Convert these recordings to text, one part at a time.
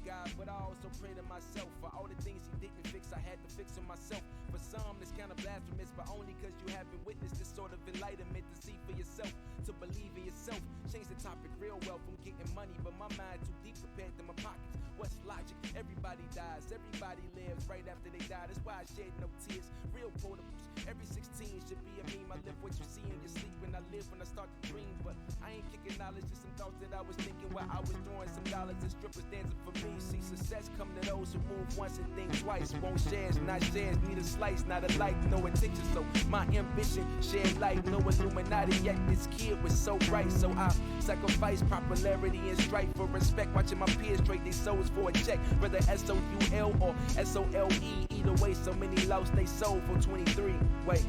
God, but I also pray to myself. For all the things he didn't fix, I had to fix them myself. For some, it's kind of blasphemous, but only because you haven't witnessed this sort of enlightenment to see for yourself, to believe in yourself. Change the topic real well from getting money, but my mind too deep compared to my pockets. What's logic? Everybody dies, everybody lives right after they die. That's why I shed no tears, real quotables. Every 16 should be a meme. I live what you see in your sleep, and I live when I start to dream. But I ain't kicking knowledge, just some thoughts that I was thinking while I was drawing some dollars and strippers dancing for me. See, success come to those who move once and think twice. Won't shares, not shares, need a slice, not a like, no attention. So my ambition, share light, no Illuminati. Yet this kid was so bright, so I sacrifice popularity and strife for respect. Watching my peers trade their souls for a check, whether SOUL or SOLE. Either way, so many lost they soul for 23. Wait,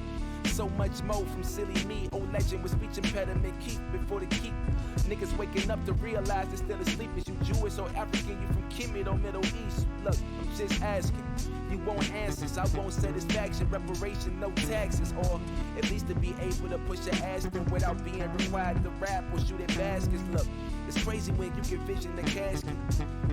so much more from silly me. Old legend with speech impediment, keep before the keep. Niggas waking up to realize they're still asleep. Is you Jewish or African? You from Kemet or Middle East? Look, I'm just asking. You want answers, I want satisfaction, reparation, no taxes. Or at least to be able to push your ass through without being required to rap or shoot at baskets. Look, it's crazy when you can vision the casket.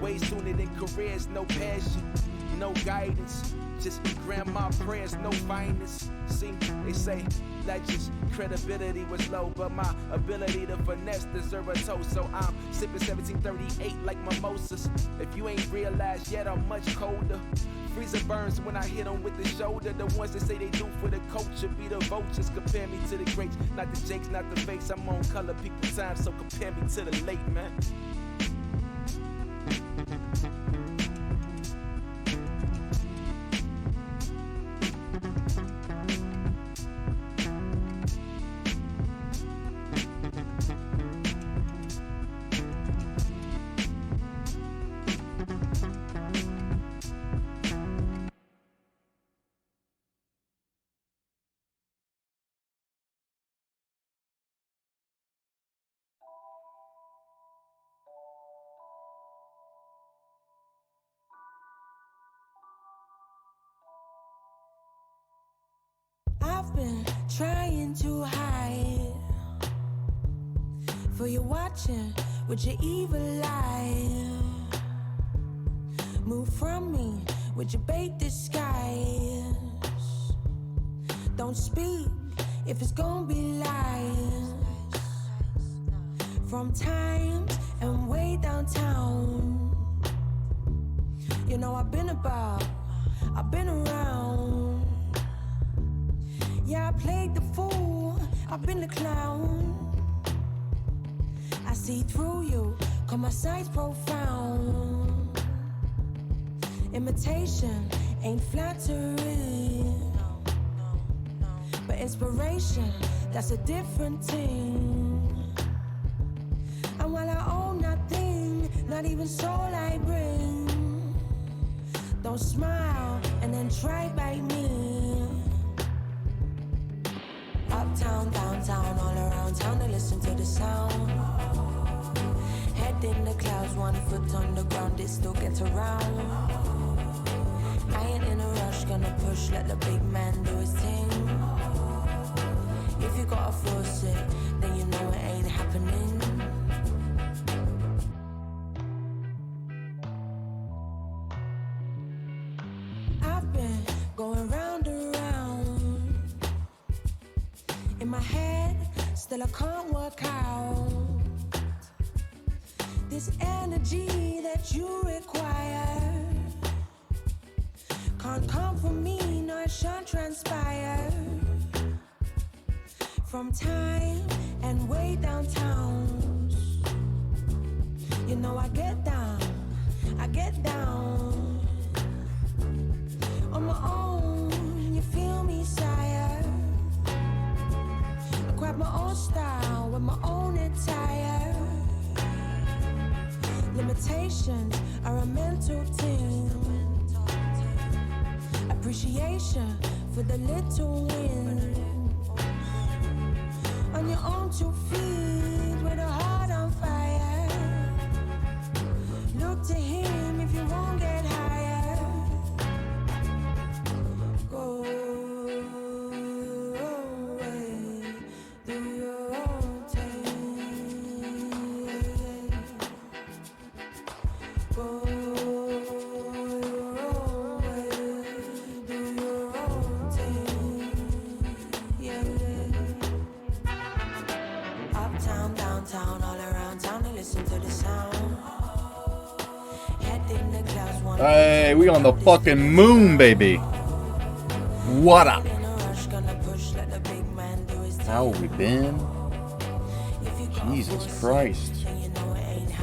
Way sooner than careers, no passion, no guidance. Just grandma prayers, no finance. See, they say legends, credibility was low, but my ability to finesse deserve a toast. So I'm sipping 1738 like mimosas. If you ain't realized yet, I'm much colder. Freezer burns when I hit them with the shoulder. The ones that say they do for the culture be the vultures. Compare me to the greats, not the jakes, not the fakes. I'm on color people time, so compare me to the late, man. I've been trying to hide, for you're watching with your evil eye. Move from me with your bait disguise. Don't speak if it's gonna be lies. From times and way downtown, you know I've been about, I've been around. Yeah, I played the fool, I've been the clown. I see through you, 'cause my sight's profound. Imitation ain't flattering, but inspiration, that's a different thing. And while I own nothing, not even soul I bring, don't smile and then try bite me. Uptown, downtown, all around town to listen to the sound. Head in the clouds, 1 foot on the ground, it still gets around. I ain't in a rush, gonna push, let the big man do his thing. If you gotta force it, then you know it ain't happening. I've been going round and round in my head, still I can't work out this energy that you require. Can't come from me, no it shan't transpire. From time and way downtown, you know I get down, I get down. On my own, you feel me, sire. I grab my own style with my own attire. Limitations are a mental thing. Appreciation for the little wins. On your own 2 feet with a heart on fire. Look to him if you won't get higher. Go away, do your own thing. Go Hey, we on the fucking moon, baby. What up? How have we been? Jesus Christ.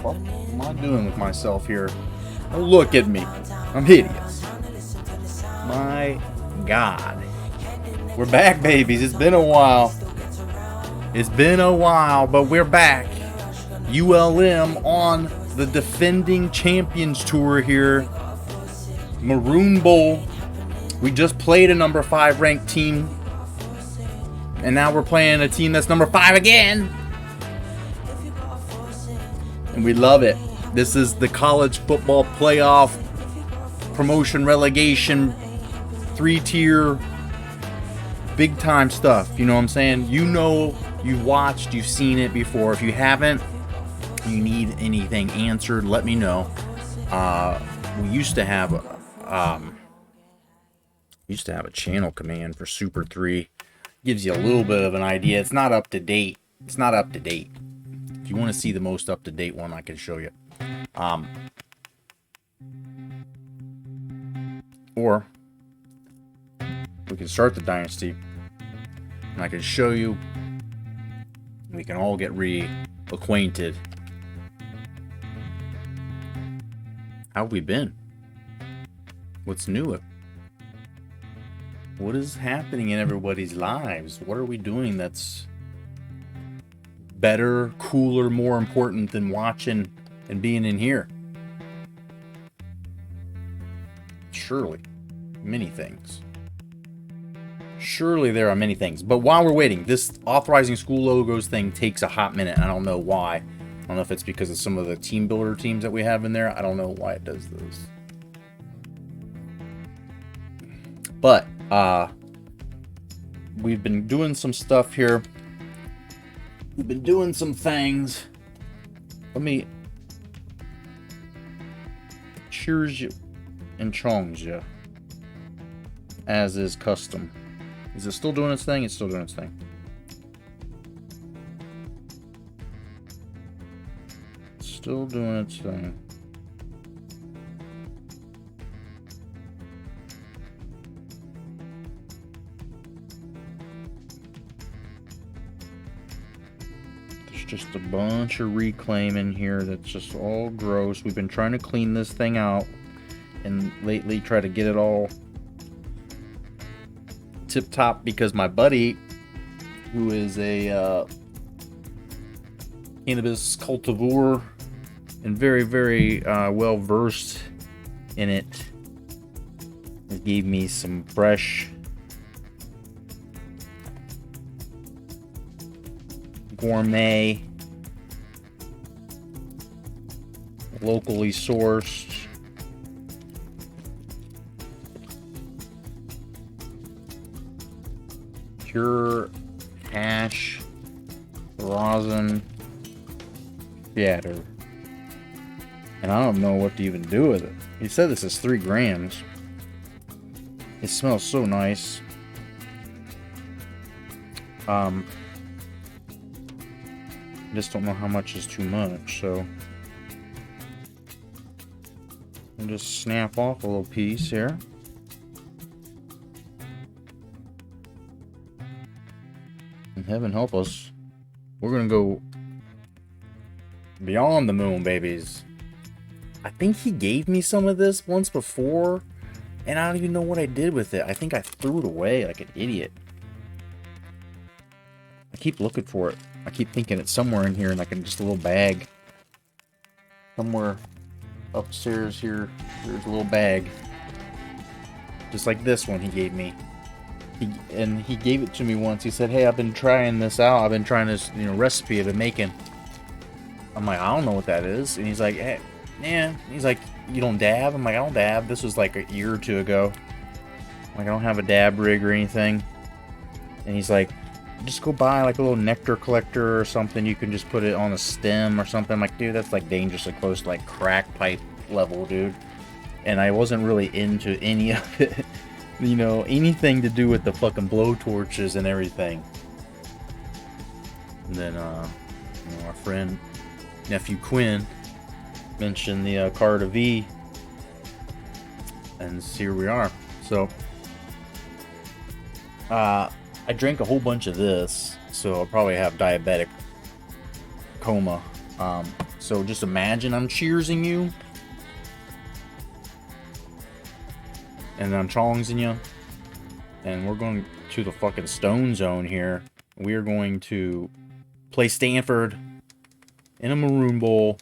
What am I doing with myself here? Oh, look at me. I'm hideous. My God. We're back, babies. It's been a while. It's been a while, but we're back. ULM on the defending champions tour here. Maroon Bowl. We just played a number 5 ranked team. And now we're playing a team that's number 5 again. And we love it. This is the college football playoff promotion relegation 3-tier big time stuff. You know what I'm saying? You know, you've watched, you've seen it before. If you haven't, you need anything answered, let me know. We used to have a channel command for Super 3. Gives you a little bit of an idea. It's not up to date. It's not up to date. If you want to see the most up to date one, I can show you. Or we can start the dynasty, and I can show you. We can all get reacquainted. How have we been? What's new? What is happening in everybody's lives? What are we doing that's better, cooler, more important than watching and being in here? Surely, many things. Surely there are many things. But while we're waiting, this authorizing school logos thing takes a hot minute. I don't know why. I don't know if it's because of some of the team builder teams that we have in there. I don't know why it does this. But we've been doing some stuff here. We've been doing some things. Let me cheers you and chongs you, as is custom. Is it still doing its thing? It's still doing its thing. Still doing its thing. Just a bunch of reclaim in here that's just all gross. We've been trying to clean this thing out and lately try to get it all tip top because my buddy, who is a cannabis cultivar and very, very well versed in it, gave me some fresh gourmet, locally sourced pure hash rosin shatter, and I don't know what to even do with it. He said this is 3 grams. It smells so nice. I just don't know how much is too much, so I'll just snap off a little piece here. And heaven help us, we're gonna go beyond the moon, babies. I think he gave me some of this once before, and I don't even know what I did with it. I think I threw it away like an idiot. I keep looking for it. I keep thinking it's somewhere in here, like in just a little bag. Somewhere upstairs here, there's a little bag. Just like this one he gave me. He gave it to me once. He said, hey, I've been trying this out. I've been trying this, recipe I've been making. I'm like, I don't know what that is. And he's like, hey, yeah. He's like, you don't dab? I'm like, I don't dab. This was like a year or two ago. Like, I don't have a dab rig or anything. And he's like, just go buy like a little nectar collector or something. You can just put it on a stem or something. I'm like, dude, that's like dangerously close to like crack pipe level, dude. And I wasn't really into any of it. Anything to do with the fucking blowtorches and everything. And then, our friend nephew Quinn mentioned the Carter V, and here we are. So I drank a whole bunch of this, so I'll probably have diabetic coma. So just imagine I'm cheersing you, and I'm chonging you, and we're going to the fucking stone zone here. We are going to play Stanford in a Maroon Bowl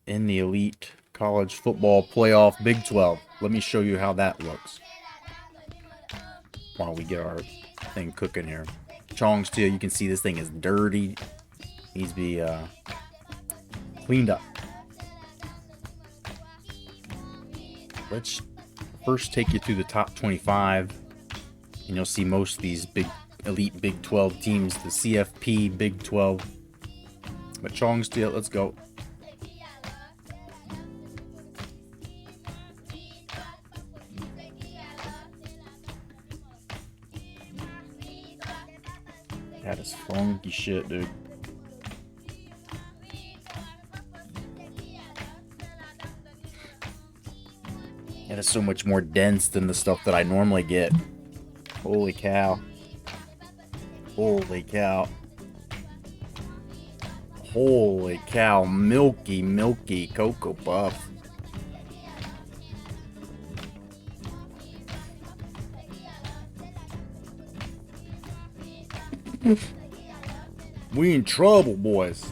in the Elite College Football Playoff Big 12. Let me show you how that looks while we get our thing cooking here. Chong still, you can see this thing is dirty. Needs to be cleaned up. Let's first take you through the top 25, and you'll see most of these big elite Big 12 teams, the CFP Big 12. But Chong still, let's go. That is funky shit, dude. That is so much more dense than the stuff that I normally get. Holy cow. Holy cow. Holy cow. Milky, milky Cocoa Puff. We in trouble, boys.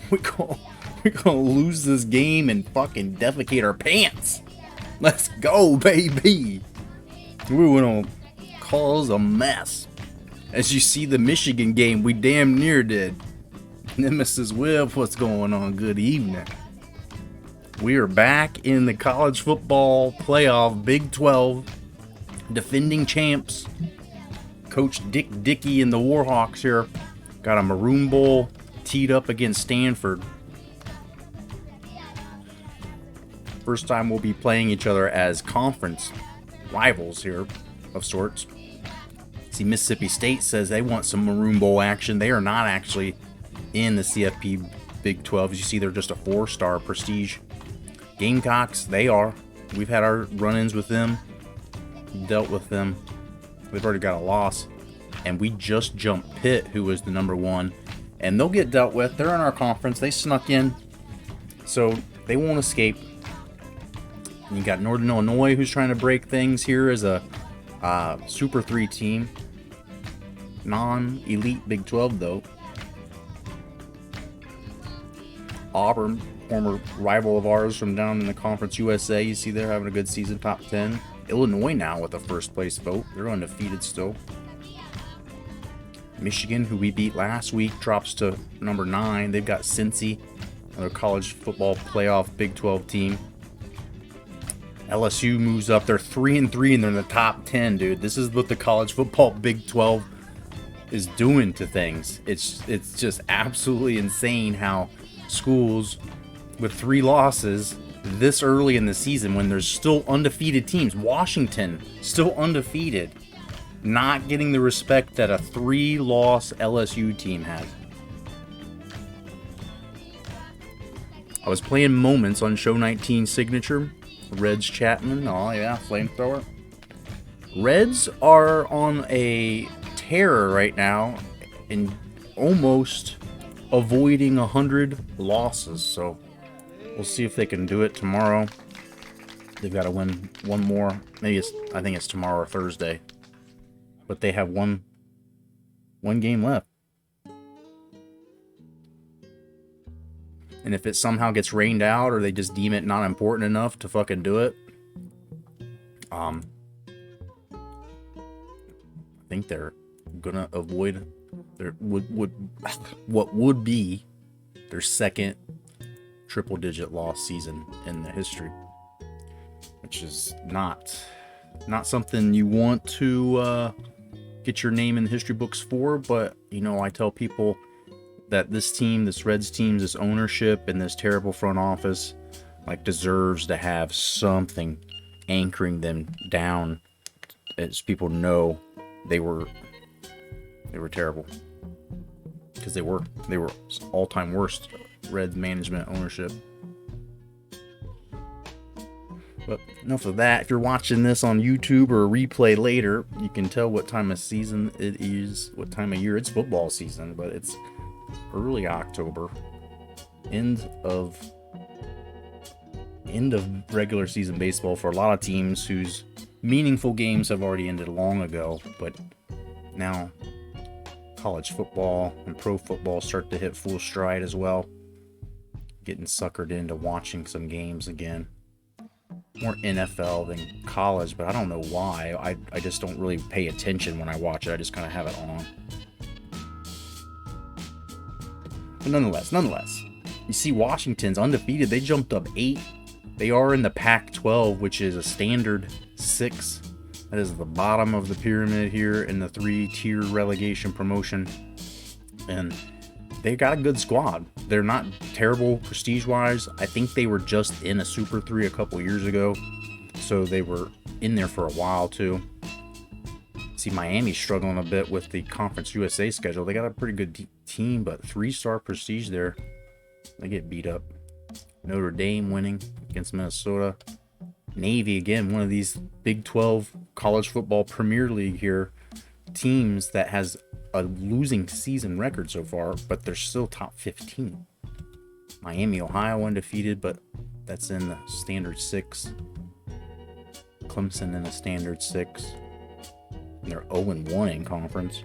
We gonna lose this game and fucking defecate our pants. Let's go, baby. We're gonna cause a mess. As you see the Michigan game, we damn near did. Nemesis Webb, what's going on? Good evening. We are back in the college football playoff Big 12. Defending champs. Coach Dick Dickey and the Warhawks here got a Maroon Bowl teed up against Stanford. First time we'll be playing each other as conference rivals here of sorts. See, Mississippi State says they want some Maroon Bowl action. They are not actually in the CFP Big 12. As you see, they're just a 4-star prestige. Gamecocks, they are. We've had our run-ins with them, dealt with them. They've already got a loss. And we just jumped Pitt, who was the number 1. And they'll get dealt with. They're in our conference. They snuck in. So they won't escape. And you got Northern Illinois, who's trying to break things here as a Super 3 team. Non-elite Big 12, though. Auburn, former rival of ours from down in the Conference USA. You see they're having a good season, top 10. Illinois now with a first place vote. They're undefeated still. Michigan, who we beat last week, drops to number 9. They've got Cincy, another college football playoff Big 12 team. LSU moves up. They're 3-3 and they're in the top 10, dude. This is what the college football Big 12 is doing to things. It's just absolutely insane how schools with 3 losses this early in the season, when there's still undefeated teams. Washington still undefeated, not getting the respect that a 3-loss LSU team has. I was playing Moments on Show 19 Signature. Reds Chapman, oh yeah, flamethrower. Reds are on a tear right now and almost avoiding 100 losses, so we'll see if they can do it tomorrow. They've got to win one more. I think it's tomorrow or Thursday. But they have one game left. And if it somehow gets rained out or they just deem it not important enough to fucking do it, I think they're gonna avoid their what would be their second triple-digit loss season in the history, which is not something you want to get your name in the history books for. But you know, I tell people that this team, this Reds team, this ownership, and this terrible front office, like, deserves to have something anchoring them down, as people know they were terrible. because they were all-time worst Reds management ownership. But enough of that. If you're watching this on YouTube or a replay later, you can tell what time of season it is, what time of year. It's football season, but it's early October, end of regular season baseball for a lot of teams whose meaningful games have already ended long ago. But now college football and pro football start to hit full stride as well. Getting suckered into watching some games again. More NFL than college, but I don't know why. I just don't really pay attention when I watch it. I just kind of have it on. But nonetheless, you see Washington's undefeated. They jumped up 8. They are in the Pac-12, which is a standard 6. That is the bottom of the pyramid here in the 3-tier relegation promotion. And they got a good squad. They're not terrible prestige-wise. I think they were just in a Super 3 a couple years ago, so they were in there for a while too. See, Miami's struggling a bit with the Conference USA schedule. They got a pretty good team, but 3-star prestige there. They get beat up. Notre Dame winning against Minnesota. Navy, again, one of these Big 12 college football Premier League here teams that has a losing season record so far, but they're still top 15. Miami, Ohio undefeated, but that's in the standard 6. Clemson in the standard 6. And they're 0-1 in conference.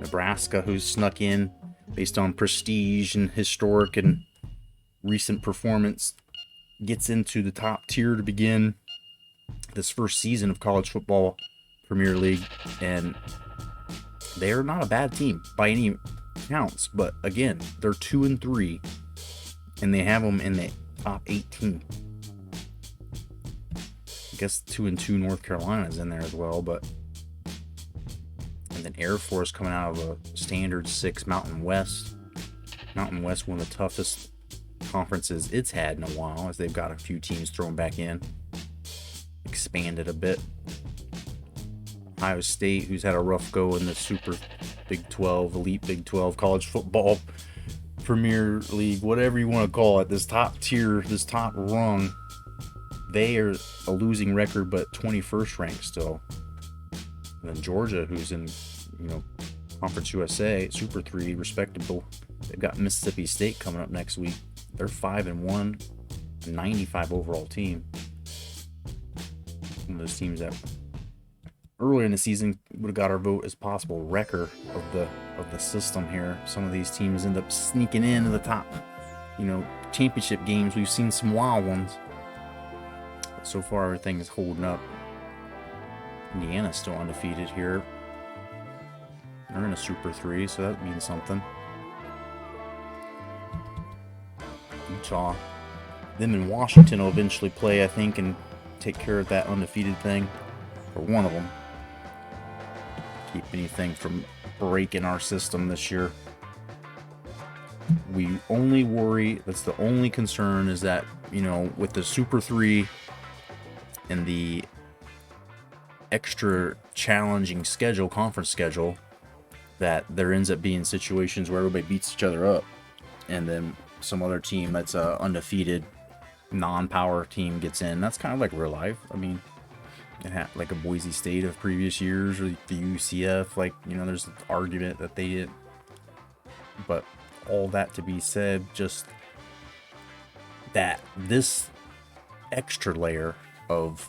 Nebraska, who's snuck in based on prestige and historic and recent performance, gets into the top tier to begin this first season of college football Premier League, and they're not a bad team by any counts, but again, they're 2-3, and they have them in the top 18. I guess 2-2 North Carolina's in there as well, but and then Air Force coming out of a standard 6 Mountain West. Mountain West, one of the toughest conferences it's had in a while, as they've got a few teams thrown back in, expanded a bit. Ohio State, who's had a rough go in the Super Big 12, Elite Big 12 college football Premier League, whatever you want to call it, this top tier, this top rung, they are a losing record, but 21st ranked still. And then Georgia, who's in, Conference USA, Super 3, respectable. They've got Mississippi State coming up next week. They're 5-1, a 95 overall team. One of those teams that earlier in the season would have got our vote as possible wrecker of the system here. Some of these teams end up sneaking into the top, championship games. We've seen some wild ones. But so far, everything is holding up. Indiana's still undefeated here. They're in a Super 3, so that means something. Utah. Them and Washington will eventually play, I think, and take care of that undefeated thing. Or one of them. Keep anything from breaking our system this year. We only worry, that's the only concern, is that, with the Super 3 and the extra challenging schedule, conference schedule, that there ends up being situations where everybody beats each other up, and then some other team that's a undefeated non-power team gets in. That's kind of like real life. I mean, like a Boise State of previous years, or the UCF, there's an argument that they did. But all that to be said, just that this extra layer of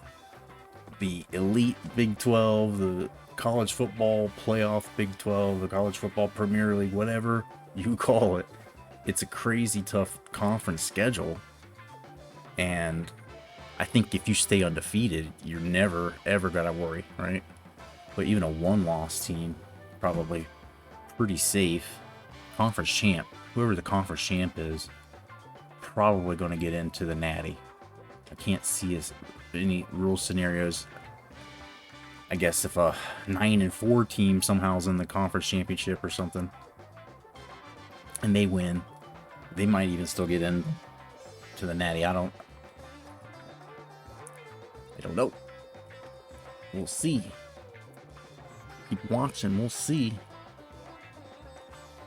the elite Big 12, the college football playoff Big 12, the college football Premier League, whatever you call it, it's a crazy tough conference schedule. And I think if you stay undefeated, you're never, ever got to worry, right? But even a one-loss team, probably pretty safe. Conference champ, whoever the conference champ is, probably going to get into the Natty. I can't see any real scenarios. I guess if a 9-4 team somehow is in the conference championship or something, and they win, they might even still get in to the Natty. I don't know. We'll see. Keep watching. We'll see.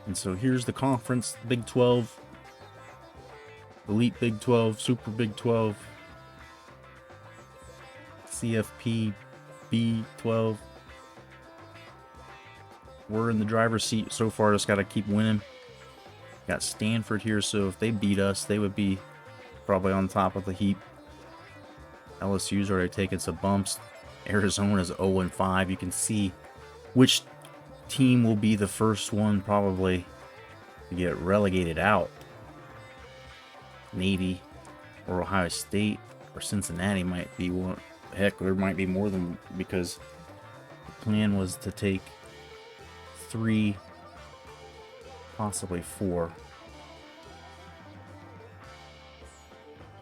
And so here's the conference, Big 12, Elite Big 12, Super Big 12, CFP B12. We're in the driver's seat so far. Just got to keep winning. Got Stanford here, so if they beat us, they would be probably on top of the heap. LSU's already taken some bumps. Arizona's 0-5. You can see which team will be the first one probably to get relegated out. Navy or Ohio State or Cincinnati might be one. Heck, there might be more than, because the plan was to take 3, possibly 4.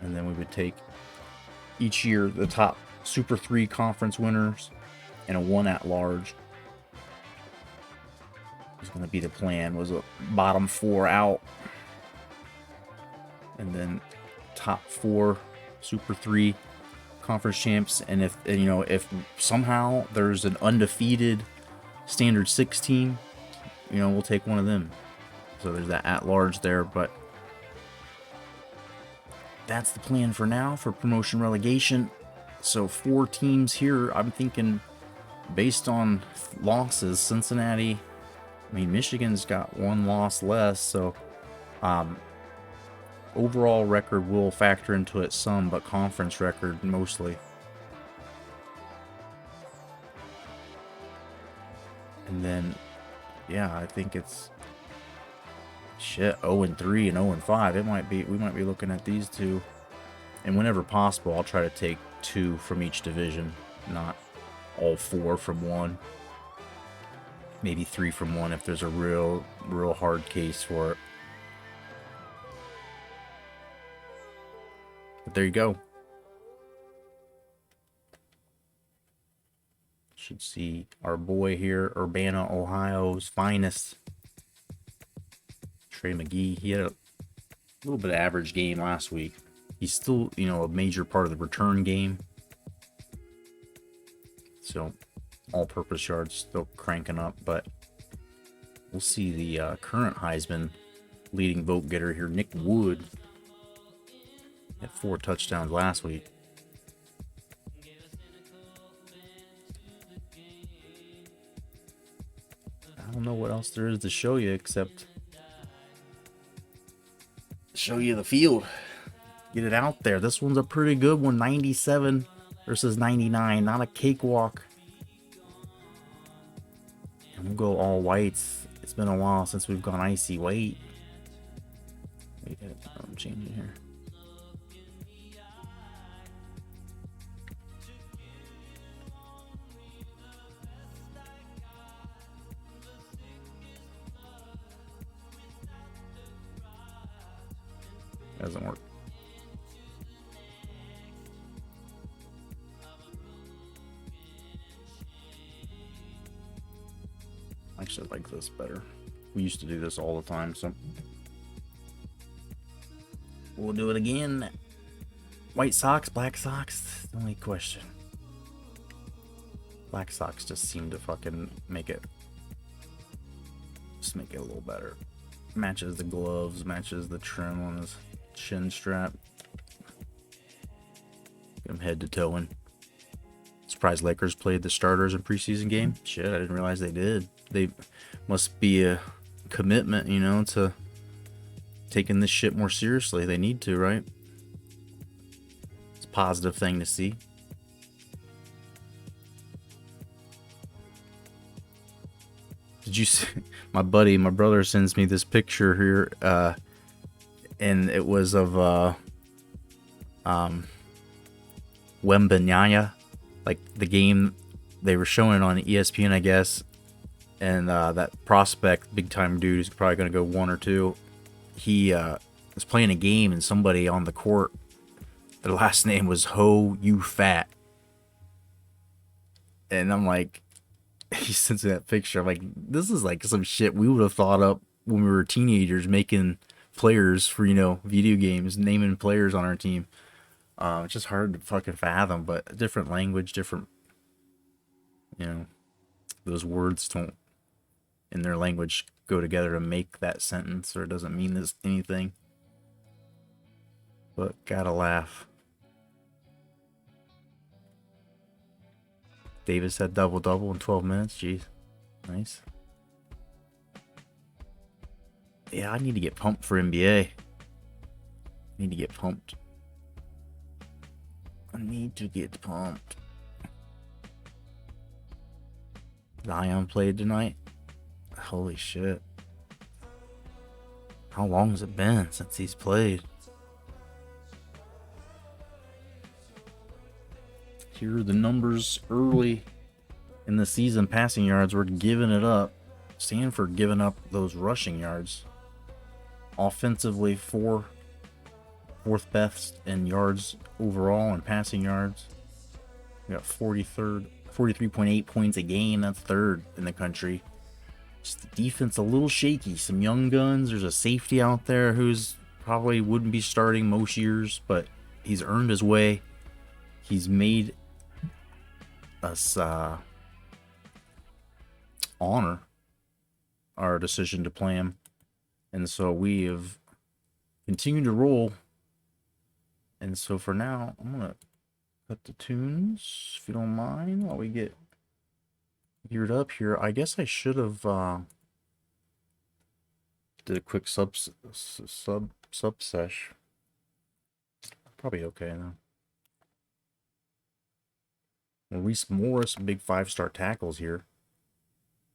And then we would take each year the top Super 3 conference winners and a 1 at large. Was going to be the plan, was a bottom 4 out. And then top 4 Super 3 conference champs. And if somehow there's an undefeated Standard 6 team, we'll take one of them. So there's that at large there, but that's the plan for now for promotion relegation. So 4 teams here. I'm thinking based on losses, Cincinnati, Michigan's got 1 loss less, so overall record will factor into it some, but conference record mostly. And then, yeah, I think it's 0-3 and 0-5. We might be looking at these 2, and whenever possible, I'll try to take 2 from each division, not all 4 from one. Maybe 3 from one if there's a real hard case for it. But there you go. Should see our boy here, Urbana, Ohio's finest, Trey McGee. He had a little bit of average game last week. He's still, a major part of the return game. So all-purpose yards still cranking up, but we'll see the current Heisman leading vote getter here, Nick Wood, had 4 touchdowns last week. I don't know what else there is to show you except show you the field. Get it out there. This one's a pretty good one, 97 versus 99, not a cakewalk. And we'll go all whites. It's been a while since we've gone icy white. Wait, I'm changing here. Doesn't work. Actually, I like this better. We used to do this all the time, so we'll do it again. White socks, black socks, the only question. Black socks just seem to fucking make it a little better. Matches the gloves, matches the trim on his shin strap. Get him head to toe in. Surprised Lakers played the starters in preseason game. Shit, I didn't realize they did. They must be a commitment, to taking this shit more seriously. They need to, right? It's a positive thing to see. Did you see? My brother sends me this picture here, and it was of Wembanyama, like the game they were showing on ESPN, I guess. And that prospect, big time dude, is probably going to go 1 or 2. He was playing a game, and somebody on the court, their last name was Ho You Fat. And I'm like, he sends me that picture. I'm like, this is like some shit we would have thought up when we were teenagers, making players for, video games, naming players on our team. It's just hard to fucking fathom, but different language, different you know, those words don't, in their language, go together to make that sentence, or it doesn't mean this anything. But gotta laugh. Davis had double-double in 12 minutes. Jeez. Nice. Yeah, I need to get pumped for NBA. I need to get pumped. Zion played tonight. Holy shit. How long has it been since he's played? Here are the numbers early in the season. Passing yards, we're giving it up. Stanford giving up those rushing yards. Offensively, fourth best in yards overall and passing yards. We got 43.8 points a game. That's third in the country. Just the defense a little shaky. Some young guns. There's a safety out there who's probably wouldn't be starting most years, but he's earned his way. He's made us honor our decision to play him. And so we have continued to roll. And so for now, I'm going to cut the tunes, if you don't mind, while we get geared up here. I guess I should have did a quick sub sesh. Probably okay though. Maurice Morris, big 5-star tackles here.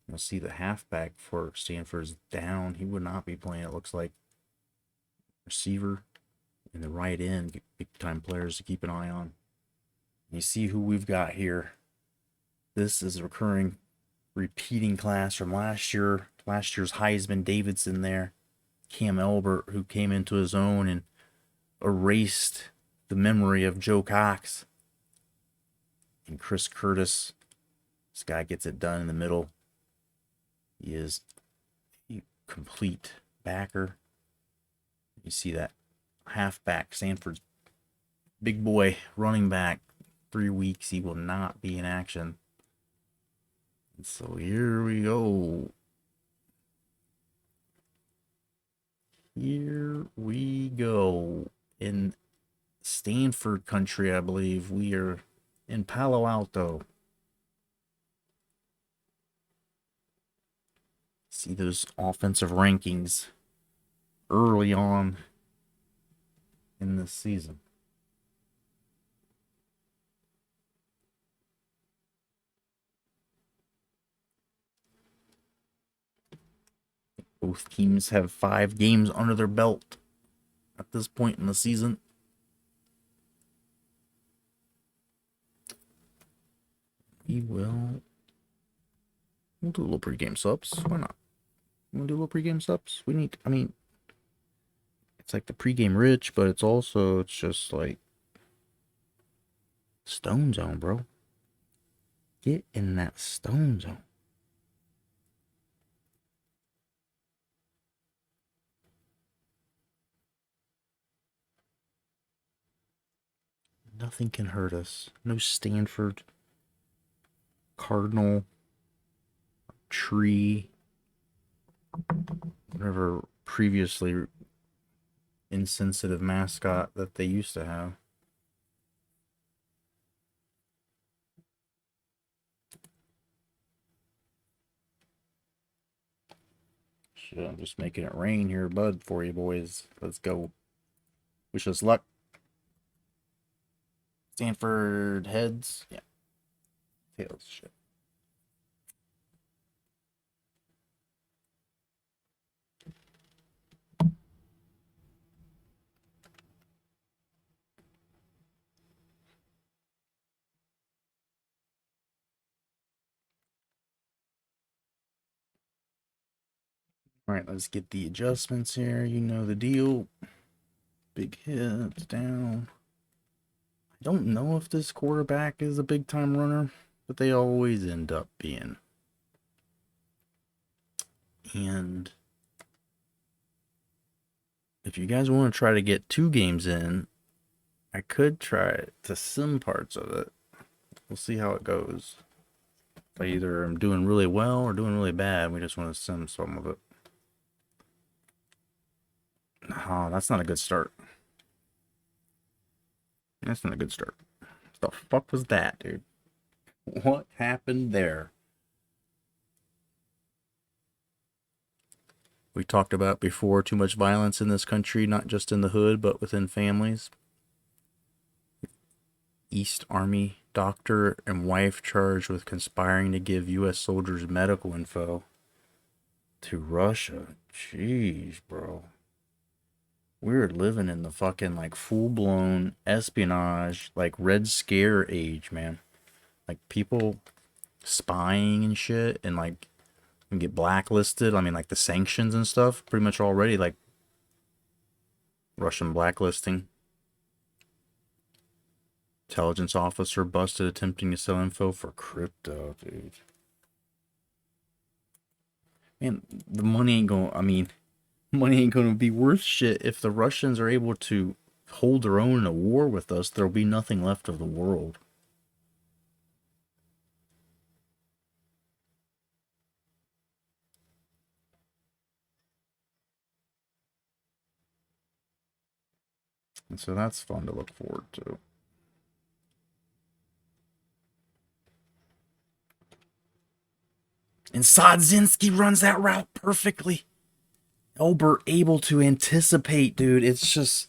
You'll see the halfback for Stanford's down. He would not be playing, it looks like. Receiver in the right end, big time players to keep an eye on. You see who we've got here. This is a repeating class from last year. Last year's Heisman Davidson there. Cam Elbert, who came into his own and erased the memory of Joe Cox. And Chris Curtis. This guy gets it done in the middle. He is a complete backer. You see that halfback, Stanford's big boy running back. 3 weeks, he will not be in action. And so here we go. Here we go. In Stanford country, I believe. We are in Palo Alto. See those offensive rankings early on in this season. Both teams have 5 games under their belt at this point in the season. We'll do a little pregame subs. Why not? We'll do a little pregame subs. It's like the pregame rich, but it's just like stone zone, bro. Get in that stone zone. Nothing can hurt us. No Stanford, Cardinal, Tree, whatever previously insensitive mascot that they used to have. Shit, I'm just making it rain here, bud, for you boys. Let's go. Wish us luck. Stanford heads. Yeah. Tails. Shit. All right, let's get the adjustments here. You know the deal. Big hits down. I don't know if this quarterback is a big time runner, but they always end up being. And if you guys want to try to get 2 games in, I could try to sim parts of it. We'll see how it goes. I either am doing really well or doing really bad. We just want to send some of it. Oh, that's not a good start. That's not a good start. What the fuck was that, dude? What happened there? We talked about before too much violence in this country, not just in the hood, but within families. East Army doctor and wife charged with conspiring to give U.S. soldiers medical info to Russia. Jeez, bro. We're living in the fucking like full-blown espionage, like Red Scare age, man. Like people spying and shit, and like and get blacklisted. I mean, like the sanctions and stuff, pretty much already like Russian blacklisting. Intelligence officer busted attempting to sell info for crypto, dude. Man, the money ain't going. I mean, money ain't going to be worth shit if the Russians are able to hold their own in a war with us. There'll be nothing left of the world. And so that's fun to look forward to. And Sadzinski runs that route perfectly. Elbert able to anticipate, dude. It's just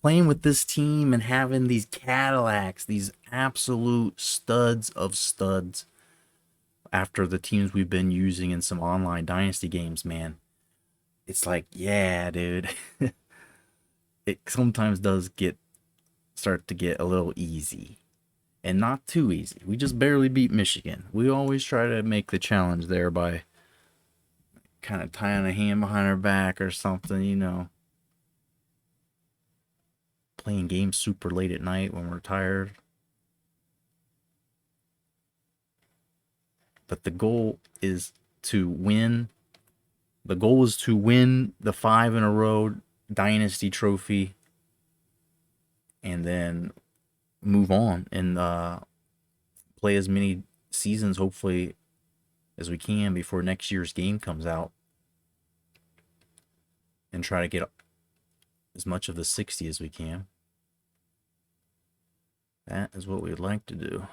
playing with this team and having these Cadillacs, these absolute studs of studs after the teams we've been using in some online Dynasty games, man. It's like, yeah, dude. It sometimes does start to get a little easy. And not too easy. We just barely beat Michigan. We always try to make the challenge there by kind of tying a hand behind our back or something, you know. Playing games super late at night when we're tired. But the goal is to win. The goal is to win the 5 in a row Dynasty trophy. And then move on and play as many seasons, hopefully, as we can before next year's game comes out. And try to get as much of the 60 as we can. That is what we'd like to do.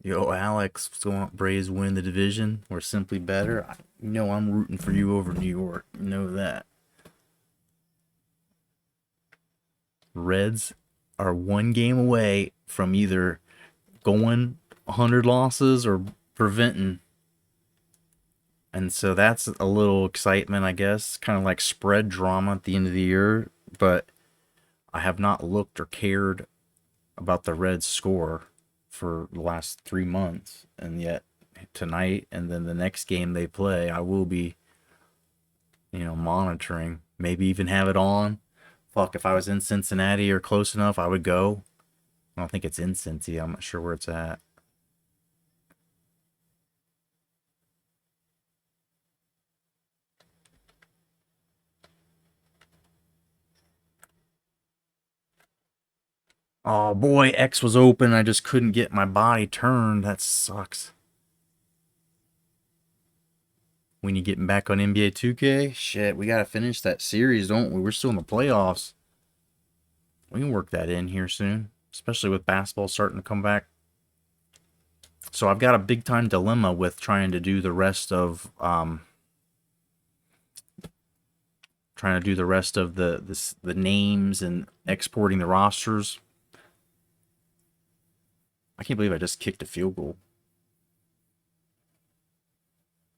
Yo, Alex, what's going on? Braves win the division. We're simply better. You know I'm rooting for you over New York. You know that. Reds are one game away from either going 100 losses or preventing. And so that's a little excitement, I guess. Kind of like spread drama at the end of the year. But I have not looked or cared about the Reds score for the last 3 months. And yet tonight and then the next game they play, I will be, monitoring. Maybe even have it on. Fuck, if I was in Cincinnati or close enough, I would go. I don't think it's in Cincy. I'm not sure where it's at. Oh boy, X was open. I just couldn't get my body turned. That sucks. When you getting back on NBA 2K? Shit, we gotta finish that series, don't we? We're still in the playoffs. We can work that in here soon, especially with basketball starting to come back. So I've got a big time dilemma with trying to do the rest of the names and exporting the rosters. I can't believe I just kicked a field goal.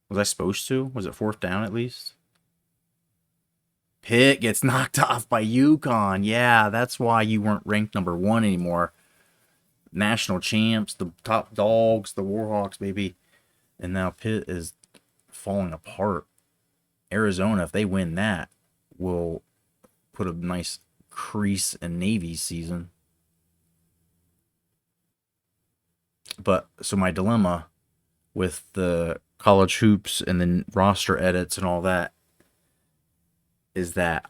Was I supposed to? Was it 4th down at least? Pitt gets knocked off by UConn. Yeah, that's why you weren't ranked number 1 anymore. National champs, the top dogs, the Warhawks, baby. And now Pitt is falling apart. Arizona, if they win that, will put a nice crease in Navy's season. But, so my dilemma with the college hoops and then roster edits and all that is that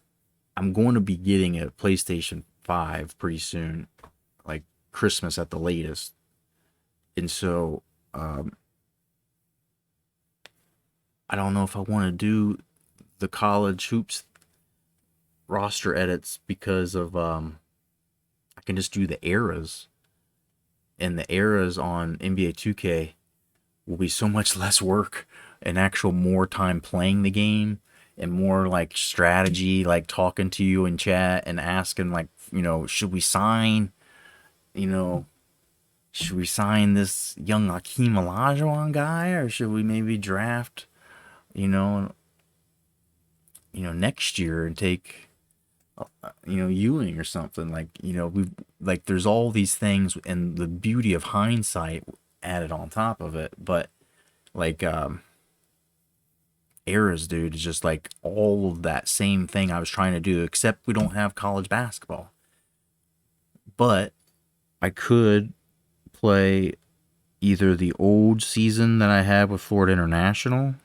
I'm going to be getting a PlayStation 5 pretty soon, like Christmas at the latest. And so I don't know if I want to do the college hoops roster edits because of I can just do the eras, and the eras on NBA 2K will be so much less work and actual more time playing the game and more like strategy, like talking to you in chat and asking like, should we sign, you know, should we sign this young Hakeem Olajuwon guy, or should we maybe draft, you know, next year and take, Ewing or something, like, we like there's all these things and the beauty of hindsight added on top of it, but like eras, dude, is just like all of that same thing I was trying to do, except we don't have college basketball. But I could play either the old season that I had with Florida International,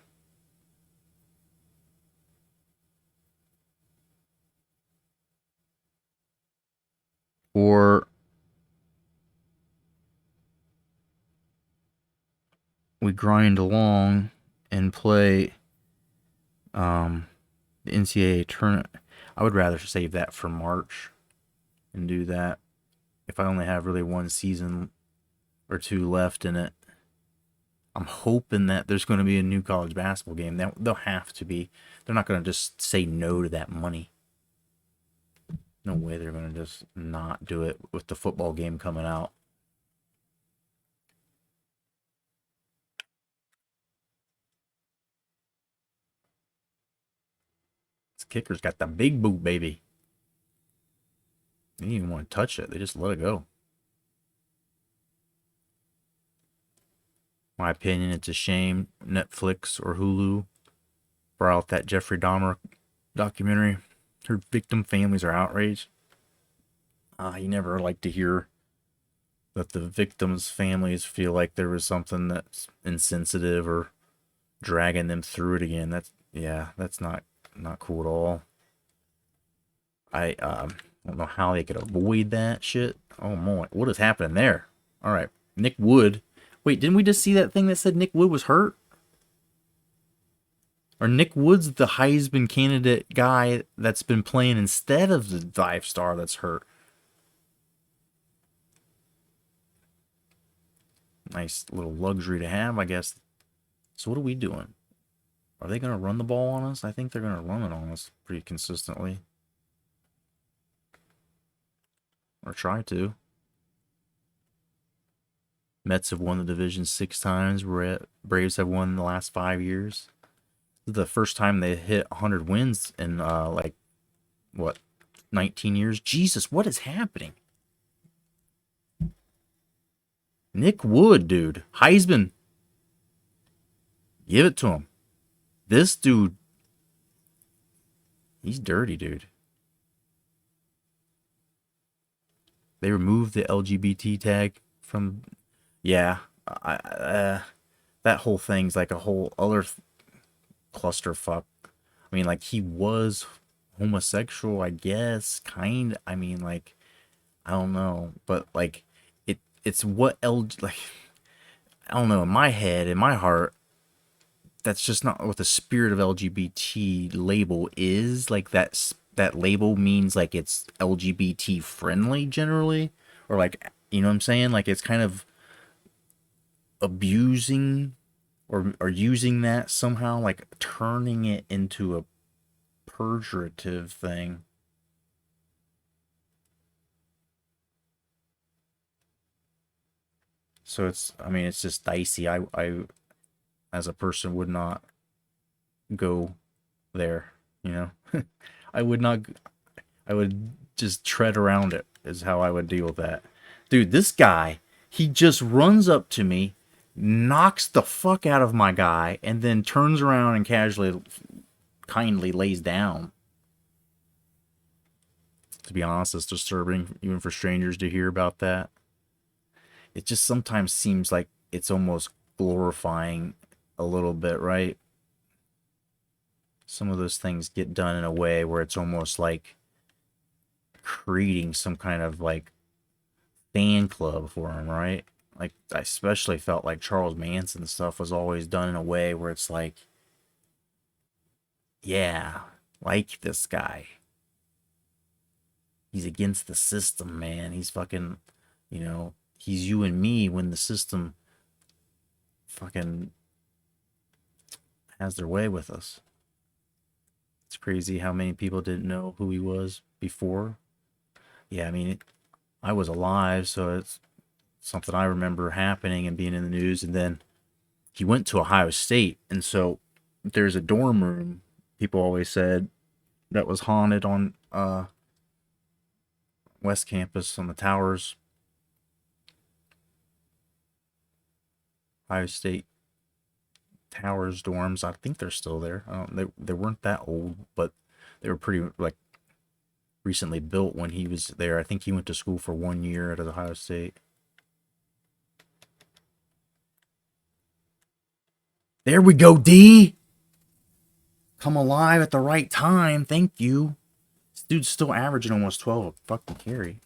or we grind along and play the NCAA tournament. I would rather save that for March and do that if I only have really one season or two left in it. I'm hoping that there's going to be a new college basketball game. They'll have to be. They're not going to just say no to that money. No way they're going to just not do it with the football game coming out. This kicker's got the big boot, baby. They didn't even want to touch it. They just let it go. My opinion, it's a shame Netflix or Hulu brought out that Jeffrey Dahmer documentary. Her victim families are outraged. You never like to hear that the victims' families feel like there was something that's insensitive or dragging them through it again. That's not cool at all. I don't know how they could avoid that shit. Oh my, what is happening there? All right, Nick Wood. Wait, didn't we just see that thing that said Nick Wood was hurt? Or Nick Wood's the Heisman candidate guy that's been playing instead of the 5-star that's hurt. Nice little luxury to have, I guess. So what are we doing? Are they going to run the ball on us? I think they're going to run it on us pretty consistently. Or try to. Mets have won the division 6 times. Braves have won the last 5 years. This is the first time they hit 100 wins in, 19 years? Jesus, what is happening? Nick Wood, dude. Heisman. Give it to him. This dude, he's dirty, dude. They removed the LGBT tag from... Yeah. That whole thing's like a whole other clusterfuck. I mean, like, he was homosexual, I guess. Kind. I mean, like, I don't know. But, like, it's what like, I don't know, in my head, in my heart, that's just not what the spirit of LGBT label is. Like, that label means, like, it's LGBT friendly generally, or, like, you know what I'm saying? Like, it's kind of abusing or using that somehow, like turning it into a pejorative thing. So it's just dicey. I as a person would not go there, you know. I would not. I would just tread around it is how I would deal with that. Dude, this guy, he just runs up to me, knocks the fuck out of my guy, and then turns around and kindly lays down. To be honest, it's disturbing even for strangers to hear about that. It just sometimes seems like it's almost glorifying a little bit, right? Some of those things get done in a way where it's almost like creating some kind of like fan club for him, right? Like, I especially felt like Charles Manson stuff was always done in a way where it's like Yeah, like this guy. He's against the system, man. He's fucking, he's you and me when the system fucking has their way with us. It's crazy how many people didn't know who he was before. Yeah, I mean, I was alive, so it's something I remember happening and being in the news. And then he went to Ohio State, and so there's a dorm room. People always said that was haunted on West Campus on the towers. Ohio State Towers dorms. I think they're still there. They weren't that old, but they were pretty like recently built when he was there. I think he went to school for 1 year at Ohio State. There we go, D. Come alive at the right time. Thank you. This dude's still averaging almost 12 a fucking carry.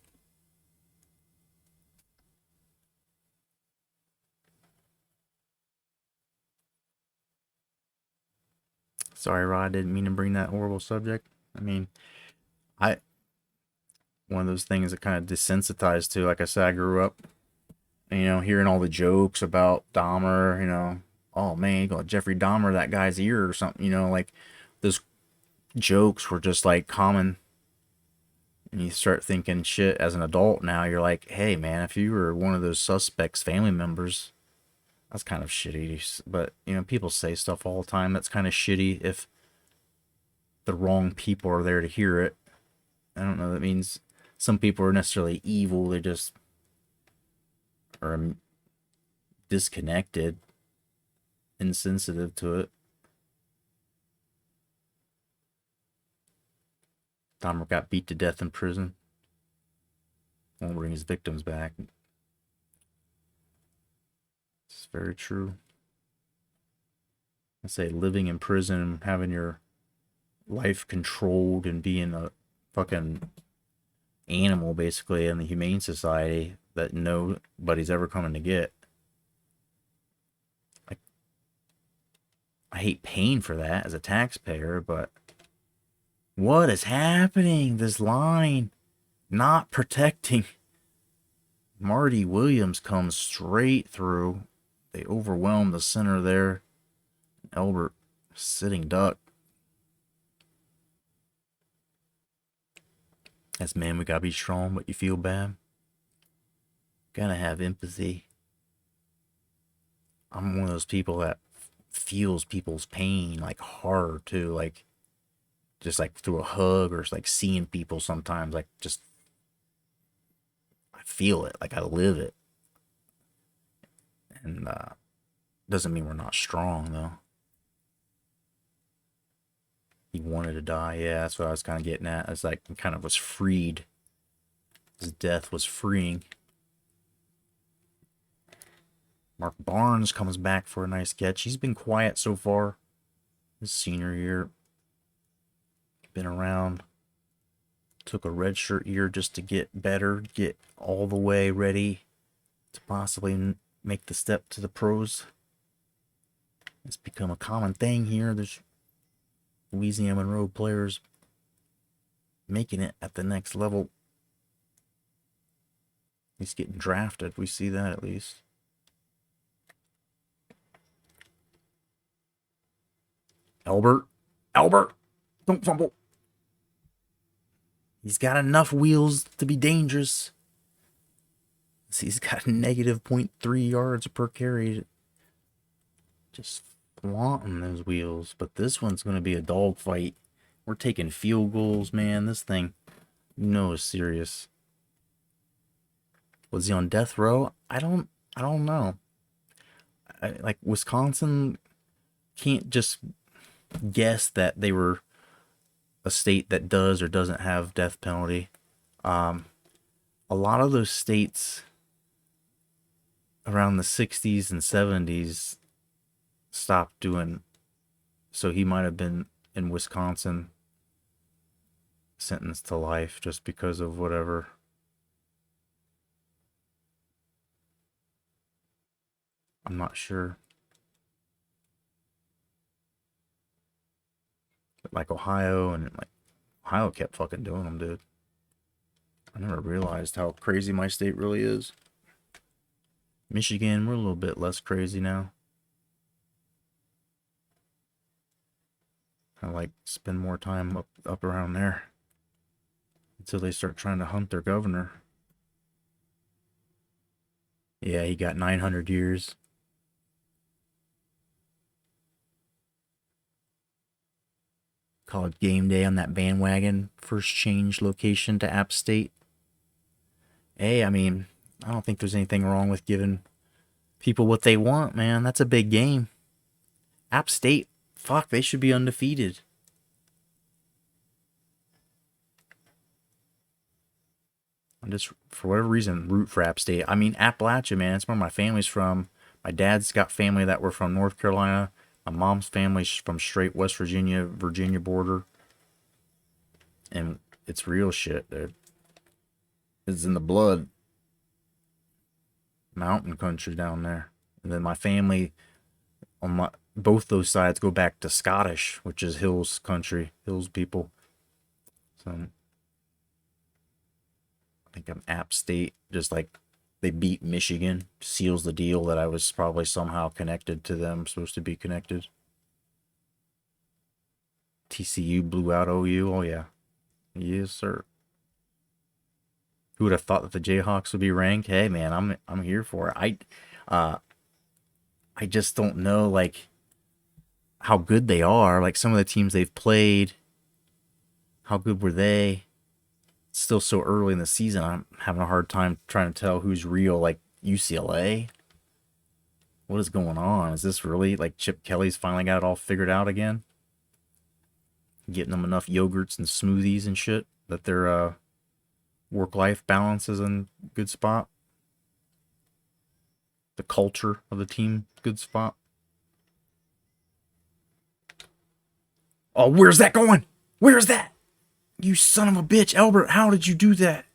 Sorry, Rod. Didn't mean to bring that horrible subject. I mean, I one of those things that kind of desensitized to. Like I said, I grew up, hearing all the jokes about Dahmer. Oh man, you got Jeffrey Dahmer, that guy's ear or something. Like those jokes were just like common. And you start thinking shit as an adult now. You're like, hey man, if you were one of those suspects' family members, that's kind of shitty. But people say stuff all the time that's kind of shitty if the wrong people are there to hear it. I don't know. That means some people are necessarily evil. They just are disconnected, insensitive to it. Dahmer got beat to death in prison. Won't bring his victims back. It's very true. I say living in prison, having your life controlled, and being a fucking animal basically in the humane society that nobody's ever coming to get. I hate paying for that as a taxpayer, but what is happening? This line not protecting. Marty Williams comes straight through. They overwhelm the center there. Elbert sitting duck. As man, we gotta be strong, but you feel bad. Gotta have empathy. I'm one of those people that feels people's pain like hard too, like just like through a hug or like seeing people sometimes, like just I feel it, like I live it. And doesn't mean we're not strong though. He wanted to die. Yeah, that's what I was kind of getting at. It's like he kind of was freed. His death was freeing. Mark Barnes comes back for a nice catch. He's been quiet so far. His senior year. Been around. Took a redshirt year just to get better. Get all the way ready to possibly make the step to the pros. It's become a common thing here. There's Louisiana Monroe players making it at the next level. He's getting drafted. We see that at least. Albert, don't fumble. He's got enough wheels to be dangerous. He's got negative 0.3 yards per carry. Just flaunting those wheels. But this one's going to be a dogfight. We're taking field goals, man. This thing, is serious. Was he on death row? I don't know. Like Wisconsin can't just guess that they were a state that does or doesn't have death penalty. A lot of those states around the 60s and 70s stopped doing, so he might have been in Wisconsin sentenced to life just because of whatever. I'm not sure. like Ohio, and like Ohio kept fucking doing them, dude. I never realized how crazy my state really is. Michigan, we're a little bit less crazy now. I like spend more time up around there until they start trying to hunt their governor. Yeah, he got 900 years. College game day on that bandwagon. First change location to App State. Hey, I mean, I don't think there's anything wrong with giving people what they want, man. That's a big game. App State, fuck, they should be undefeated. I'm just, for whatever reason, root for App State. I mean, Appalachia, man, it's where my family's from. My dad's got family that were from North Carolina. My mom's family's from straight West Virginia, Virginia border. And it's real shit, dude. It's in the blood. Mountain country down there. And then my family on both those sides go back to Scottish, which is hills country, hills people. So I think I'm App State, just like they beat Michigan, seals the deal that I was probably somehow connected to them, supposed to be connected. TCU blew out OU. Oh yeah. Yes, sir. Who would have thought that the Jayhawks would be ranked? Hey man, I'm here for it. I just don't know like how good they are. Like some of the teams they've played, how good were they? It's still so early in the season. I'm having a hard time trying to tell who's real. Like UCLA. What is going on? Is this really like Chip Kelly's finally got it all figured out again? Getting them enough yogurts and smoothies and shit that their work-life balance is in good spot. The culture of the team, good spot. Oh, where's that going? Where's that? You son of a bitch, Albert, how did you do that?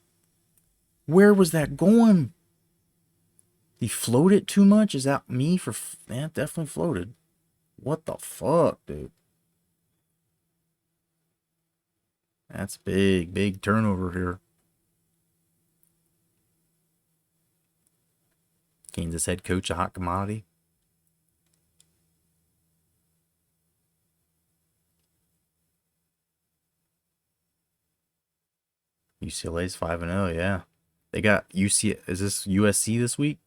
Where was that going? He floated too much? Is that me for... Man, it definitely floated. What the fuck, dude? That's big turnover here. Kansas head coach, a hot commodity. UCLA's 5-0, yeah. They got UC. Is this USC this week?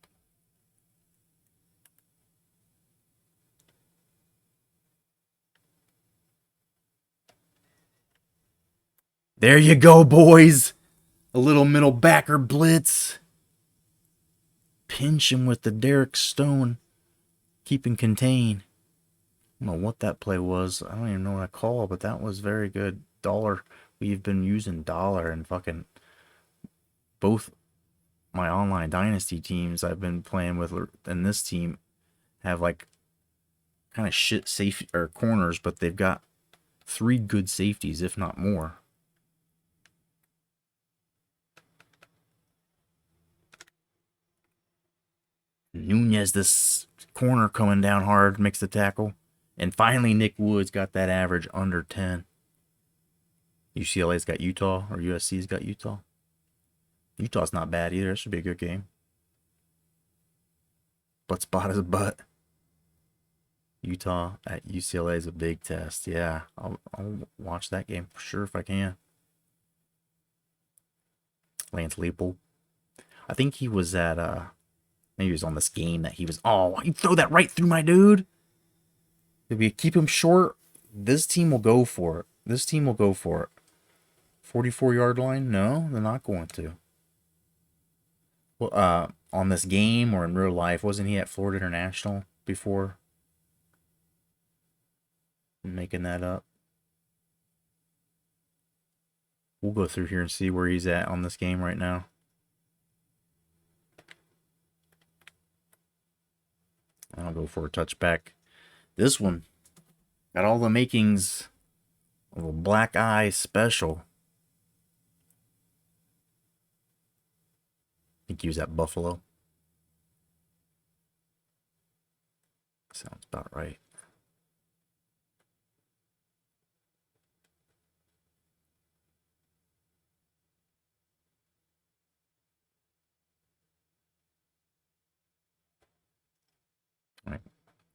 There you go, boys. A little middle backer blitz. Pinch him with the Derek Stone. Keep him contained. I don't know what that play was. I don't even know what I call, but that was very good. Dollar. We've been using dollar and fucking both my online dynasty teams I've been playing with, and this team have like kind of shit safety or corners, but they've got 3 good safeties, if not more. Nunez, this corner coming down hard, makes the tackle. And finally, Nick Woods got that average under 10. UCLA's got Utah, or USC's got Utah. Utah's not bad either. It should be a good game. Butt spot is a butt. Utah at UCLA is a big test. Yeah, I'll watch that game for sure if I can. Lance Leipold. I think he was at, maybe he was on this game that he was, oh, you throw that right through my dude. If we keep him short, this team will go for it. This team will go for it. 44-yard line? No, they're not going to. Well, on this game or in real life, wasn't he at Florida International before? I'm making that up. We'll go through here and see where he's at on this game right now. I'll go for a touchback. This one got all the makings of a black eye special. I think he was at Buffalo. Sounds about right.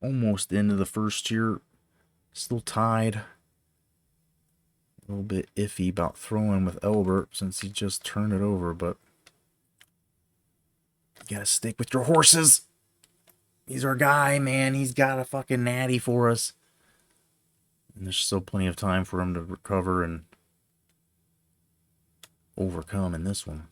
Almost into the first here. Still tied. A little bit iffy about throwing with Elbert since he just turned it over, but you gotta stick with your horses. He's our guy, man. He's got a fucking natty for us. And there's still plenty of time for him to recover and overcome in this one.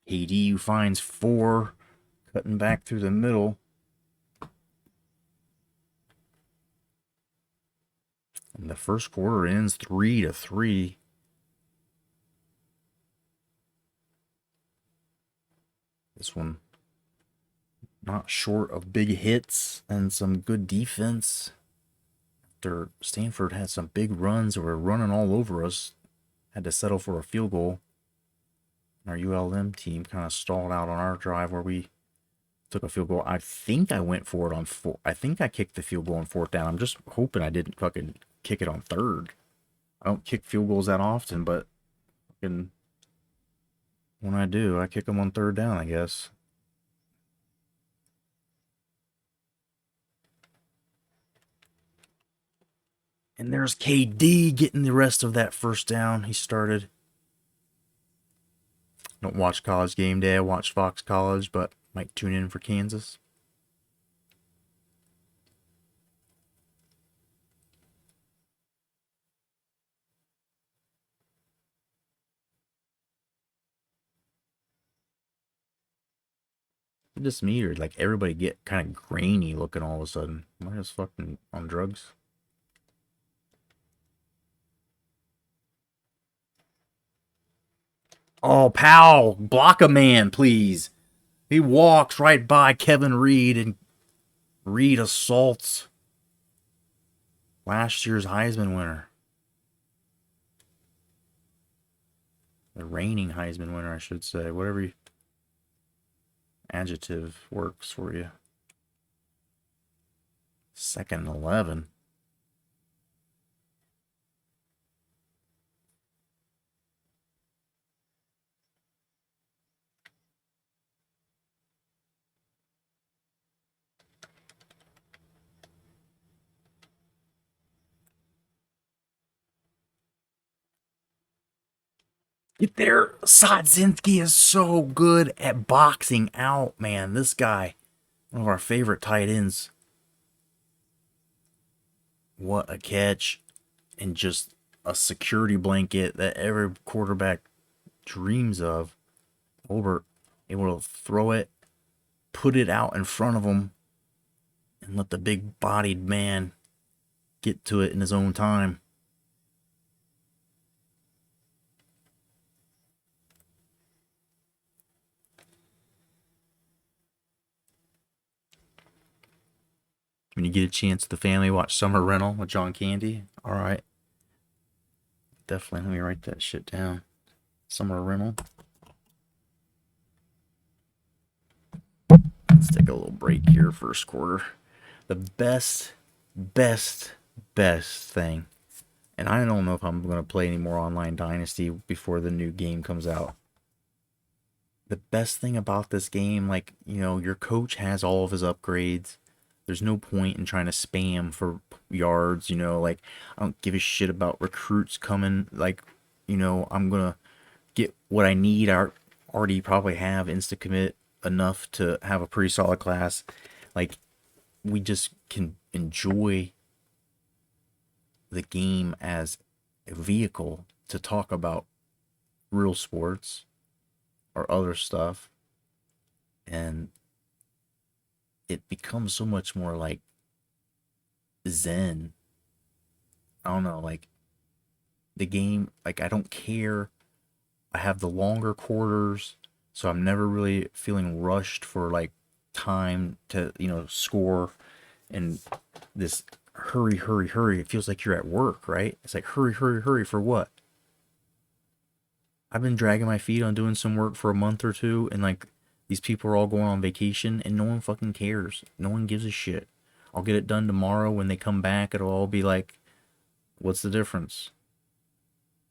ADU finds 4, cutting back through the middle. And the first quarter ends 3-3. This one not short of big hits and some good defense. After Stanford had some big runs that were running all over us, had to settle for a field goal. Our ULM team kind of stalled out on our drive where we took a field goal. I think I went for it on 4. I think I kicked the field goal on 4th down. I'm just hoping I didn't fucking kick it on 3rd. I don't kick field goals that often, but fucking when I do, I kick them on 3rd down, I guess. And there's KD getting the rest of that first down he started. Don't watch College Game Day. I watch Fox College, but might tune in for Kansas. Just me, or like everybody get kind of grainy looking all of a sudden? Am I just fucking on drugs? Oh, Powell, block a man, please. He walks right by Kevin Reed, and Reed assaults last year's Heisman winner. The reigning Heisman winner, I should say. Whatever adjective works for you. 2nd and 11. Get there. Sadzinski is so good at boxing out, man. This guy, one of our favorite tight ends. What a catch. And just a security blanket that every quarterback dreams of. Olbert able to throw it, put it out in front of him, and let the big-bodied man get to it in his own time. When you get a chance, the family watch Summer Rental with John Candy. All right. Definitely, let me write that shit down. Summer Rental. Let's take a little break here, first quarter. The best thing, and I don't know if I'm going to play any more online Dynasty before the new game comes out. The best thing about this game, like, you know, your coach has all of his upgrades. There's no point in trying to spam for yards, you know, like, I don't give a shit about recruits coming, like, you know, I'm going to get what I need. I already probably have Instacommit enough to have a pretty solid class. Like, we just can enjoy the game as a vehicle to talk about real sports or other stuff, and it becomes so much more like zen. I don't know, like, the game, like, I don't care. I have the longer quarters, so I'm never really feeling rushed for, like, time to, you know, score. And this hurry. It feels like you're at work, right? It's like hurry for what? I've been dragging my feet on doing some work for a month or two, and, like, these people are all going on vacation, and no one fucking cares. No one gives a shit. I'll get it done tomorrow. When they come back, it'll all be like, What's the difference?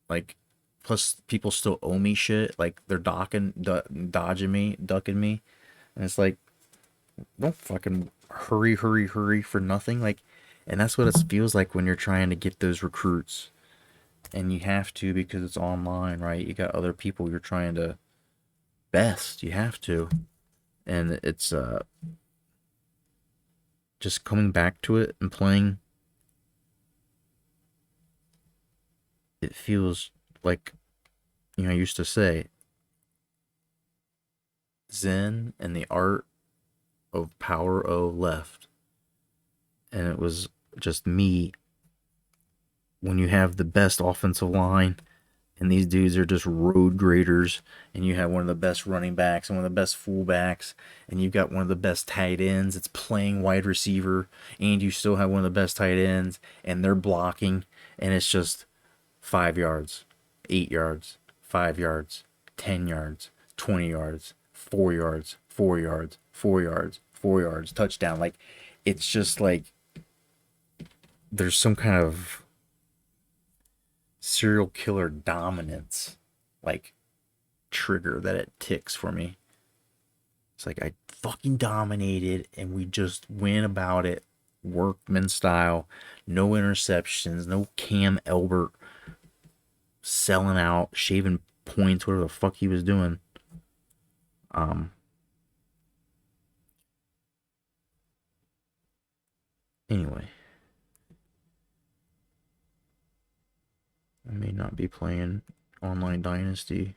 Like, plus people still owe me shit. Like they're dodging me, ducking me, and it's like, don't fucking hurry for nothing. Like, and that's what it feels like when you're trying to get those recruits, and you have to because it's online, right? You got other people you're trying to best. You have to, and it's just coming back to it and playing. It feels like, I used to say, Zen and the art of Power O left. And it was just me when you have the best offensive line and these dudes are just road graders, and you have one of the best running backs and one of the best fullbacks, and you've got one of the best tight ends. It's playing wide receiver, and you still have one of the best tight ends, and they're blocking, and it's just 5 yards, 8 yards, 5 yards, 10 yards, 20 yards, 4 yards, 4 yards, 4 yards, 4 yards, touchdown. Like, it's just like there's some kind of serial killer dominance, like, trigger that it ticks for me. It's like I fucking dominated and we just went about it workman style. No interceptions, no Cam Elbert selling out, shaving points, whatever the fuck he was doing. Anyway, I may not be playing online Dynasty.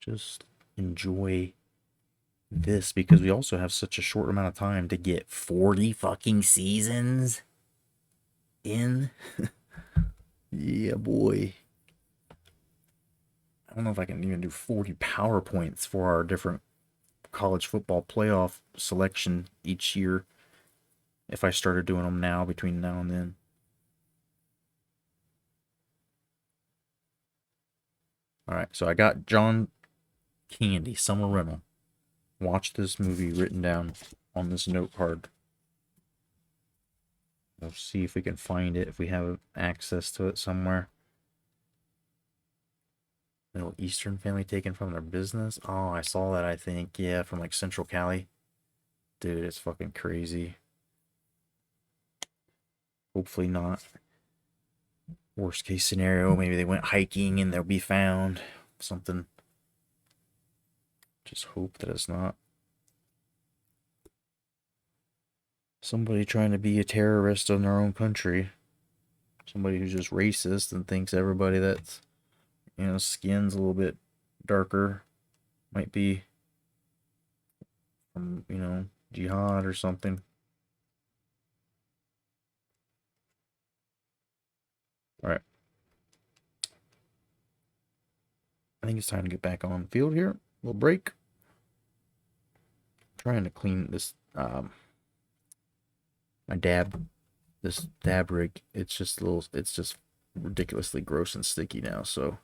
Just enjoy this because we also have such a short amount of time to get 40 fucking seasons in. Yeah, boy. I don't know if I can even do 40 PowerPoints for our different college football playoff selection each year if I started doing them now, between now and then. All right, so I got John Candy, Summer Rental. Watch this movie written down on this note card. We'll see if we can find it, if we have access to it somewhere. Middle Eastern family taken from their business. Oh, I saw that, I think. Yeah, from like Central Cali. Dude, it's fucking crazy. Hopefully not. Worst case scenario, maybe they went hiking and they'll be found. Something. Just hope that it's not somebody trying to be a terrorist in their own country. Somebody who's just racist and thinks everybody that's, skin's a little bit darker might be from, jihad or something. All right. I think it's time to get back on the field here. A little break. I'm trying to clean this, this dab rig. It's just ridiculously gross and sticky now, so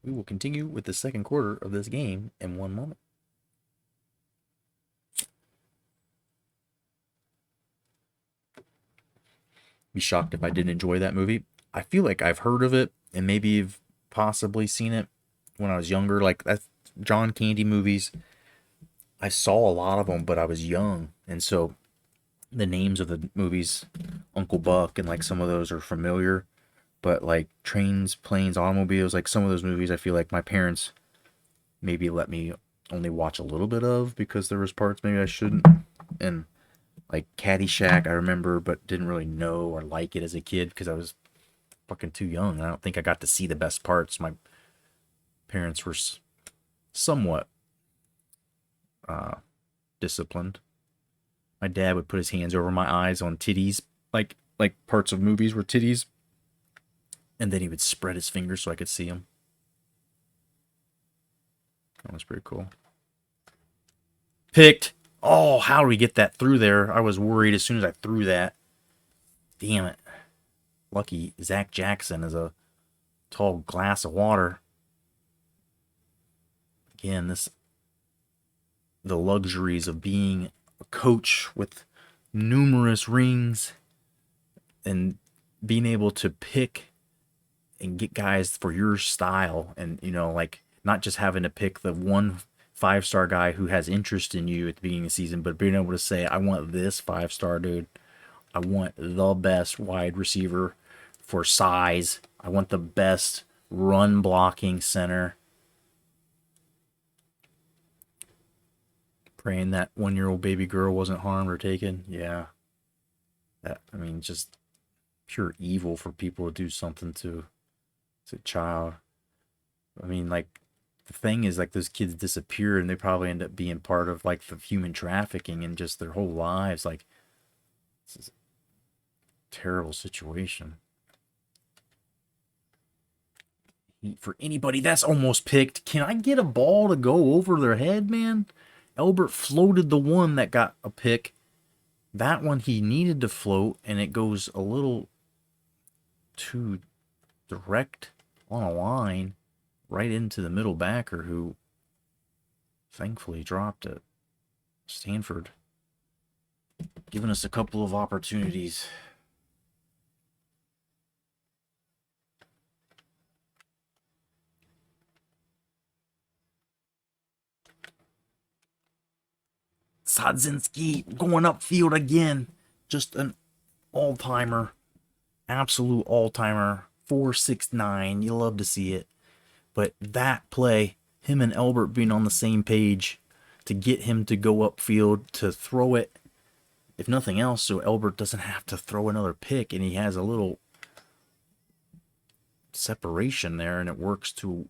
we will continue with the second quarter of this game in one moment. Be shocked if I didn't enjoy that movie. I feel like I've heard of it and maybe you've possibly seen it when I was younger. Like, that's John Candy movies. I saw a lot of them, but I was young, and so the names of the movies, Uncle Buck and like some of those are familiar. But like Trains, Planes, Automobiles, like some of those movies, I feel like my parents maybe let me only watch a little bit of because there was parts maybe I shouldn't. And like Caddyshack, I remember, but didn't really know or like it as a kid because I was fucking too young. I don't think I got to see the best parts. My parents were somewhat disciplined. My dad would put his hands over my eyes on titties, like parts of movies were titties, and then he would spread his fingers so I could see them. That was pretty cool. Picked. Oh, how do we get that through there? I was worried as soon as I threw that. Damn it. lucky Zach Jackson is a tall glass of water. Again, the luxuries of being a coach with numerous rings and being able to pick and get guys for your style, and like not just having to pick the one 5-star guy who has interest in you at the beginning of the season, but being able to say, I want this 5-star dude. I want the best wide receiver for size. I want the best run blocking center. Praying that 1-year-old baby girl wasn't harmed or taken. Yeah. Just pure evil for people to do something to a child. Like, the thing is, like, those kids disappear and they probably end up being part of, like, the human trafficking and just their whole lives. Like, this is a terrible situation. For anybody that's almost picked, can I get a ball to go over their head, man? Elbert floated the one that got a pick. That one he needed to float, and it goes a little too direct on a line right into the middle backer, who thankfully dropped it. Stanford giving us a couple of opportunities. Sadzinski going upfield again. Just an all-timer. Absolute all-timer. 4.69. You love to see it. But that play, him and Elbert being on the same page to get him to go upfield, to throw it, if nothing else, so Elbert doesn't have to throw another pick, and he has a little separation there, and it works to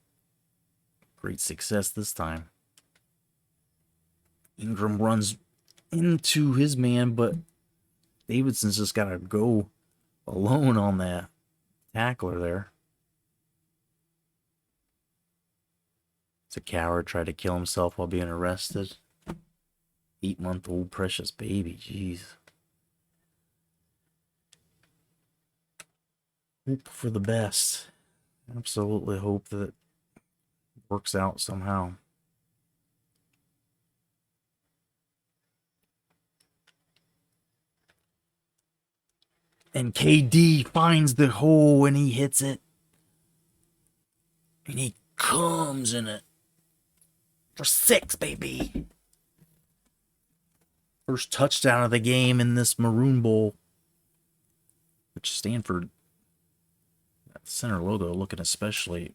great success this time. Ingram runs into his man, but Davidson's just got to go alone on that tackler there. It's a coward, tried to kill himself while being arrested. 8-month-old precious baby, jeez. Hope for the best. Absolutely hope that it works out somehow. And KD finds the hole and he hits it. And he comes in it. For 6, baby. First touchdown of the game in this Maroon Bowl. Which Stanford, that center logo looking especially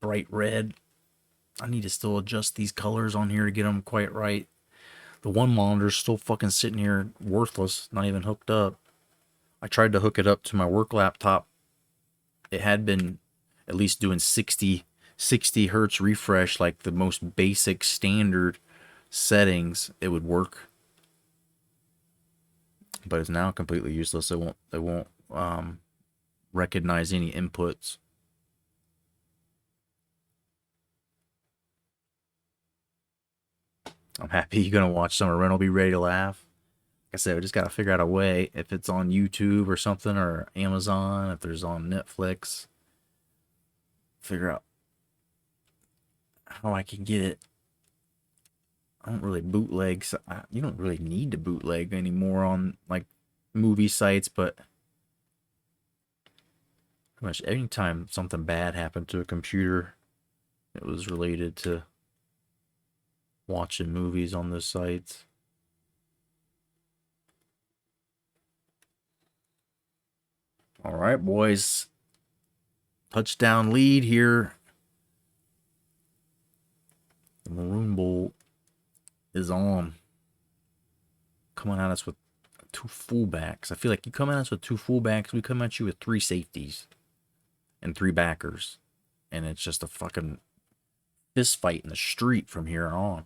bright red. I need to still adjust these colors on here to get them quite right. The one monitor's still fucking sitting here worthless, not even hooked up. I tried to hook it up to my work laptop. It had been at least doing 60 hertz refresh, like the most basic standard settings. It would work. But it's now completely useless. It won't recognize any inputs. I'm happy you're going to watch Summer Rental, be ready to laugh. Like I said, we just got to figure out a way, if it's on YouTube or something, or Amazon, if there's on Netflix, figure out how I can get it. I don't really bootleg, so you don't really need to bootleg anymore on, like, movie sites, but pretty much anytime something bad happened to a computer, it was related to watching movies on those sites. All right, boys. Touchdown lead here. The Maroon Bowl is on. Coming at us with 2 fullbacks. I feel like you come at us with 2 fullbacks, we come at you with 3 safeties and 3 backers. And it's just a fucking fist fight in the street from here on.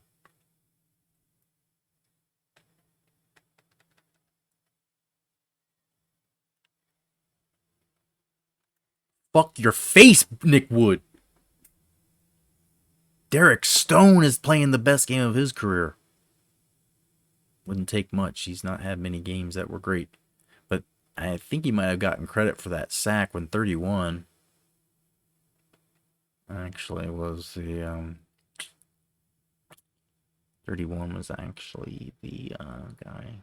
Fuck your face, Nick Wood. Derek Stone is playing the best game of his career. Wouldn't take much. He's not had many games that were great. But I think he might have gotten credit for that sack when 31 actually was the 31 was actually the guy.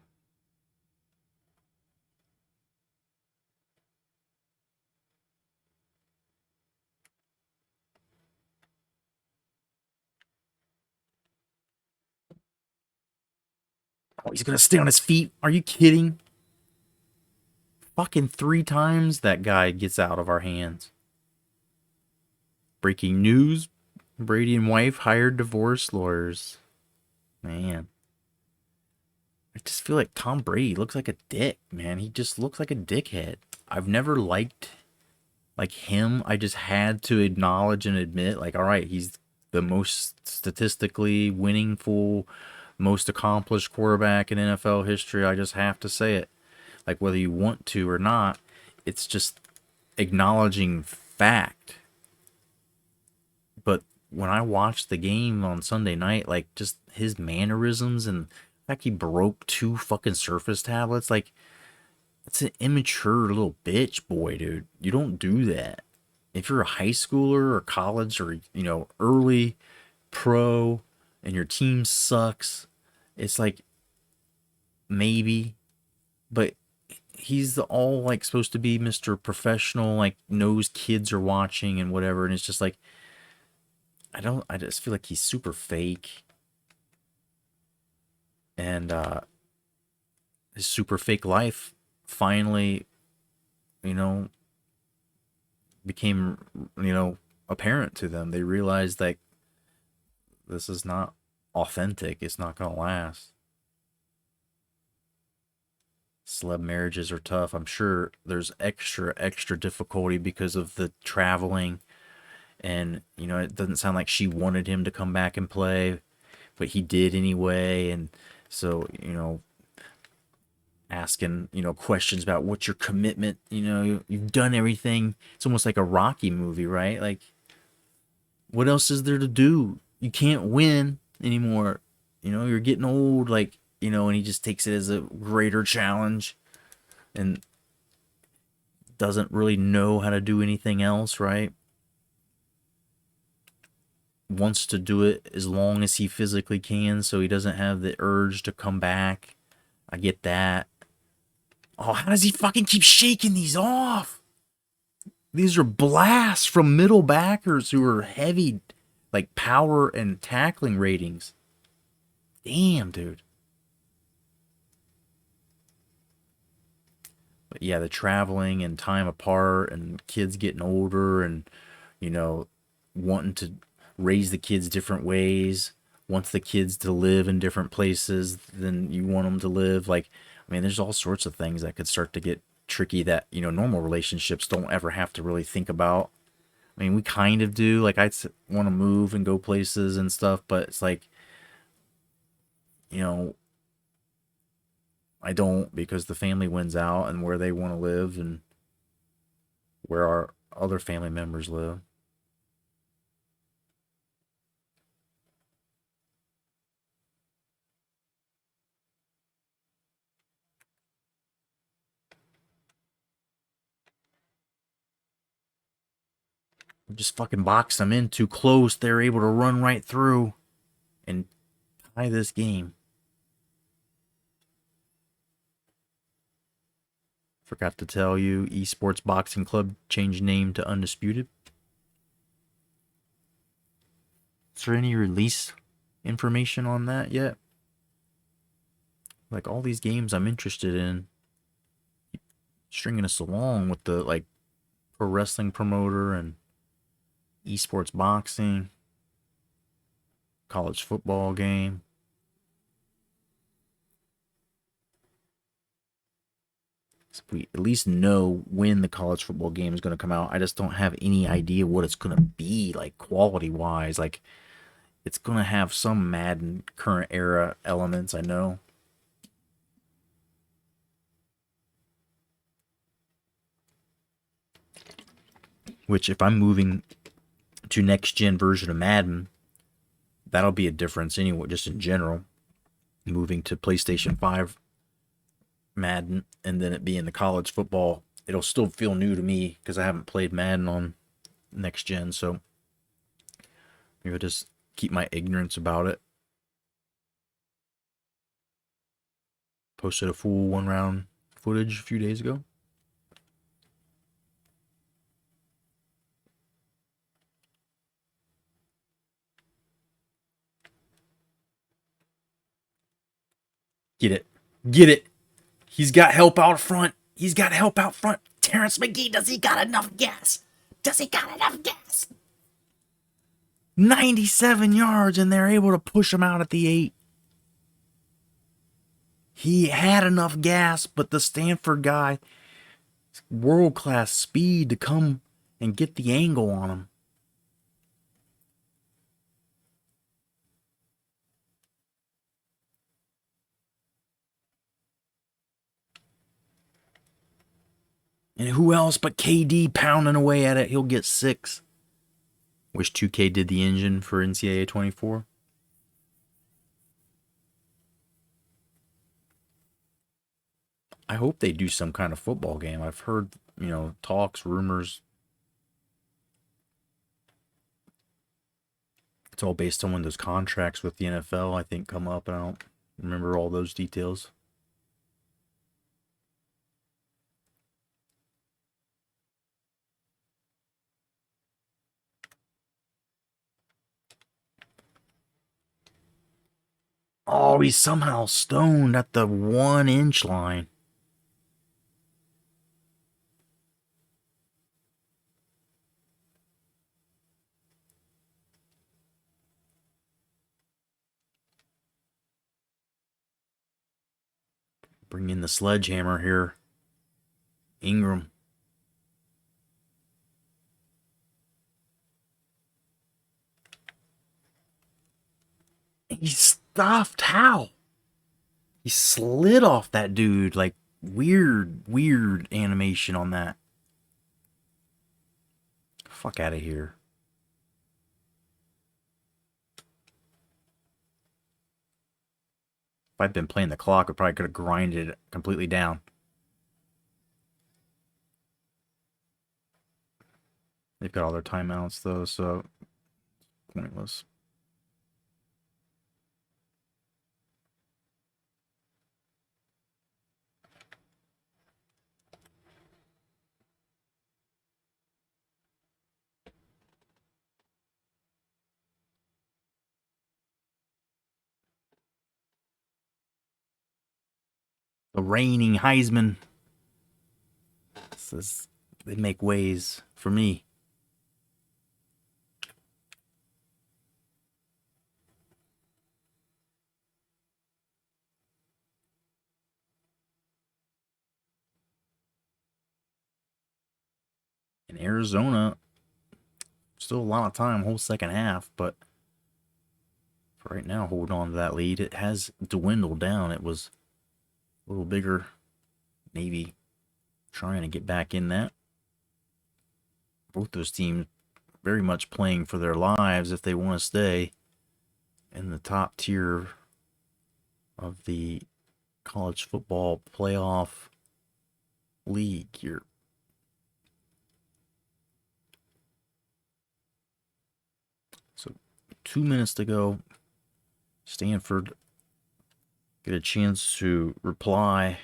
Oh, he's gonna stay on his feet. Are you kidding? Fucking 3 times that guy gets out of our hands. Breaking news. Brady and wife hired divorce lawyers. Man. I just feel like Tom Brady looks like a dick, man. He just looks like a dickhead. I've never liked like him. I just had to acknowledge and admit, like, all right, he's the most statistically winningful, most accomplished quarterback in NFL history. I just have to say it. Like, whether you want to or not, it's just acknowledging fact. But when I watched the game on Sunday night, like, just his mannerisms and the fact he broke 2 fucking Surface tablets, like, it's an immature little bitch boy, dude. You don't do that. If you're a high schooler or college or, you know, early pro and your team sucks, it's like, maybe. But he's all like supposed to be Mr. Professional, like knows kids are watching and whatever, and it's just like I just feel like he's super fake. And his super fake life finally, you know, became, you know, apparent to them. They realized that this is not authentic. It's not gonna last. Celeb marriages are tough. I'm sure there's extra difficulty because of the traveling, and you know it doesn't sound like she wanted him to come back and play, but he did anyway. And so, you know, asking, you know, questions about what's your commitment, you know, you've done everything. It's almost like a Rocky movie, right? Like, what else is there to do? You can't win anymore, you know, you're getting old, like, you know. And he just takes it as a greater challenge and doesn't really know how to do anything else, right? Wants to do it as long as he physically can so he doesn't have the urge to come back. I get that. Oh, how does he fucking keep shaking these off? These are blasts from middle backers who are heavy, like power and tackling ratings. Damn, dude. But yeah, the traveling and time apart and kids getting older and, you know, wanting to raise the kids different ways, wants the kids to live in different places than you want them to live. Like, I mean, there's all sorts of things that could start to get tricky that, you know, normal relationships don't ever have to really think about. I mean, we kind of do. Like, I want to move and go places and stuff, but it's like, you know, I don't, because the family wins out and where they want to live and where our other family members live. Just fucking box them in too close. They're able to run right through and tie this game. Forgot to tell you, Esports Boxing Club changed name to Undisputed. Is there any release information on that yet? Like, all these games I'm interested in, stringing us along with the, like, pro wrestling promoter and esports boxing, college football game. So we at least know when the college football game is going to come out. I just don't have any idea what it's going to be, like, quality wise. Like, it's going to have some Madden current era elements, I know. Which, if I'm moving to next gen version of Madden, that'll be a difference anyway, just in general. Moving to PlayStation 5 Madden and then it being the college football, it'll still feel new to me because I haven't played Madden on next gen. So maybe I'll just keep my ignorance about it. Posted a full 1-round footage a few days ago. Get it. Get it. He's got help out front. He's got help out front. Terrence McGee, does he got enough gas? Does he got enough gas? 97 yards, and they're able to push him out at the 8. He had enough gas, but the Stanford guy, world-class speed to come and get the angle on him. And who else but KD pounding away at it? He'll get 6. Wish 2K did the engine for NCAA 24. I hope they do some kind of football game. I've heard, talks, rumors. It's all based on when those contracts with the NFL, I think, come up, and I don't remember all those details. Oh, he's somehow stoned at the 1-inch line. Bring in the sledgehammer here. Ingram. He stopped how? He slid off that dude. Like, weird animation on that. Fuck out of here. If I'd been playing the clock, I probably could have grinded it completely down. They've got all their timeouts, though, so pointless. The reigning Heisman. They make ways for me. In Arizona, still a lot of time, whole second half, but for right now, hold on to that lead. It has dwindled down. It was a little bigger. Navy trying to get back in that. Both those teams very much playing for their lives if they want to stay in the top tier of the college football playoff league here. So 2 minutes to go. Stanford get a chance to reply.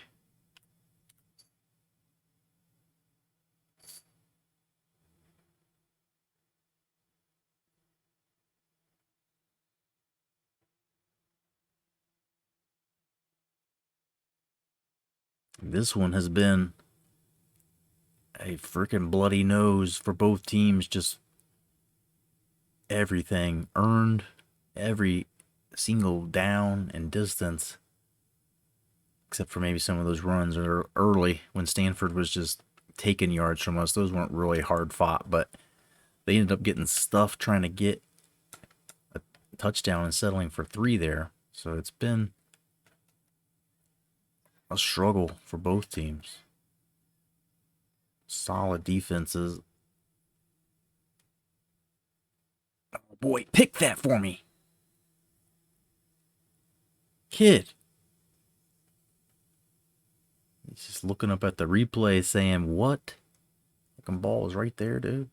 This one has been a freaking bloody nose for both teams. Just everything earned, every single down and distance, except for maybe some of those runs are early when Stanford was just taking yards from us. Those weren't really hard fought, but they ended up getting stuffed trying to get a touchdown and settling for 3 there. So it's been a struggle for both teams. Solid defenses. Oh boy, pick that for me. Kid. He's just looking up at the replay saying, what? Fucking ball is right there, dude.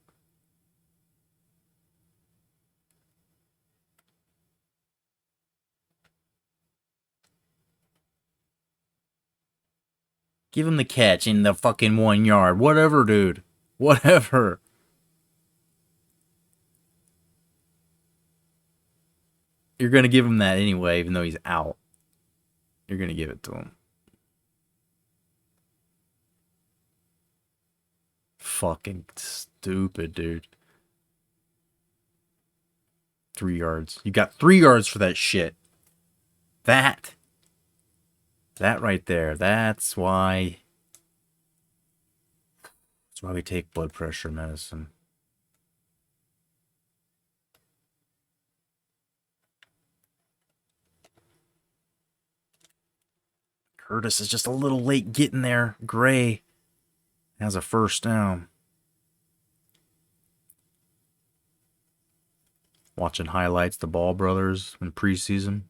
Give him the catch in the fucking 1 yard. Whatever, dude. Whatever. You're going to give him that anyway, even though he's out. You're going to give it to him. Fucking stupid, dude. 3 yards. You got 3 yards for that shit. That right there. That's why we take blood pressure medicine. Curtis is just a little late getting there. Gray has a first down. Watching highlights, the Ball brothers in preseason.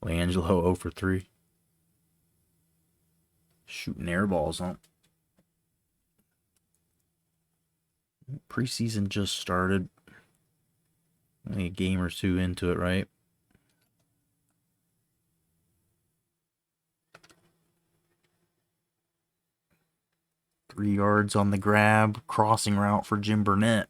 LeAngelo 0 for 3. Shooting air balls, huh? Preseason just started. Only a game or two into it, right? Three yards on the grab. Crossing route for Jim Burnett.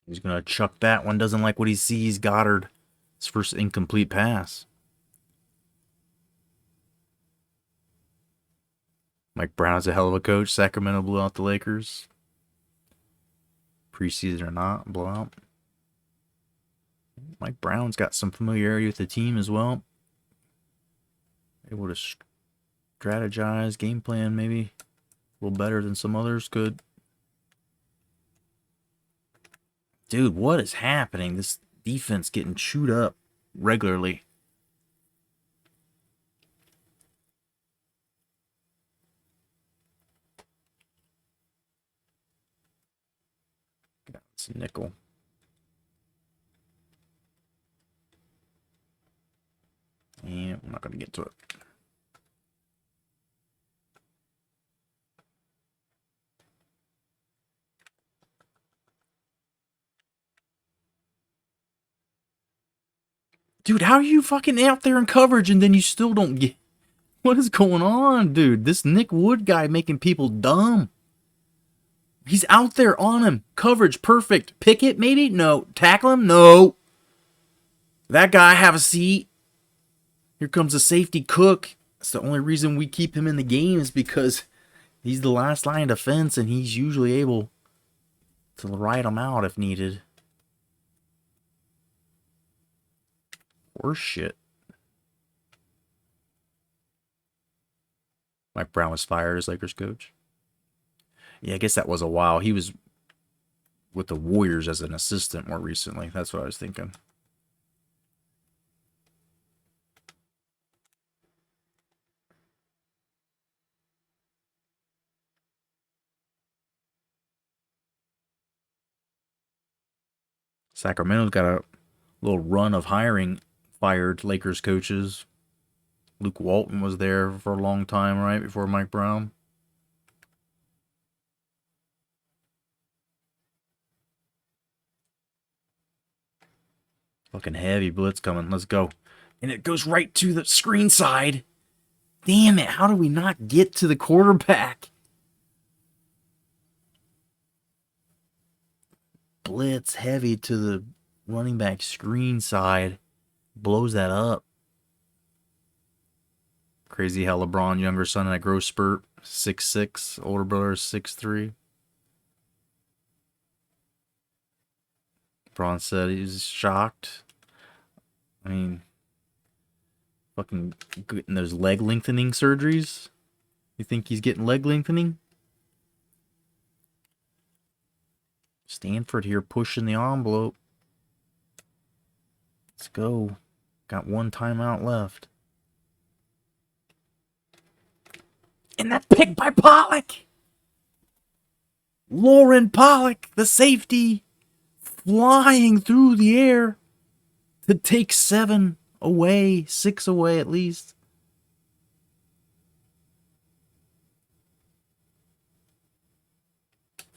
He's going to chuck that one. Doesn't like what he sees. Goddard. His first incomplete pass. Mike Brown's a hell of a coach. Sacramento blew out the Lakers. Preseason or not, blowout. Mike Brown's got some familiarity with the team as well. Able to strategize, game plan maybe a little better than some others could. Dude, what is happening? This defense getting chewed up regularly. It's a nickel. And I'm not going to get to it. Dude, how are you fucking out there in coverage and then you still don't get... What is going on, dude? This Nick Wood guy making people dumb. He's out there on him. Coverage, perfect. Pick it, maybe? No. Tackle him? No. That guy, have a seat. Here comes a safety Cook. That's the only reason we keep him in the game is because he's the last line of defense and he's usually able to ride him out if needed. Worse shit. Mike Brown was fired as Lakers coach. Yeah, I guess that was a while. He was with the Warriors as an assistant more recently. That's what I was thinking. Sacramento's got a little run of hiring fired Lakers coaches. Luke Walton was there for a long time, right, before Mike Brown. Fucking heavy blitz coming. Let's go. And it goes right to the screen side. Damn it. How do we not get to the quarterback? Blitz heavy to the running back screen side. Blows that up. Crazy how LeBron, younger son, in that growth spurt. 6'6". Older brother is 6'3". LeBron said he's shocked. I mean, fucking getting those leg lengthening surgeries. You think he's getting leg lengthening? Stanford here pushing the envelope. Let's go. Got one timeout left. And that pick by Pollock. Lauren Pollock, the safety, flying through the air to take 7 away, 6 away at least.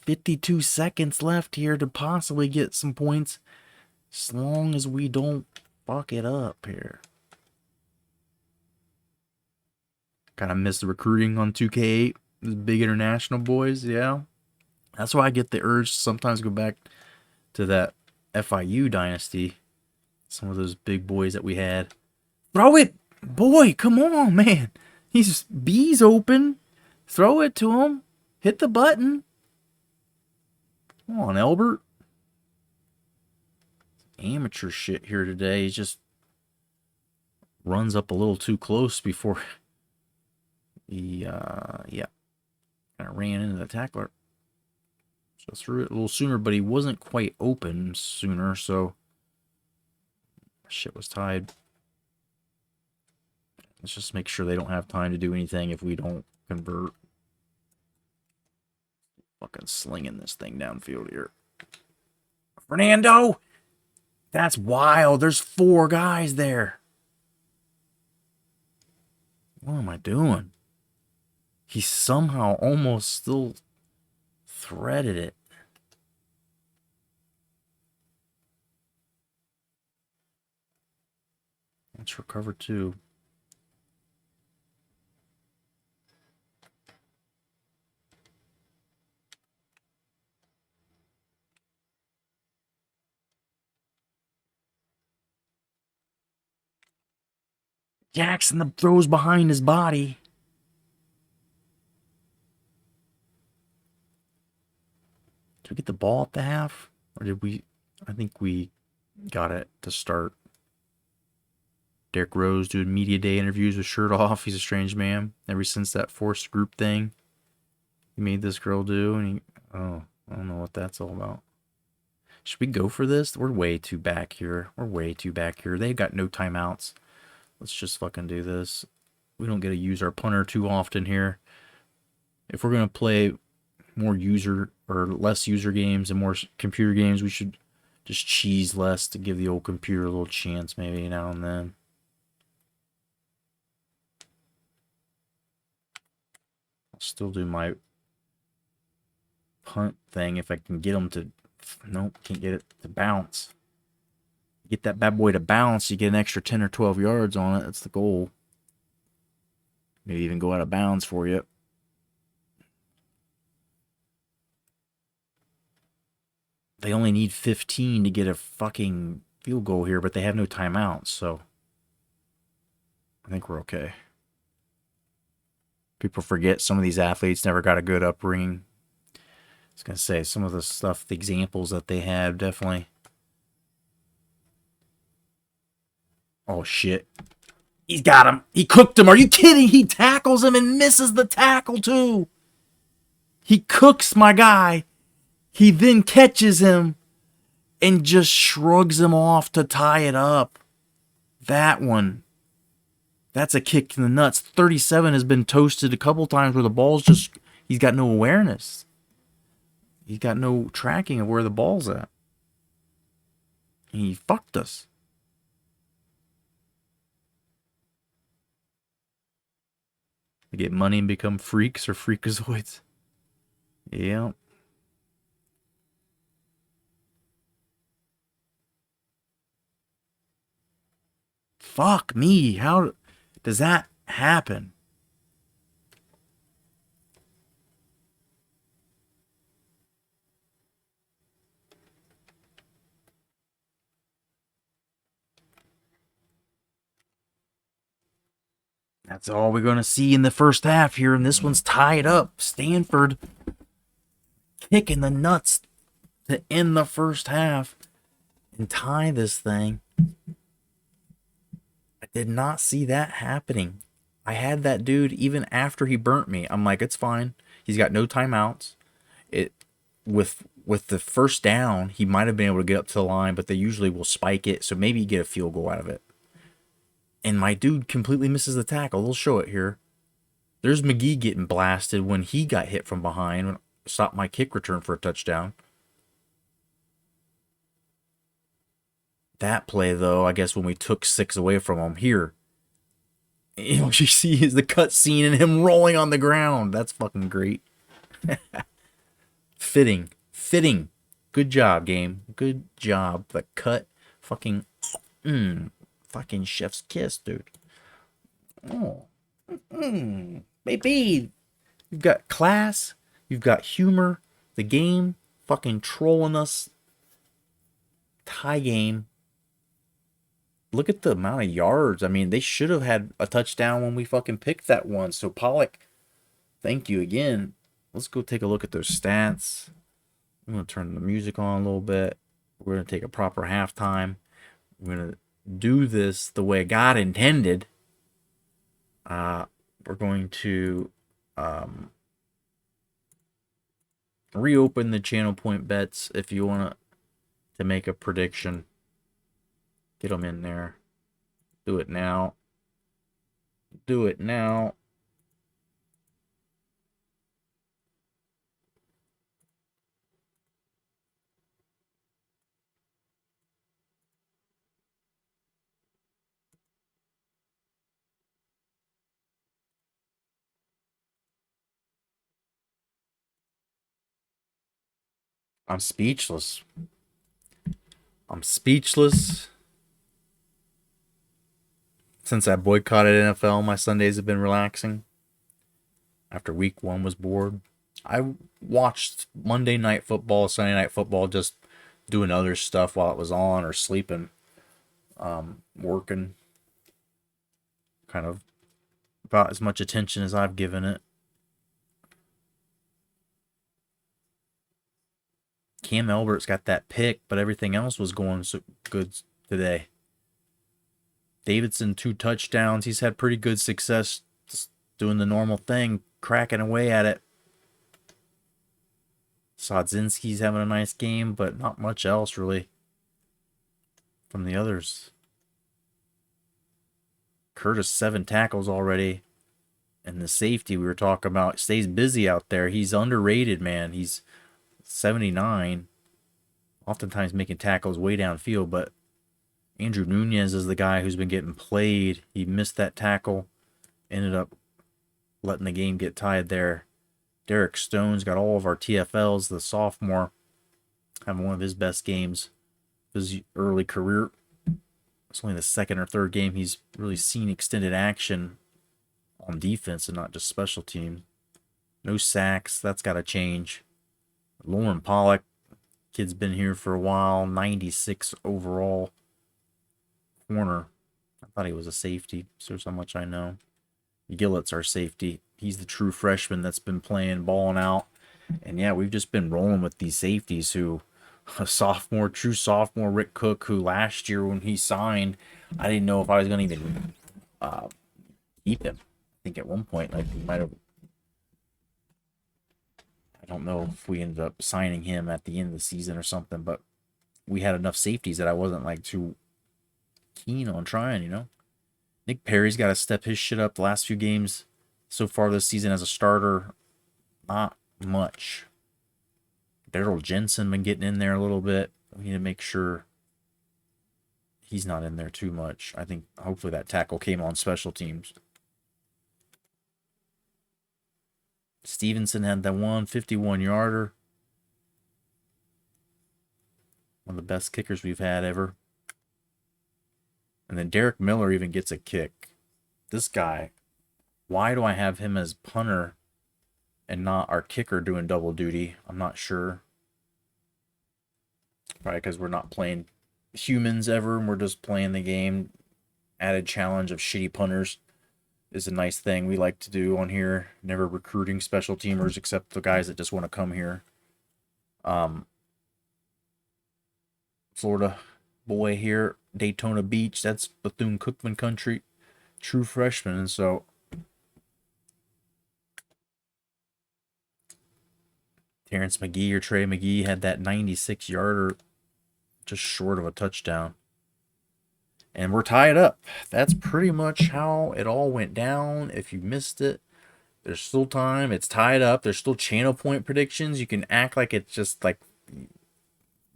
$52 seconds left here to possibly get some points, as long as we don't fuck it up here. Kind of miss the recruiting on 2K8. The big international boys, yeah. That's why I get the urge to sometimes go back to that FIU dynasty. Some of those big boys that we had. Throw it! Boy, come on, man. B's open. Throw it to him. Hit the button. Come on, Elbert. Amateur shit here today. He just runs up a little too close before he, kind of ran into the tackler. So threw it a little sooner, but he wasn't quite open sooner, so shit was tied. Let's just make sure they don't have time to do anything if we don't convert. Fucking slinging this thing downfield here. Fernando! That's wild. There's 4 guys there. What am I doing? He somehow almost still threaded it. Let's recover 2. Jackson throws behind his body. Did we get the ball at the half? Or did we? I think we got it to start. Derek Rose doing media day interviews with shirt off. He's a strange man. Ever since that forced group thing he made this girl do. And I don't know what that's all about. Should we go for this? We're way too back here. They've got no timeouts. Let's just fucking do this. We don't get to use our punter too often here. If we're going to play more user or less user games and more computer games, we should just cheese less to give the old computer a little chance maybe now and then. I'll still do my punt thing if I can get them to... Nope, can't get it to bounce. Get that bad boy to bounce, you get an extra 10 or 12 yards on it. That's the goal. Maybe even go out of bounds for you. They only need 15 to get a fucking field goal here, but they have no timeouts, so I think we're okay. People forget some of these athletes never got a good upbringing. I was going to say, some of the stuff, the examples that they have, definitely. Oh, shit. He's got him. He cooked him. Are you kidding? He tackles him and misses the tackle, too. He cooks my guy. He then catches him and just shrugs him off to tie it up. That one. That's a kick in the nuts. 37 has been toasted a couple times where the ball's just... He's got no awareness. He's got no tracking of where the ball's at. And he fucked us. They get money and become freaks or freakazoids. Yeah. Fuck me. How does that happen? That's all we're going to see in the first half here, and this one's tied up. Stanford kicking the nuts to end the first half and tie this thing. I did not see that happening. I had that dude even after he burnt me. I'm like, it's fine. He's got no timeouts. With with the first down, he might have been able to get up to the line, but they usually will spike it, so maybe you get a field goal out of it. And my dude completely misses the tackle. They'll show it here. There's McGee getting blasted when he got hit from behind when stopped my kick return for a touchdown. That play, though, I guess when we took 6 away from him here, what you see is the cut scene and him rolling on the ground. That's fucking great. Fitting. Good job, game. Good job. The cut, fucking chef's kiss, dude. Oh, baby. You've got class. You've got humor. The game, fucking trolling us. Tie game. Look at the amount of yards. I mean, they should have had a touchdown when we fucking picked that one. So, Pollock, thank you again. Let's go take a look at those stats. I'm going to turn the music on a little bit. We're going to take a proper halftime. We're going to do this the way God intended. We're going to reopen the channel point bets if you want to make a prediction. Get them in there. Do it now. Do it now. I'm speechless. Since I boycotted NFL, my Sundays have been relaxing. After week 1 was bored. I watched Monday Night Football, Sunday Night Football, just doing other stuff while it was on or sleeping, working. Kind of about as much attention as I've given it. Cam Elbert's got that pick, but everything else was going so good today. Davidson, 2 touchdowns. He's had pretty good success just doing the normal thing, cracking away at it. Sodzinski's having a nice game, but not much else really from the others. Curtis, 7 tackles already. And the safety we were talking about stays busy out there. He's underrated, man. He's 79. Oftentimes making tackles way downfield, but Andrew Nunez is the guy who's been getting played. He missed that tackle. Ended up letting the game get tied there. Derek Stone's got all of our TFLs. The sophomore having one of his best games of his early career. It's only the 2nd or 3rd game he's really seen extended action on defense and not just special teams. No sacks. That's got to change. Lauren Pollock, kid's been here for a while. 96 overall. Corner. I thought he was a safety. So how much I know. Gillett's our safety. He's the true freshman that's been playing, balling out. And yeah, we've just been rolling with these safeties who, true sophomore, Rick Cook, who last year when he signed, I didn't know if I was going to even keep him. I think at one point, like, we might have, I don't know if we ended up signing him at the end of the season or something, but we had enough safeties that I wasn't like too keen on trying, you know. Nick Perry's got to step his shit up. The last few games so far this season as a starter, not much. Daryl Jensen been getting in there a little bit. We need to make sure he's not in there too much. I think hopefully that tackle came on special teams. Stevenson had that 51-yarder. One of the best kickers we've had ever. And then Derek Miller even gets a kick. This guy, why do I have him as punter and not our kicker doing double duty? I'm not sure. Probably because we're not playing humans ever, and we're just playing the game. Added challenge of shitty punters is a nice thing we like to do on here. Never recruiting special teamers except the guys that just want to come here. Florida boy here, Daytona Beach, that's Bethune-Cookman country, true freshman. And so Terrence McGee or Trey McGee had that 96-yarder just short of a touchdown. And we're tied up. That's pretty much how it all went down. If you missed it, there's still time. It's tied up. There's still channel point predictions. You can act like it's just like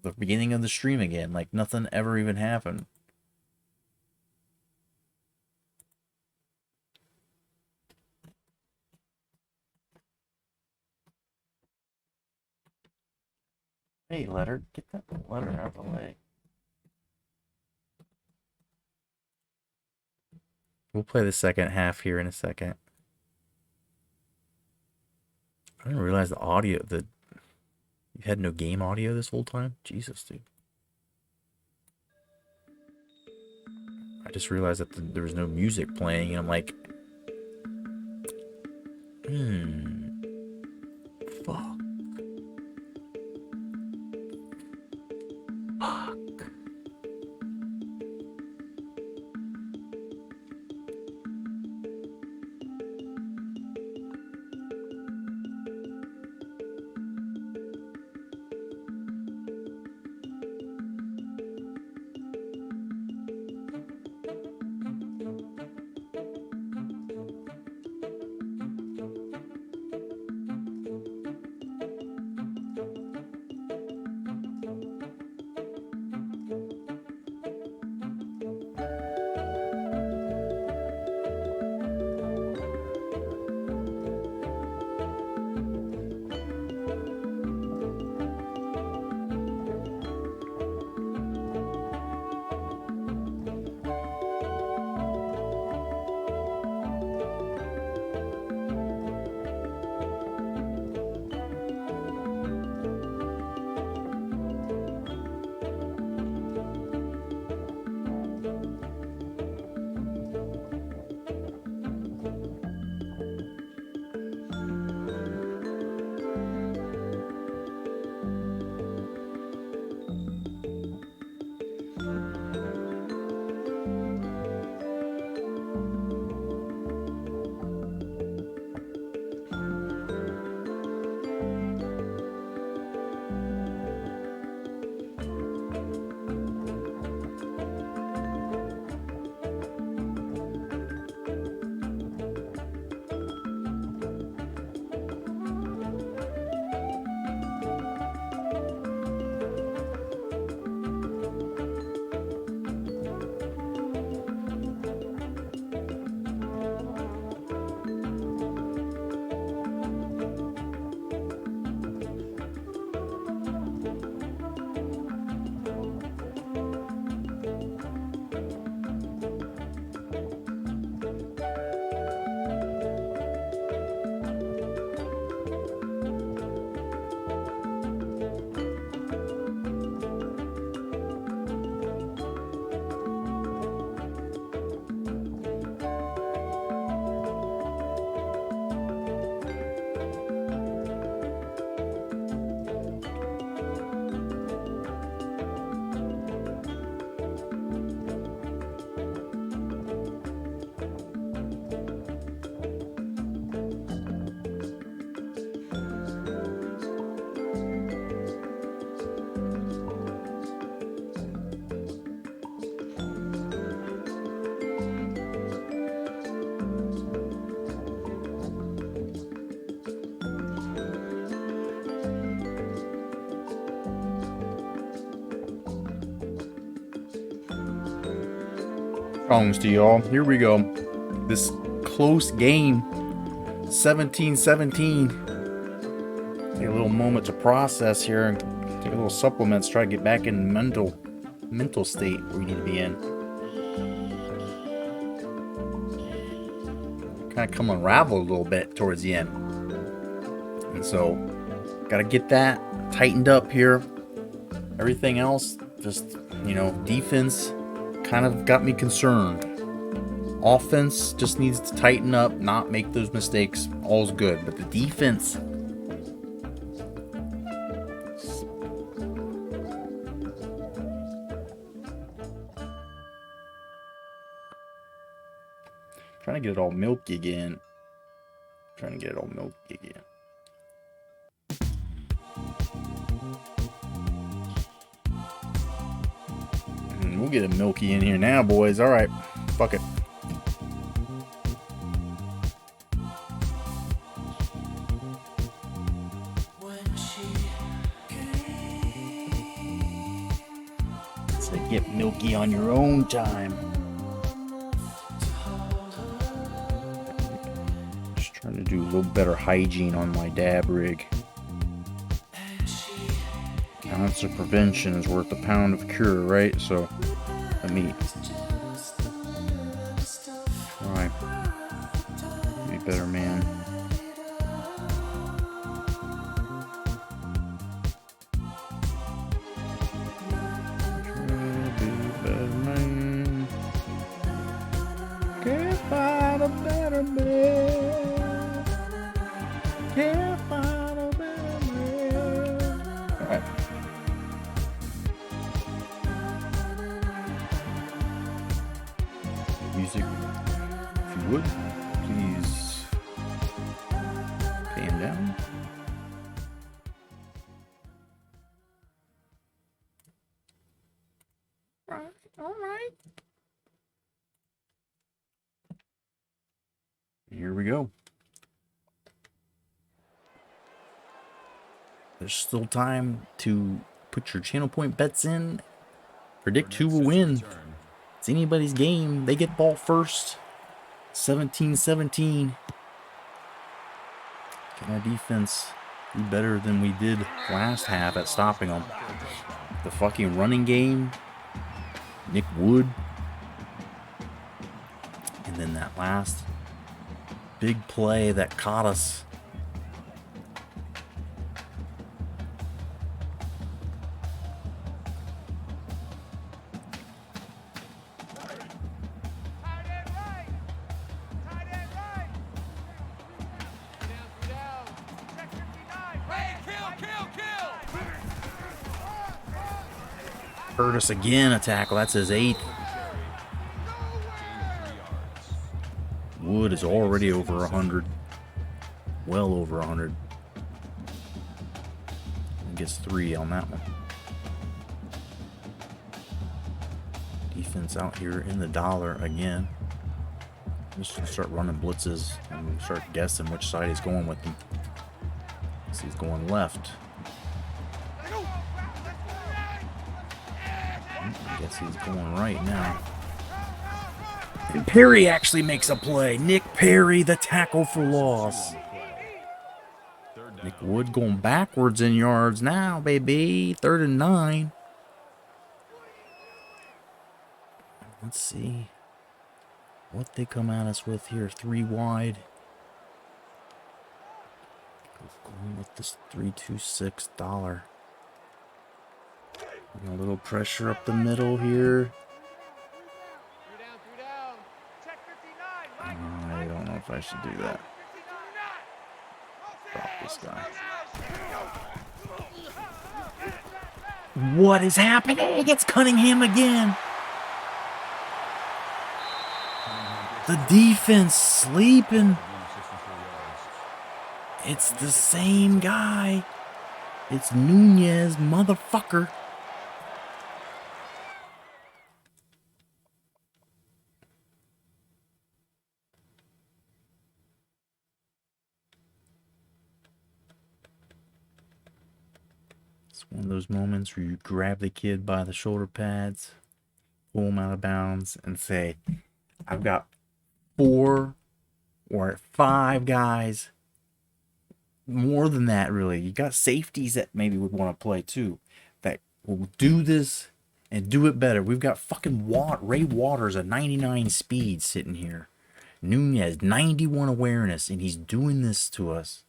the beginning of the stream again, like nothing ever even happened. Hey, letter, get that letter out of the way. We'll play the second half here in a second. I didn't realize the audio, you had no game audio this whole time? Jesus, dude. I just realized that there was no music playing, and I'm like, fuck. Songs to y'all. Here we go. This close game, 17-17. Take a little moment to process here and take a little supplements. Try to get back in mental state where you need to be in. Kind of come unravel a little bit towards the end, and so got to get that tightened up here. Everything else, just defense kind of got me concerned. Offense just needs to tighten up, not make those mistakes. All's good, but the defense, trying to get it all milky again. We'll get a Milky in here now, boys. All right. Fuck it. So get Milky on your own time. Just trying to do a little better hygiene on my dab rig. An ounce of prevention is worth a pound of cure, right? So let me try. Be a better man. Can't find a better man. Can't find a better man. Alright. Music, if you would, please pay him down. Alright. Here we go. There's still time to put your channel point bets in. Predict who will win. It's anybody's game. They get ball first. 17-17. Can our defense do better than we did last half at stopping them? The fucking running game. Nick Wood. And then that last big play that caught us. Hurt us again, a tackle. That's his 8th. Wood is already over 100. Well over 100. And gets 3 on that one. Defense out here in the dollar again. I'm just gonna start running blitzes and start guessing which side he's going with them. So he's going left. I guess he's going right now. And Perry actually makes a play. Nick Perry, the tackle for loss. Nick Wood going backwards in yards now, baby. 3rd and 9. Let's see what they come at us with here. 3 wide. Going with this $326. A little pressure up the middle here. I don't know if I should do that. Drop this guy. What is happening? It's Cunningham again. The defense sleeping. It's the same guy. It's Nunez, motherfucker. One of those moments where you grab the kid by the shoulder pads, pull him out of bounds, and say, I've got 4 or 5 guys. More than that, really. You got safeties that maybe would want to play too, that will do this and do it better. We've got fucking Ray Waters at 99 speed sitting here. Nunez, 91 awareness, and he's doing this to us.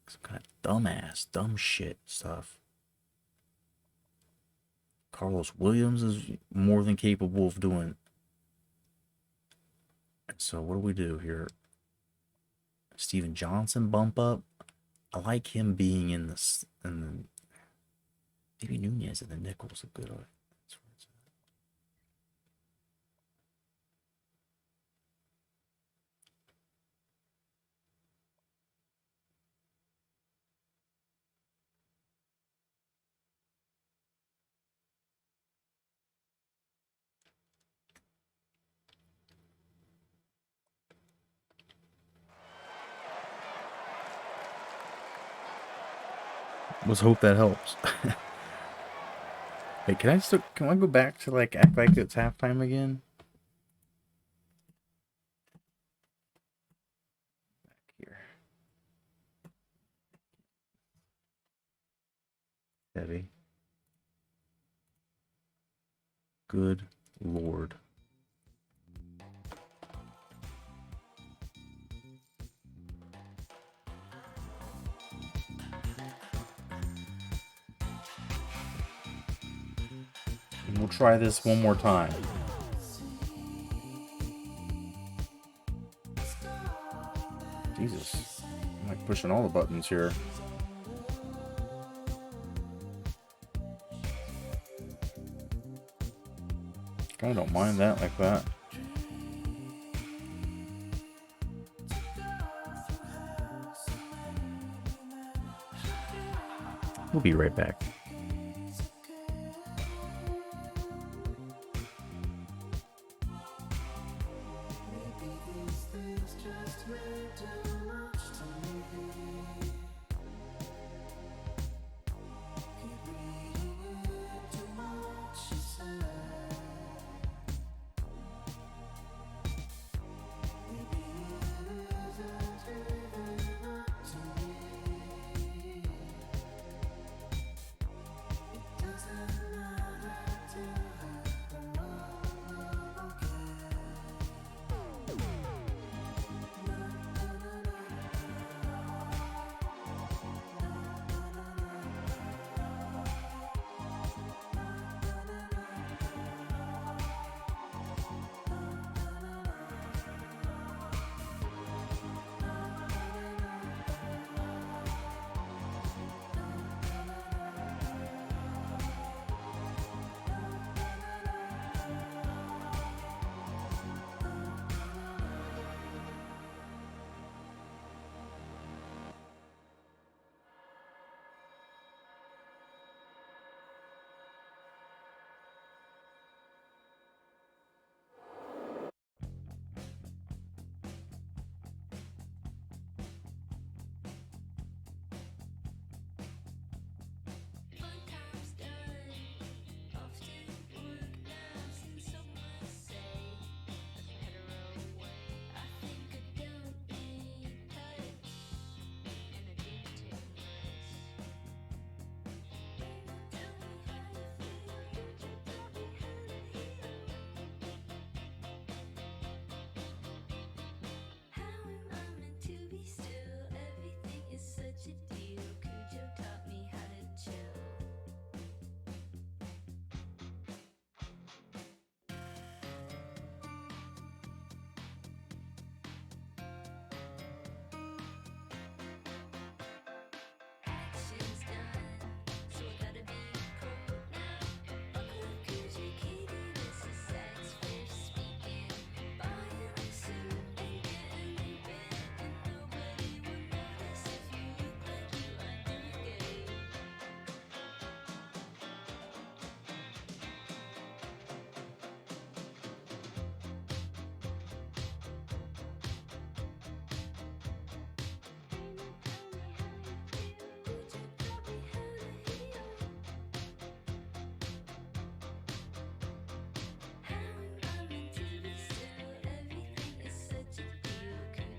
Some kind of dumbass, dumb shit stuff. Carlos Williams is more than capable of doing. So what do we do here? Steven Johnson bump up. I like him being in this. Maybe Nunez and the nickel's a good. Let's hope that helps. Hey, can I go back to like act like it's halftime again? Back here. Heavy. Good Lord. And we'll try this one more time. Jesus. I'm like pushing all the buttons here. I don't mind that like that. We'll be right back.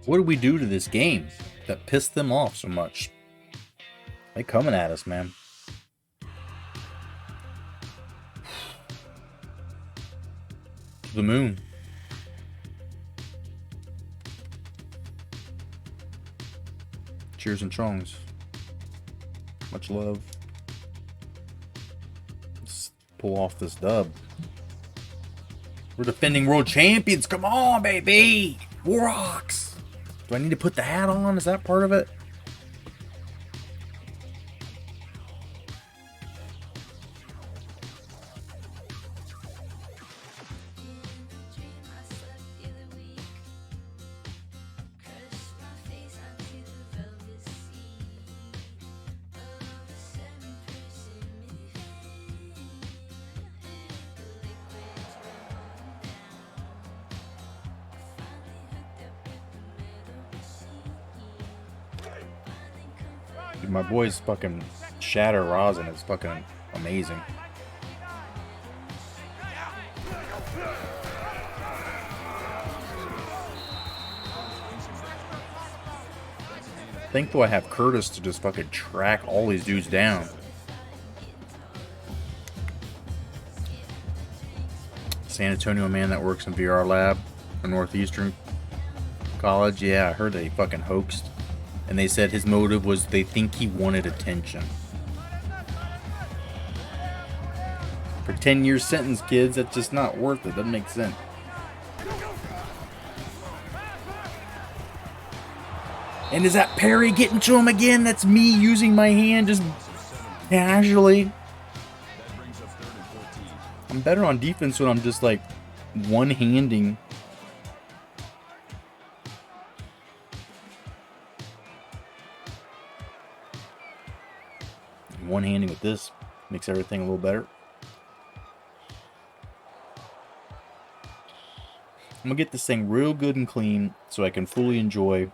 What did we do to this game that pissed them off so much? They coming at us, man. To the moon. Cheers and chongs. Much love. Let's pull off this dub. We're defending world champions. Come on, baby. Rocks. Do I need to put the hat on? Is that part of it? My boy's fucking shatter rosin is fucking amazing. Thankful I have Curtis to just fucking track all these dudes down. San Antonio man that works in VR lab for Northeastern College. Yeah, I heard that he fucking hoaxed. And they said his motive was they think he wanted attention. For 10-year sentence, kids, that's just not worth it. Doesn't make sense. And is that Perry getting to him again? That's me using my hand just casually. I'm better on defense when I'm just like one-handing. One-handing with this makes everything a little better. I'm gonna get this thing real good and clean so I can fully enjoy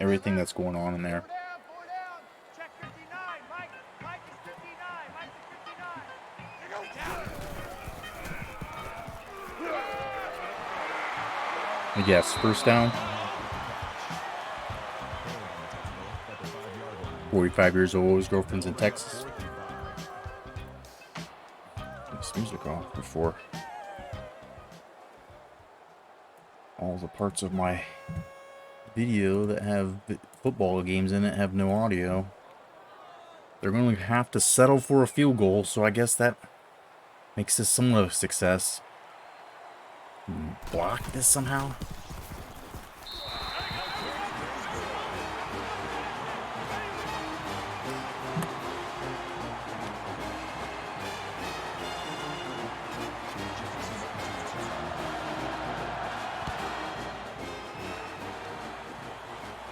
everything that's going on in there. Yes, first down. 45 years old, his girlfriend's in Texas. Turn this music off before all the parts of my video that have football games in it have no audio. They're going to have to settle for a field goal, so I guess that makes this somewhat of a success. Block this somehow.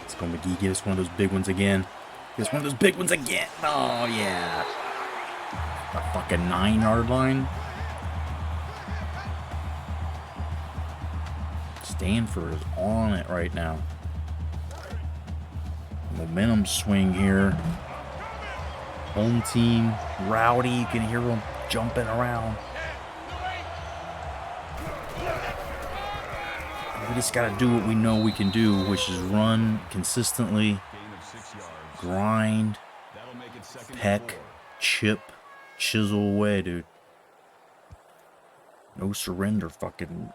Let's go, McGee. Give us one of those big ones again. Give us one of those big ones again. Oh, yeah. A fucking 9-yard line. Stanford is on it right now. Momentum swing here. Home team, rowdy. You can hear them jumping around. We just got to do what we know we can do, which is run consistently, grind, peck, chip, chisel away, dude. No surrender, fucking.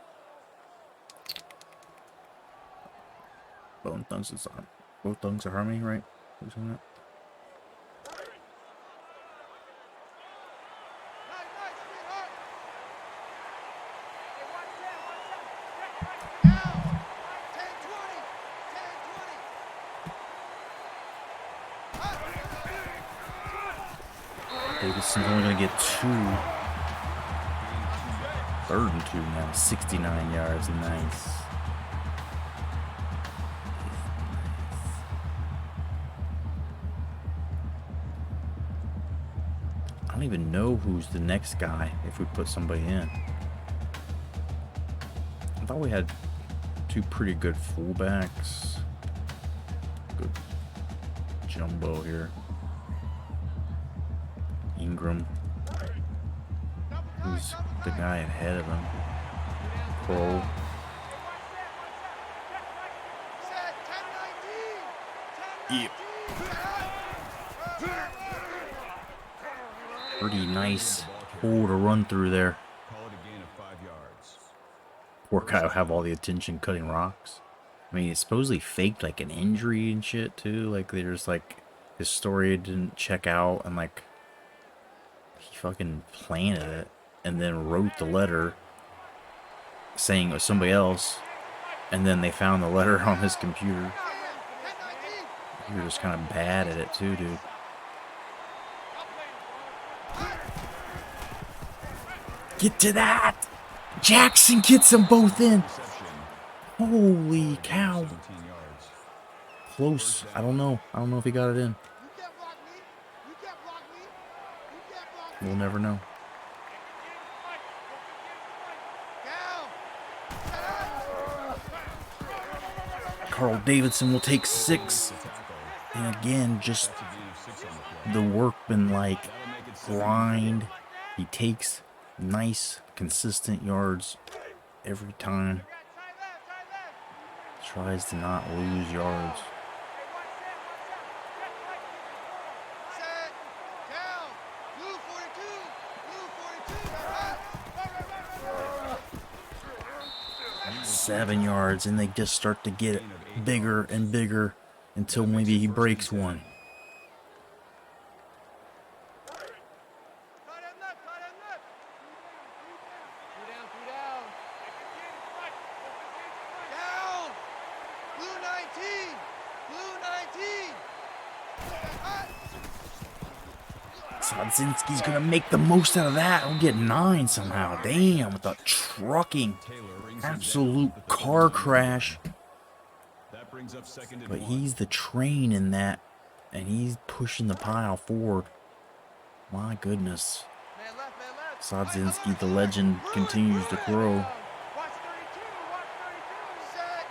Both thugs are harmony, right? Who's on that? Davidson's only going to get 2. 3rd and 2 now. 69 yards. Nice. I don't even know who's the next guy if we put somebody in. I thought we had 2 pretty good fullbacks. Good jumbo here. Ingram. Who's the guy ahead of him? Cole. Yep. Pretty nice hole to run through there. Poor guy will have all the attention cutting rocks. I mean, he supposedly faked like an injury and shit too. Like there's like his story didn't check out and like he fucking planted it and then wrote the letter saying it was somebody else, and then they found the letter on his computer. You're just kind of bad at it too, dude. Get to that! Jackson gets them both in. Holy cow. Close. I don't know. I don't know if he got it in. We'll never know. Carl Davidson will take 6. And again, just the workman-like grind. He takes nice, consistent yards every time. Tries to not lose yards. Set, down, blue 42, 7 yards, and they just start to get bigger and bigger until maybe he breaks one. down, blue 19, blue 19. Sodzinski's gonna make the most out of that. We'll get 9 somehow. Damn, with a trucking, absolute car crash. But he's the train in that, and he's pushing the pile forward. My goodness. Man left, man left. Sodzinski, the legend, continues to grow. Watch 32, set,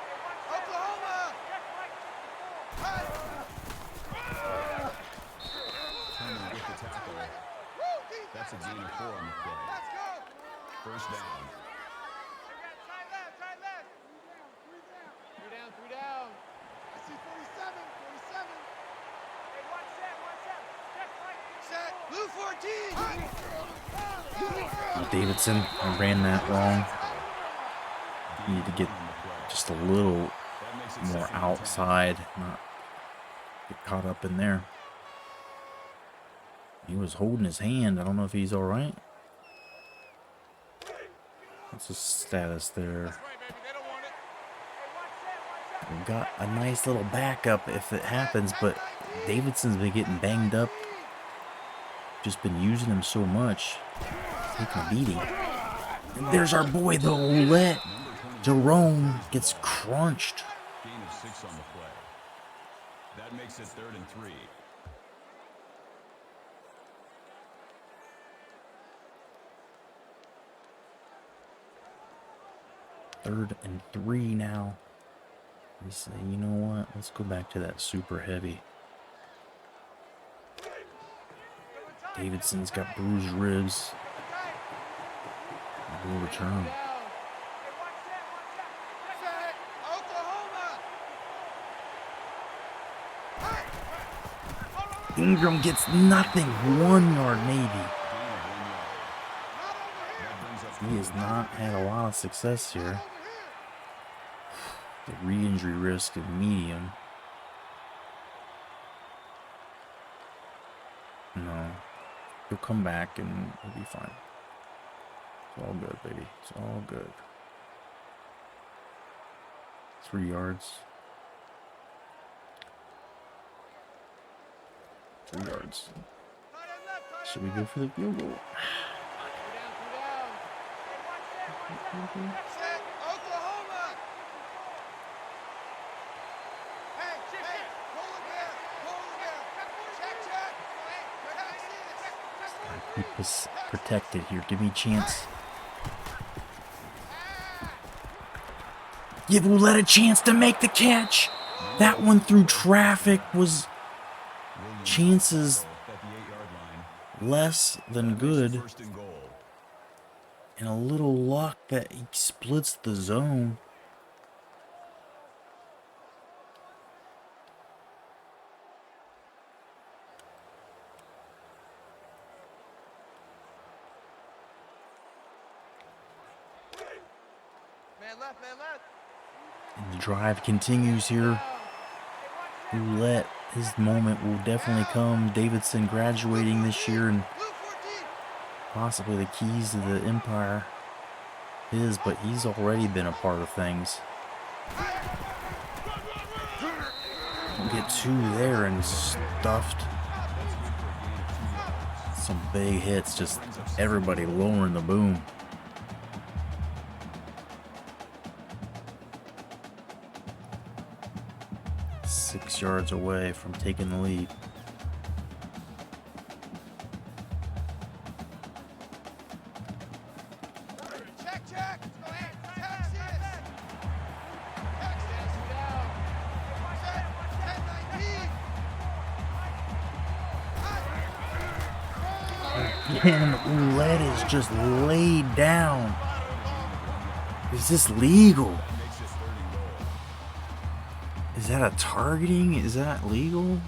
Oklahoma. That's a gain of 4 on the play. Let's go. First down. Tight left, tight left. Three down. I see 47, 47. Set, blue 14. Davidson, I ran that wrong. Need to get just a little more outside, not get caught up in there. He was holding his hand. I don't know if he's all right. What's his status there? We've got a nice little backup if it happens, but Davidson's been getting banged up. Just been using him so much. Taking a beating. And there's our boy, the Roulette. Jerome gets crunched. Gain of 6 on the play. That makes it 3rd and 3. Third and 3 now. We say, you know what? Let's go back to that super heavy. Davidson's got bruised ribs. We'll return. Set, Oklahoma. Ingram gets nothing. 1 yard maybe. He has not had a lot of success here. The re-injury risk is medium. No. He'll come back and he'll be fine. It's all good, baby. It's all good. 3 yards. 3 yards. Should we go for the field goal? Set, Oklahoma. Hey, hold it there. Check. Keep us protected here. Give me a chance. Give Roulette a chance to make the catch. That one through traffic was chances less than good. First and goal. And a little luck that he splits the zone. Man left, man left. And the drive continues here. Roulette, his moment will definitely come. Davidson graduating this year and Blue 14. possibly the keys to the empire his, but he's already been a part of things. We'll get 2 there and stuffed. Some big hits, just everybody lowering the boom. Six yards away from taking the lead. Check. Texas. Set, 10-19. And Roulette is just laid down. Is this legal? Is that a targeting? Is that legal?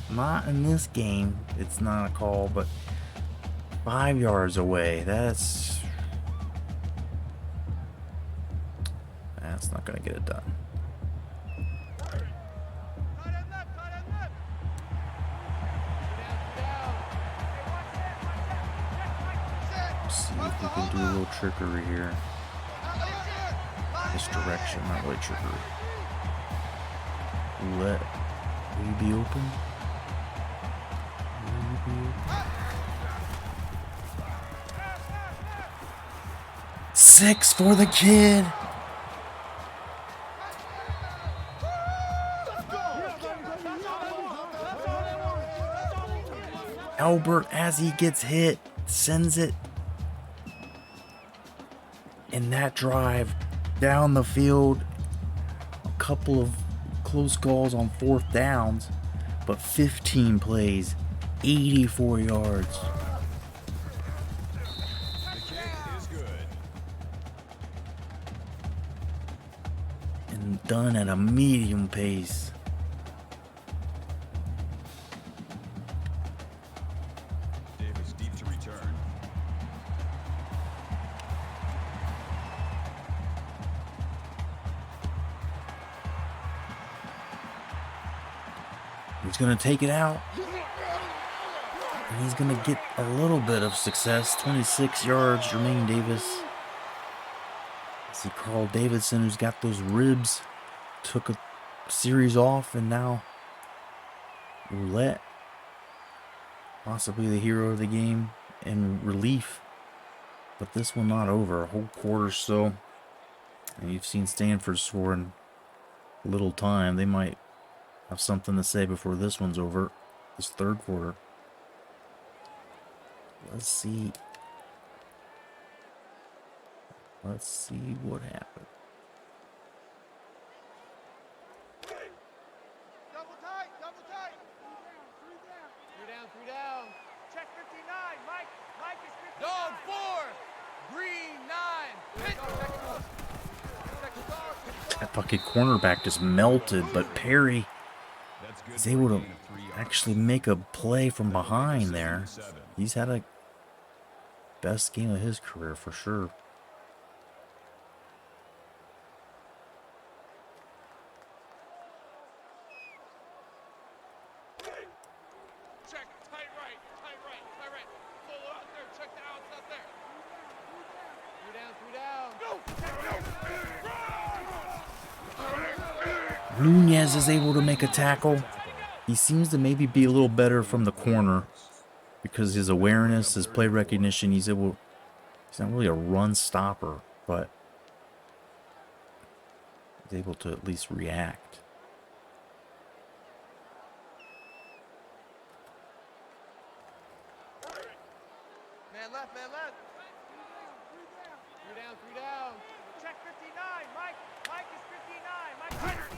Not in this game. It's not a call, but 5 yards away. That's not gonna get it done. Let's see if we can do a little trickery here. Misdirection, not really trickery. Roulette. Will you be open? Will you be open? 6 for the kid. Albert, as he gets hit, sends it. And that drive down the field, a couple of close calls on 4th downs, but 15 plays, 84 yards. And done at a medium pace. Davis deep to return. He's going to take it out. And he's going to get a little bit of success. 26 yards, Jermaine Davis. See Carl Davidson, who's got those ribs, took a series off, and now Roulette, possibly the hero of the game, in relief. But this one not over. A whole quarter still. And you've seen Stanford score in little time. They might have something to say before this one's over. This third quarter. Let's see. Let's see what happened. Double tight, double tight. 3 down. Check 59. Mike is 59. Dog 4. Green 9. Hit. That fucking cornerback just melted, but Perry is able to actually make a play from behind there. He's had a best game of his career for sure. Check tight right. Pull it out there. Check the outs out there. 3 down. Nunez is able to make a tackle. He seems to maybe be a little better from the corner because his awareness, his play recognition, he's not really a run stopper, but he's able to at least react. Man left. 3 down. Check 59. Mike is 59. Mike 59.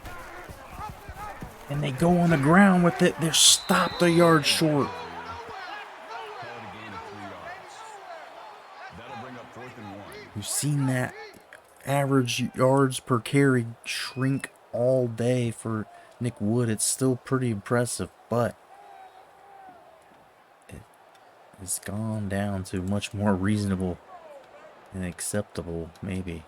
And they go on the ground with it. They're stopped a yard short. Call it a gain of 3 yards. That'll bring up 4th and 1. You've seen that average yards per carry shrink all day for Nick Wood. It's still pretty impressive, but it's gone down to much more reasonable and acceptable, maybe.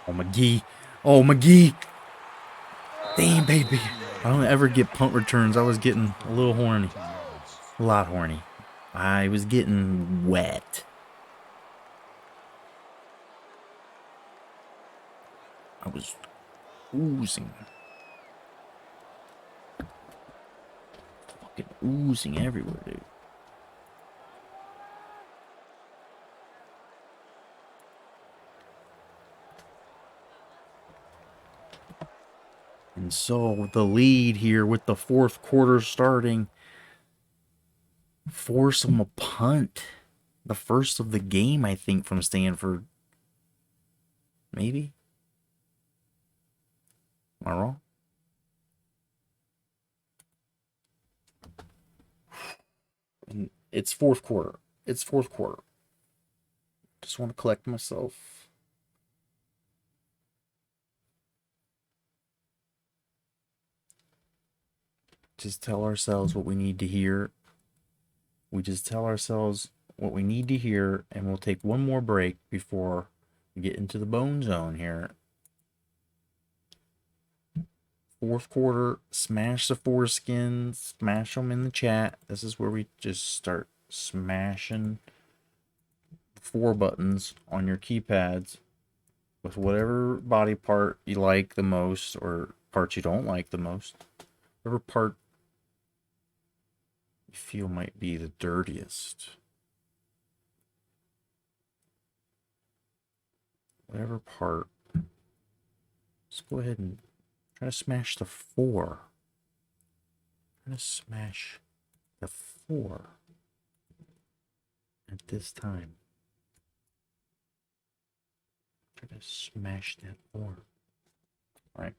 Oh, McGee. Oh, McGee. Damn, baby. I don't ever get punt returns. I was getting a little horny. A lot horny. I was getting wet. I was oozing. Fucking oozing everywhere, dude. And so the lead here with the 4th quarter starting, force them a punt. The first of the game, I think, from Stanford. Maybe. Am I wrong? And it's fourth quarter. It's fourth quarter. Just want to collect myself. Just tell ourselves what we need to hear. We just tell ourselves what we need to hear, and we'll take one more break before we get into the bone zone here. Fourth quarter, smash the foreskins, smash them in the chat. This is where we just start smashing the 4 buttons on your keypads with whatever body part you like the most, or parts you don't like the most. Whatever part you feel might be the dirtiest. Whatever part. Let's go ahead and try to smash the 4. Try to smash the 4 at this time. Try to smash that 4. Alright.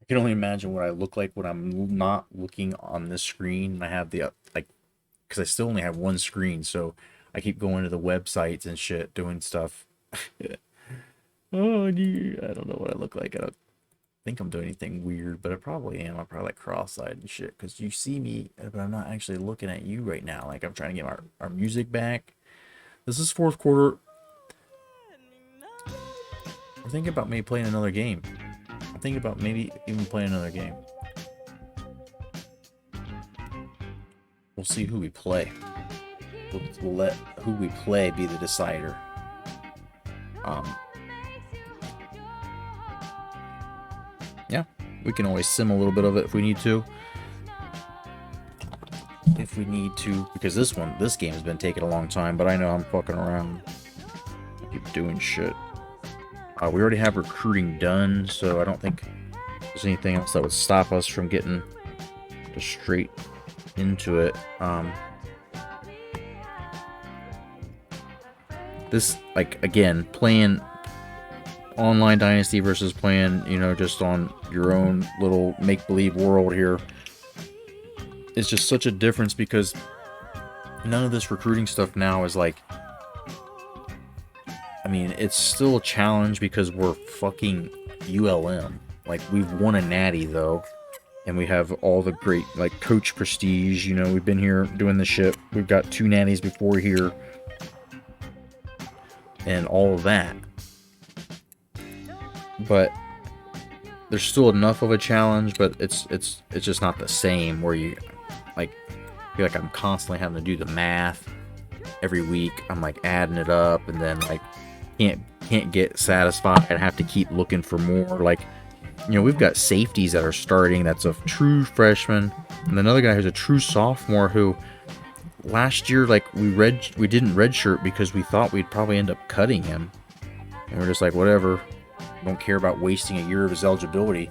I can only imagine what I look like when I'm not looking on this screen. And I have the, because I still only have one screen, so I keep going to the websites and shit, doing stuff. Oh, dude, I don't know what I look like. I don't think I'm doing anything weird, but I probably am. I'm probably like cross-eyed and shit, because you see me, but I'm not actually looking at you right now. Like, I'm trying to get our music back. This is fourth quarter. I'm thinking about maybe playing another game. I'm thinking about maybe even playing another game. We'll see who we play. We'll let who we play be the decider. Yeah, we can always sim a little bit of it if we need to. If we need to, because this game has been taking a long time, but I know I'm fucking around. I keep doing shit. We already have recruiting done, so I don't think there's anything else that would stop us from getting just straight into it. This, like, again, playing online Dynasty versus playing, just on your own little make-believe world here, it's just such a difference, because none of this recruiting stuff now is like, I mean, it's still a challenge because we're fucking ULM. Like, we've won a natty, though, and we have all the great, like, coach prestige. We've been here doing the shit. We've got 2 natties before here, and all of that. But there's still enough of a challenge, but it's just not the same, where you, like, feel like I'm constantly having to do the math every week. I'm like adding it up, and then like can't get satisfied. I have to keep looking for more. Like, we've got safeties that are starting. That's a true freshman, and another guy who's a true sophomore who last year, like, we didn't redshirt because we thought we'd probably end up cutting him, and we're just like, whatever. Don't care about wasting a year of his eligibility,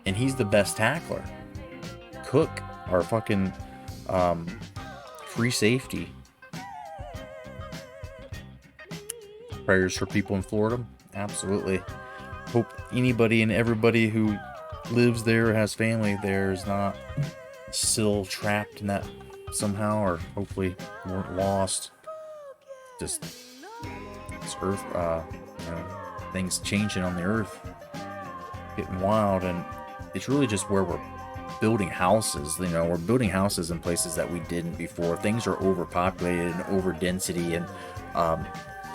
and he's the best tackler. Cook, our fucking free safety. Prayers for people in Florida, absolutely. Hope anybody and everybody who lives there, has family there, is not still trapped in that somehow, or hopefully weren't lost. Just this earth, things changing on the earth, getting wild, and it's really just where we're building houses. We're building houses in places that we didn't before. Things are overpopulated and over density, and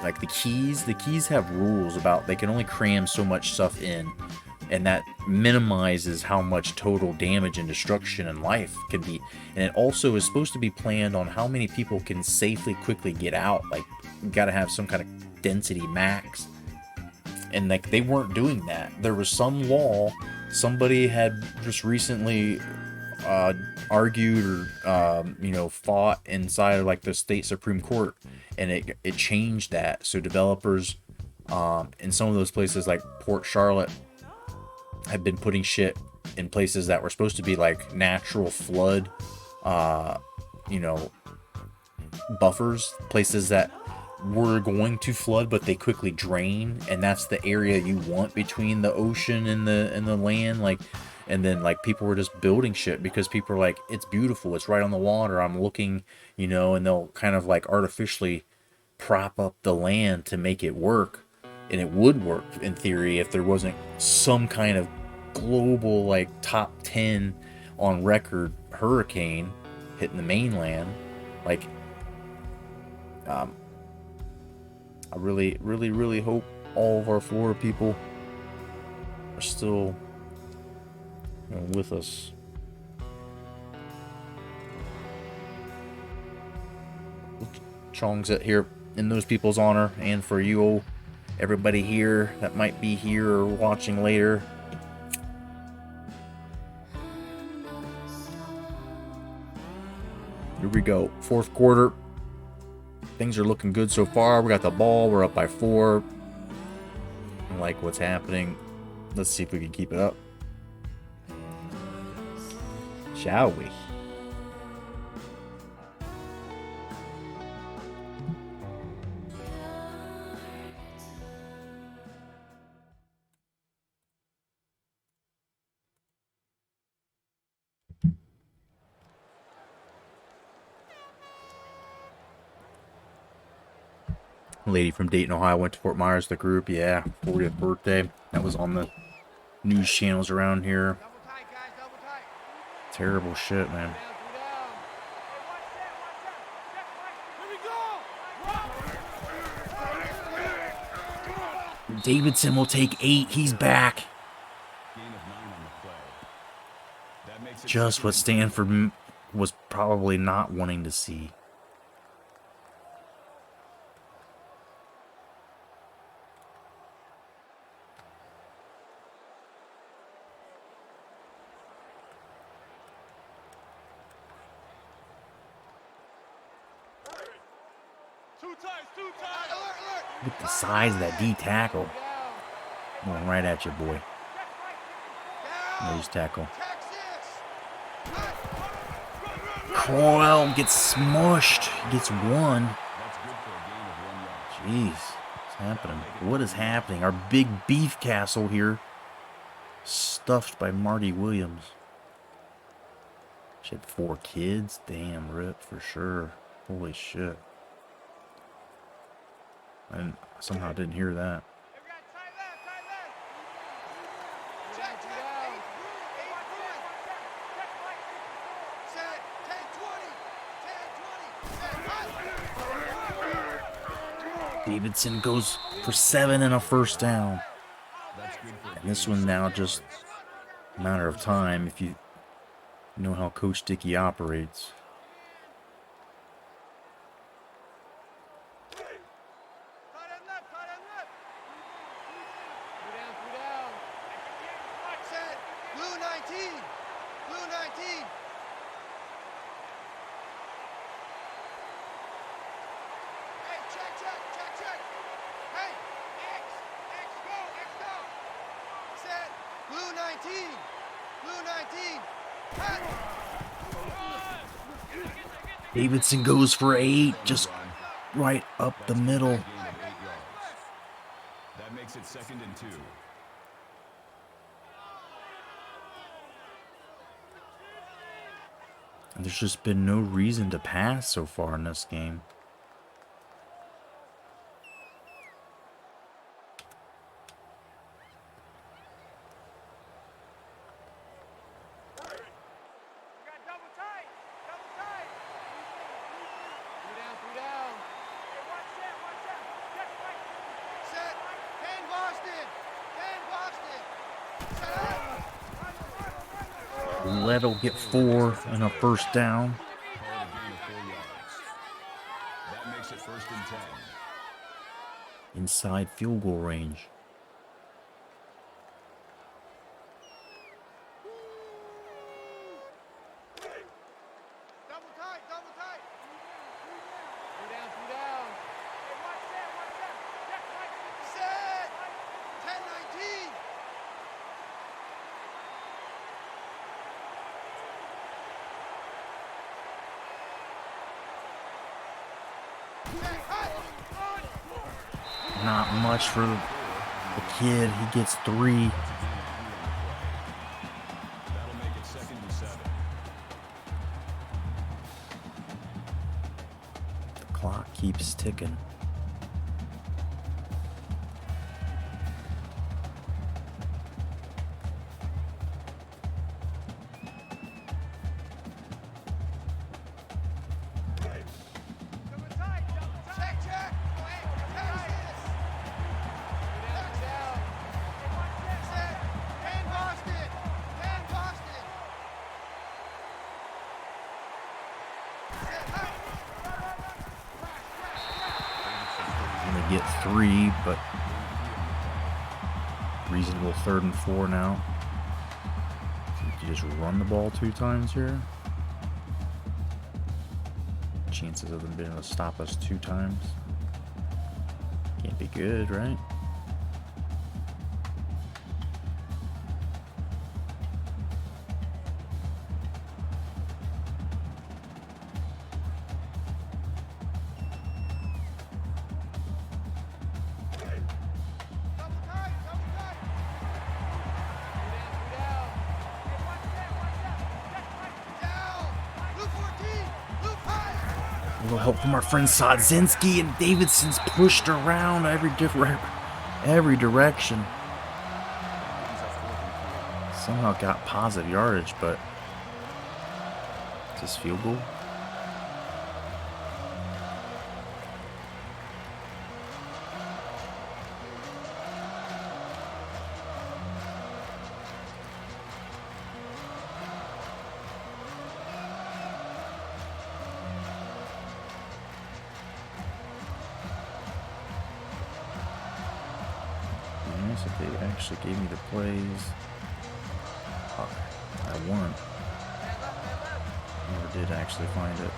like the keys have rules about they can only cram so much stuff in, and that minimizes how much total damage and destruction in life can be. And it also is supposed to be planned on how many people can safely quickly get out. Like, you gotta have some kind of density max. And like, they weren't doing that. There was some law somebody had just recently argued or fought inside of like the state Supreme Court, and it changed that. So developers in some of those places like Port Charlotte have been putting shit in places that were supposed to be like natural flood buffers, places that were going to flood, but they quickly drain, and that's the area you want between the ocean and the land. Like, and then like people were just building shit because people are like, it's beautiful, it's right on the water, I'm looking, you know, and they'll kind of like artificially prop up the land to make it work. And it would work in theory if there wasn't some kind of global, like, top 10 on record hurricane hitting the mainland. Like, I really, really, really hope all of our Florida people are still, you know, with us. Chong's it here in those people's honor, and for you all, everybody here that might be here or watching later. Here we go. Fourth quarter. Things are looking good so far. We got the ball. We're up by 4. I like what's happening. Let's see if we can keep it up. Shall we? Lady from Dayton, Ohio went to Fort Myers, the group. Yeah, 40th birthday. That was on the news channels around here. Double tight, guys, double tight. Terrible shit, man. Here we go. Davidson will take 8. He's back. Gain of 9 on the play. That makes it Just what Stanford was probably not wanting to see. Too tight. Alert. Look at the size of that D tackle. Going right at you, boy. Nose tackle. Crowell gets smushed. He gets 1. That's good for a gain of 1 yard. Jeez. What's happening? What is happening? Our big beef castle here. Stuffed by Marty Williams. She had 4 kids. Damn, rip for sure. Holy shit. I somehow didn't hear that. Everybody tight left. Check. 8 point. Set. 10, 20. Davidson goes for 7 and a first down. That's good for a And this one now just a matter of time if you know how Coach Dickey operates. Tight end left. Two down. Set. Blue 19. Hey, check. Hey, X, go. Set. Blue 19. Cut. Davidson goes for 8, just right up the middle. gain of 8 yards. That makes it 2nd and 2. And there's just been no reason to pass so far in this game. We got double tight. Two down. Hey, watch that. Set. 10 Boston. Set up. Lett'll get 4 and a first down. Call it a gain of 4 yards. That makes it 1st and 10. Inside field goal range. Double tight. Two down. Hey, watch that. Set. 10-19. Set. Cut. Not much for the kid. He gets 3. That'll make it 2nd and 7. The clock keeps ticking. Get 3, but reasonable 3rd and 4 now. So you can just run the ball 2 times here. Chances of them being able to stop us 2 times. Can't be good, right? A little help from our friend Sodzinski, and Davidson's pushed around every direction. Somehow got positive yardage, but is this field goal? If they actually gave me the plays, I won. Never did actually find it.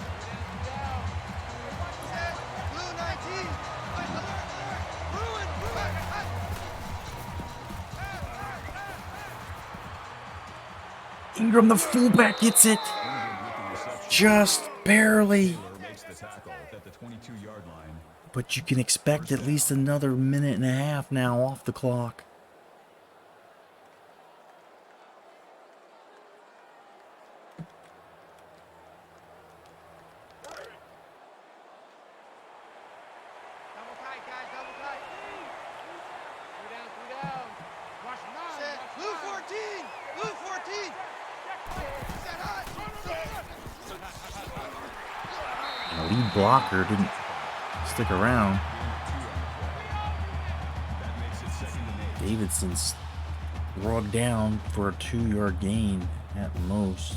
Ingram, the fullback, gets it. Just barely. But you can expect at least another minute and a half now off the clock. And the lead blocker didn't stick around. Davidson's rugged down for a 2-yard gain at most.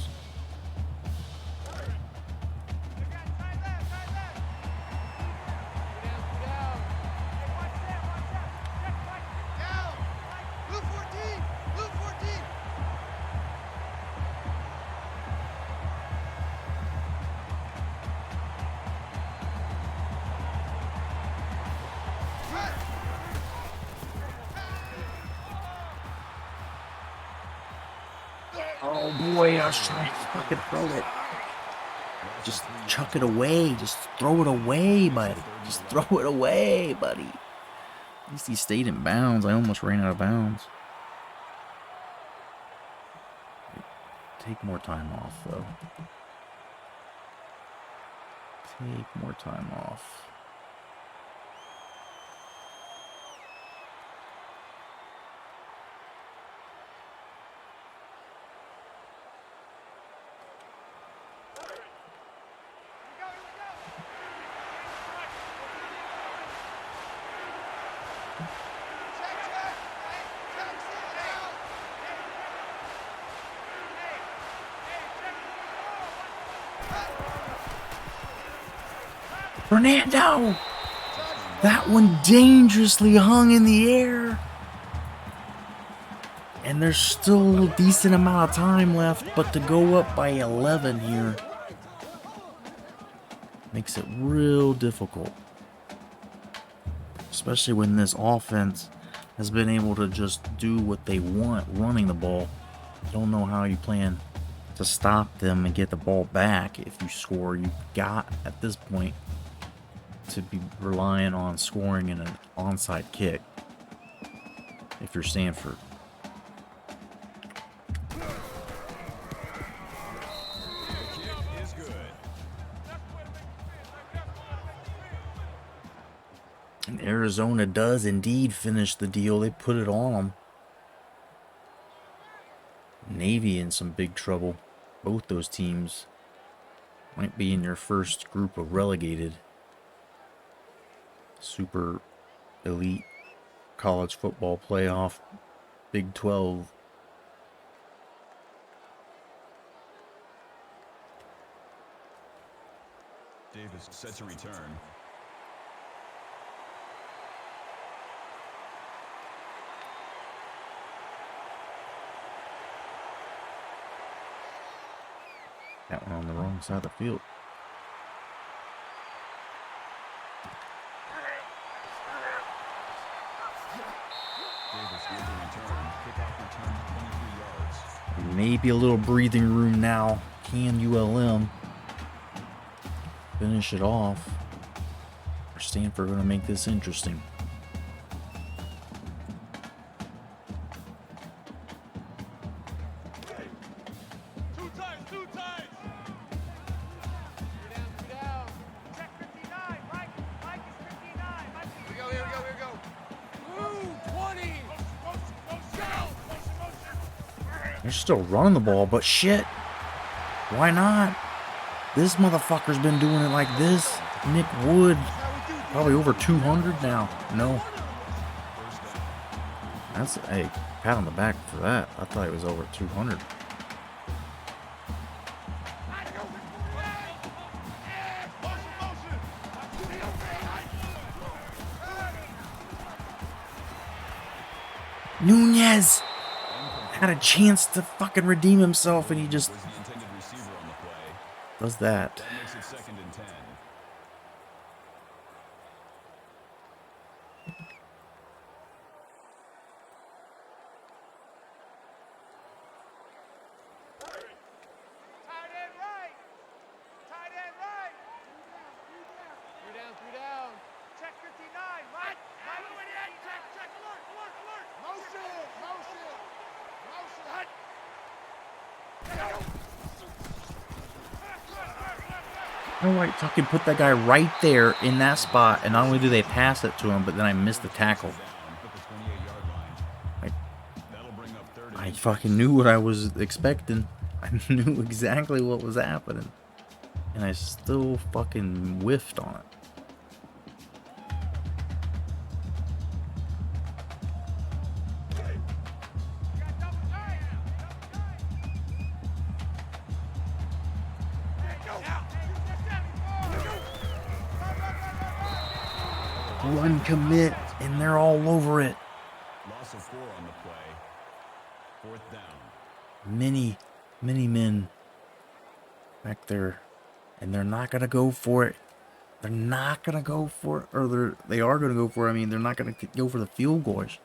Oh boy, I was trying to fucking throw it. Just chuck it away. Just throw it away, buddy. Just throw it away, buddy. At least he stayed in bounds. I almost ran out of bounds. Take more time off, though. Take more time off. Fernando! That one dangerously hung in the air. And there's still a decent amount of time left, but to go up by 11 here makes it real difficult. Especially when this offense has been able to just do what they want running the ball. Don't know how you plan to stop them and get the ball back if you score. You've got, at this point, to be relying on scoring in an onside kick if you're Stanford. And Arizona does indeed finish the deal. They put it on them. Navy in some big trouble. Both those teams might be in your first group of relegated. Super elite college football playoff, Big 12. Davis set to return. That one on the wrong side of the field. Davis with the return. Kickoff return 23 yards. Maybe a little breathing room now. Can ULM finish it off? Or Stanford going to make this interesting? They're still running the ball, but shit. Why not? This motherfucker's been doing it like this. Nick Wood, probably over 200 now. No. That's a pat on the back for that. I thought it was over 200. Nunez had a chance to fucking redeem himself, and he just does that. That makes it 2nd and 10. Tight end right. Tight end right. 3 down. Check 59. Mike. Check. Alert. Motion. No, I fucking put that guy right there in that spot, and not only do they pass it to him, but then I missed the tackle. I fucking knew what I was expecting. I knew exactly what was happening. And I still fucking whiffed on it. Run commit, and they're all over it. Loss of 4 on the play. 4th down. Many men back there, and they're not gonna go for it. They're not gonna go for it, or they are gonna go for it. I mean, they're not gonna go for the field goals.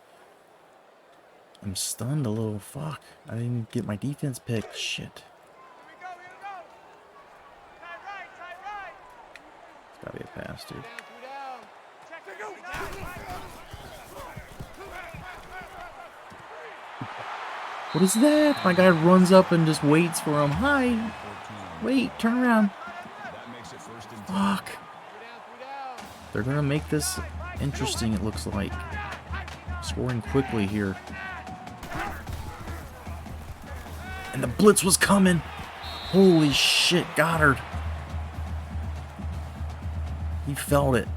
I'm stunned a little. Fuck, I didn't get my defense picked. Shit. Here we go. Tight right. It's gotta be a pass, dude. 3 down. Check 59. What is that? My guy runs up and just waits for him. Hi. Wait, turn around. That makes it 1st and 10. Fuck. 3 down. They're gonna make this interesting, it looks like. Scoring quickly here. And the blitz was coming. Holy shit, Goddard. He felt it.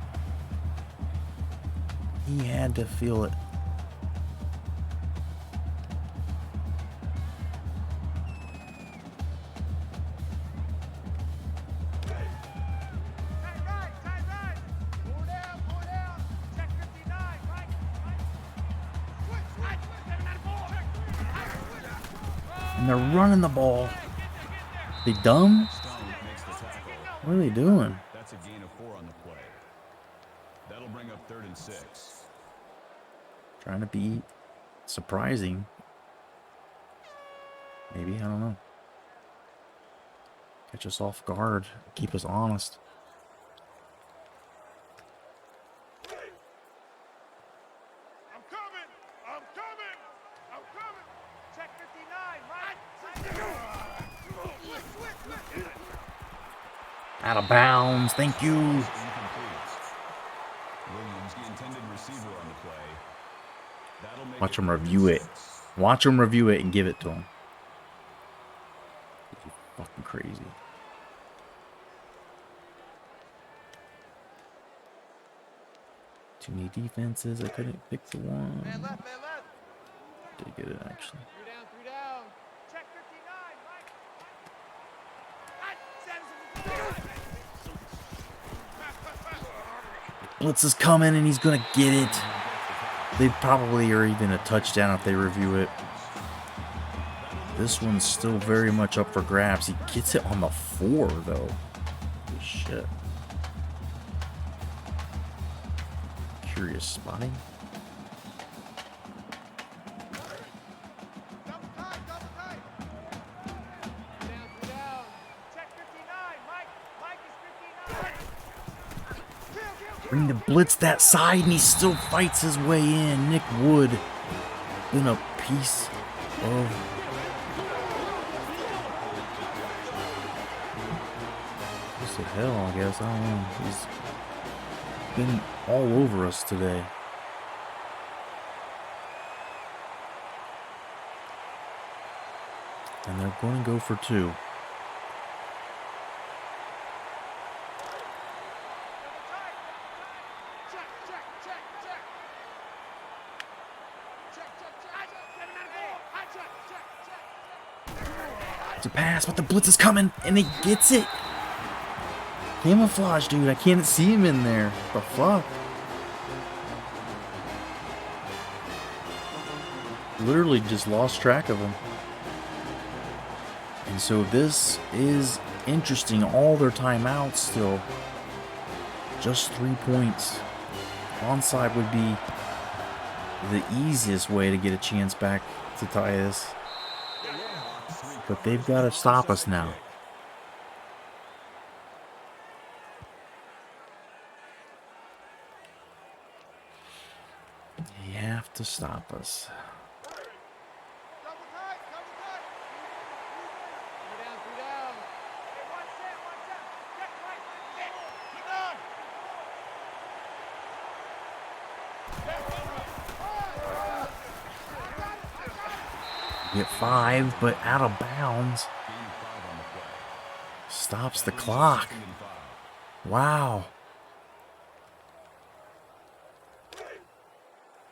He had to feel it. Tight right. 4 down. Check 59. Right. Switch. 794. And they're running the ball. They dumb? What are they doing? That's a gain of 4 on the play. That'll bring up 3rd and 6. Trying to be surprising. Maybe, I don't know. Catch us off guard. Keep us honest. Out of bounds. Thank you. Williams, the intended receiver on the play. That'll make Watch it him 4th and review it. 6. Watch him review it and give it to him. You're fucking crazy. Too many defenses. I couldn't pick the one. Man left, man left. Did get it actually. 3 down. Check 59, Mike. Blitz is coming and he's gonna get it. They probably are even a touchdown if they review it. This one's still very much up for grabs. He gets it on the 4 though. Holy shit. Curious spotting. Double tight, double tight. 3 down. Check 59, Mike. Mike is 59. Bring the blitz that side and he still fights his way in. Nick Wood been a piece of what's the hell, I guess. I don't know. He's been all over us today. And they're going to go for 2. It's a pass, but the blitz is coming, and he gets it. Camouflage, dude. I can't see him in there. The fuck? Literally just lost track of him. And so this is interesting. All their timeouts still. Just 3 points. Onside would be the easiest way to get a chance back to tie this. But they've got to stop us now. You have to stop us. Double tight, double tight. 3 down. Hey, one set. Check right. Hit. Keep on. Get 5, but out of bounds. Stops the clock. Wow. Hey,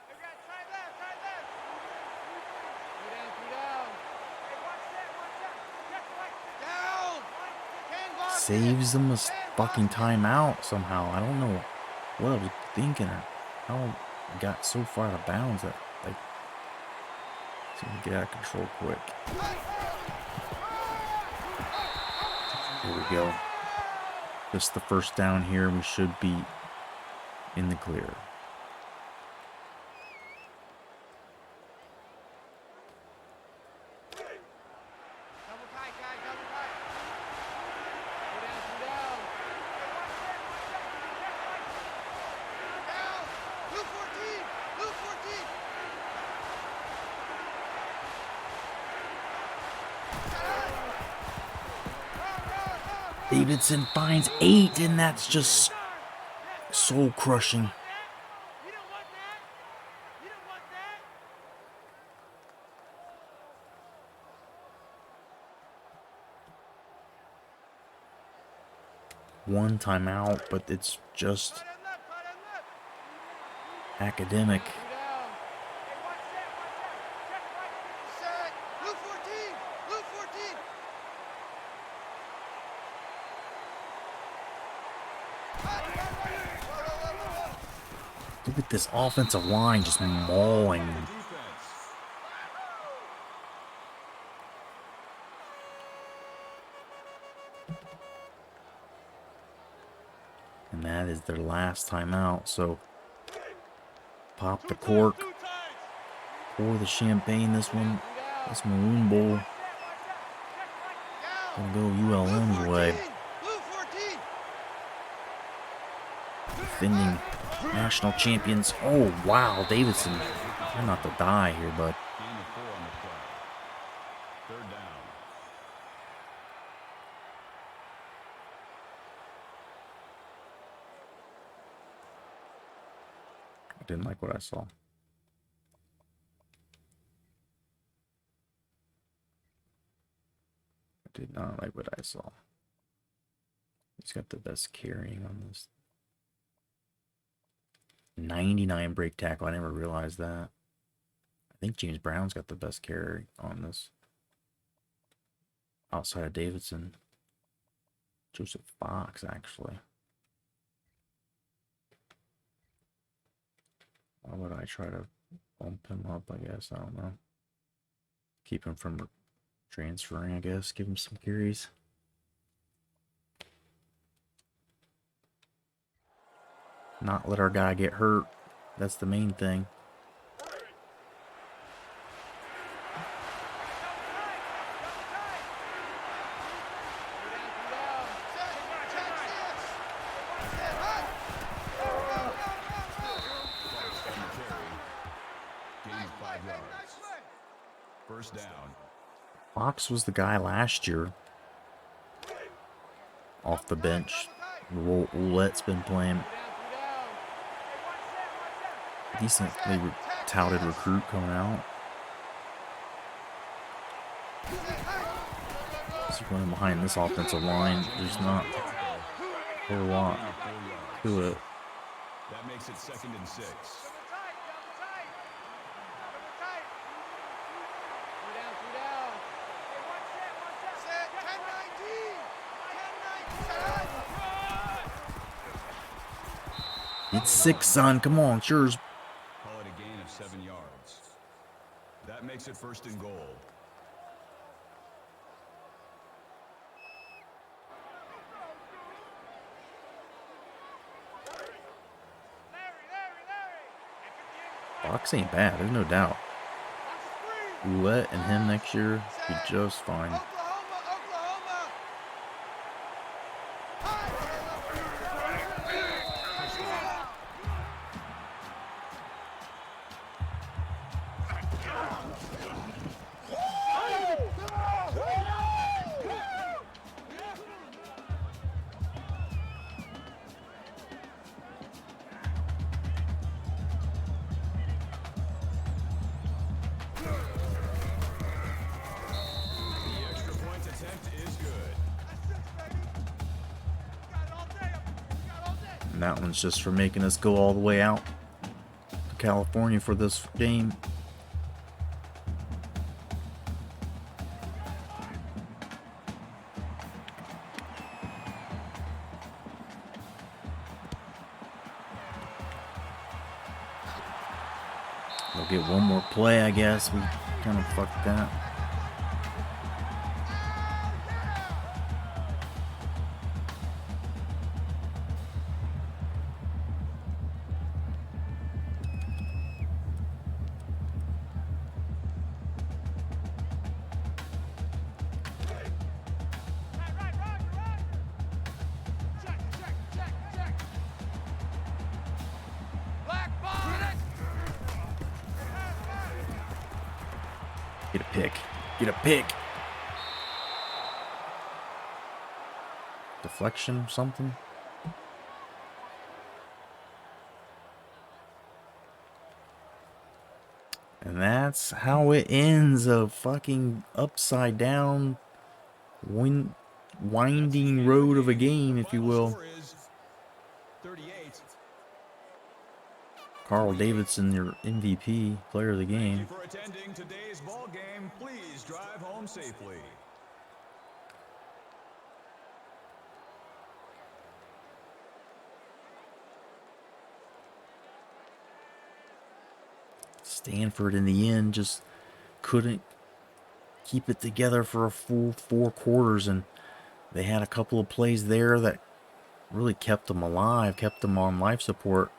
guys, try left. 3 down. Hey, one set. Check right. Down. Saves them a fucking timeout somehow. I don't know what I was thinking. How I got so far out of bounds that like it's gonna get out of control quick. Here we go. Just the first down here. We should be in the clear. Double tight, guys. Double tight. 3 down. Down. Blue 14. Blue 14. Davidson finds 8, and that's just soul crushing. You don't want that. You don't want that. One timeout, but it's just Cut and left. academic. 3 down. Hey, one set. Check right. Set. Blue 14. Blue 14. Look at this offensive line just mauling. And that is their last timeout. So pop the cork. Pour the champagne. This Maroon Bowl. Gonna go ULM's way. Blue 14. Defending national champions. Oh, wow. Davidson. Try not to die here, bud. Gain of 4 on the play. 3rd down. Didn't like what I saw. I did not like what I saw. He's got the best carrying on this. 99 break tackle. I never realized that. I think James Brown's got the best carry on this. Outside of Davidson. Joseph Fox, actually. Why would I try to bump him up, I guess? I don't know. Keep him from transferring, I guess. Give him some carries. Not let our guy get hurt. That's the main thing. First down. Fox was the guy last year. Off the bench. Roulette's been playing. Decently touted recruit coming out. So going behind this offensive line, there's not a whole lot to it. That makes it 2nd and 6. It's 6, son. Come on, it's yours. Call it a gain of 7 yards. That makes it 1st and goal. Fox ain't bad, there's no doubt. Roulette and him next year be just fine. And that one's just for making us go all the way out to California for this game. We'll get one more play, I guess. We kind of fucked that. Get a pick. Get a pick. Deflection, something. And that's how it ends. A fucking upside down, winding road of a game, if you will. Carl Davidson, your MVP, player of the game. Thank you for attending today's ball game. Please drive home safely. Stanford, in the end, just couldn't keep it together for a full 4 quarters, and they had a couple of plays there that really kept them alive, kept them on life support,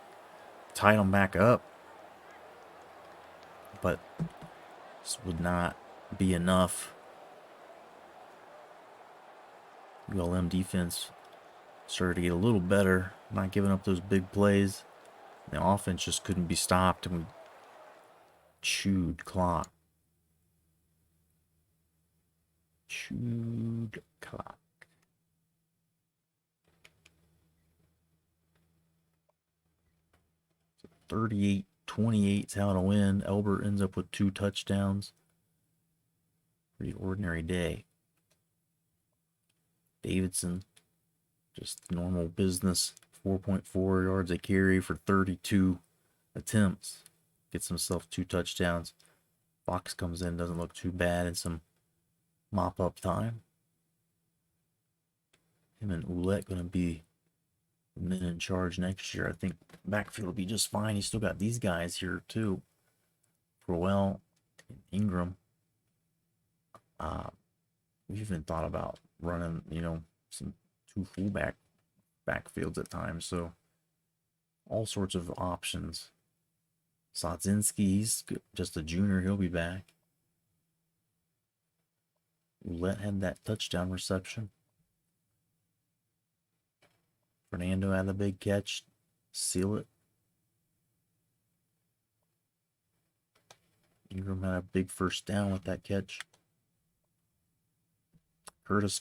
tied them back up. But this would not be enough. ULM defense started to get a little better, not giving up those big plays. The offense just couldn't be stopped, and we chewed clock. Chewed clock. 38-28 is how it'll win. Elbert ends up with 2 touchdowns. Pretty ordinary day. Davidson, just normal business. 4.4 yards a carry for 32 attempts. Gets himself 2 touchdowns. Fox comes in, doesn't look too bad, and some mop-up time. Him and Ouellette going to be the men in charge next year. I think backfield will be just fine. He's still got these guys here, too. Crowell, Ingram. We've even thought about running, some 2 fullback backfields at times. So all sorts of options. Sodzinski, he's just a junior. He'll be back. Ouellette had that touchdown reception. Fernando had a big catch. Seal it. Ingram had a big first down with that catch. Curtis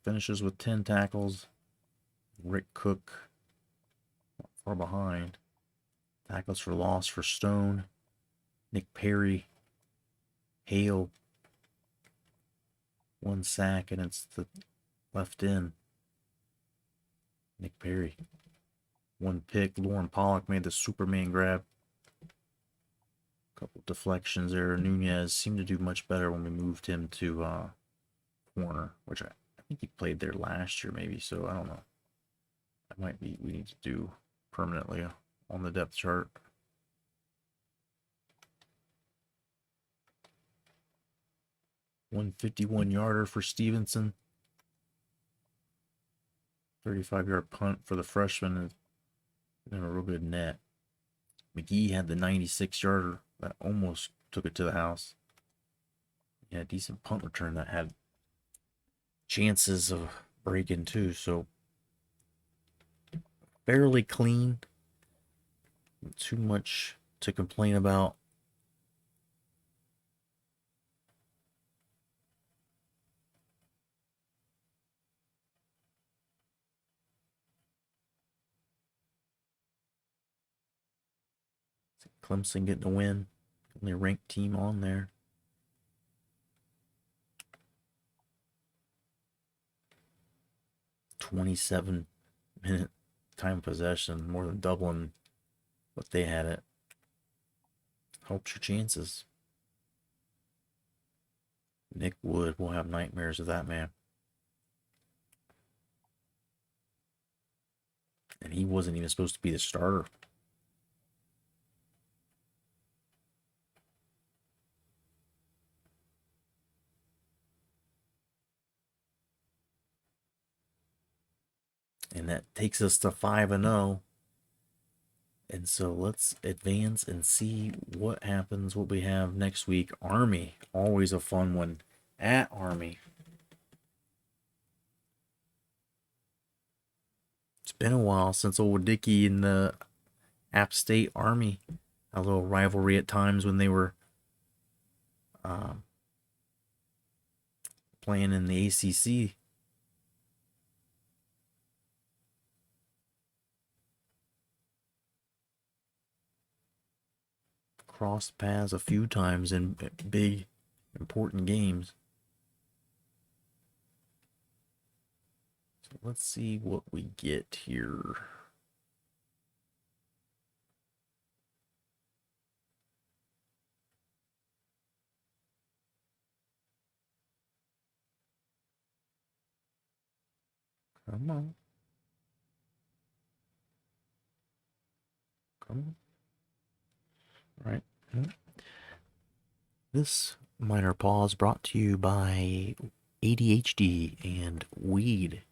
finishes with 10 tackles. Rick Cook not far behind. Tackles for loss for Stone. Nick Perry. Hale. 1 sack, and it's the left end. Nick Perry. 1 pick. Lauren Pollock made the Superman grab. Couple deflections there. Nunez seemed to do much better when we moved him to corner, which I think he played there last year maybe, so I don't know. That might be we need to do permanently on the depth chart. $151-yarder for Stevenson. 35-yard punt for the freshman and a real good net. McGee had the 96-yarder that almost took it to the house. Yeah, decent punt return that had chances of breaking too, so fairly clean. Not too much to complain about. Clemson getting the win. Only ranked team on there. $27-minute time possession, more than doubling what they had it. Helps your chances. Nick Wood will have nightmares of that man. And he wasn't even supposed to be the starter. And that takes us to 5-0. And so let's advance and see what happens, what we have next week. Army, always a fun one at Army. It's been a while since Old Dickey and the App State Army. A little rivalry at times when they were playing in the ACC. Crossed paths a few times in big, important games. So let's see what we get here. Come on. Come on. Right. This minor pause brought to you by ADHD and weed.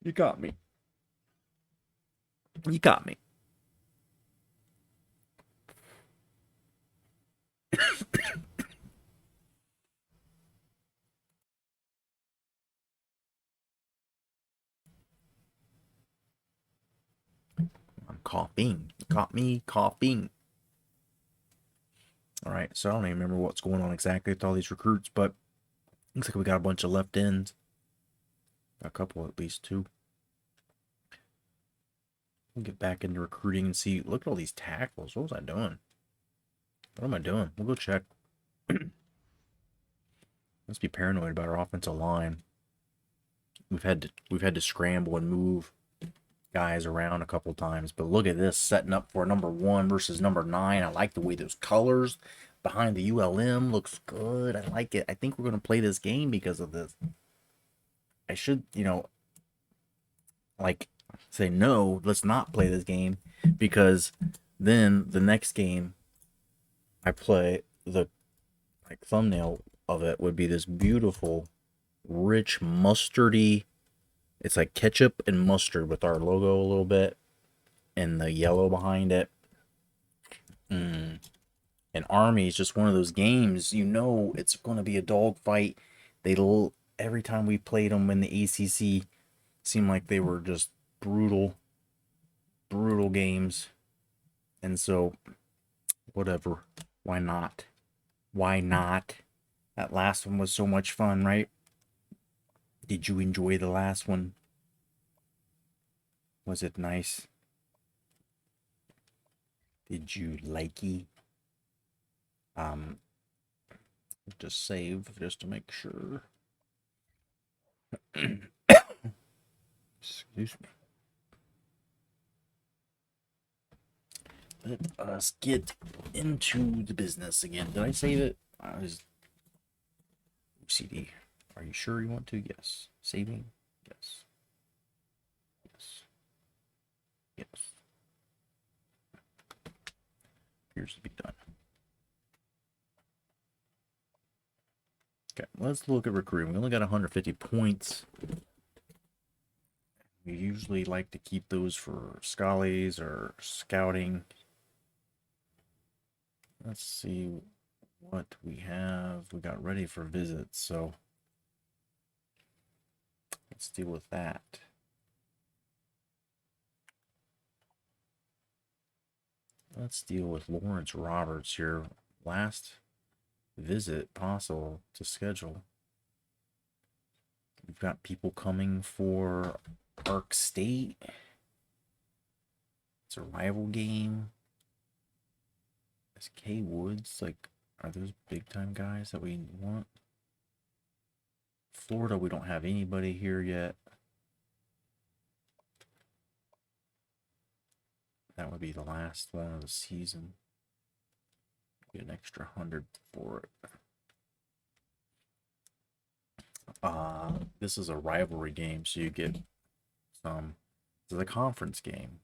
You got me. You got me. I'm coughing. You caught me coughing. All right, so I don't even remember what's going on exactly with all these recruits, but looks like we got a bunch of left ends. A couple, at least two. We'll get back into recruiting and see. Look at all these tackles. What was I doing? What am I doing? We'll go check. Let's be paranoid about our offensive line. We've had to scramble and move guys around a couple times, but look at this, setting up for number 1 versus number 9. I like the way those colors behind the ULM looks good. I like it. I think we're going to play this game because of this. I should, like say no, let's not play this game, because then the next game I play, the thumbnail of it would be this beautiful rich mustardy, it's like ketchup and mustard with our logo a little bit and the yellow behind it. And Army is just one of those games, it's going to be a dogfight. Every time we played them in the ACC, seemed like they were just brutal games. And so, whatever. Why not? That last one was so much fun, right? Did you enjoy the last one? Was it nice? Did you likey? Just save just to make sure. Excuse me. Let us get into the business again. Did I save it? I was CD. Are you sure you want to? Yes. Saving? Yes. Yes. Yes. Appears to be done. Okay, let's look at recruiting. We only got 150 points. We usually like to keep those for schollies or scouting. Let's see what we have. We got ready for visits, so let's deal with that. Let's deal with Lawrence Roberts here. Last visit possible to schedule. We've got people coming for Ark State. It's a rival game. Is K Woods, are those big time guys that we want? Florida, we don't have anybody here yet. That would be the last one of the season. Get an extra 100 for it. This is a rivalry game, so you get some. This is a conference game.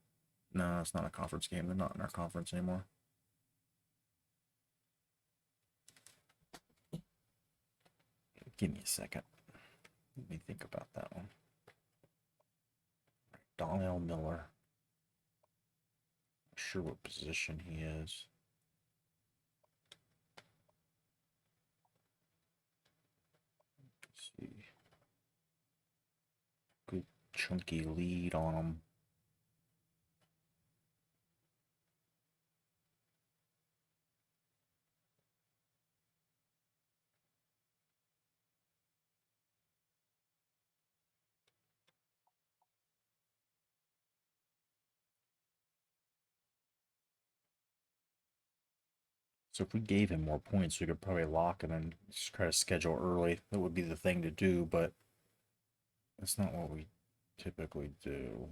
No, it's not a conference game. They're not in our conference anymore. Give me a second. Let me think about that one. Donnell Miller. Not sure what position he is. Let's see. Good chunky lead on him. So if we gave him more points, we could probably lock him and just try to schedule early. That would be the thing to do, but that's not what we typically do.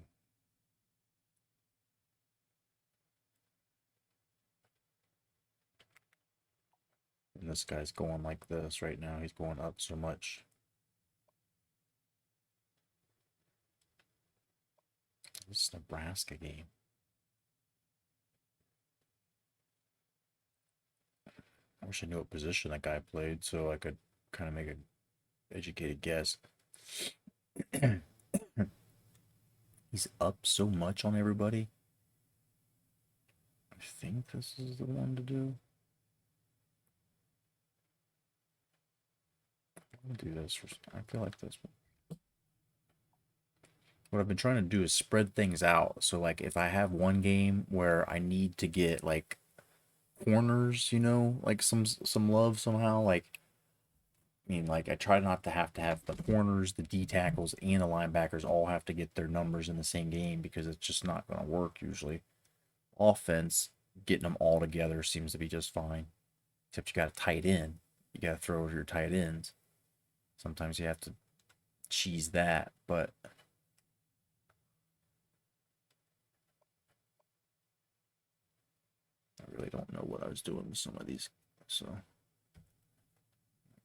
And this guy's going like this right now. He's going up so much. This is Nebraska game. I wish I knew what position that guy played so I could kind of make an educated guess. He's up so much on everybody. I think this is the one to do. I'll do this. I feel like this one. What I've been trying to do is spread things out. So, if I have one game where I need to get, corners, you know, like some love somehow. Like, I mean, like I try not to have the corners, the D tackles, and the linebackers all have to get their numbers in the same game because it's just not going to work usually. Offense, getting them all together seems to be just fine. Except you got a tight end. You got to throw over your tight ends. Sometimes you have to cheese that, but I really don't know what I was doing with some of these. So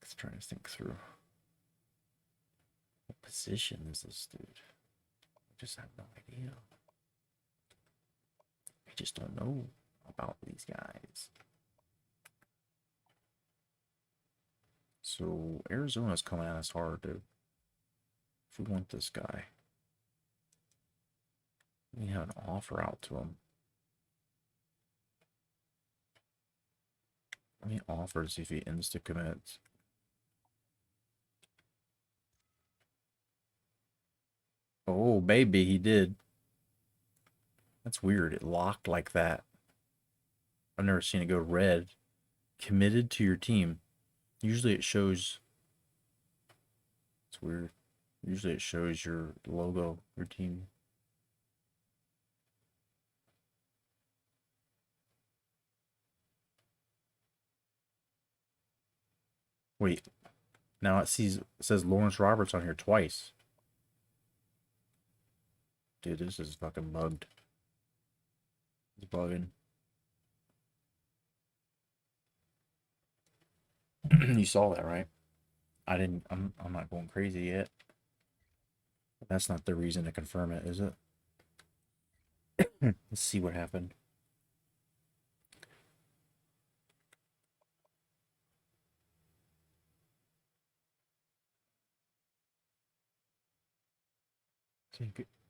let's try to think through. What position is this dude? I just have no idea. I just don't know about these guys. So Arizona's coming at us hard, dude. If we want this guy, we have an offer out to him. Let me offer to see if he insta commits. Oh, baby, he did. That's weird. It locked like that. I've never seen it go red. Committed to your team. Usually it shows. It's weird. Usually it shows your logo, your team. Wait. Now it says Lawrence Roberts on here twice. Dude, this is fucking bugged. It's bugging. You saw that, right? I'm not going crazy yet. That's not the reason to confirm it, is it? Let's see what happened.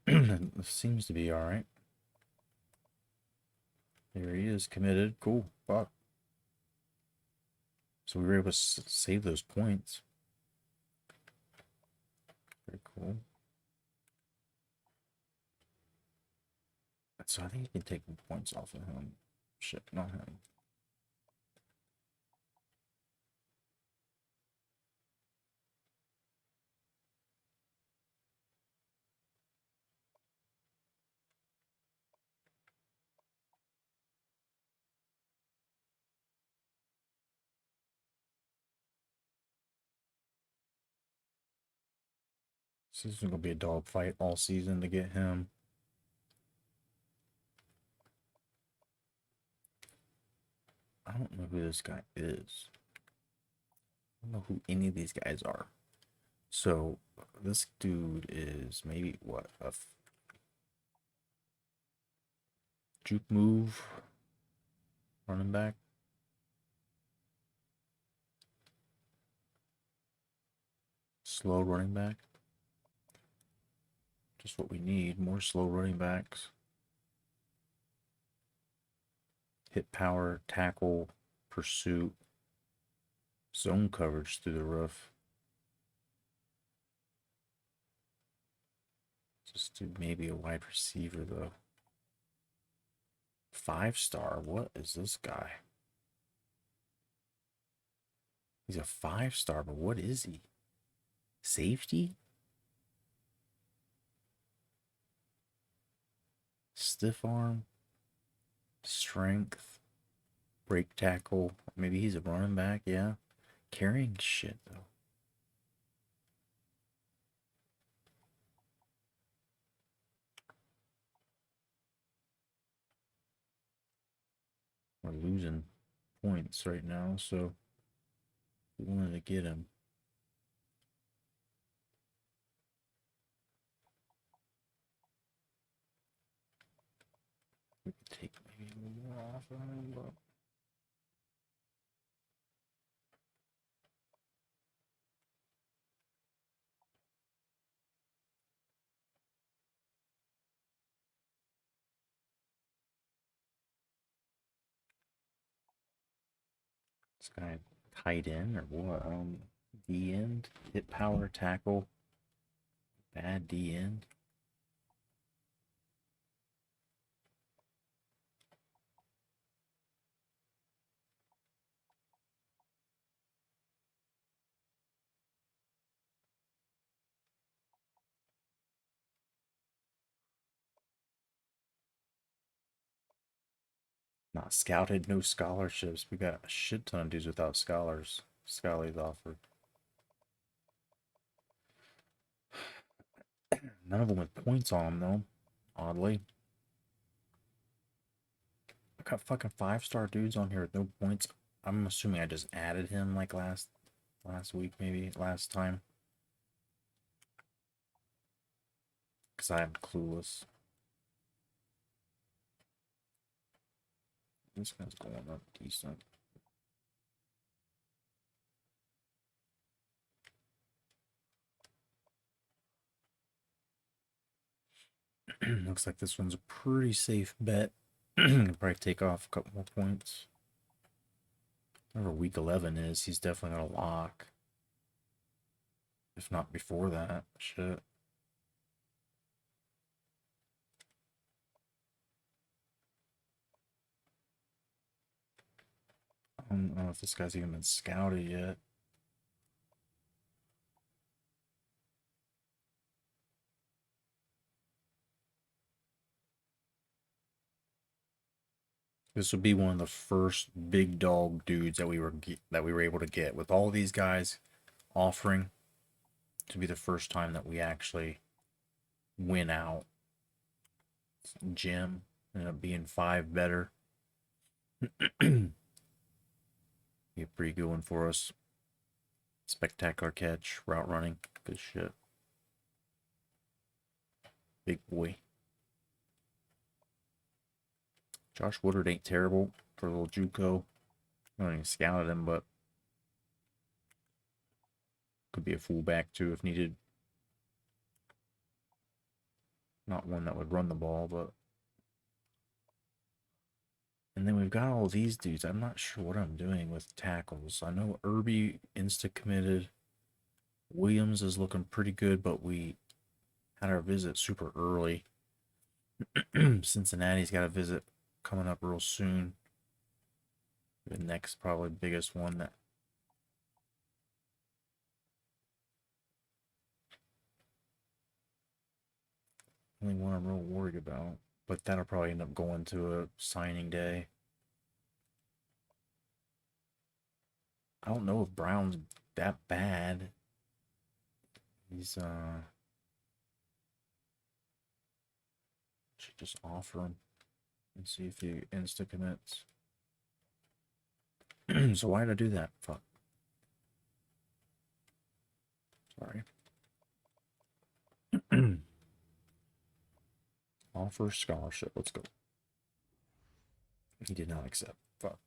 It seems to be all right. There he is, committed. Cool. Fuck. So we were able to save those points. Very cool. So I think you can take the points off of him. Shit, not him. So this is gonna be a dogfight all season to get him. I don't know who this guy is. I don't know who any of these guys are. So this dude is maybe what, a juke move running back. Slow running back. Just what we need. More slow running backs. Hit power, tackle, pursuit, zone coverage through the roof. Just do maybe a wide receiver though. 5-star. What is this guy? He's a 5-star, but what is he? Safety? Stiff arm? Strength? Break tackle? Maybe he's a running back, yeah. Carrying shit, though. We're losing points right now, so we wanted to get him. We could take maybe a little more off of him, but this guy tight end or what? D end, hit power, tackle, bad D end. Not scouted, no scholarships. We got a shit ton of dudes without scholars. Scholars offered. None of them with points on them, though. Oddly. I got fucking 5-star dudes on here with no points. I'm assuming I just added him like last week, maybe last time. Because I'm clueless. This guy's going up decent. Looks like this one's a pretty safe bet. Probably take off a couple more points. Whatever week 11 is, he's definitely gonna lock. If not before that, shit. I don't know if this guy's even been scouted yet. This would be one of the first big dog dudes that we were able to get, with all these guys offering to be the first time that we actually win out. Jim ended up being 5 better. Be a pretty good one for us. Spectacular catch, route running, good shit. Big boy. Josh Woodard ain't terrible for a little JUCO. I don't even scouted him, but could be a fullback too if needed. Not one that would run the ball, but. And then we've got all these dudes. I'm not sure what I'm doing with tackles. I know Irby insta-committed. Williams is looking pretty good, but we had our visit super early. Cincinnati's got a visit coming up real soon. The next probably biggest one that only one I'm real worried about. But that'll probably end up going to a signing day. I don't know if Brown's that bad. He's should just offer him and see if he insta commits. So why did I do that? Fuck. Sorry. Offer scholarship. Let's go. He did not accept. Fuck.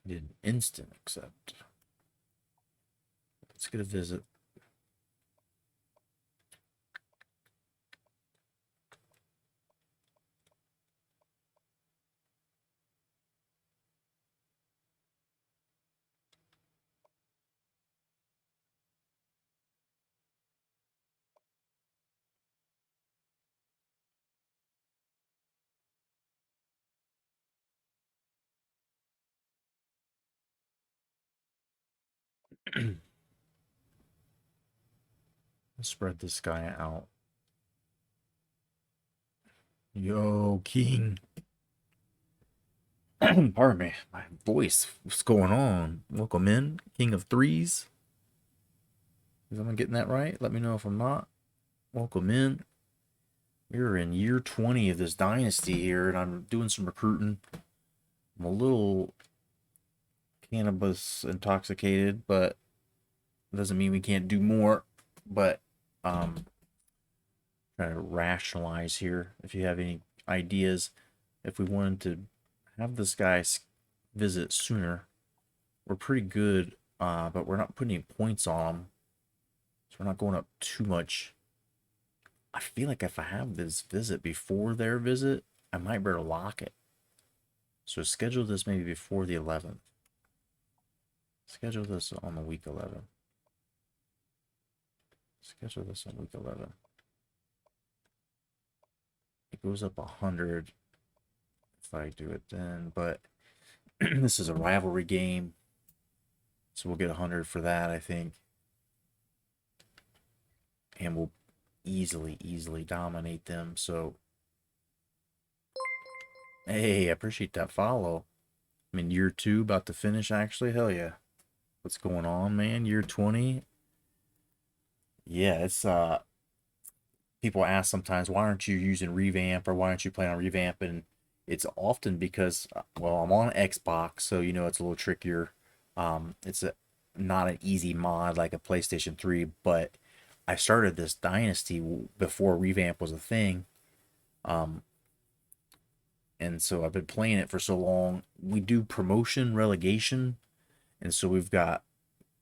He did an instant accept. Let's get a visit. Let's spread this guy out. Yo, King. Pardon me, my voice. What's going on? Welcome in, King of Threes. Is I getting that right? Let me know if I'm not. Welcome in. We're in year 20 of this dynasty here, and I'm doing some recruiting. I'm a little cannabis intoxicated, but it doesn't mean we can't do more. But trying to rationalize here. If you have any ideas, if we wanted to have this guy visit sooner, we're pretty good, but we're not putting any points on him, so we're not going up too much. I feel like if I have this visit before their visit, I might better lock it. So schedule this maybe before the 11th. Schedule this on the week 11. Schedule this on week 11. It goes up 100 if I do it then, but this is a rivalry game, so we'll get 100 for that, I think. And we'll easily dominate them, so Hey, I appreciate that follow. I mean, year 2 about to finish, actually. Hell yeah. What's going on, man? Year 20? Yeah, it's, people ask sometimes, why aren't you using revamp or why aren't you playing on revamp? And it's often because, well, I'm on Xbox, so you know it's a little trickier. It's not an easy mod like a PlayStation 3, but I started this Dynasty before revamp was a thing. Um, and so I've been playing it for so long. We do promotion, relegation, and so we've got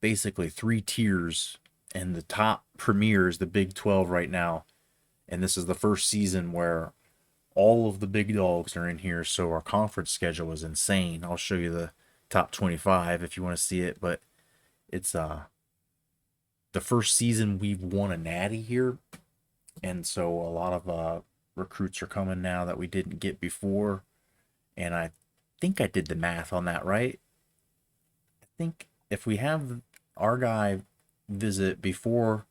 basically 3 tiers, and the top premier is the Big 12 right now. And this is the first season where all of the big dogs are in here, so our conference schedule is insane. I'll show you the top 25 if you want to see it, but it's the first season we've won a natty here, and so a lot of recruits are coming now that we didn't get before. And I think I did the math on that right. I think if we have our guy visit before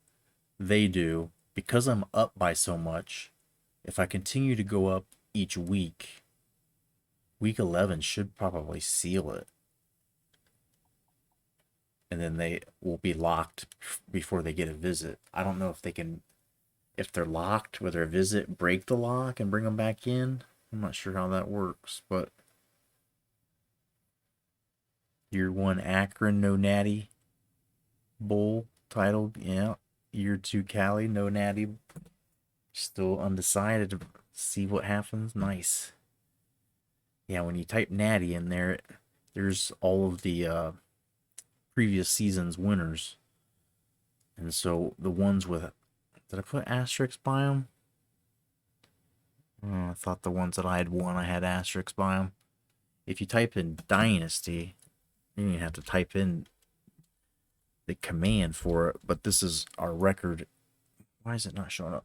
they do, because I'm up by so much, if I continue to go up each week, week 11 should probably seal it. And then they will be locked before they get a visit. I don't know if they can, if they're locked with their visit, break the lock and bring them back in. I'm not sure how that works, but year 1 Akron, no natty bowl title. Yeah. Year 2 Cali, no natty. Still undecided to see what happens. Nice. Yeah, when you type natty in there, there's all of the previous season's winners. And so the ones with, did I put asterisks by them? Oh, I thought the ones that I had won, I had asterisks by them. If you type in Dynasty, you don't even have to type in the command for it, but this is our record. Why is it not showing up?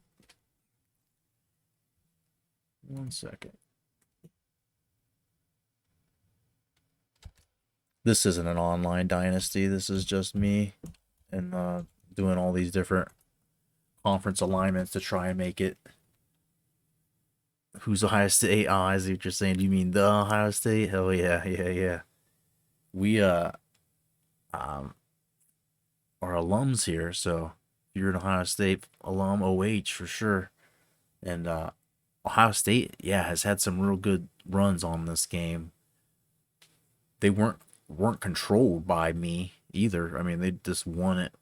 1 second. This isn't an online Dynasty. This is just me and doing all these different conference alignments to try and make it. Who's Ohio State? Oh, I see what you're saying. Do you mean the Ohio State? Hell yeah, yeah. We are alums here, so if you're an Ohio State alum, OH for sure. And Ohio State, yeah, has had some real good runs on this game. They weren't controlled by me either. I mean, they just won it.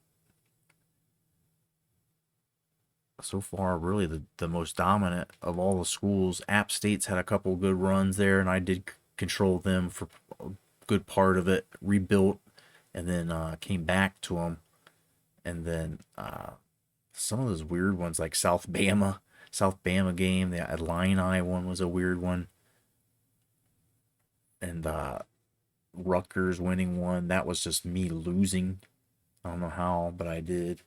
So far, really the most dominant of all the schools. App State's had a couple good runs there, and I did control them for a good part of it. Rebuilt, and then came back to them. And then some of those weird ones like South Bama game, the Illini one was a weird one. And Rutgers winning one, that was just me losing. I don't know how, but I did.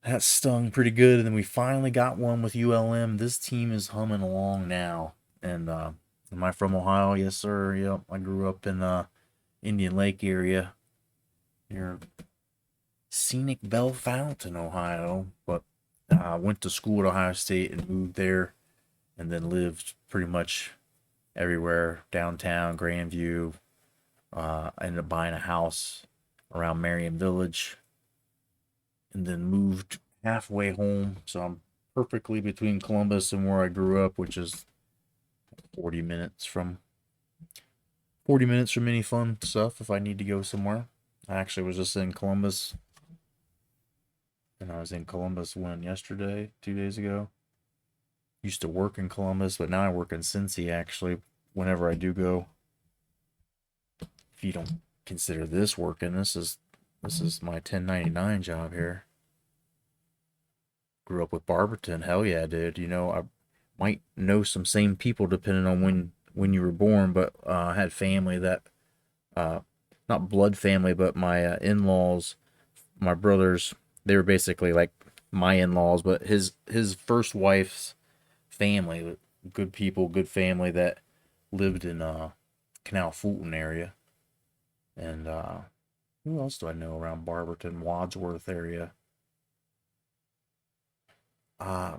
That stung pretty good. And then we finally got one with ULM. This team is humming along now. And am I from Ohio? Yes, sir. Yep. I grew up in Indian Lake area near scenic Bellefontaine, Ohio. But I went to school at Ohio State and moved there, and then lived pretty much everywhere, downtown, Grandview. I ended up buying a house around Marion Village, and then moved halfway home. So I'm perfectly between Columbus and where I grew up, which is 40 minutes from any fun stuff if I need to go somewhere. I actually was just in Columbus, and I was in Columbus yesterday, 2 days ago. Used to work in Columbus, but now I work in Cincy, actually, whenever I do go. If you don't consider this working, this is my 1099 job here. Grew up with Barberton. Hell yeah, dude. You know, I might know some same people depending on when you were born, but I had family that, not blood family, but my in-laws, my brothers, they were basically like my in-laws, but his first wife's family, good people, good family that lived in Canal Fulton area. And who else do I know around Barberton, Wadsworth area? I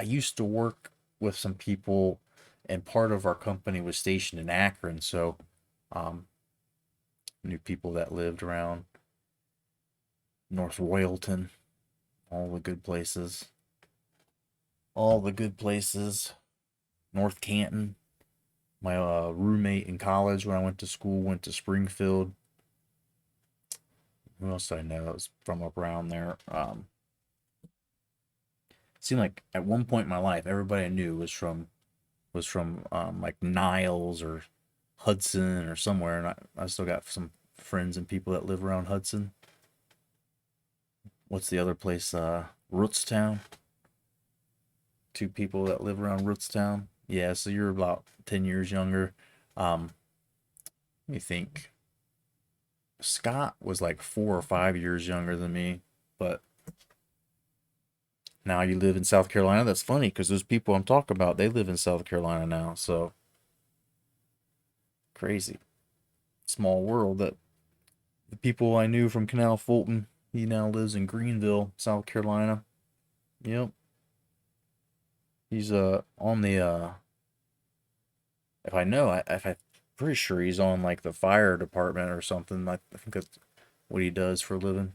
used to work with some people and part of our company was stationed in Akron, so knew people that lived around North Royalton, all the good places. North Canton. My roommate in college when I went to school went to Springfield. Who else did I know that was from up around there? Seemed like at one point in my life, everybody I knew was from like Niles or Hudson or somewhere, and I still got some friends and people that live around Hudson. What's the other place? Rootstown. 2 people that live around Rootstown. Yeah, so you're about 10 years younger. Let me think. Scott was like 4 or 5 years younger than me, but now you live in South Carolina. That's funny because those people I'm talking about, they live in South Carolina now. So crazy. Small world. That the people I knew from Canal Fulton, he now lives in Greenville, South Carolina. Yep. He's on the if I'm pretty sure he's on like the fire department or something. I think that's what he does for a living.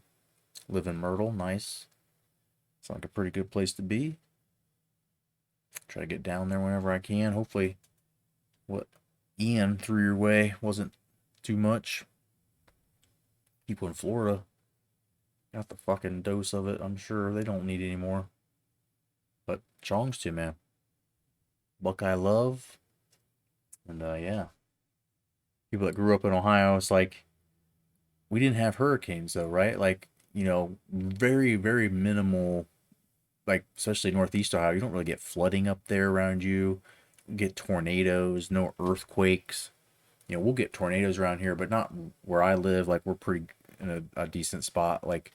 Live in Myrtle, nice. It's like a pretty good place to be. Try to get down there whenever I can. Hopefully what Ian threw your way wasn't too much. People in Florida got the fucking dose of it. I'm sure they don't need it anymore. But Chong's too, man. Buckeye love. And yeah. People that grew up in Ohio, it's like we didn't have hurricanes though, right? Like, you know, very, very minimal, like especially Northeast Ohio, you don't really get flooding up there around you. You get tornadoes, no earthquakes. You know, we'll get tornadoes around here, but not where I live. Like we're pretty in a decent spot. Like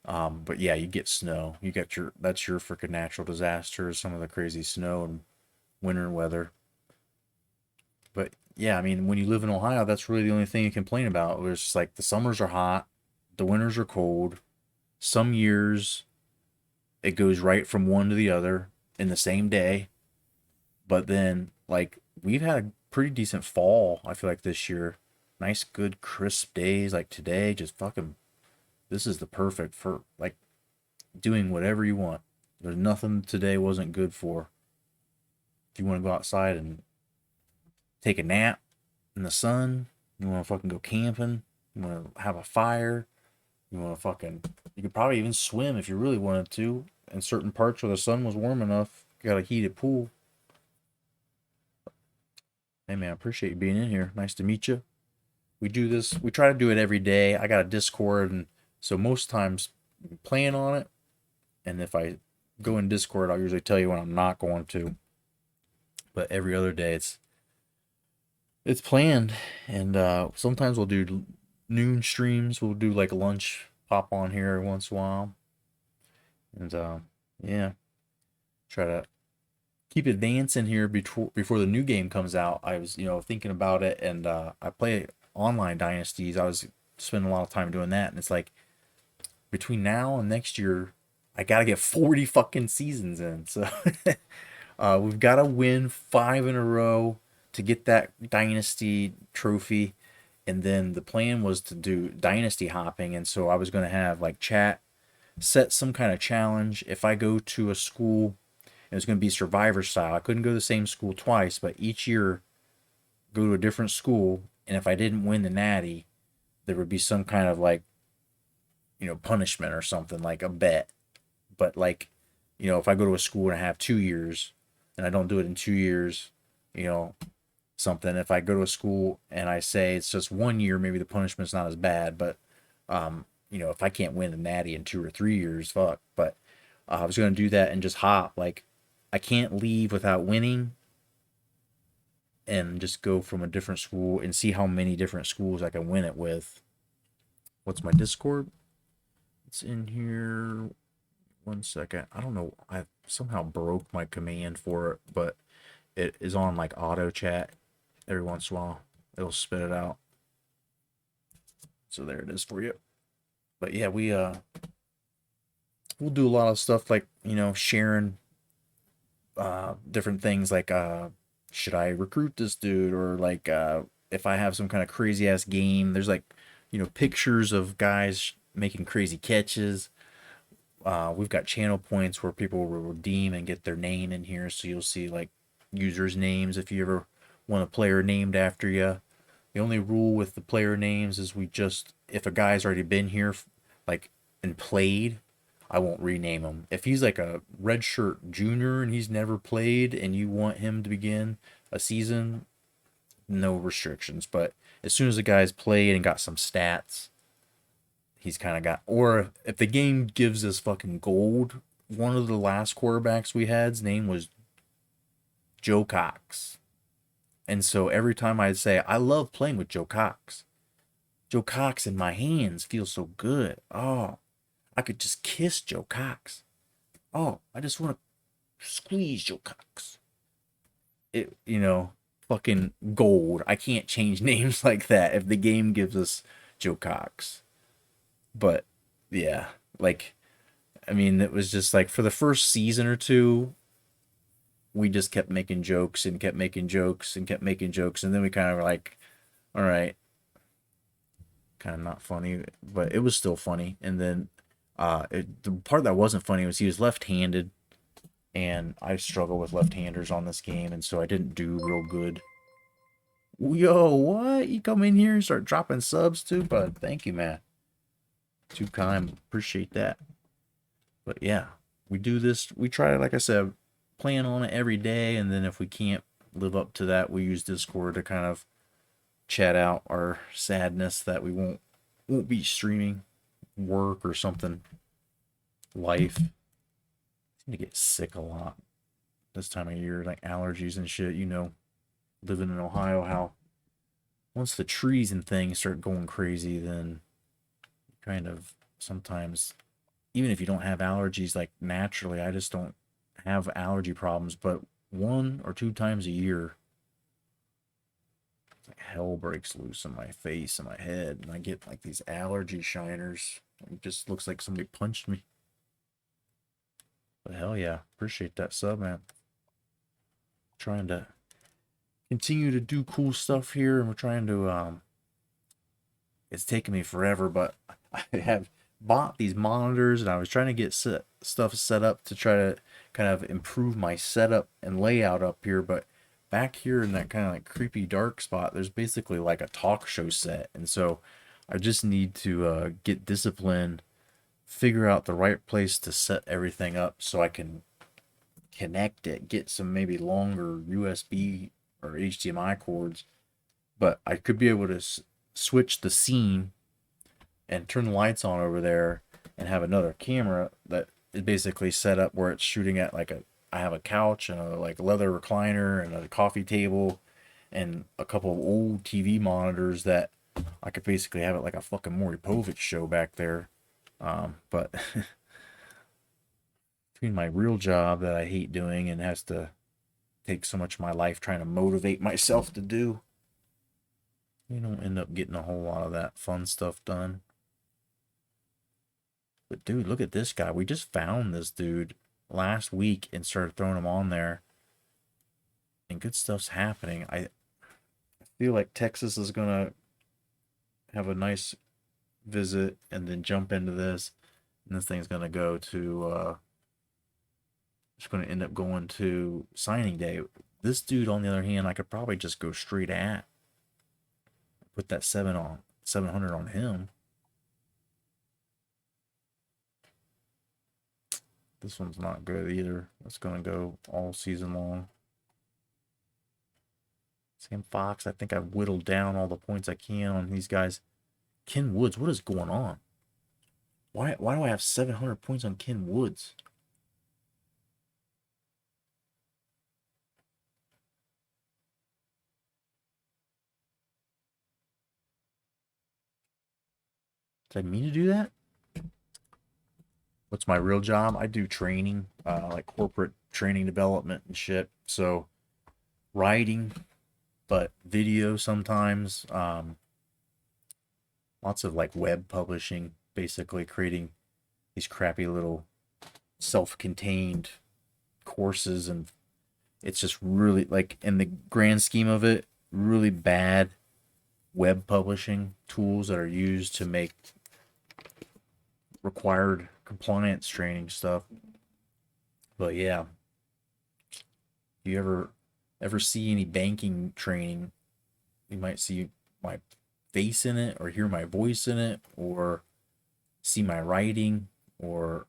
but yeah, you get snow. That's your freaking natural disasters, some of the crazy snow and winter weather. But yeah, I mean, when you live in Ohio, that's really the only thing you complain about. It's just like the summers are hot, the winters are cold. Some years it goes right from one to the other in the same day. But then like we've had a pretty decent fall, I feel like this year. Nice, good, crisp days like today. Just fucking, this is the perfect for like doing whatever you want. There's nothing today wasn't good for. If you want to go outside and take a nap in the sun, you want to fucking go camping, you want to have a fire, you want to fucking, you could probably even swim if you really wanted to in certain parts where the sun was warm enough. You got a heated pool. Hey man, I appreciate you being in here. Nice to meet you. We do this, we try to do it every day. I got a Discord, and so most times I'm playing on it, and if I go in Discord, I'll usually tell you when I'm not going to. But every other day it's planned, and sometimes we'll do noon streams. We'll do like lunch, pop on here every once in a while, and yeah, try to keep advancing here before the new game comes out. I was thinking about it, and I play online dynasties. I was spending a lot of time doing that, and it's like between now and next year, I gotta get 40 fucking seasons in. So we've got to win 5 in a row to get that dynasty trophy. And then the plan was to do dynasty hopping. And so I was going to have like chat set some kind of challenge. If I go to a school, it was going to be survivor style. I couldn't go to the same school twice, but each year go to a different school. And if I didn't win the natty, there would be some kind of like, punishment or something, like a bet. But like, if I go to a school and I have 2 years and I don't do it in 2 years, something. If I go to a school and I say it's just 1 year, maybe the punishment's not as bad. But, if I can't win the natty in 2 or 3 years, fuck. But I was going to do that and just hop. Like, I can't leave without winning, and just go from a different school and see how many different schools I can win it with. What's my Discord? It's in here. 1 second. I don't know. I somehow broke my command for it, but it is on like auto chat. Every once in a while, it'll spit it out. So there it is for you. But yeah, we'll do a lot of stuff like, sharing different things like should I recruit this dude? Or like, if I have some kind of crazy ass game, there's like, pictures of guys making crazy catches. We've got channel points where people will redeem and get their name in here. So you'll see like users' names if you ever want a player named after you. The only rule with the player names is if a guy's already been here, like, and played, I won't rename him. If he's like a redshirt junior and he's never played and you want him to begin a season, no restrictions. But as soon as the guy's played and got some stats, he's kind of got, or if the game gives us fucking gold, one of the last quarterbacks we had's name was Joe Cox. And so every time I'd say, I love playing with Joe Cox. Joe Cox in my hands feels so good. Oh, I could just kiss Joe Cox. Oh, I just want to squeeze Joe Cox. Fucking gold. I can't change names like that if the game gives us Joe Cox. But yeah, like, I mean, it was just like for the first season or two, we just kept making jokes and kept making jokes and kept making jokes. And then we kind of were like, all right, kind of not funny, but it was still funny. And then the part that wasn't funny was he was left-handed, and I struggle with left-handers on this game, and so I didn't do real good. Yo, what? You come in here and start dropping subs too, bud? Thank you, man. Too kind. Appreciate that. But yeah, we do this. We try, like I said, plan on it every day, and then if we can't live up to that, we use Discord to kind of chat out our sadness that we won't be streaming work or something. Life. I seem to get sick a lot this time of year, like allergies and shit. Living in Ohio, how once the trees and things start going crazy, then kind of sometimes, even if you don't have allergies, like naturally, I just don't have allergy problems, but 1 or 2 times a year, like hell breaks loose in my face and my head, and I get like these allergy shiners. It just looks like somebody punched me. But hell yeah, appreciate that sub, man. Trying to continue to do cool stuff here, and we're trying to it's taken me forever, but I have bought these monitors, and I was trying to get stuff set up to try to kind of improve my setup and layout up here. But back here in that kind of like creepy dark spot, there's basically like a talk show set, and so I just need to get disciplined, figure out the right place to set everything up so I can connect it, get some maybe longer USB or HDMI cords. But I could be able to switch the scene and turn the lights on over there and have another camera that is basically set up where it's shooting at like I have a couch and a like leather recliner and a coffee table and a couple of old TV monitors that I could basically have it like a fucking Maury Povich show back there. But between my real job that I hate doing and has to take so much of my life trying to motivate myself to do, you don't end up getting a whole lot of that fun stuff done. But dude, look at this guy. We just found this dude last week and started throwing him on there. And good stuff's happening. I feel like Texas is going to have a nice visit and then jump into this. And this thing's going to go to... it's going to end up going to signing day. This dude, on the other hand, I could probably just go straight at. Put that 700 on him. This one's not good either. It's going to go all season long. Sam Fox, I think I've whittled down all the points I can on these guys. Ken Woods, what is going on? Why do I have 700 points on Ken Woods? Did I mean to do that? What's my real job? I do training, like corporate training development and shit. So writing, but video sometimes. Lots of like web publishing, basically creating these crappy little self-contained courses and It's just really, like, in the grand scheme of it, really bad web publishing tools that are used to make required compliance training stuff. But yeah, if you ever see any banking training, you might see my face in it, or hear my voice in it, or see my writing, or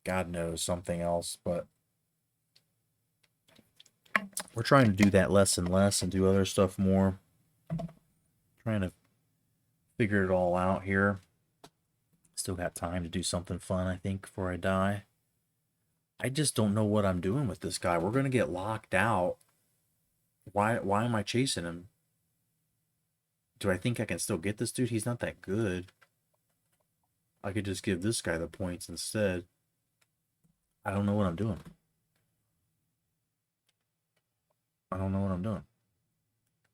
God knows something else. But we're trying to do that less and less and do other stuff more. Trying to figure it all out here. Still got time to do something fun, I think, before I die. I just don't know what I'm doing with this guy. We're gonna get locked out. Why am I chasing him? Do I think I can still get this dude? He's not that good. I could just give this guy the points instead. I don't know what I'm doing. I don't know what I'm doing.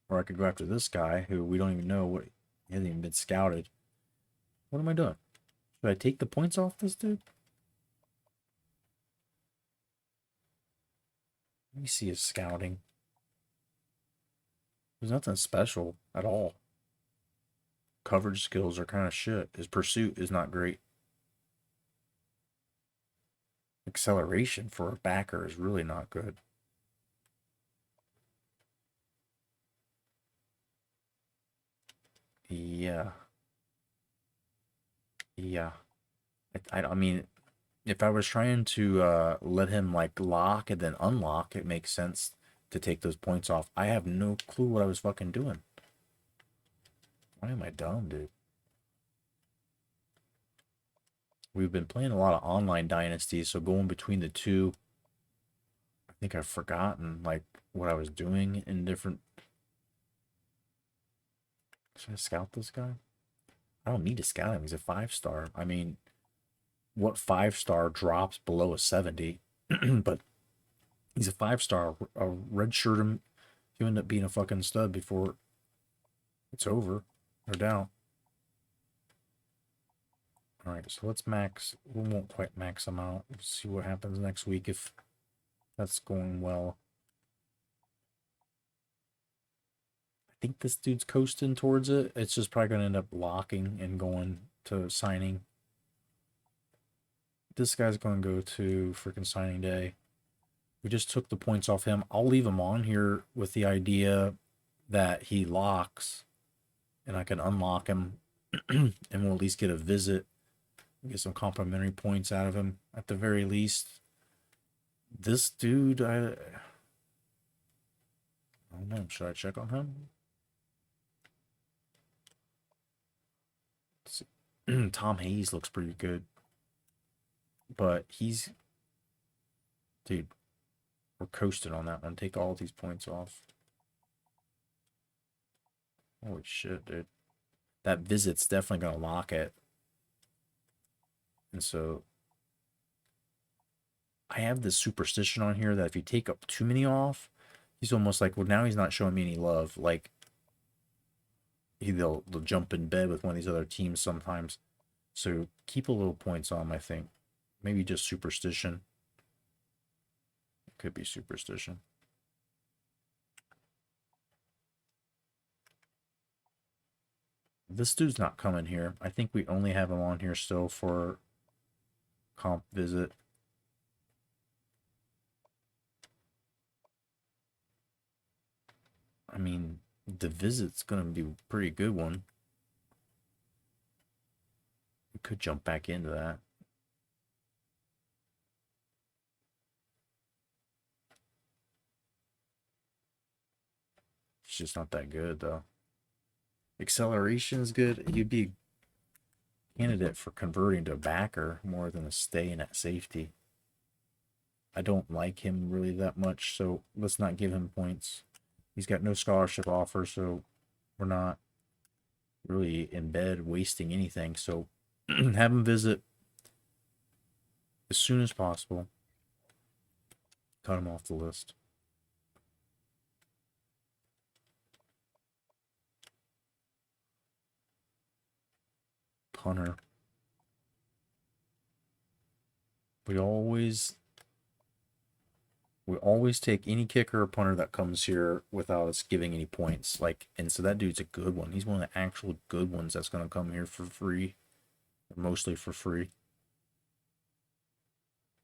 Or I could go after this guy who we don't even know what, he hasn't even been scouted. What am I doing? Should I take the points off this dude? Let me see his scouting. There's nothing special at all. Coverage skills are kind of shit. His pursuit is not great. Acceleration for a backer is really not good. Yeah. Yeah. I mean, if I was trying to let him, like, lock and then unlock, it makes sense to take those points off. I have no clue what I was fucking doing. Why am I dumb, dude? We've been playing a lot of online dynasties, so going between the two, I think I've forgotten, like, what I was doing in different... Should I scout this guy? I don't need to scout him. He's a 5-star. I mean, what 5-star drops below a 70? But he's a 5-star. A redshirt him. You end up being a fucking stud before it's over. No doubt. Alright, so let's max. We won't quite max him out. We'll see what happens next week if that's going well. I think this dude's coasting towards it. It's just probably going to end up locking and going to signing. This guy's going to go to freaking signing day. We just took the points off him. I'll leave him on here with the idea that he locks and I can unlock him and we'll at least get a visit. Get some complimentary points out of him at the very least. This dude, I don't know. Should I check on him? Let's see. Tom Hayes looks pretty good. But he's... Dude, we're coasting on that one. Take all these points off. Holy shit, dude. That visit's definitely going to lock it. And so I have this superstition on here that if you take up too many off, he's almost like, well, now he's not showing me any love. Like, they'll jump in bed with one of these other teams sometimes. So keep a little points on, I think. Maybe just superstition. It could be superstition. This dude's not coming here. I think we only have him on here still for comp visit. I mean, the visit's going to be a pretty good one. We could jump back into that. It's just not that good, though. Acceleration is good. You'd be a candidate for converting to a backer more than a staying at safety. I don't like him really that much, so let's not give him points. He's got no scholarship offer, so we're not really in bed wasting anything. So have him visit as soon as possible. Cut him off the list. Punter. We always We always take any kicker or punter that comes here without us giving any points. Like, and so that dude's a good one. He's one of the actual good ones that's going to come here for free, or mostly for free.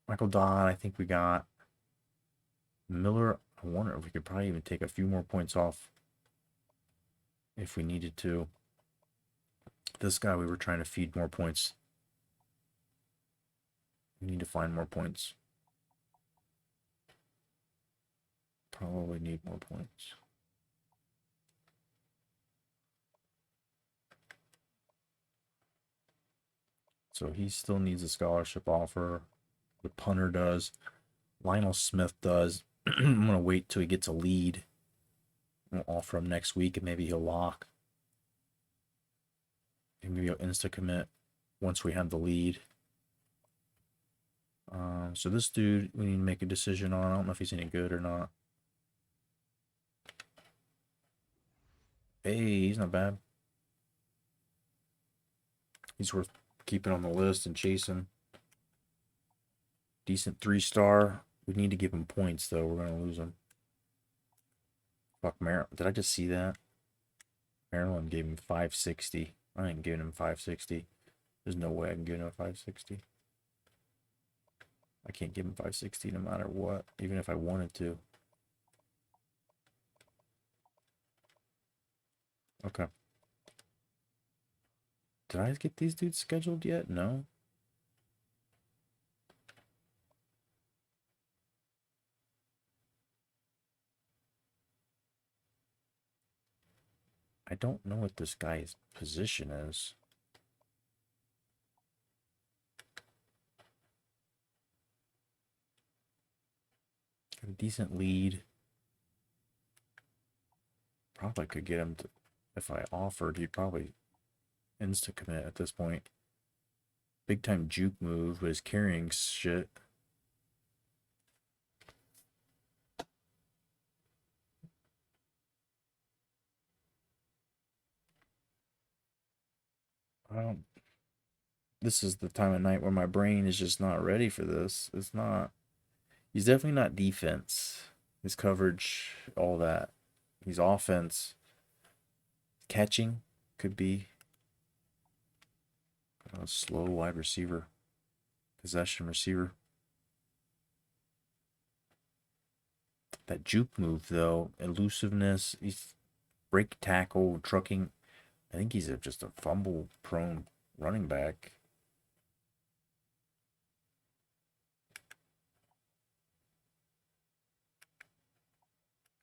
Michael Dodd, I think we got. Miller, I wonder if we could probably even take a few more points off if we needed to. This guy, we were trying to feed more points. We need to find more points. Probably need more points. So he still needs a scholarship offer. The punter does. Lionel Smith does. I'm going to wait till he gets a lead. We'll offer him next week and maybe he'll lock. And maybe he'll insta-commit once we have the lead. So this dude, we need to make a decision on. I don't know if he's any good or not. Hey, he's not bad. He's worth keeping on the list and chasing. Decent 3-star. We need to give him points, though. We're going to lose him. Fuck, Maryland. Did I just see that? Maryland gave him 560. I ain't giving him 560. There's no way I can give him a 560. I can't give him 560 no matter what, even if I wanted to. Okay. Did I get these dudes scheduled yet? No. I don't know what this guy's position is. Got a decent lead. Probably could get him to, if I offered, he'd probably insta-commit at this point. Big time juke move, but his carrying shit. This is the time of night where my brain is just not ready for this. It's not. He's definitely not defense. His coverage, all that. He's offense. Catching could be a slow wide receiver. Possession receiver. That juke move, though, elusiveness, he's break tackle, trucking. I think he's just a fumble-prone running back.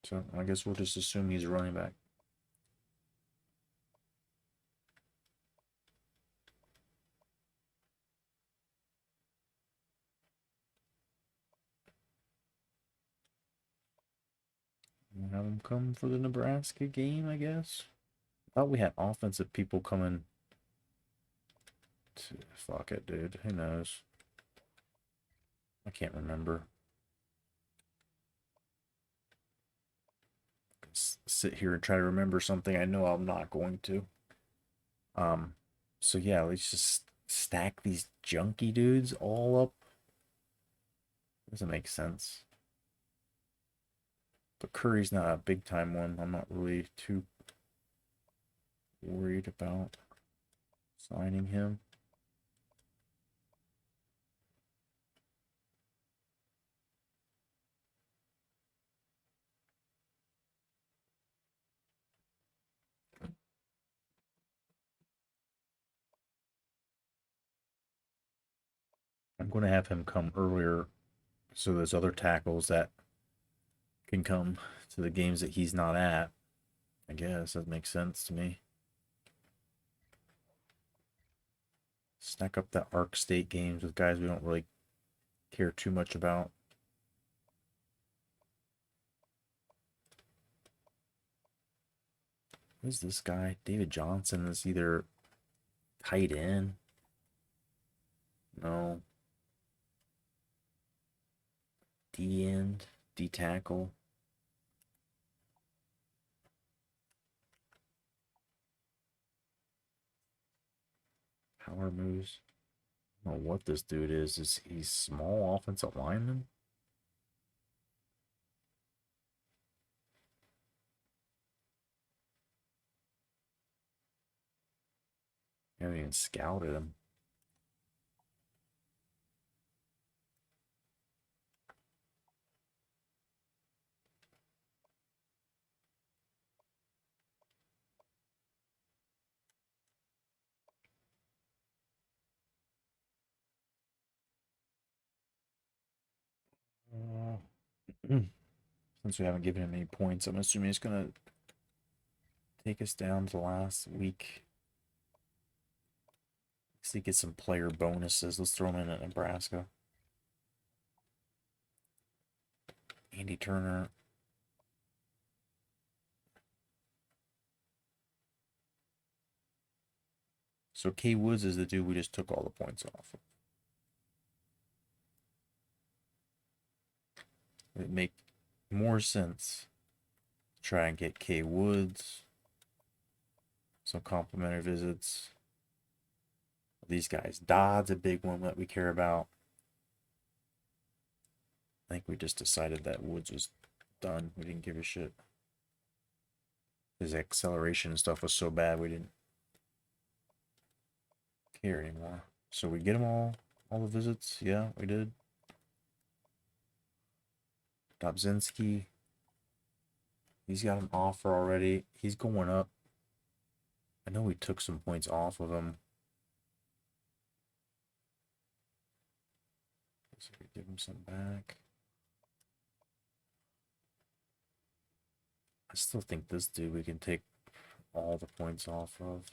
So I guess we'll just assume he's a running back. We'll have him come for the Nebraska game, I guess. I thought we had offensive people coming. Fuck it, dude. Who knows? I can't remember. Sit here and try to remember something I know I'm not going to. So yeah, let's just stack these junky dudes all up. Doesn't make sense. But Curry's not a big time one. I'm not really too worried about signing him. I'm going to have him come earlier so there's other tackles that can come to the games that he's not at. I guess that makes sense to me. Stack up the Arc State games with guys we don't really care too much about. Who's this guy? David Johnson is either tight end. No. D end, D tackle. Power moves. I don't know what this dude is. He's small offensive lineman? I haven't even scouted him. Since we haven't given him any points, I'm assuming he's gonna take us down to last week. Let's see, get some player bonuses. Let's throw him in at Nebraska. Andy Turner. So K Woods is the dude we just took all the points off of. It'd make more sense to try and get K Woods. Some complimentary visits. These guys. Dodd's a big one that we care about. I think we just decided that Woods was done. We didn't give a shit. His acceleration and stuff was so bad we didn't care anymore. So we get them all the visits. Yeah, we did. Dobzinski. He's got an offer already. He's going up. I know we took some points off of him. So we give him some back. I still think this dude we can take all the points off of.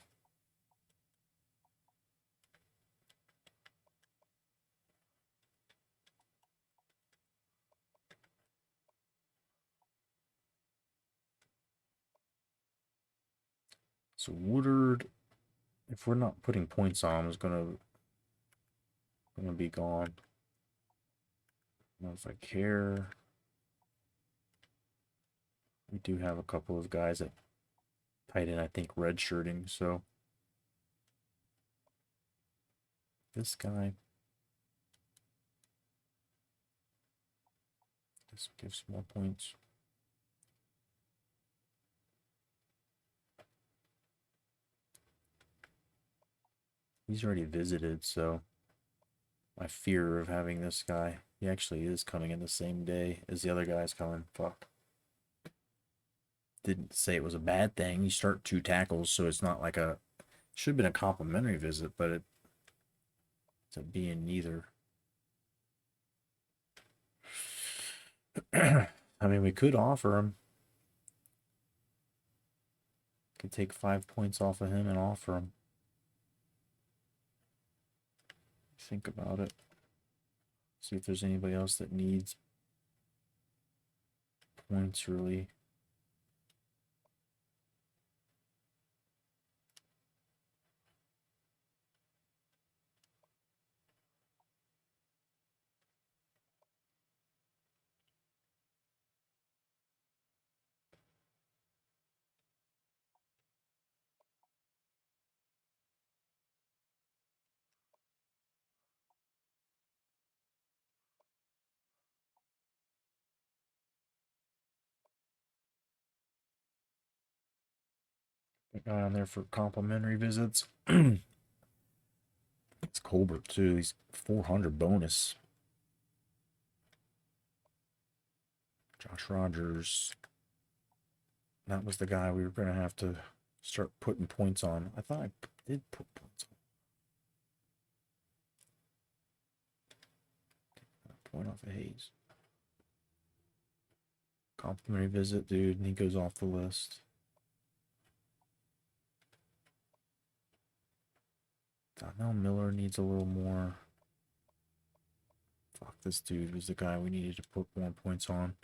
So Woodard, if we're not putting points on him, is gonna be gone. I don't know if I care. We do have a couple of guys at tight end, I think, redshirting, so this guy just gives more points. He's already visited, so my fear of having this guy, he actually is coming in the same day as the other guy's coming. Fuck. Didn't say it was a bad thing. You start 2 tackles, so it's not like a, should have been a complimentary visit, but it's a being neither. I mean, we could offer him. Could take 5 points off of him and offer him. Think about it. See if there's anybody else that needs points, really. A guy on there for complimentary visits. It's Colbert too. He's 400 bonus. Josh Rogers. That was the guy we were going to have to start putting points on. I thought I did put points on. Point off of Hayes. Complimentary visit, dude, and he goes off the list. Donnell Miller needs a little more. Fuck, this dude was the guy we needed to put more points on.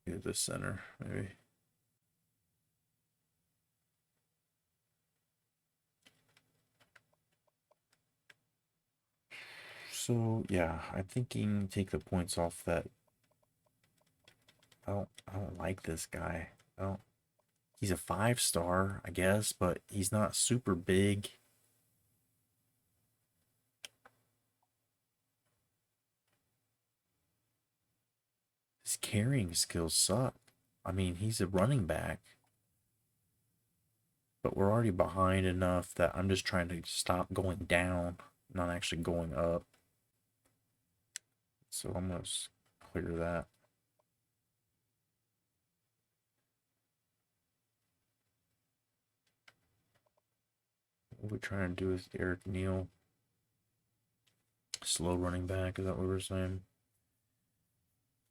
Get the center, maybe. So yeah, I'm thinking take the points off that. I don't like this guy. I don't. He's a 5-star, I guess, but he's not super big. His carrying skills suck. I mean, he's a running back, but we're already behind enough that I'm just trying to stop going down, not actually going up. So I'm going to clear that. What we're trying to do is Eric Neal. Slow running back, is that what we're saying?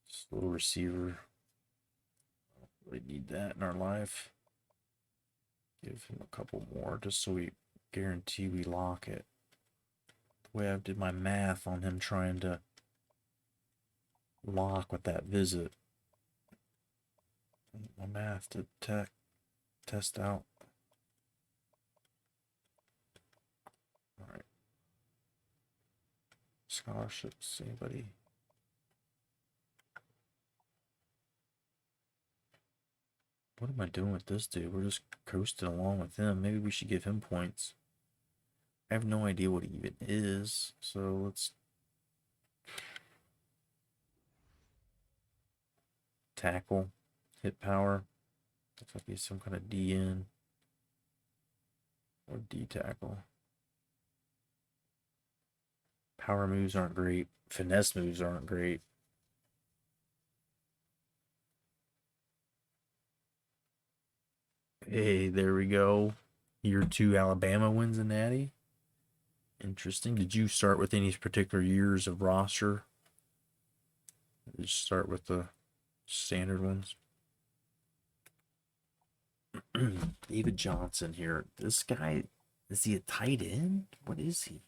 Slow receiver. Don't really need that in our life. Give him a couple more just so we guarantee we lock it. The way I did my math on him trying to lock with that visit. My math to test out. Alright. Scholarships, anybody? What am I doing with this dude? We're just coasting along with him. Maybe we should give him points. I have no idea what he even is, so let's tackle, hit power. Looks like he's some kind of DN or D tackle. Power moves aren't great. Finesse moves aren't great. Hey, there we go. Year 2 Alabama wins a natty. Interesting. Did you start with any particular years of roster? Just start with the standard ones. David Johnson here. This guy, is he a tight end? What is he?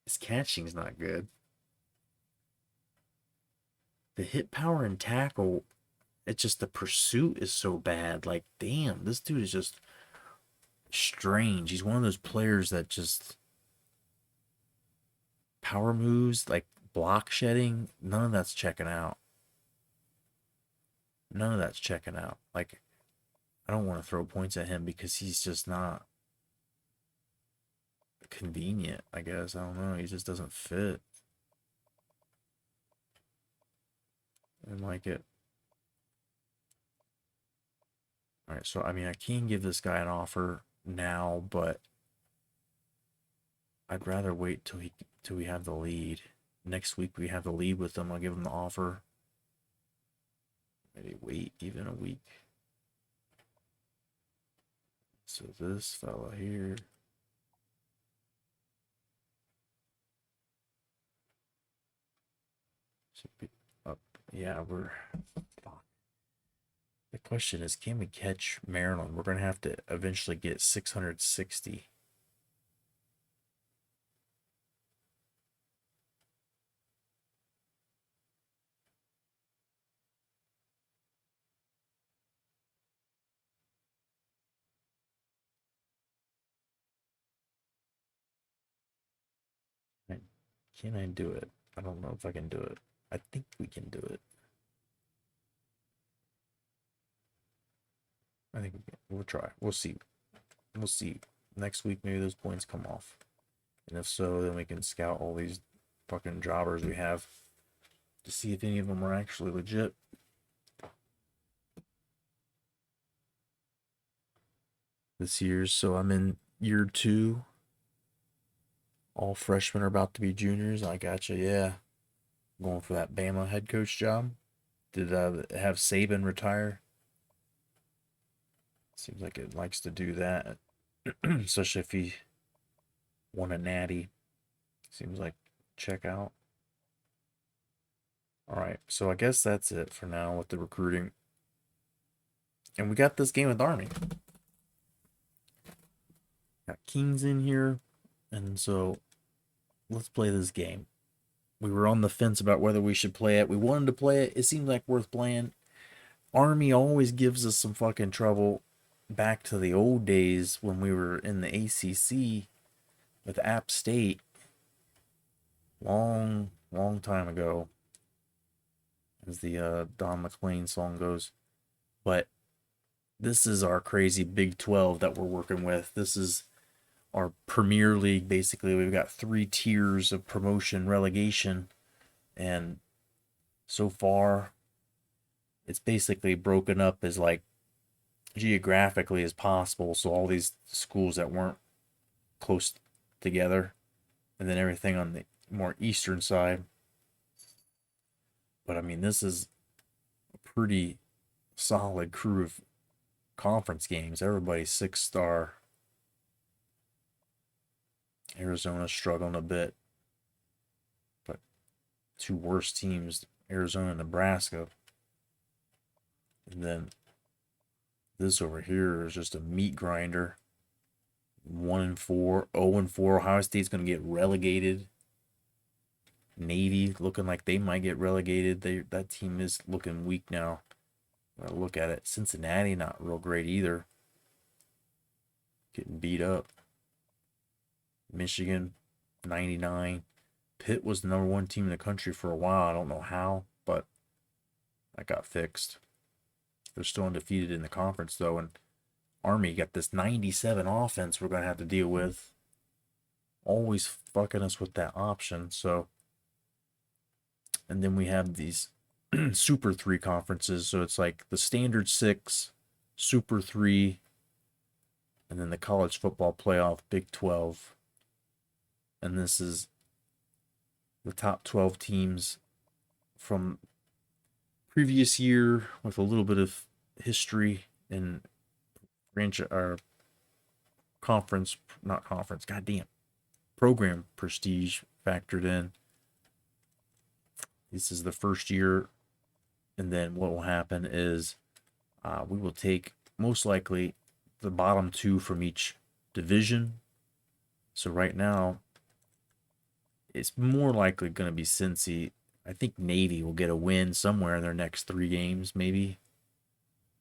His catching's not good. The hit power and tackle, it's just the pursuit is so bad. Like, damn, this dude is just strange. He's one of those players that just power moves, like block shedding, none of that's checking out. None of that's checking out. Like, I don't want to throw points at him because he's just not convenient, I guess. I don't know. He just doesn't fit. I didn't like it. Alright, so I mean, I can give this guy an offer now, but I'd rather wait till we have the lead. Next week we have the lead with them. I'll give him the offer. Maybe wait even a week. So this fella here. Should be up. Yeah, we're... Fuck. The question is, can we catch Maryland? We're going to have to eventually get 660. Can I do it? I don't know if I can do it. I think we can do it. I think we'll try. We'll see. We'll see. Next week, maybe those points come off. And if so, then we can scout all these fucking jobbers we have to see if any of them are actually legit. This year's, so I'm in year 2. All freshmen are about to be juniors. I gotcha, yeah. Going for that Bama head coach job. Did have Saban retire? Seems like it likes to do that. Especially if he won a natty. Seems like check out. Alright, so I guess that's it for now with the recruiting. And we got this game with Army. Got Kings in here. And so let's play this game. We were on the fence about whether we should play it. We wanted to play it. It seemed like worth playing. Army always gives us some fucking trouble. Back to the old days when we were in the ACC with App State. Long time ago, as the Don McLean song goes. But this is our crazy Big 12 that we're working with. This is our Premier League, basically. We've got 3 tiers of promotion, relegation, and so far, it's basically broken up as like geographically as possible. So all these schools that weren't close together, and then everything on the more eastern side. But I mean, this is a pretty solid crew of conference games. Everybody's 6-star. Arizona's struggling a bit, but 2 worst teams, Arizona and Nebraska. And then this over here is just a meat grinder. 1-4, 0-4. Ohio State's going to get relegated. Navy looking like they might get relegated. That team is looking weak now. Gotta look at it. Cincinnati not real great either. Getting beat up. Michigan 99. Pitt was the #1 team in the country for a while. I don't know how, but that got fixed. They're still undefeated in the conference though, and Army got this 97 offense we're gonna have to deal with. Always fucking us with that option. So, and then we have these Super 3 conferences. So it's like the Standard 6, Super 3, and then the College Football Playoff, Big 12. And this is the top 12 teams from previous year with a little bit of history and program prestige factored in. This is the first year, and then what will happen is we will take most likely the bottom 2 from each division. So right now, it's more likely going to be Cincy. I think Navy will get a win somewhere in their next 3 games, maybe.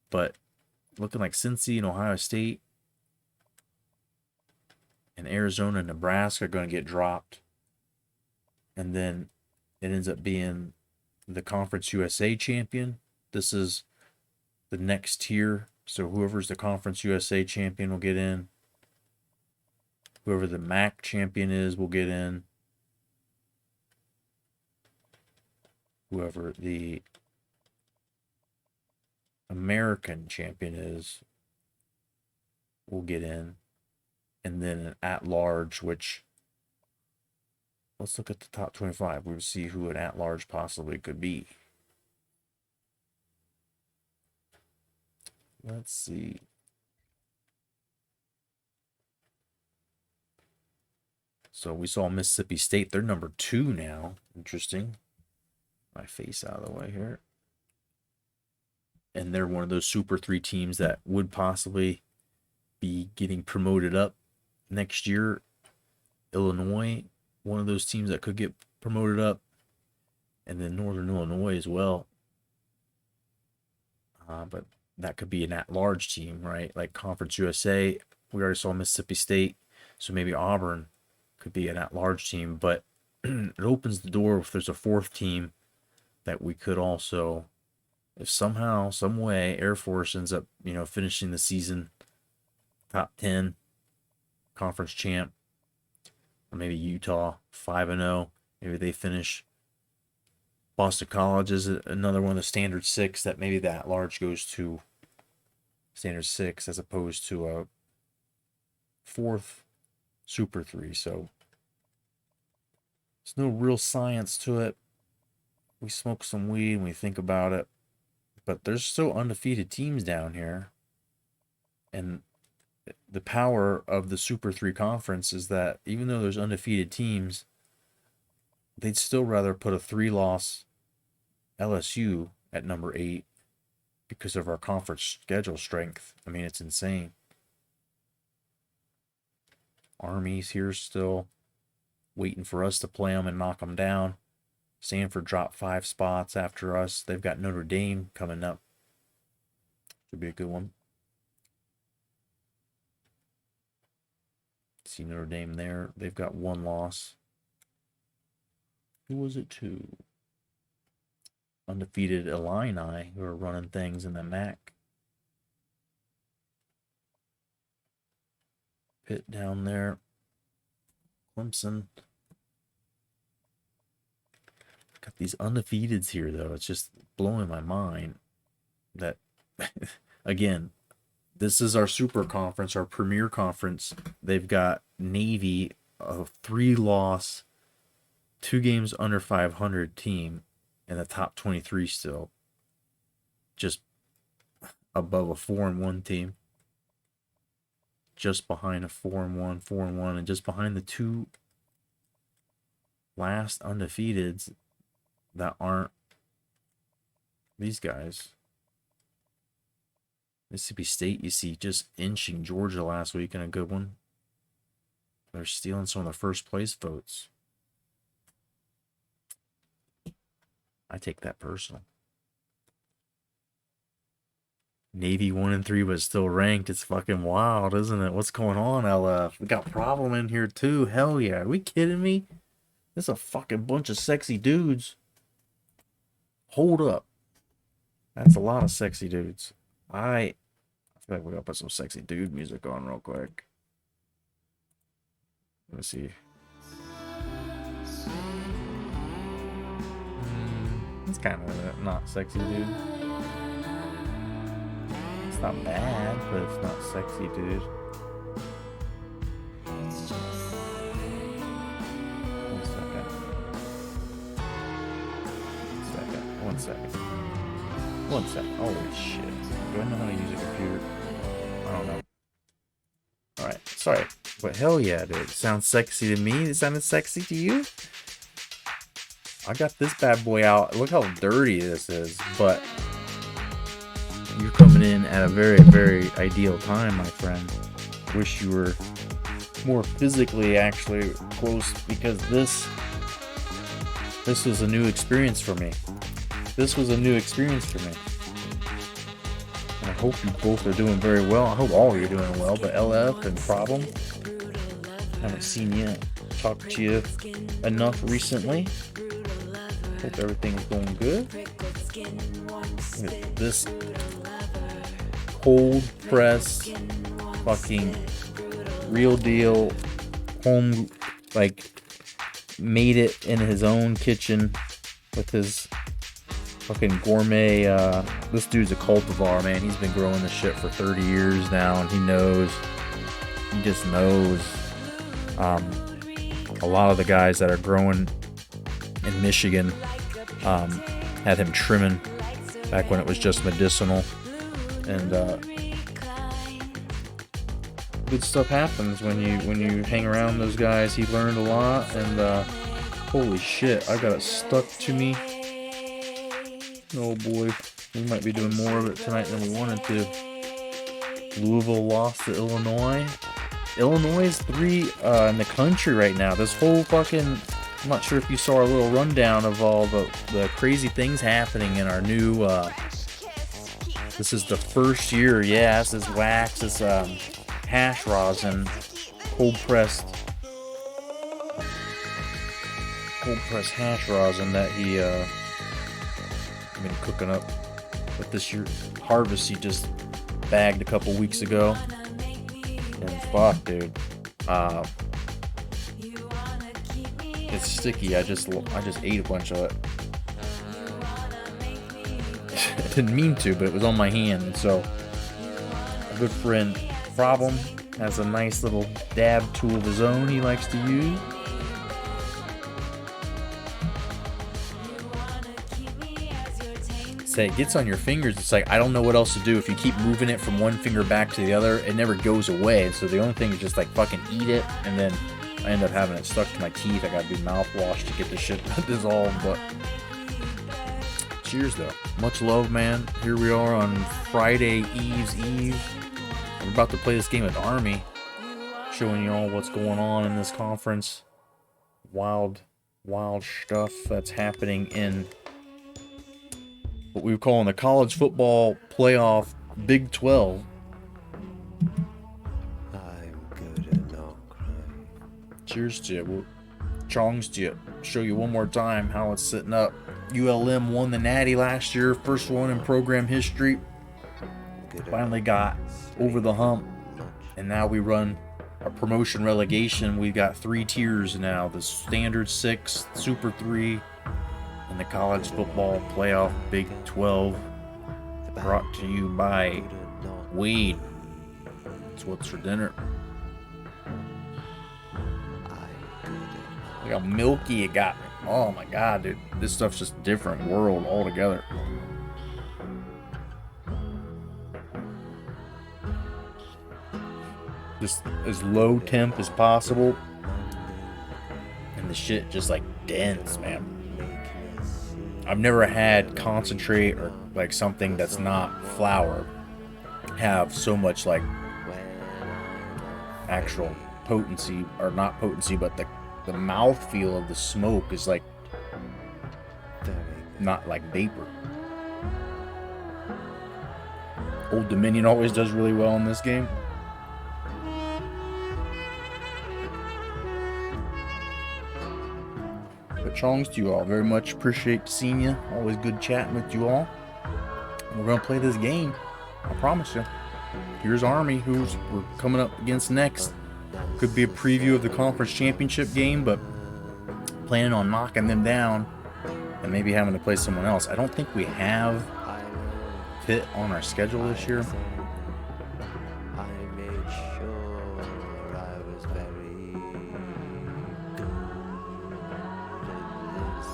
But looking like Cincy and Ohio State and Arizona and Nebraska are going to get dropped. And then it ends up being the Conference USA champion. This is the next tier. So whoever's the Conference USA champion will get in. Whoever the MAC champion is will get in. Whoever the American champion is will get in. And then an at-large, which, let's look at the top 25. We'll see who an at-large possibly could be. Let's see. So we saw Mississippi State. They're number 2 now. Interesting. My face out of the way here. And they're one of those Super 3 teams that would possibly be getting promoted up next year. Illinois, one of those teams that could get promoted up. And then Northern Illinois as well. But that could be an at-large team, right? Like Conference USA, we already saw Mississippi State. So maybe Auburn could be an at-large team. But it opens the door if there's a 4th team that we could also, if somehow, some way, Air Force ends up, finishing the season top 10, conference champ, or maybe Utah 5-0. Maybe they finish. Boston College is another one of the Standard 6 that maybe that large goes to Standard 6 as opposed to a 4th Super 3. So there's no real science to it. We smoke some weed and we think about it. But there's still undefeated teams down here. And the power of the Super 3 conference is that even though there's undefeated teams, they'd still rather put a 3-loss LSU at number 8 because of our conference schedule strength. I mean, it's insane. Army's here still. waiting for us to play them and knock them down. Stanford dropped 5 spots after us. They've got Notre Dame coming up. Should be a good one. See Notre Dame there. They've got 1 loss. Who was it to? Undefeated Illini, who are running things in the MAC. Pitt down there. Clemson. Got these undefeateds here, though. It's just blowing my mind that, again, this is our super conference, our premier conference. They've got Navy, a 3-loss, 2 games under 500 team in the top 23 still. Just above a 4-1 team. Just behind a 4-1, 4-1, and just behind the 2 last undefeateds that aren't these guys. Mississippi State, you see, just inching Georgia last week in a good one. They're stealing some of the first place votes. I take that personal. Navy 1-3 was still ranked. It's fucking wild, isn't it? What's going on, LF? We got problem in here too. Hell yeah. Are we kidding me? There's a fucking bunch of sexy dudes. Hold up. That's a lot of sexy dudes. I feel like we gotta put some sexy dude music on real quick. Let's see. It's kind of not sexy, dude. It's not bad, but it's not sexy, dude. One second. Holy shit. Do I know how to use a computer? I don't know. Alright, sorry. But hell yeah, dude. It sounds sexy to me. It sounded sexy to you? I got this bad boy out. Look how dirty this is. But you're coming in at a very, very ideal time, my friend. Wish you were more physically actually close, because this was a new experience for me. This was a new experience for me. And I hope you both are doing very well. I hope all of you are doing well, but LF and Problem, haven't seen you, talked to you enough recently. Hope everything is going good. This cold press, fucking real deal, home, like, made it in his own kitchen with his fucking gourmet. This dude's a cultivar, man. He's been growing this shit for 30 years now, and he knows. He just knows. A lot of the guys that are growing in Michigan had him trimming back when it was just medicinal, and good stuff happens when you hang around those guys. He learned a lot, and holy shit, I got it stuck to me. Oh boy, we might be doing more of it tonight than we wanted to. Louisville lost to Illinois. Illinois is 3 in the country right now. This whole fucking, I'm not sure if you saw our little rundown of all the crazy things happening in our new, this is the first year, yeah, this is wax, this hash rosin, cold pressed hash rosin that he been cooking up with this year harvest he just bagged a couple weeks ago. And fuck, dude, it's sticky. I just ate a bunch of it. I didn't mean to, but it was on my hand. So a good friend Problem has a nice little dab tool of his own he likes to use. It gets on your fingers. It's like, I don't know what else to do. If you keep moving it from one finger back to the other, it never goes away. So the only thing is just like fucking eat it, and then I end up having it stuck to my teeth. I gotta do mouthwash to get this shit dissolved. But cheers though. Much love, man. Here we are on Friday Eve's Eve. We're about to play this game with Army, showing you all what's going on in this conference. wild stuff that's happening in what we call in the college football playoff Big 12. I'm good at not crying. Cheers to you. Chongs to you. Show you one more time how it's sitting up. ULM won the Natty last year, first one in program history. Finally got over the hump, and now we run a promotion relegation. We got 3 tiers now: the Standard 6, Super 3, and the College Football Playoff Big 12. Brought to you by weed. That's what's for dinner. Look how milky it got me. Oh my god, dude. This stuff's just a different world altogether. Just as low temp as possible. And the shit just like dense, man. I've never had concentrate or like something that's not flour have so much like actual potency, or not potency, but the mouthfeel of the smoke is like not like vapor. Old Dominion always does really well in this game. But chongs to you all. Very much appreciate seeing you. Always good chatting with you all. We're going to play this game. I promise you. Here's Army, who's we're coming up against next. Could be a preview of the conference championship game, but planning on knocking them down and maybe having to play someone else. I don't think we have Pitt on our schedule this year. I made sure I was very good at this.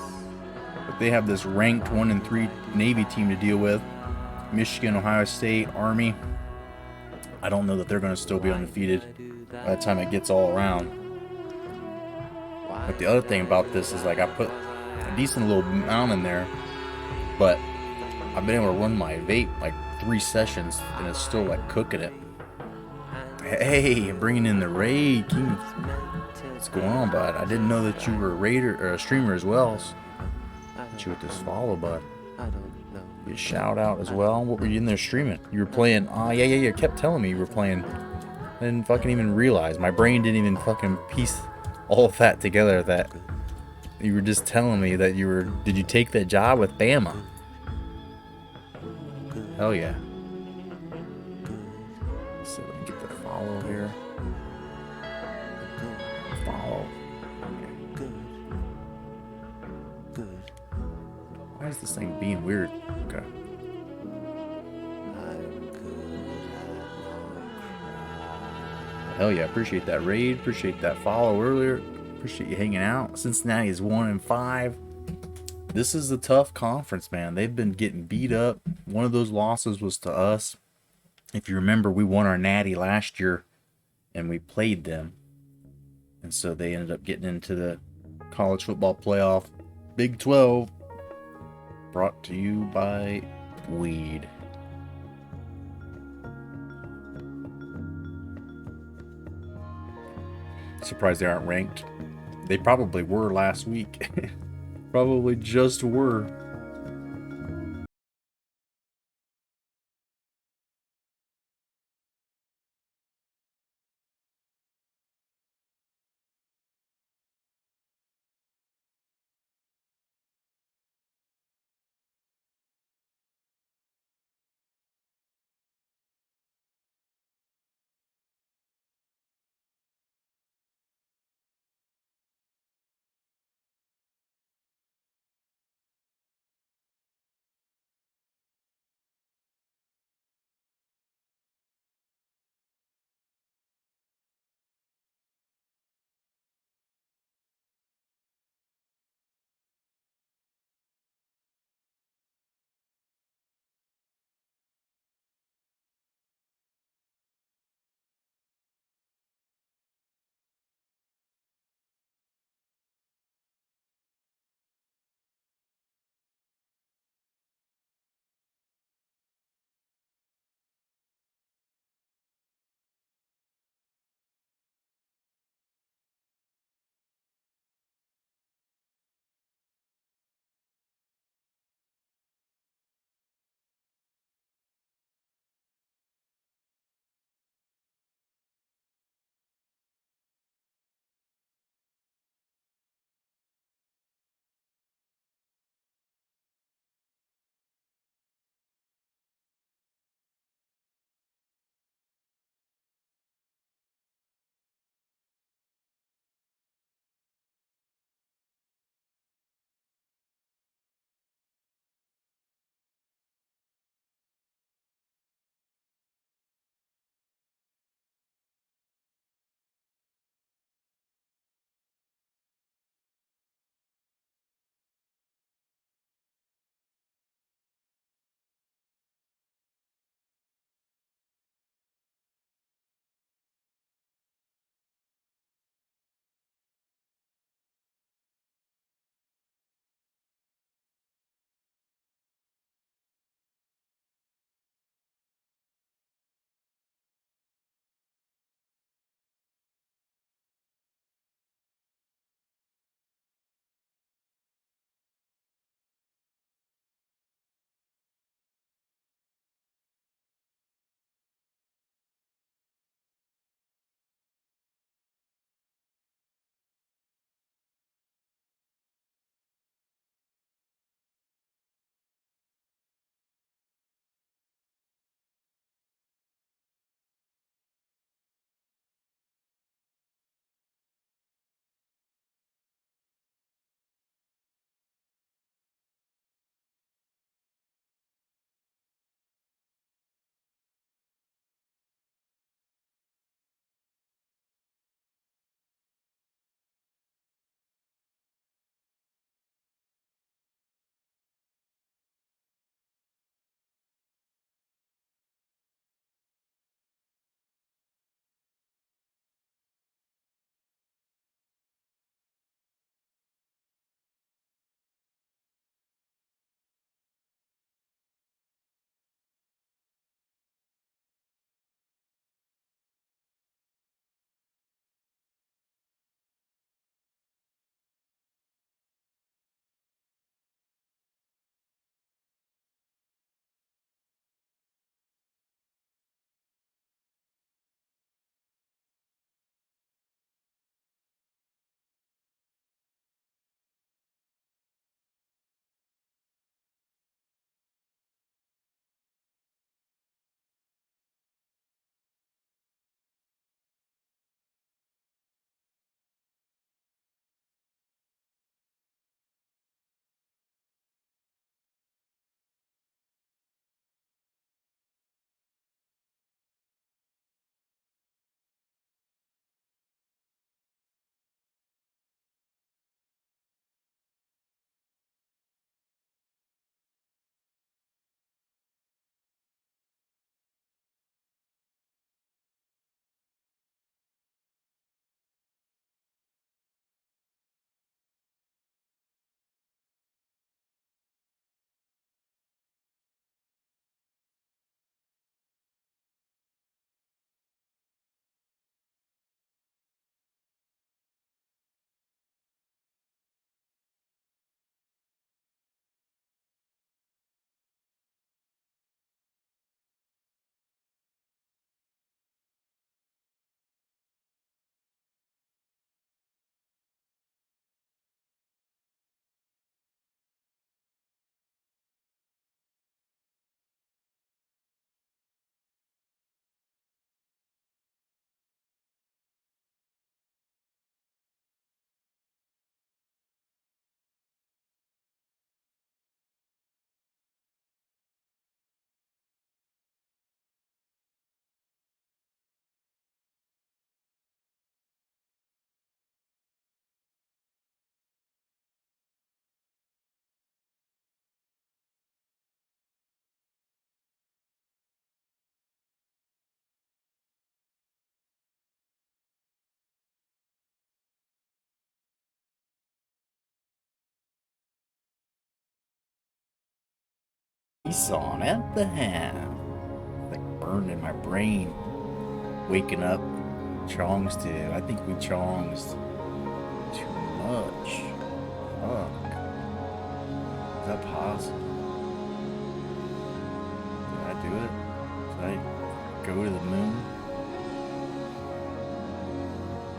But they have this ranked 1 and 3 Navy team to deal with. Michigan, Ohio State, Army. I don't know that they're going to still be undefeated by the time it gets all around. But the other thing about this is like I put a decent little amount in there, but I've been able to run my vape like 3 sessions and it's still like cooking it. Hey, bringing in the raid, King. What's going on, bud? I didn't know that you were a raider or a streamer as well. So hit you with this follow, bud. You shout out as well. What were you in there streaming? You were playing. Oh, yeah. You kept telling me you were playing. I didn't fucking even realize. My brain didn't even fucking piece all of that together. That you were just telling me that you were. Did you take that job with Bama? Hell yeah. So let me get the follow here. Follow. Why is this thing being weird? Okay. Hell yeah, appreciate that raid, appreciate that follow earlier, appreciate you hanging out. Cincinnati is 1 and 5. This is a tough conference, man. They've been getting beat up. One of those losses was to us. If you remember, we won our Natty last year and we played them. And so they ended up getting into the college football playoff Big 12. Brought to you by weed. Surprised they aren't ranked. They probably were last week. Probably just were. He's on at the half. Like burned in my brain. Waking up. Chongs did. I think we chongs too much. Fuck. Is that possible? Did I do it? Did I go to the moon?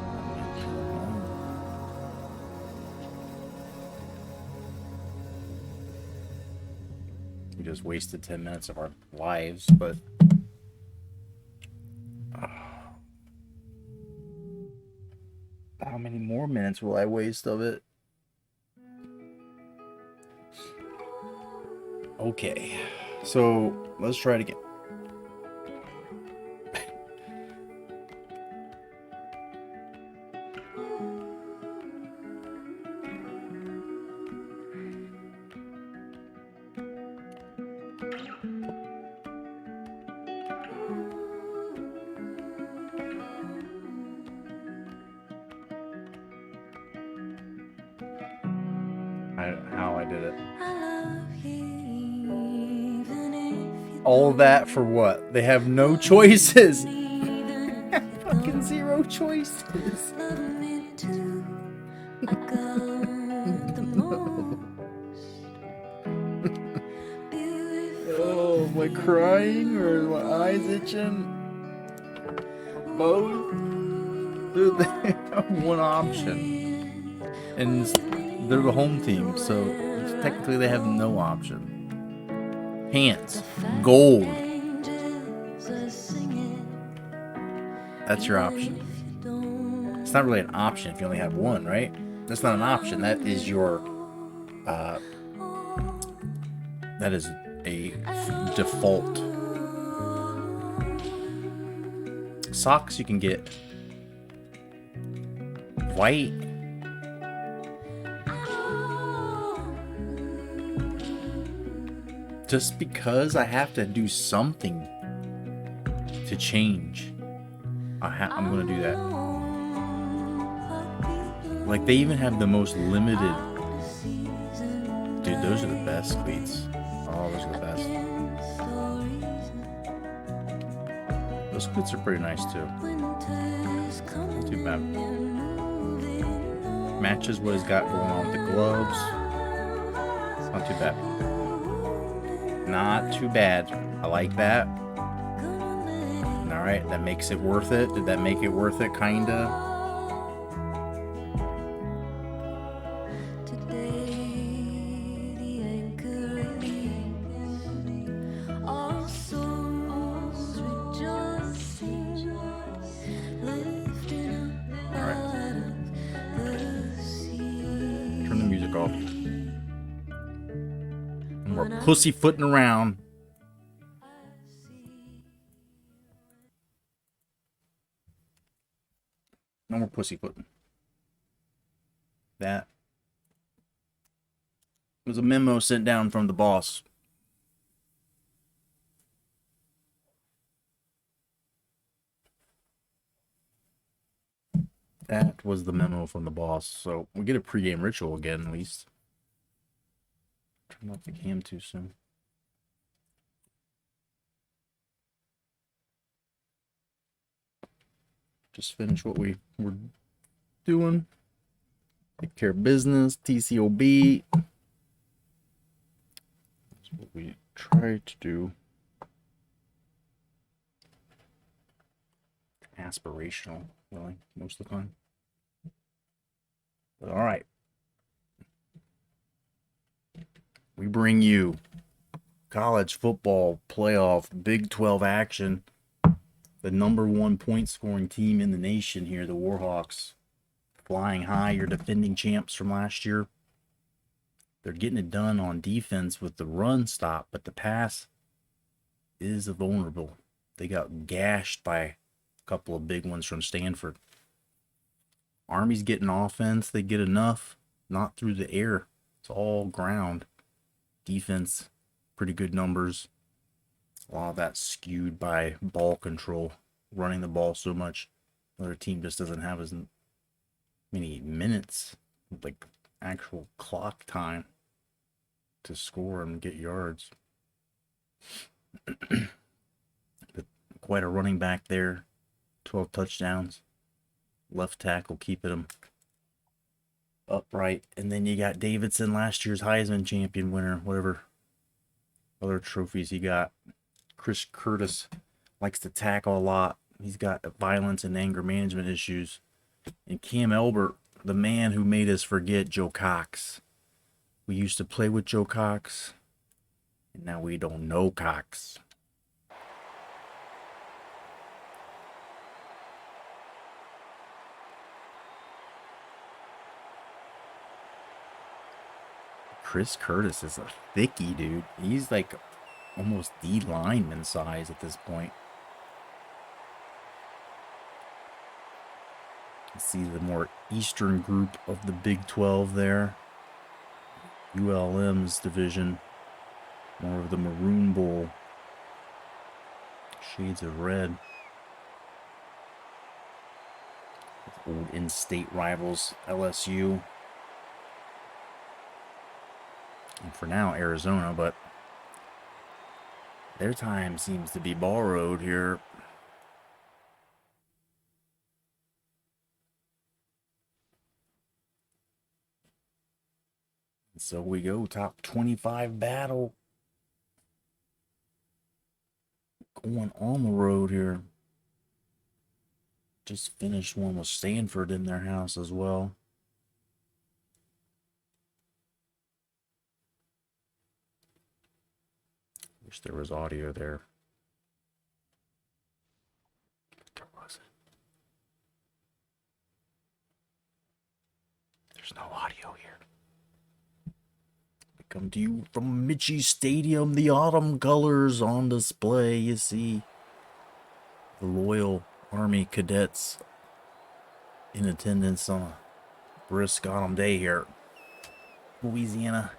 I went to the moon. We just wasted 10 minutes of our lives, but how many more minutes will I waste of it? Okay, so let's try it again. How I did it. All that for what? They have no choices. Fucking zero choices. Oh, am I crying or my eyes itching? Both. Dude, they have one option, and they're the home team, so technically they have no option. Pants, gold. That's your option. It's not really an option if you only have one, right? That's not an option. That is your. That is a default. Socks you can get white. Just because I have to do something to change, I'm gonna do that. Like they even have the most limited. Dude, those are the best cleats. Oh, those are the best. Those cleats are pretty nice too. Not too bad. Matches what he's got going on with the gloves. Not too bad. Not too bad. I like that. Alright, that makes it worth it. Did that make it worth it? Kinda. Pussyfooting around. No more pussyfooting. That was a memo sent down from the boss. That was the memo from the boss. So we get a pregame ritual again, at least. Turn off the cam too soon. Just finish what we were doing. Take care of business. TCOB. That's what we try to do. Aspirational, really, most of the time. But all right. We bring you college football playoff Big 12 action. The #1 point scoring team in the nation here, the Warhawks. Flying high, your defending champs from last year. They're getting it done on defense with the run stop, but the pass is vulnerable. They got gashed by a couple of big ones from Stanford. Army's getting offense. They get enough, not through the air. It's all ground. Defense, pretty good numbers. A lot of that skewed by ball control, running the ball so much. Another team just doesn't have as many minutes, like actual clock time, to score and get yards. But quite a running back there. 12 touchdowns. Left tackle keeping him upright. And then you got Davidson, last year's Heisman champion winner, whatever other trophies he got. Chris Curtis likes to tackle a lot. He's got violence and anger management issues. And Cam Elbert, the man who made us forget Joe Cox. We used to play with Joe Cox, and now we don't know Cox. Chris Curtis is a thickie, dude. He's like almost D lineman size at this point. See the more eastern group of the Big 12 there. ULM's division. More of the Maroon Bowl. Shades of red. Old in-state rivals, LSU. And for now, Arizona, but their time seems to be borrowed here. So we go, top 25 battle. Going on the road here. Just finished one with Stanford in their house as well. Wish there was audio there. There wasn't. There's no audio here. Come to you from Mitchie Stadium, the autumn colors on display. You see the loyal Army cadets in attendance on a brisk autumn day here. Louisiana.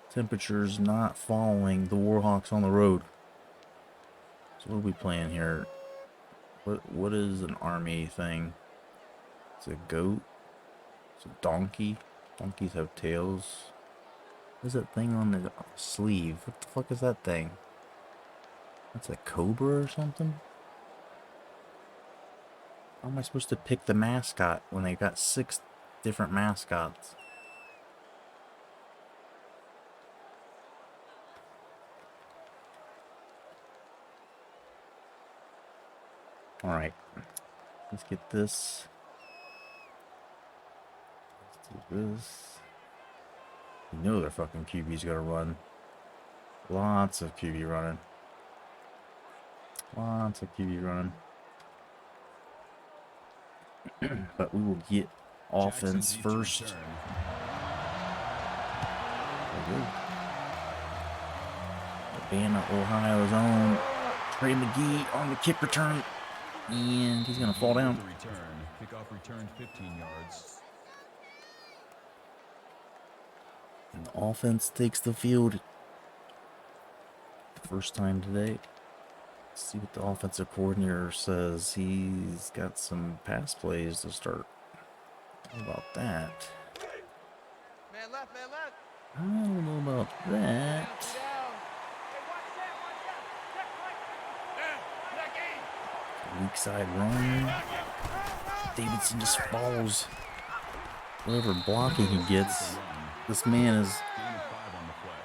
Temperatures not following the Warhawks on the road. So what are we playing here? What is an Army thing? It's a goat? It's a donkey? Donkeys have tails. What's that thing on the sleeve? What the fuck is that thing? That's a cobra or something? How am I supposed to pick the mascot when they got 6 different mascots? Alright. Let's get this. Let's do this. You know their fucking QB's gotta run. Lots of QB running. Lots of QB running. But we will get offense first. Urbana, Ohio's own Trey McGee on the kick return. And he's gonna fall down. Kickoff returned 15 yards. And the offense takes the field. First time today. Let's see what the offensive coordinator says. He's got some pass plays to start. How about that? Man left, man left. I don't know about that. Weak side run. Davidson just follows whatever blocking he gets. This man is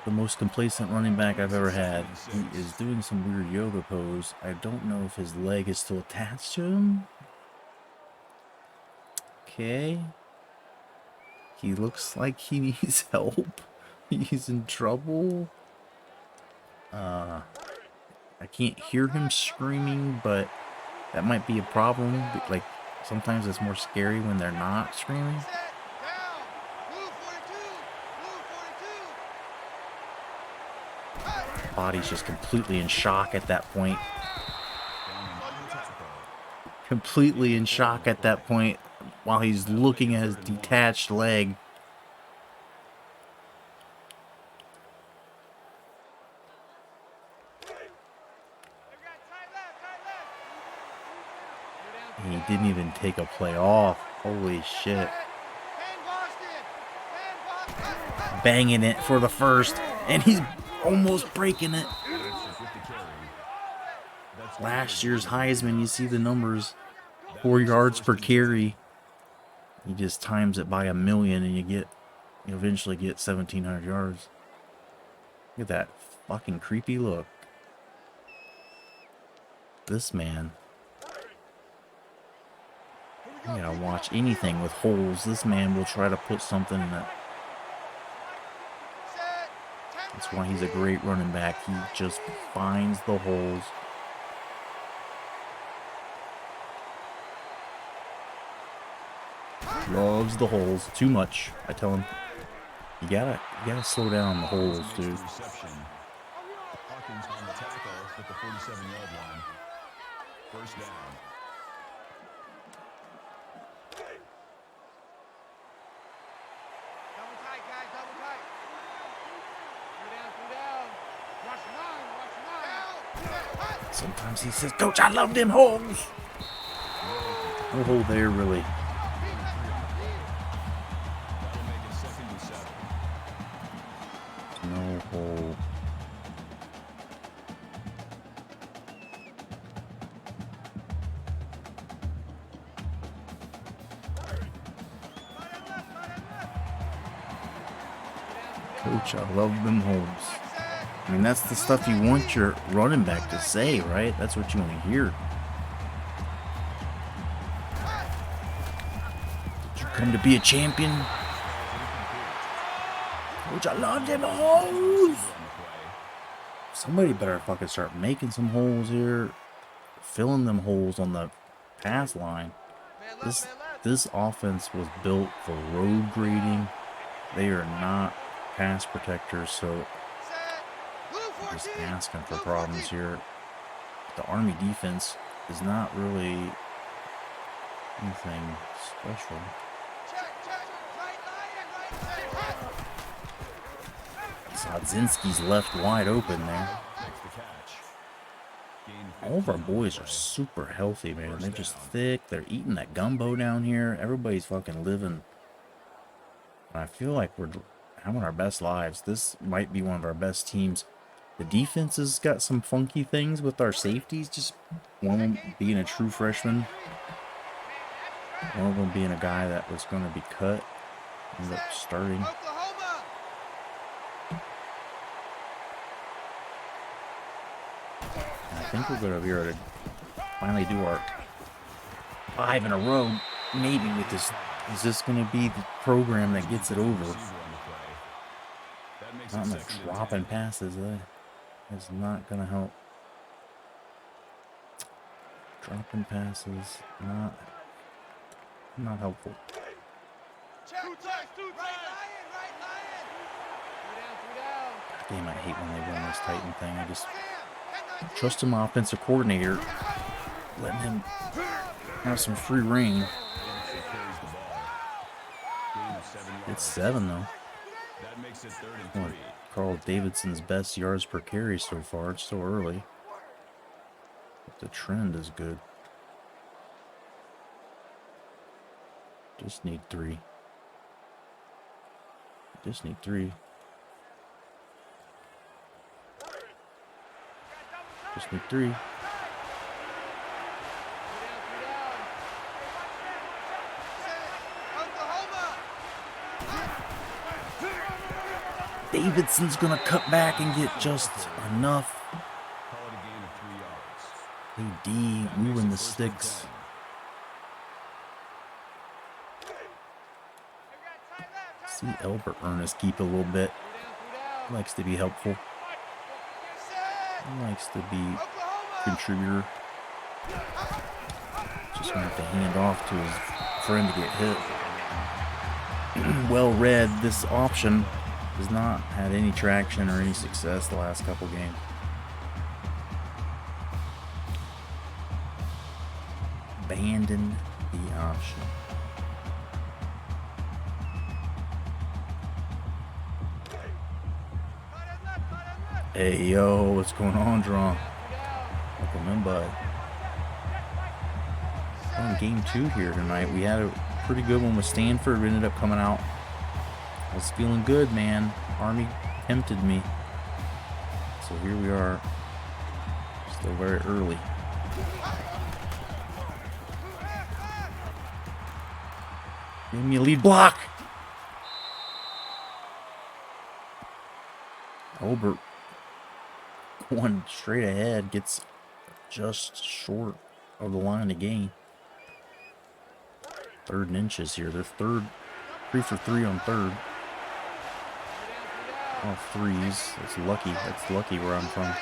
the most complacent running back I've ever had. He is doing some weird yoga pose. I don't know if his leg is still attached to him. Okay. He looks like he needs help. He's in trouble. I can't hear him screaming, but that might be a problem. Like, sometimes it's more scary when they're not screaming. Body's just completely in shock at that point. Completely in shock at that point while he's looking at his detached leg. And he didn't even take a play off. Holy shit. Banging it for the first, and he's almost breaking it. last year's Heisman. You see the numbers, 4 yards per carry. You just times it by 1,000,000 and you eventually get 1,700 yards. Look at that fucking creepy look. This man. You gotta watch anything with holes. This man will try to put something in it. That's why he's a great running back. He just finds the holes. Loves the holes too much. I tell him, you gotta slow down the holes, dude. Hawkins on the tackle at the 47-yard line. First down. Double tight, guys, double tight. Three down. Rush nine. Sometimes he says, Coach, I love them holes. No hole there, really. That'll make it 2nd and 7. No hole. Coach, I love them holes. I mean, that's the stuff you want your running back to say, right? That's what you want to hear. Did you come to be a champion? Coach, I love them holes. Somebody better fucking start making some holes here. Filling them holes on the pass line. This offense was built for road grading. They are not pass protectors, so I'm just asking for problems here. The Army defense is not really anything special. Sodzinski's left wide open there. All of our boys are super healthy, man. They're just thick. They're eating that gumbo down here. Everybody's fucking living. I feel like we're having our best lives. This might be one of our best teams. The defense has got some funky things with our safeties. Just one of them being a true freshman. One of them being a guy that was going to be cut. Ended up starting. And I think we're going to be able to finally do our 5 in a row. Maybe with this. Is this going to be the program that gets it over? Not enough dropping passes. That is not going to help. Dropping passes, not helpful. Damn, I hate when they run this Titan thing. I just trust him, offensive coordinator, letting him have some free reign. It's 7 though. That makes it 3rd and 3. Carl Davidson's best yards per carry so far. It's still early, but the trend is good. Just need 3. Just need 3. Just need 3. Davidson's gonna cut back and get just enough. Call it a gain of 3 yards. AD moving the sticks. See Albert Ernest keep a little bit. He likes to be helpful. He likes to be a contributor. Just gonna have to hand off to his friend to get hit. Well read. This option has not had any traction or any success the last couple games. Abandon the option. Hey, yo, what's going on, Draw? Welcome in, bud. On game 2 here tonight. We had a pretty good one with Stanford. We ended up coming out. I was feeling good, man. Army tempted me. So here we are. Still very early. Give me a lead block. Albert going straight ahead, gets just short of the line to gain. 3rd and inches here. They're 3 for 3 on 3rd. All threes. That's lucky. That's lucky where I'm from.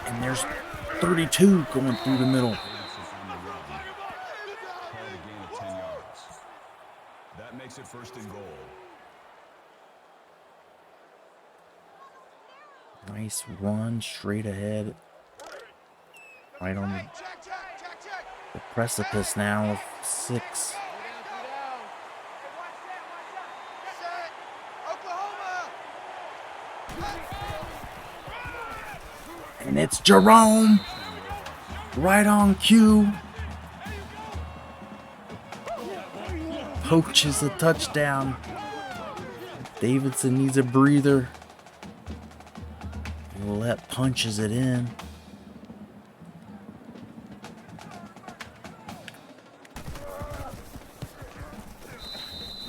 And there's 32 going through the middle. That makes it 1st and goal. Nice run straight ahead. Right on the precipice now of 6. And it's Jerome. Right on cue. Poaches a touchdown. Davidson needs a breather. Willette punches it in.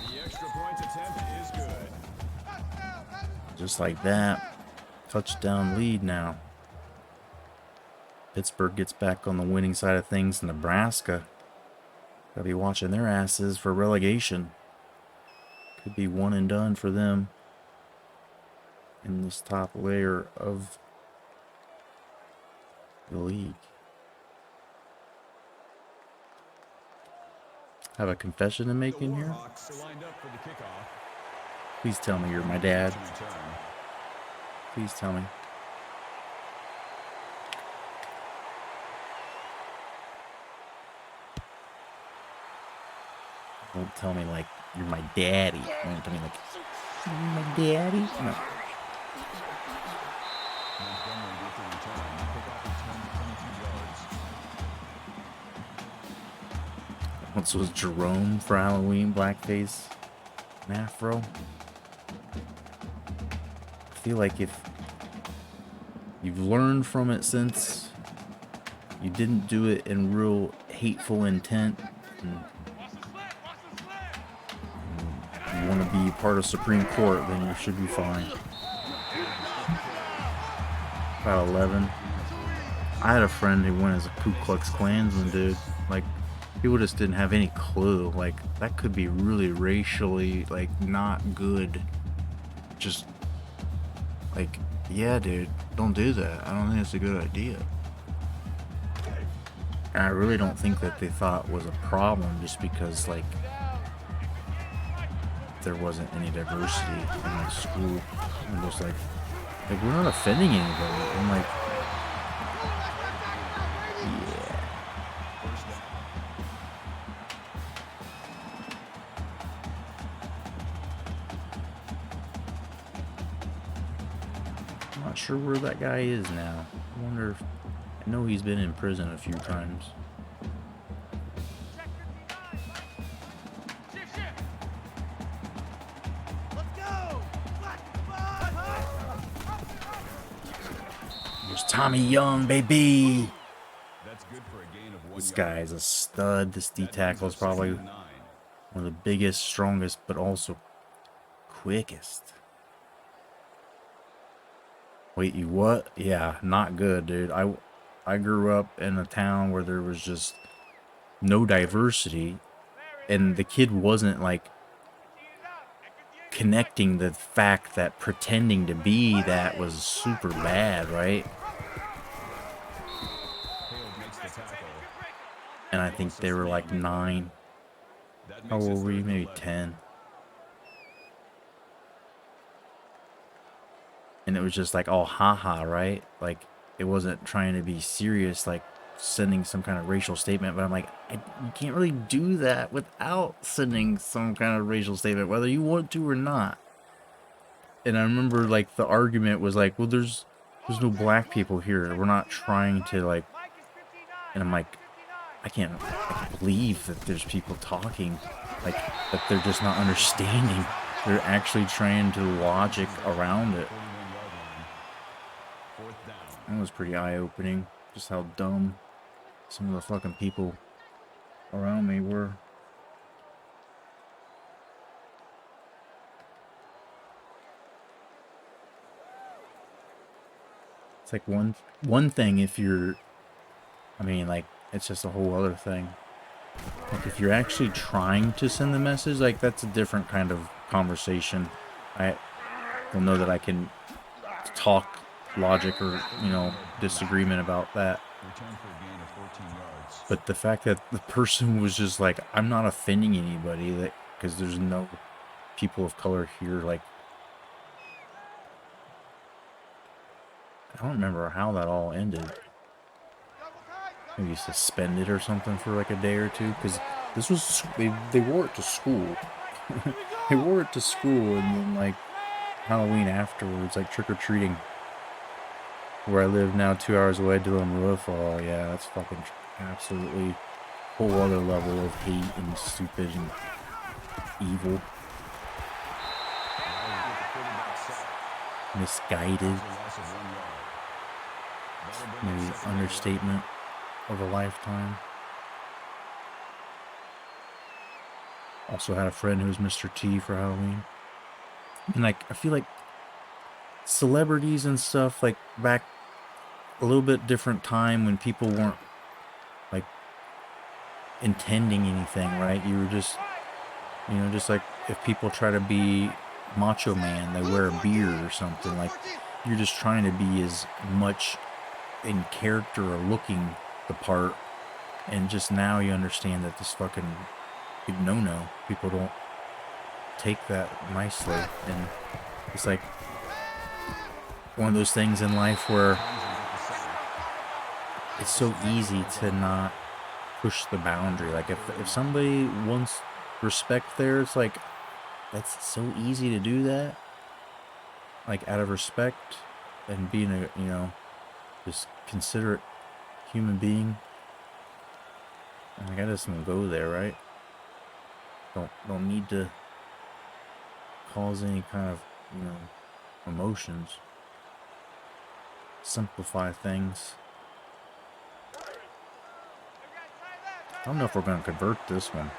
The extra point attempt is good. Just like that. Touchdown lead now. Pittsburgh gets back on the winning side of things. Nebraska gotta be watching their asses for relegation. Could be one and done for them in this top layer of the league. Have a confession to make in here? Please tell me you're my dad. Please tell me. Don't tell me like you're my daddy. Don't tell me like you're my daddy. No. Once was Jerome for Halloween, blackface, and afro. I feel like if you've learned from it since you didn't do it in real hateful intent, and you want to be part of Supreme Court, then you should be fine. About 11. I had a friend who went as a Ku Klux Klansman, dude. Like, people just didn't have any clue. Like, that could be really racially, like, not good. Just, like, yeah, dude, don't do that. I don't think it's a good idea. And I really don't think that they thought was a problem just because, like, there wasn't any diversity in my school. I'm just like we're not offending anybody. I'm like, yeah. I'm not sure where that guy is now. I wonder if, I know he's been in prison a few times. Tommy Young, baby. That's good for a gain of 1 This yard. guy is a stud. This D tackle is probably one of the biggest, strongest, but also quickest. Wait, you what? Yeah, not good, dude. I grew up in a town where there was just no diversity, and the kid wasn't like connecting the fact that pretending to be that was super bad, right? And I think they were like 9. How old were you? Maybe 10. And it was just like, oh, haha, right? Like, it wasn't trying to be serious, like sending some kind of racial statement. But I'm like, you can't really do that without sending some kind of racial statement, whether you want to or not. And I remember, like, the argument was like, well, there's no black people here. We're not trying to, like... And I'm like, I can't believe that there's people talking, like, that they're just not understanding. They're actually trying to logic around it. 4th down. That was pretty eye-opening, just how dumb some of the fucking people around me were. It's like one thing if you're, I mean, like, it's just a whole other thing. Like, if you're actually trying to send the message, like, that's a different kind of conversation. I don't know that I can talk logic or, you know, disagreement about that. Return for a gain of 14 yards. But the fact that the person was just like, I'm not offending anybody, that because there's no people of color here, like, I don't remember how that all ended. Maybe suspended or something for like a day or two, because this was, they wore it to school. They wore it to school, and then like Halloween afterwards, like trick-or-treating where I live now, 2 hours away, Dylan Roof. Oh yeah, that's fucking absolutely whole other level of hate and stupid and evil. Misguided. Maybe understatement of a lifetime. Also had a friend who was Mr. T for Halloween. And like, I feel like celebrities and stuff, like back a little bit different time when people weren't like intending anything, right? You were just, you know, just like if people try to be Macho Man, they wear a beard or something, like you're just trying to be as much in character or looking the part, and just now you understand that this fucking big no-no. People don't take that nicely, and it's like one of those things in life where it's so easy to not push the boundary. Like if somebody wants respect there, it's like that's so easy to do that, like out of respect and being a, you know, just considerate human being. Like I just don't go there, right? Don't need to cause any kind of, you know, emotions. Simplify things. I don't know if we're going to convert this one.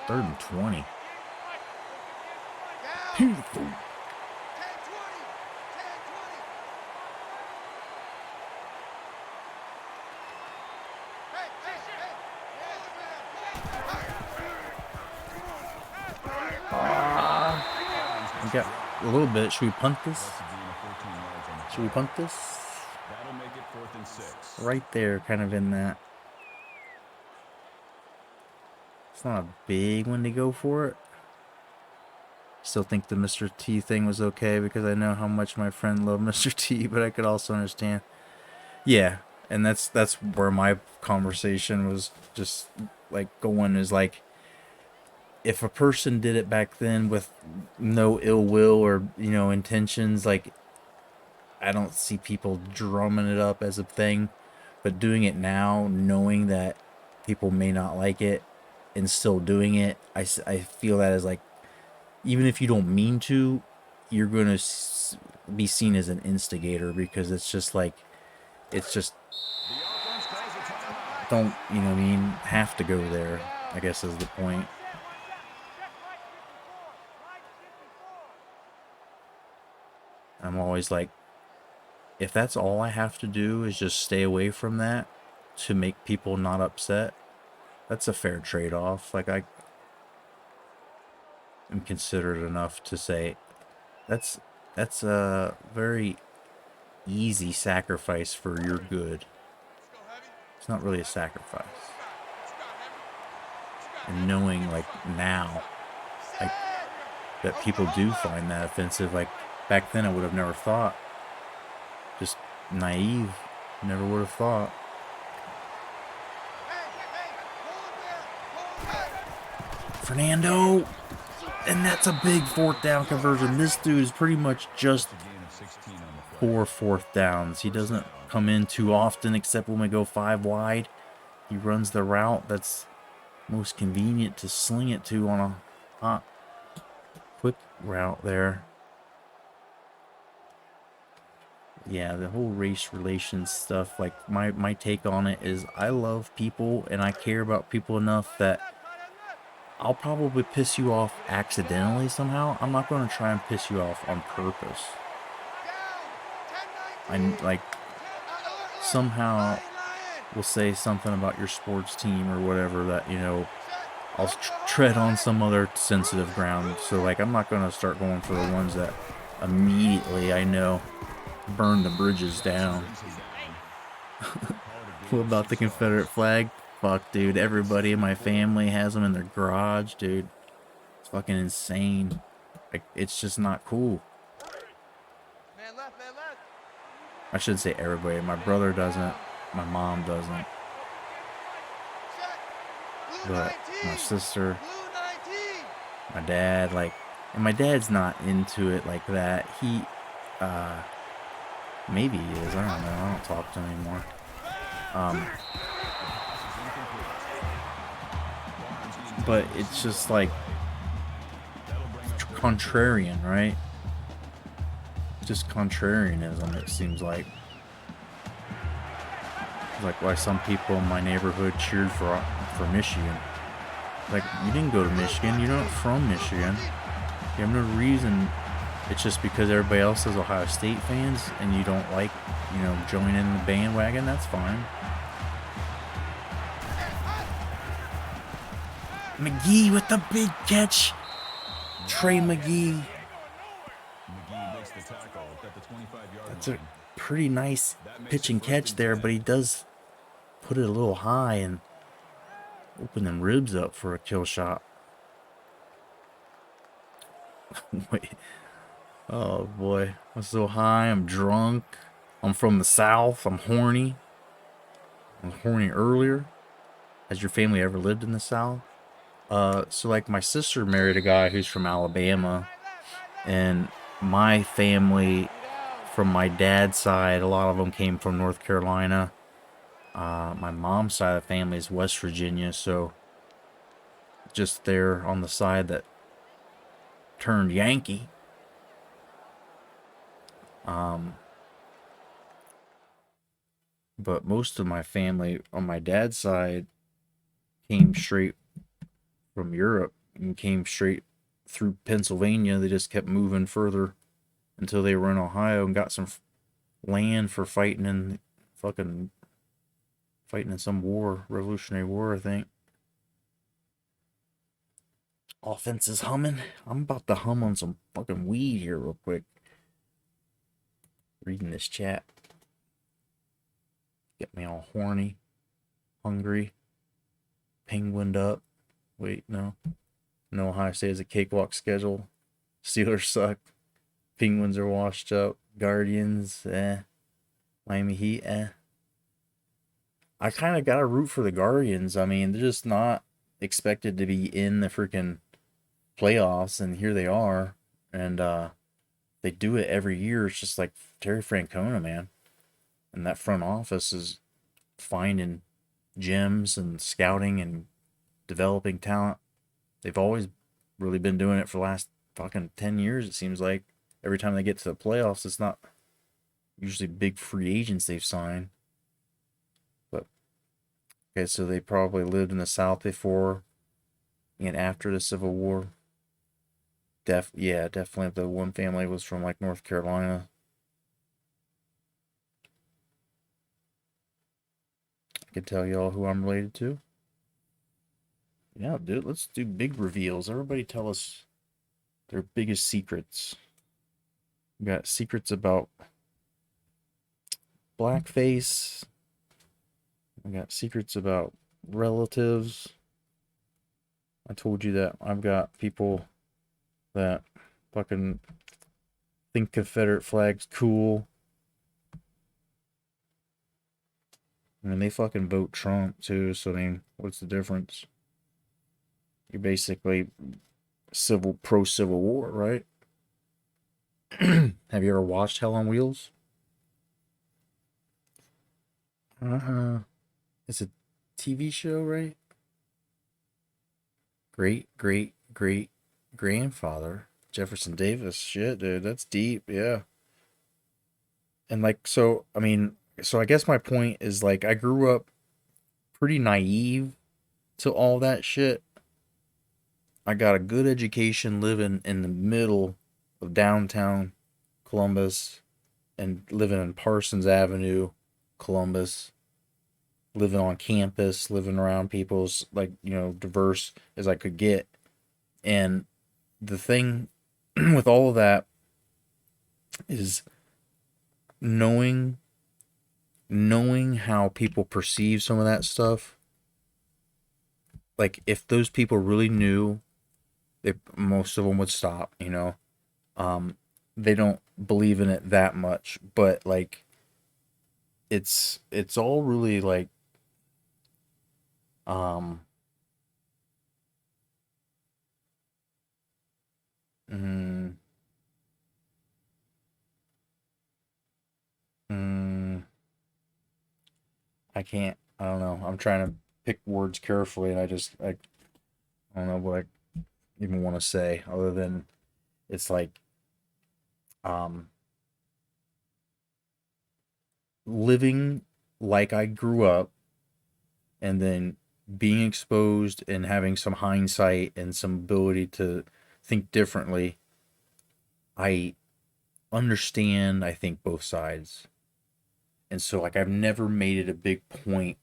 3rd and 20. Beautiful. We got a little bit. Should we punt this? Should we punt this? That'll make it 4th and 6. Right there, kind of in that. It's not a big one to go for it. Still think the Mr. T thing was okay because I know how much my friend loved Mr. T, but I could also understand. Yeah, and that's where my conversation was just like going, is like, if a person did it back then with no ill will or, you know, intentions, like I don't see people drumming it up as a thing, but doing it now, knowing that people may not like it and still doing it, I feel that as like, even if you don't mean to, you're going to be seen as an instigator, because it's just like, it's just, don't, you know what I mean, have to go there, I guess is the point. I'm always like, if that's all I have to do is just stay away from that to make people not upset, that's a fair trade-off. Like, I am considerate enough to say that's a very easy sacrifice for your good. It's not really a sacrifice. And knowing, like, now, like, that people do find that offensive, like, back then I would have never thought. Just naive. Never would have thought. Fernando! And that's a big 4th down conversion. This dude is pretty much just 4 4th downs. He doesn't come in too often except when we go 5 wide. He runs the route that's most convenient to sling it to on a hot, quick route there. Yeah, the whole race relations stuff, like my take on it is I love people and I care about people enough that I'll probably piss you off accidentally somehow. I'm not going to try and piss you off on purpose. I like somehow will say something about your sports team or whatever that, I'll tread on some other sensitive ground. So like I'm not going to start going for the ones that immediately I know burn the bridges down. What about the Confederate flag? Fuck, dude. Everybody in my family has them in their garage, dude. It's fucking insane. Like, it's just not cool. Man left, man left. I should say everybody. My brother doesn't. My mom doesn't. But my sister, my dad, like, and my dad's not into it like that. Maybe he is. I don't know. I don't talk to him anymore. But it's just like contrarian, right? Just contrarianism, it seems like. Like why some people in my neighborhood cheered for Michigan. Like, you didn't go to Michigan. You're not from Michigan. You have no reason. It's just because everybody else is Ohio State fans and you don't like, join in the bandwagon. That's fine. McGee with the big catch. Trey McGee. That's a pretty nice pitch and catch there, but he does put it a little high and open them ribs up for a kill shot. Wait. Oh boy. I'm so high. I'm drunk. I'm from the South. I'm horny. I was horny earlier. Has your family ever lived in the South? So like my sister married a guy who's from Alabama, and my family from my dad's side, a lot of them came from North Carolina. My mom's side of the family is West Virginia, so just there on the side that turned Yankee. But most of my family on my dad's side came straight from Europe and came straight through Pennsylvania. They just kept moving further until they were in Ohio and got some land for fighting in some war, Revolutionary War, I think. Offense is humming. I'm about to hum on some fucking weed here real quick. Reading this chat. Get me all horny, hungry, penguined up. Wait, no. No, Ohio State has a cakewalk schedule. Steelers suck. Penguins are washed up. Guardians, Miami Heat, I kind of got to root for the Guardians. I mean, they're just not expected to be in the freaking playoffs, and here they are. And they do it every year. It's just like Terry Francona, man. And that front office is finding gems and scouting and developing talent. They've always really been doing it for the last fucking 10 years, it seems like. Every time they get to the playoffs, it's not usually big free agents they've signed. But, okay, so they probably lived in the South before and after the Civil War. Definitely the one family was from, like, North Carolina. I can tell y'all who I'm related to. Yeah, dude, let's do big reveals. Everybody tell us their biggest secrets. We got secrets about blackface. We got secrets about relatives. I told you that I've got people that fucking think Confederate flag's cool. I mean, they fucking vote Trump too, so I mean, what's the difference? You're basically pro-Civil War, right? Have you ever watched Hell on Wheels? It's a TV show, right? Great grandfather Jefferson Davis. Shit, dude, that's deep. Yeah. And like, so, I mean, so I guess my point is like, I grew up pretty naive to all that shit. I got a good education living in the middle of downtown Columbus and living in Parsons Avenue, Columbus, living on campus, living around people's, like, diverse as I could get. And the thing with all of that is knowing how people perceive some of that stuff. Like, if those people really knew, most of them would stop, they don't believe in it that much, but like it's all really like um mm, mm, I don't know. I'm trying to pick words carefully, and I don't know what I even want to say other than it's like um living like I grew up, and then being exposed and having some hindsight and some ability to think differently. I understand, I think, both sides. And so, like, I've never made it a big point.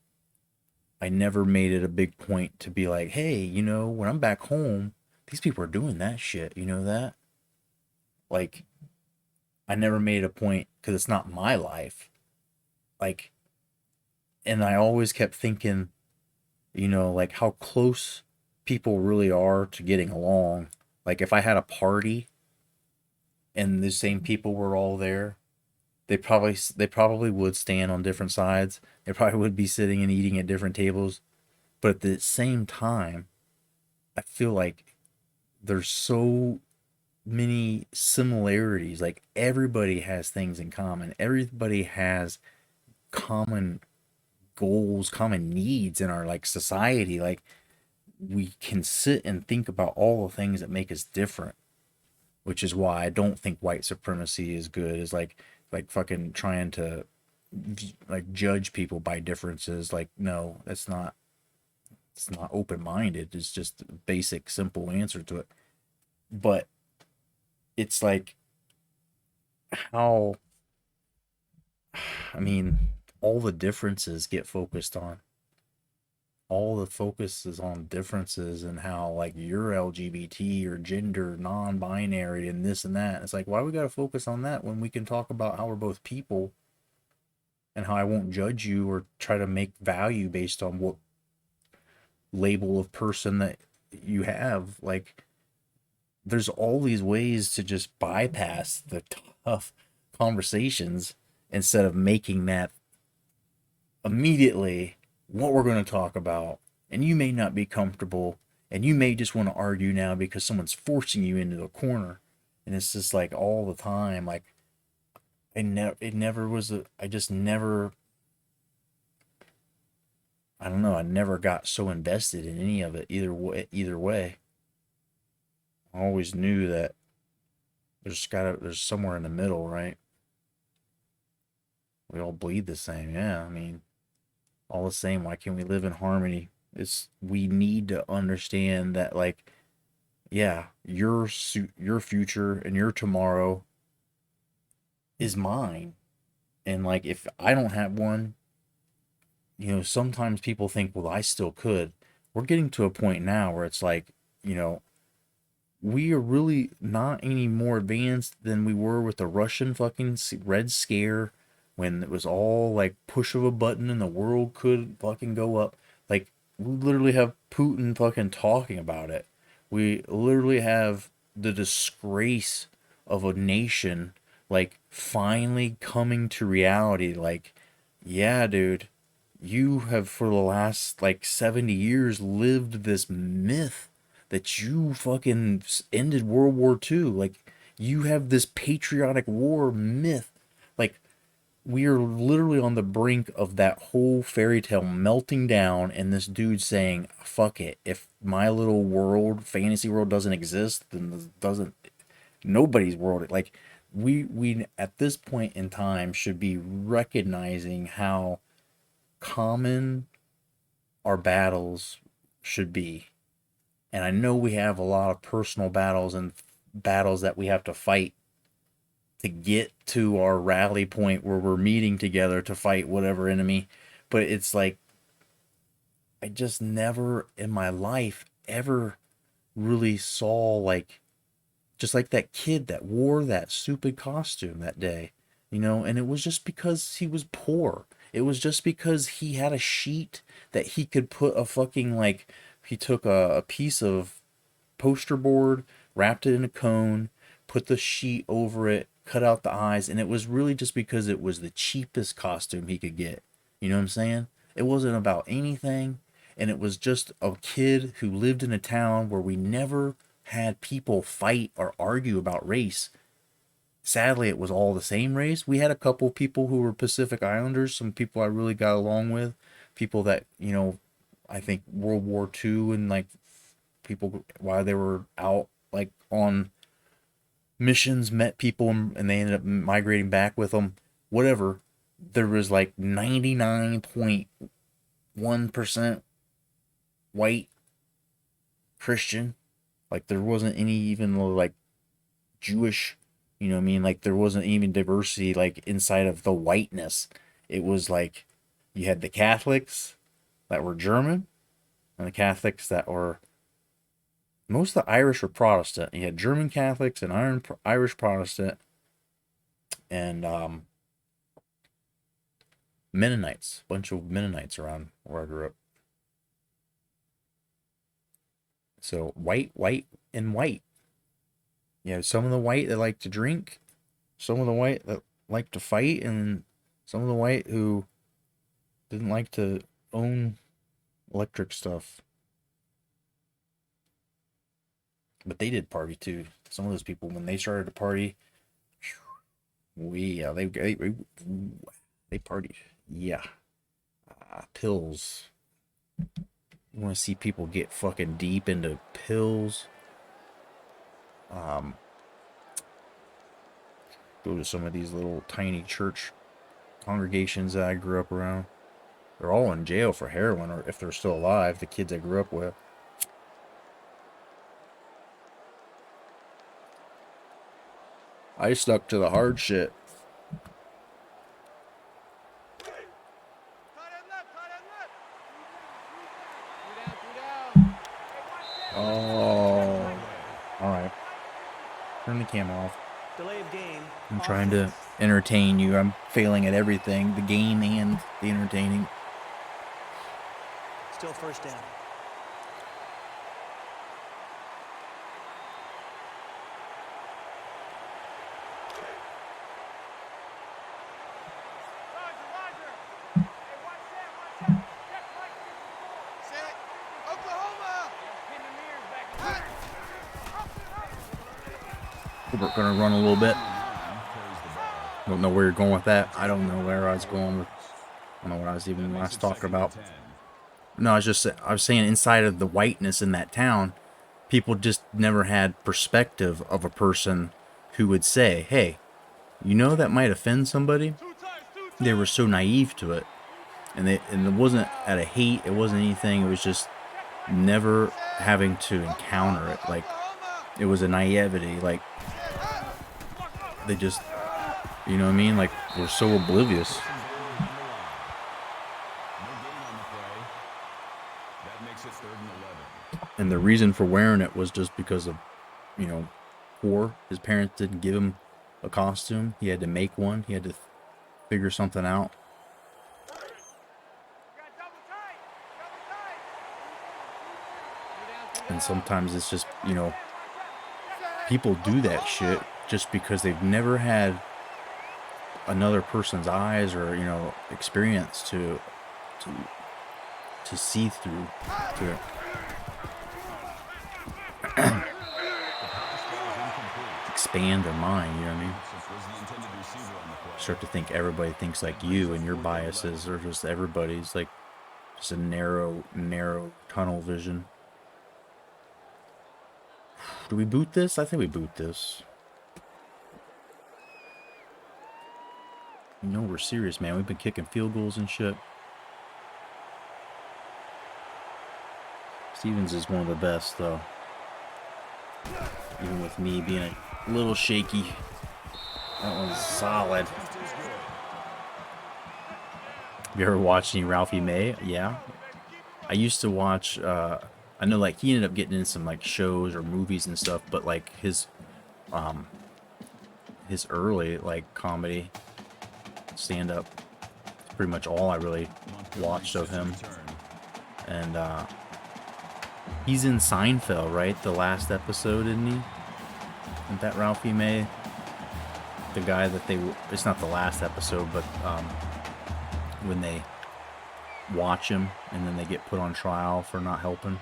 I never made it a big point to be like, hey, when I'm back home, these people are doing that shit. You know that? Like, I never made it a point because it's not my life. Like, and I always kept thinking, like how close people really are to getting along. Like, if I had a party and the same people were all there, they probably would stand on different sides. They probably would be sitting and eating at different tables. But at the same time, I feel like there's so many similarities. Like, everybody has things in common. Everybody has common goals, common needs in our like society. Like, we can sit and think about all the things that make us different, which is why I don't think white supremacy is good. Is like fucking trying to like judge people by differences. Like, no, that's not. It's not open minded. It's just a basic, simple answer to it. But it's like how, I mean, all the differences get focused on. All the focus is on differences and how like you're LGBT or gender non-binary and this and that. It's like, why we gotta focus on that when we can talk about how we're both people and how I won't judge you or try to make value based on what label of person that you have. Like, there's all these ways to just bypass the tough conversations instead of making that immediately what we're going to talk about. And you may not be comfortable, and you may just want to argue now because someone's forcing you into a corner. And it's just like all the time. Like, it never was I just never, I don't know, I never got so invested in any of it either way. I always knew that there's somewhere in the middle, right? We all bleed the same. Yeah, I mean, all the same. Why can't we live in harmony? We need to understand that, like, yeah, your future and your tomorrow is mine. And like, if I don't have one, sometimes people think, well, I still could. We're getting to a point now where it's like, you know, we are really not any more advanced than we were with the Russian fucking Red Scare, when it was all like push of a button and the world could fucking go up. Like, we literally have Putin fucking talking about it. We literally have the disgrace of a nation like finally coming to reality. Like, yeah, dude, you have for the last like 70 years lived this myth that you fucking ended World War II. Like, you have this patriotic war myth. Like, we are literally on the brink of that whole fairy tale melting down, and this dude saying, fuck it. If my little world, fantasy world, doesn't exist, then it doesn't. nobody's world. Like we at this point in time should be recognizing how common our battles should be. And I know we have a lot of personal battles and battles that we have to fight to get to our rally point where we're meeting together to fight whatever enemy. But it's like, I just never in my life ever really saw, like, just like that kid that wore that stupid costume that day, you know, and it was just because he was poor. It was just because he had a sheet that he could put a fucking, like, he took a piece of poster board, wrapped it in a cone, put the sheet over it, cut out the eyes, and it was really just because it was the cheapest costume he could get. You know what I'm saying? It wasn't about anything, and it was just a kid who lived in a town where we never had people fight or argue about race. Sadly, it was all the same race. We had a couple people who were Pacific Islanders, some people I really got along with, people that, you know, I think World War II and like people while they were out like on missions met people and they ended up migrating back with them. Whatever. There was like 99.1% white Christian. Like there wasn't any even like Jewish, you know what I mean? Like there wasn't even diversity like inside of the whiteness. It was like you had the Catholics that were German and the Catholics that were, most of the Irish were Protestant. You had German Catholics and Irish Protestant and Mennonites, a bunch of Mennonites around where I grew up. So white, and white. You have some of the white that like to drink, some of the white that like to fight, and some of the white who didn't like to own electric stuff. But they did party too. Some of those people, when they started to party, they partied. Yeah. Pills. You want to see people get fucking deep into pills. Go to some of these little tiny church congregations that I grew up around. They're all in jail for heroin, or if they're still alive, the kids I grew up with. I stuck to the hard shit. Oh. Alright. Turn the camera off. Delay of game. I'm trying to entertain you. I'm failing at everything. The game and the entertaining. Still first down. We're gonna run a little bit. Don't know where you're going with that. I don't know where I was going with. I don't know what I was even last talking about. No, I was saying inside of the whiteness in that town, people just never had perspective of a person who would say, "Hey, you know that might offend somebody." They were so naive to it, and it wasn't out of hate. It wasn't anything. It was just never having to encounter it. Like it was a naivety. Like they just, you know what I mean? Like we're so oblivious. And the reason for wearing it was just because of, you know, poor. His parents didn't give him a costume. He had to make one. He had to figure something out. And sometimes it's just, you know, people do that shit just because they've never had another person's eyes or, you know, experience to see through to it. Expand their mind, you know what I mean? Start to think everybody thinks like you, and your biases are just everybody's like just a narrow tunnel vision. Do we boot this? I think we boot this. You know we're serious, man. We've been kicking field goals and shit. Stevens is one of the best, though. Even with me being a little shaky. That one's solid. Have you ever watched any Ralphie May? Yeah. I used to watch, I know, like, he ended up getting in some, like, shows or movies and stuff, but, like, his early, like, comedy, stand-up, pretty much all I really watched of him. And, he's in Seinfeld, right? The last episode, isn't he? Isn't that Ralphie May? The guy that they... It's not the last episode, but when they watch him and then they get put on trial for not helping.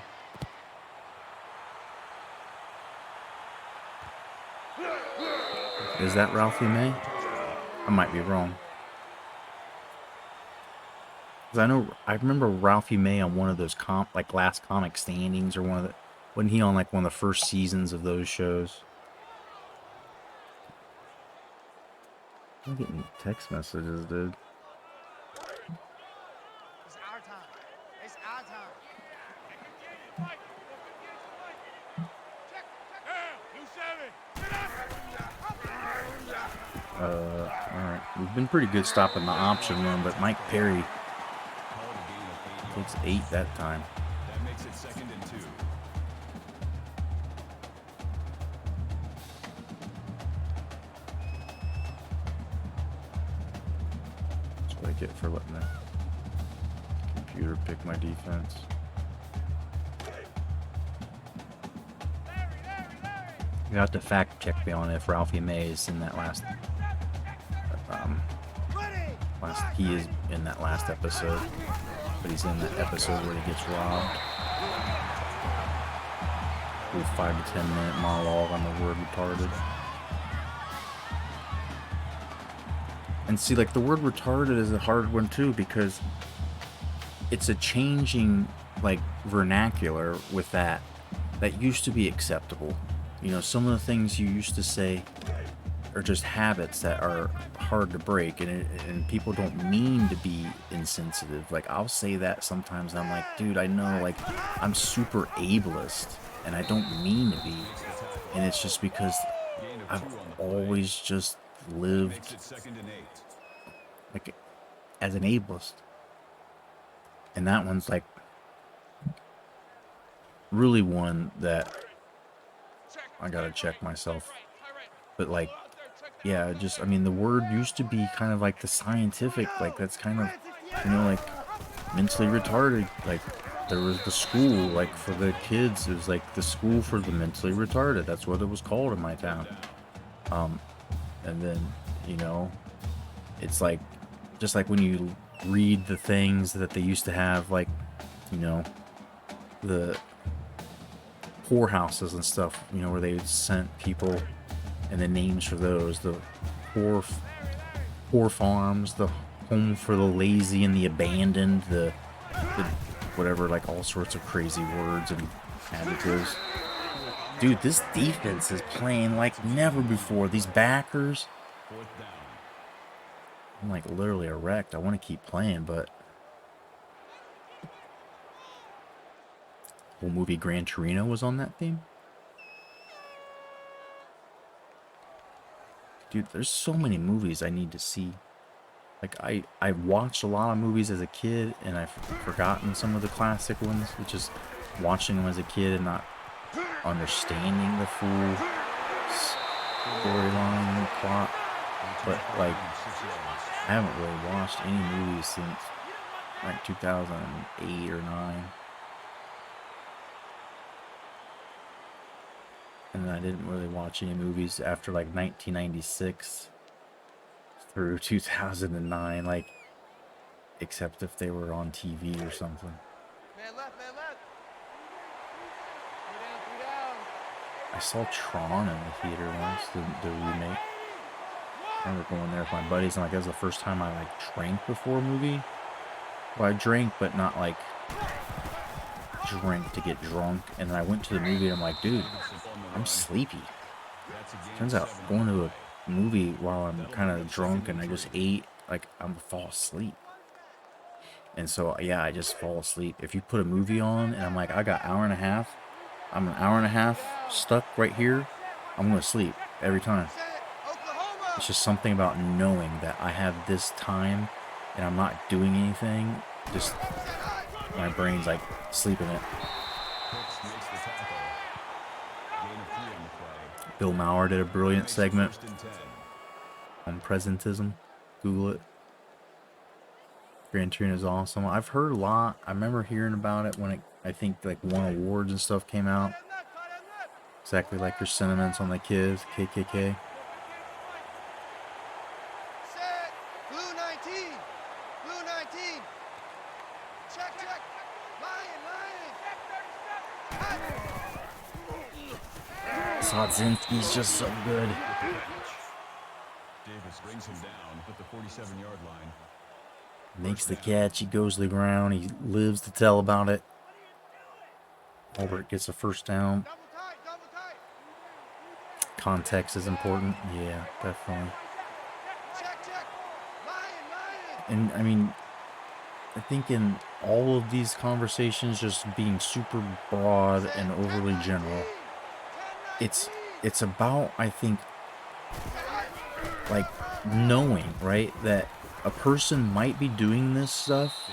Is that Ralphie May? I might be wrong. I remember Ralphie May on one of those like Last Comic Standings or one of the, wasn't he on like one of the first seasons of those shows? I'm getting text messages, dude. It's our time. It's our time. Alright. We've been pretty good stopping the option run, but Mike Perry takes 8 that time. That makes it 2nd and 2. That's what I get for letting the computer pick my defense. You have to fact check me on if Ralphie May is in that last he is in that last episode, but he's in that episode where he gets robbed. With 5 to 10 minute monologue on the word retarded. And see, like, the word retarded is a hard one too, because it's a changing, like, vernacular with that used to be acceptable. You know, some of the things you used to say are just habits that are hard to break, and people don't mean to be insensitive. Like, I'll say that sometimes, and I'm like, dude, I know, like, I'm super ableist, and I don't mean to be, and it's just because I've always just lived like as an ableist, and that one's like really one that I gotta check myself. But like, yeah, just, I mean, the word used to be kind of like the scientific, like, that's kind of, you know, like, mentally retarded. Like, there was the school, like, for the kids. It was like the school for the mentally retarded. That's what it was called in my town. And then, you know, it's like, just like when you read the things that they used to have, like, you know, the poorhouses and stuff, you know, where they sent people, and the names for those, the poor farms, the home for the lazy and the abandoned, the whatever, like, all sorts of crazy words and adjectives. Dude, this defense is playing like never before. These backers, I'm like literally erect. I want to keep playing, but the whole movie Gran Torino was on that theme. Dude, there's so many movies I need to see. Like, I watched a lot of movies as a kid, and I've forgotten some of the classic ones. It's just watching them as a kid and not understanding the full storyline and plot. But, like, I haven't really watched any movies since, like, 2008 or 9. And then I didn't really watch any movies after, like, 1996 through 2009, like, except if they were on TV or something. Man left, man left. 3 down. I saw Tron in the theater once, the remake. I remember going there with my buddies, and, like, that was the first time I, like, drank before a movie. Well, I drank, but not, like, drank to get drunk. And then I went to the movie, and I'm like, dude, I'm sleepy. Turns out going to a movie while I'm kind of drunk and I just ate like I'm gonna fall asleep. And so yeah, I just fall asleep. If you put a movie on and I'm like, I got hour and a half, I'm an hour and a half stuck right here, I'm gonna sleep every time. It's just something about knowing that I have this time and I'm not doing anything. Just my brain's like sleeping it. Bill Maher did a brilliant segment on presentism. Google it. Gran Torino is awesome. I've heard a lot. I remember hearing about it when it, I think, like, won awards and stuff came out. Exactly like your sentiments on the kids, KKK. Set. Blue 19. Blue 19. Check, check. Lion. Sodzinski's just so good. Davis brings him down at the 47-yard line. Makes the catch, he goes to the ground, he lives to tell about it. Albert gets a first down. Context is important. Yeah, definitely. And I mean, I think in all of these conversations just being super broad and overly general, it's about, I think, like, knowing, right, that a person might be doing this stuff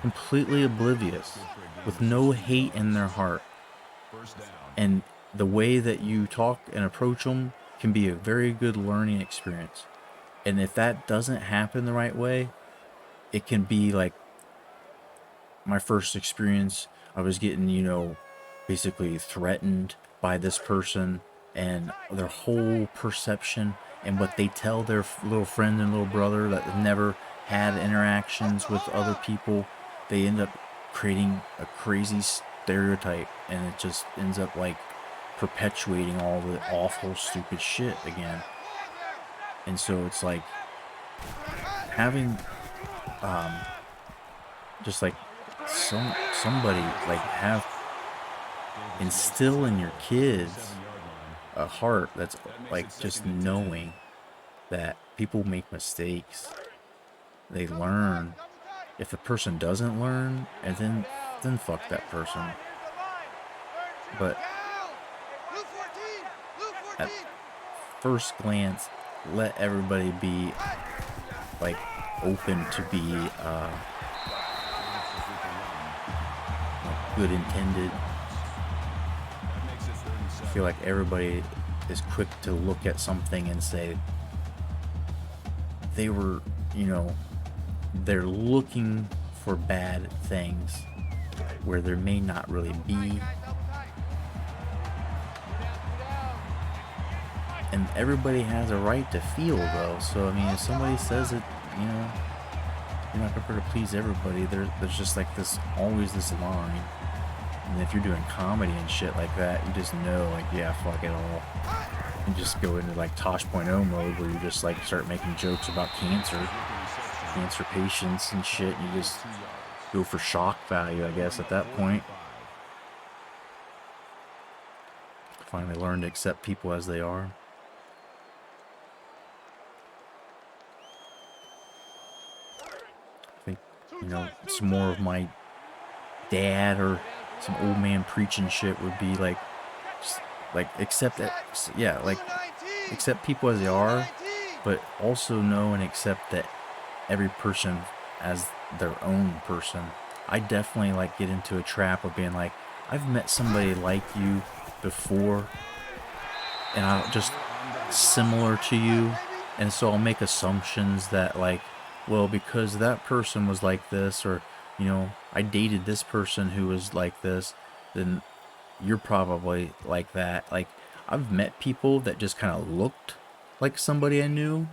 completely oblivious, with no hate in their heart. And the way that you talk and approach them can be a very good learning experience. And if that doesn't happen the right way, it can be like my first experience. I was getting, you know, basically threatened by this person, and their whole perception and what they tell their little friend and little brother that never had interactions with other people, they end up creating a crazy stereotype, and it just ends up like perpetuating all the awful, stupid shit again. And so it's like having just like somebody like have instill in your kids a heart that's like just knowing that people make mistakes, they learn. If the person doesn't learn, and then fuck that person. But at first glance, let everybody be like open to be good intended. I feel like everybody is quick to look at something and say they were, you know, they're looking for bad things where there may not really be. And everybody has a right to feel, though. So, I mean, if somebody says it, you know, you're not going to please everybody. There's just like this, always this line. And if you're doing comedy and shit like that, you just know, like, yeah, fuck it all. You just go into like Tosh.0 mode where you just like start making jokes about cancer patients and shit. And you just go for shock value, I guess, at that point. Finally learn to accept people as they are. I think, you know, some more of my dad or some old man preaching shit would be like, just, like, accept that, yeah, like, accept people as they are, but also know and accept that every person as their own person. I definitely like get into a trap of being like, I've met somebody like you before, and I'm just similar to you, and so I'll make assumptions that like, well, because that person was like this, or, you know, I dated this person who was like this, then you're probably like that. Like, I've met people that just kind of looked like somebody I knew,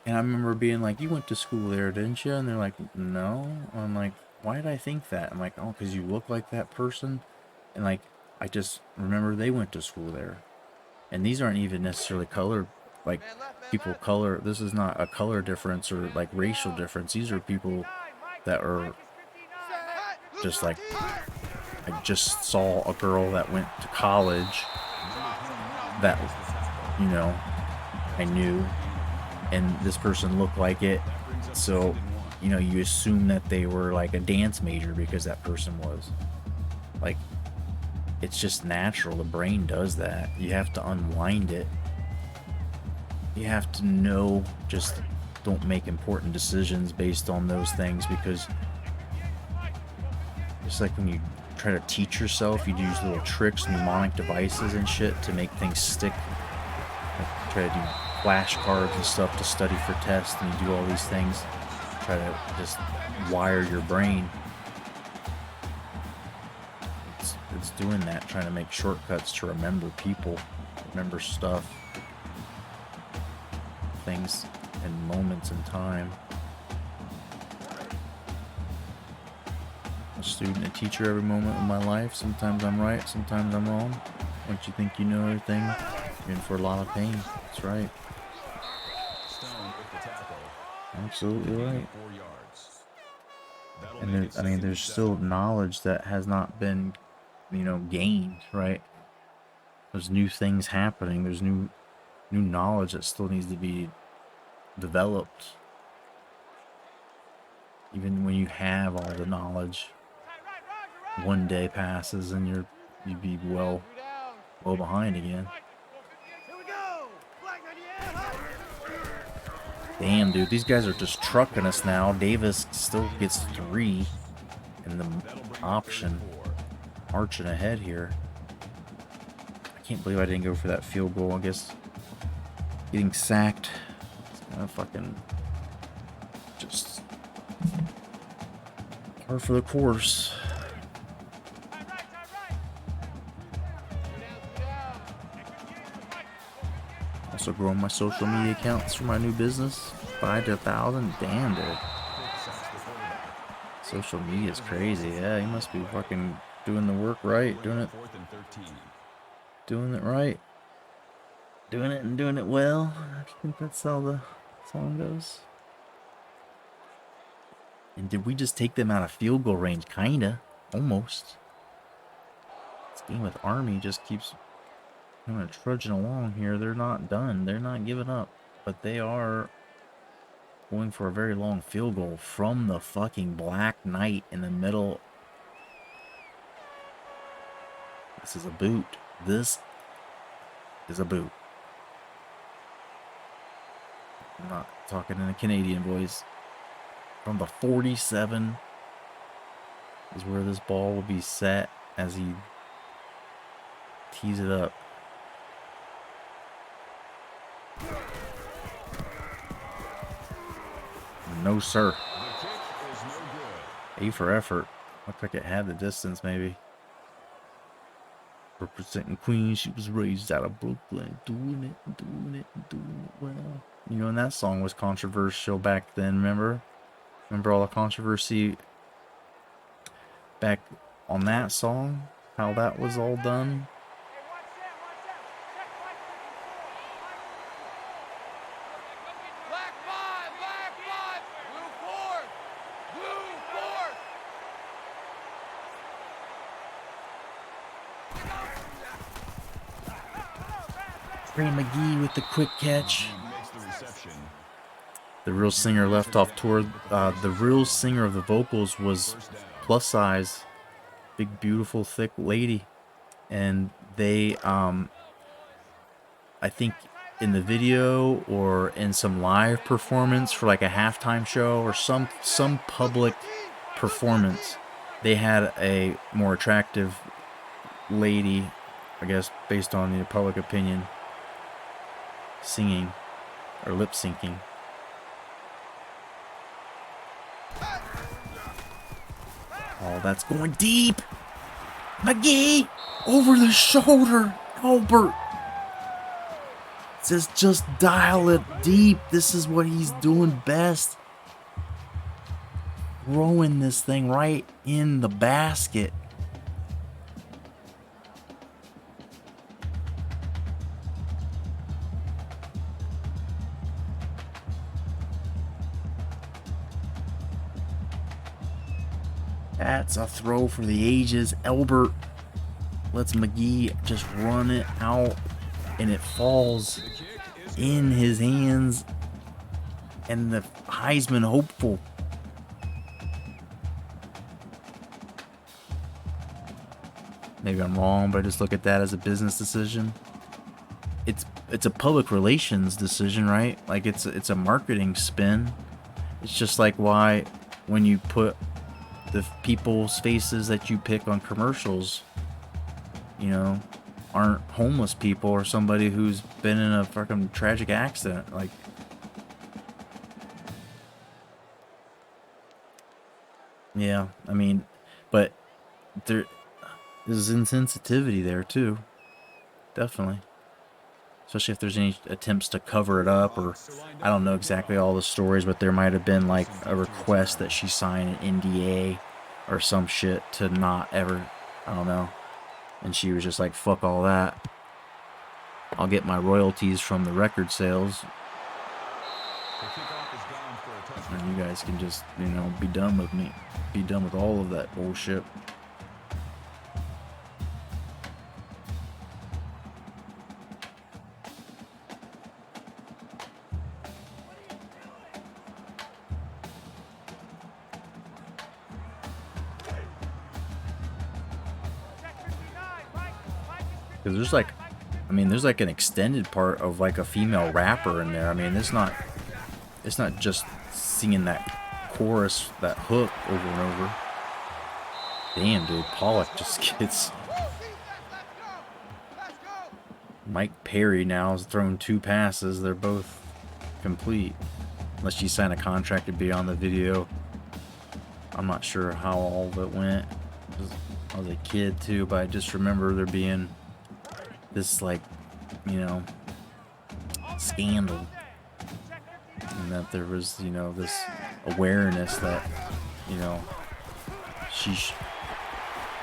and I remember being like, you went to school there, didn't you? And they're like, no. I'm like, why did I think that? I'm like, oh, because you look like that person. And like, I just remember they went to school there. And these aren't even necessarily color, like, people color. This is not a color difference or like racial difference. These are people that are just like, I just saw a girl that went to college that, you know, I knew. and this person looked like it. So, you know, you assume that they were like a dance major because that person was. Like, it's just natural. The brain does that. You have to unwind it. You have to know, just don't make important decisions based on those things, because it's like when you try to teach yourself, you use little tricks, mnemonic devices and shit to make things stick. Like, try to do flashcards and stuff to study for tests, and you do all these things. Try to just wire your brain. It's doing that, trying to make shortcuts to remember people, remember stuff, things and moments in time. A student, a teacher every moment of my life. Sometimes I'm right, sometimes I'm wrong. Once you think you know everything, you're in for a lot of pain. That's right. Absolutely right. And there's still knowledge that has not been, you know, gained, right? There's new things happening. There's new knowledge that still needs to be developed. Even when you have all the knowledge, one day passes and you'd be well behind again. Damn, dude, these guys are just trucking us now. Davis still gets 3 in the option. Marching ahead here. I can't believe I didn't go for that field goal. I guess getting sacked is kind of fucking just par for the course. Also growing my social media accounts for my new business. 5 to 1,000. Damn, dude. Social media is crazy. Yeah, you must be fucking doing the work right. Doing it right. Doing it and doing it well. I think that's how the song goes. And did we just take them out of field goal range? Kinda. Almost. This game with Army just keeps kind of trudging along here. They're not done. They're not giving up. But they are going for a very long field goal from the fucking Black Knight in the middle. This is a boot. This is a boot. I'm not talking in a Canadian voice. From the 47 is where this ball will be set as he tees it up. No, sir. A for effort. Looked like it had the distance, maybe. Representing Queens, she was raised out of Brooklyn. Doing it well. You know, and that song was controversial back then, remember? Remember all the controversy back on that song? How that was all done? Trey McGee with the quick catch. The real singer left off tour. The real singer of the vocals was plus size, big, beautiful, thick lady, and they, I think, in the video or in some live performance for like a halftime show or some public performance, they had a more attractive lady, I guess, based on the public opinion, singing or lip syncing. Oh, that's going deep. McGee over the shoulder. Albert says just dial it deep. This is what he's doing best. Throwing this thing right in the basket. That's a throw for the ages. Albert lets McGee just run it out, and it falls in his hands. and the Heisman hopeful. Maybe I'm wrong, but I just look at that as a business decision. It's a public relations decision, right? Like it's a marketing spin. It's just like why when you put the people's faces that you pick on commercials, you know, aren't homeless people or somebody who's been in a fucking tragic accident. Like, yeah, I mean, but there's insensitivity there too, definitely. Especially if there's any attempts to cover it up, or I don't know exactly all the stories, but there might have been like a request that she sign an NDA or some shit to not ever, I don't know. And she was just like, fuck all that. I'll get my royalties from the record sales. And you guys can just, you know, be done with me. Be done with all of that bullshit. Because there's like, I mean, there's like an extended part of like a female rapper in there. I mean, it's not just singing that chorus, that hook over and over. Damn, dude, Pollock just gets... Mike Perry now has thrown 2 passes. They're both complete. Unless you sign a contract to be on the video. I'm not sure how all of it went. I was a kid too, but I just remember there being this, like, you know, scandal. And that there was, you know, this awareness that, you know, she's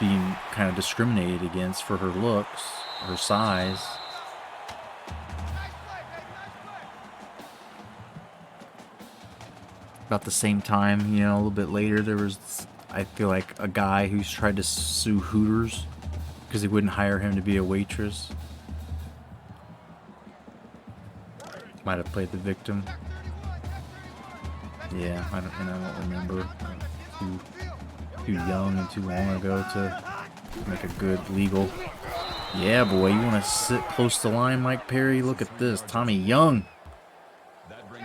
being kind of discriminated against for her looks, her size. About the same time, you know, a little bit later, there was, I feel like, a guy who's tried to sue Hooters because they wouldn't hire him to be a waitress. Might have played the victim. Yeah, I don't remember. Too young and too long ago to make a good legal. Yeah, boy, you want to sit close to the line, Mike Perry? Look at this, Tommy Young.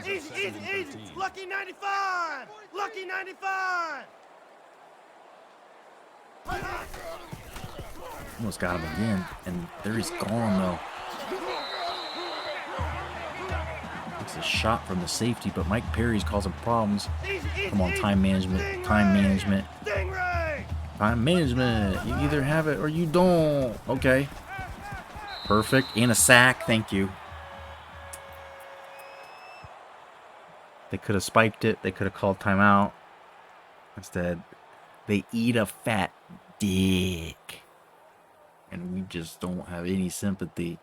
Easy. Lucky 95. Lucky 95. Almost got him again, and there he's gone though. It's a shot from the safety, but Mike Perry's causing problems. Come on, time management. Time management. You either have it or you don't. Okay. Perfect. And a sack. Thank you. They could have spiked it. They could have called timeout. Instead, they eat a fat dick. And we just don't have any sympathy.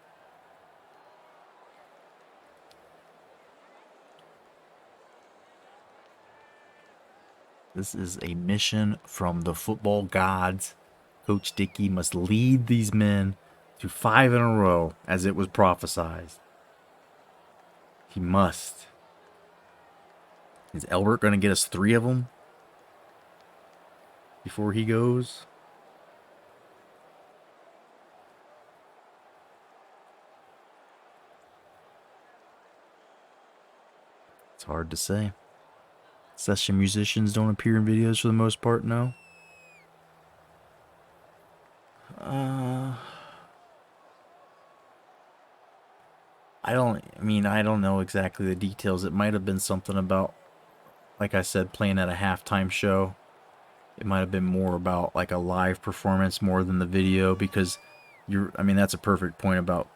This is a mission from the football gods. Coach Dickey must lead these men to 5 in a row, as it was prophesied. He must. Is Elbert going to get us 3 of them before he goes? It's hard to say. Session musicians don't appear in videos for the most part, no? I don't know exactly the details. It might have been something about, like I said, playing at a halftime show. It might have been more about like a live performance more than the video, because that's a perfect point about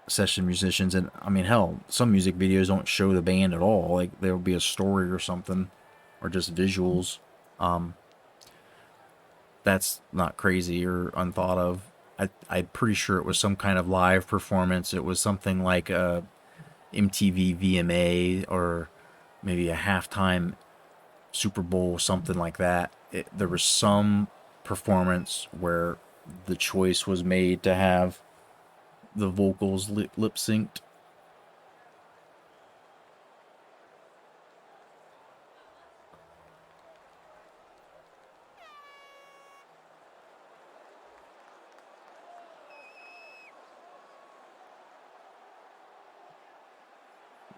session musicians. And I mean, hell, some music videos don't show the band at all. Like there'll be a story or something, or just visuals. That's not crazy or unthought of. I'm pretty sure it was some kind of live performance. It was something like a MTV VMA, or maybe a halftime Super Bowl, something like that. There was some performance where the choice was made to have the vocals lip synced.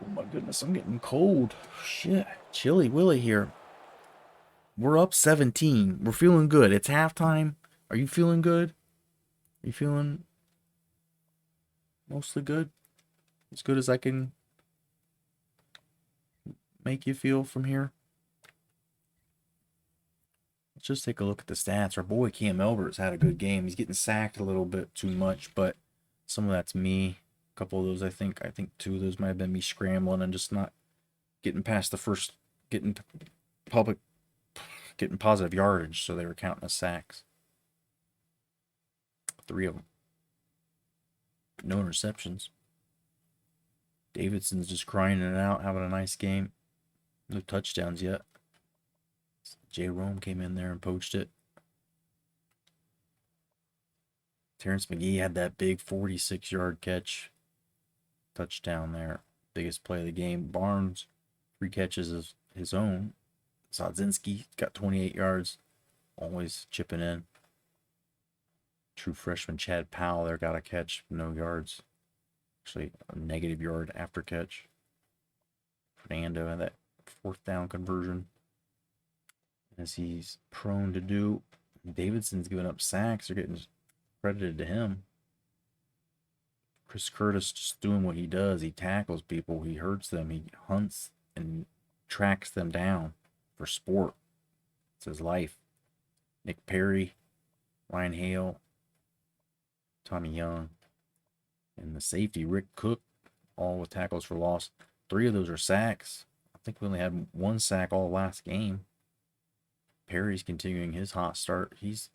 Oh my goodness, I'm getting cold. Shit. Chilly Willy here. We're up 17. We're feeling good. It's halftime. Are you feeling good? Are you feeling mostly good? As good as I can make you feel from here? Let's just take a look at the stats. Our boy Cam Elbert's had a good game. He's getting sacked a little bit too much, but some of that's me. A couple of those, I think 2 of those might have been me scrambling and just not getting past the first, getting positive yardage, so they were counting as sacks. 3 of them. No interceptions. Davidson's just grinding it out, having a nice game. No touchdowns yet. J. Rome came in there and poached it. Terrence McGee had that big 46-yard catch. Touchdown there. Biggest play of the game. Barnes, 3 catches of his own. Sodzinski got 28 yards. Always chipping in. True freshman Chad Powell there got a catch. No yards. Actually, a negative yard after catch. Fernando had that 4th down conversion, as he's prone to do. Davidson's giving up sacks. They're getting credited to him. Chris Curtis just doing what he does. He tackles people. He hurts them. He hunts and tracks them down for sport. It's his life. Nick Perry, Ryan Hale, Tommy Young, and the safety, Rick Cook, all with tackles for loss. 3 of those are sacks. I think we only had 1 sack all last game. Perry's continuing his hot start. He's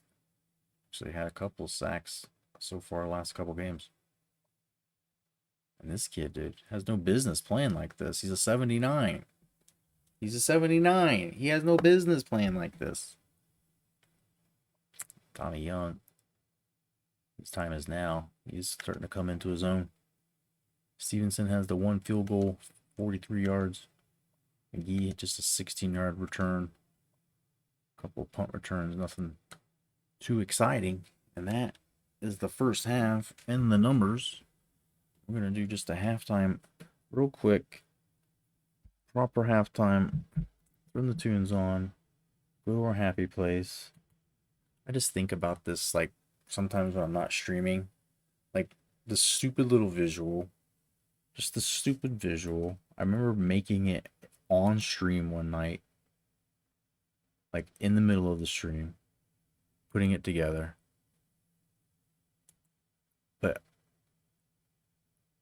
actually had a couple sacks so far last couple games. And this kid, dude, has no business playing like this. He's a 79. He's a 79. He has no business playing like this. Tommy Young. His time is now. He's starting to come into his own. Stevenson has the 1 field goal, 43 yards. McGee, just a 16-yard return. A couple of punt returns, nothing too exciting. And that is the first half and the numbers. We're going to do just a halftime real quick. Proper halftime. Turn the tunes on. Go to our happy place. I just think about this, like, sometimes when I'm not streaming. Like, the stupid little visual. Just the stupid visual. I remember making it on stream one night. Like, in the middle of the stream. Putting it together. But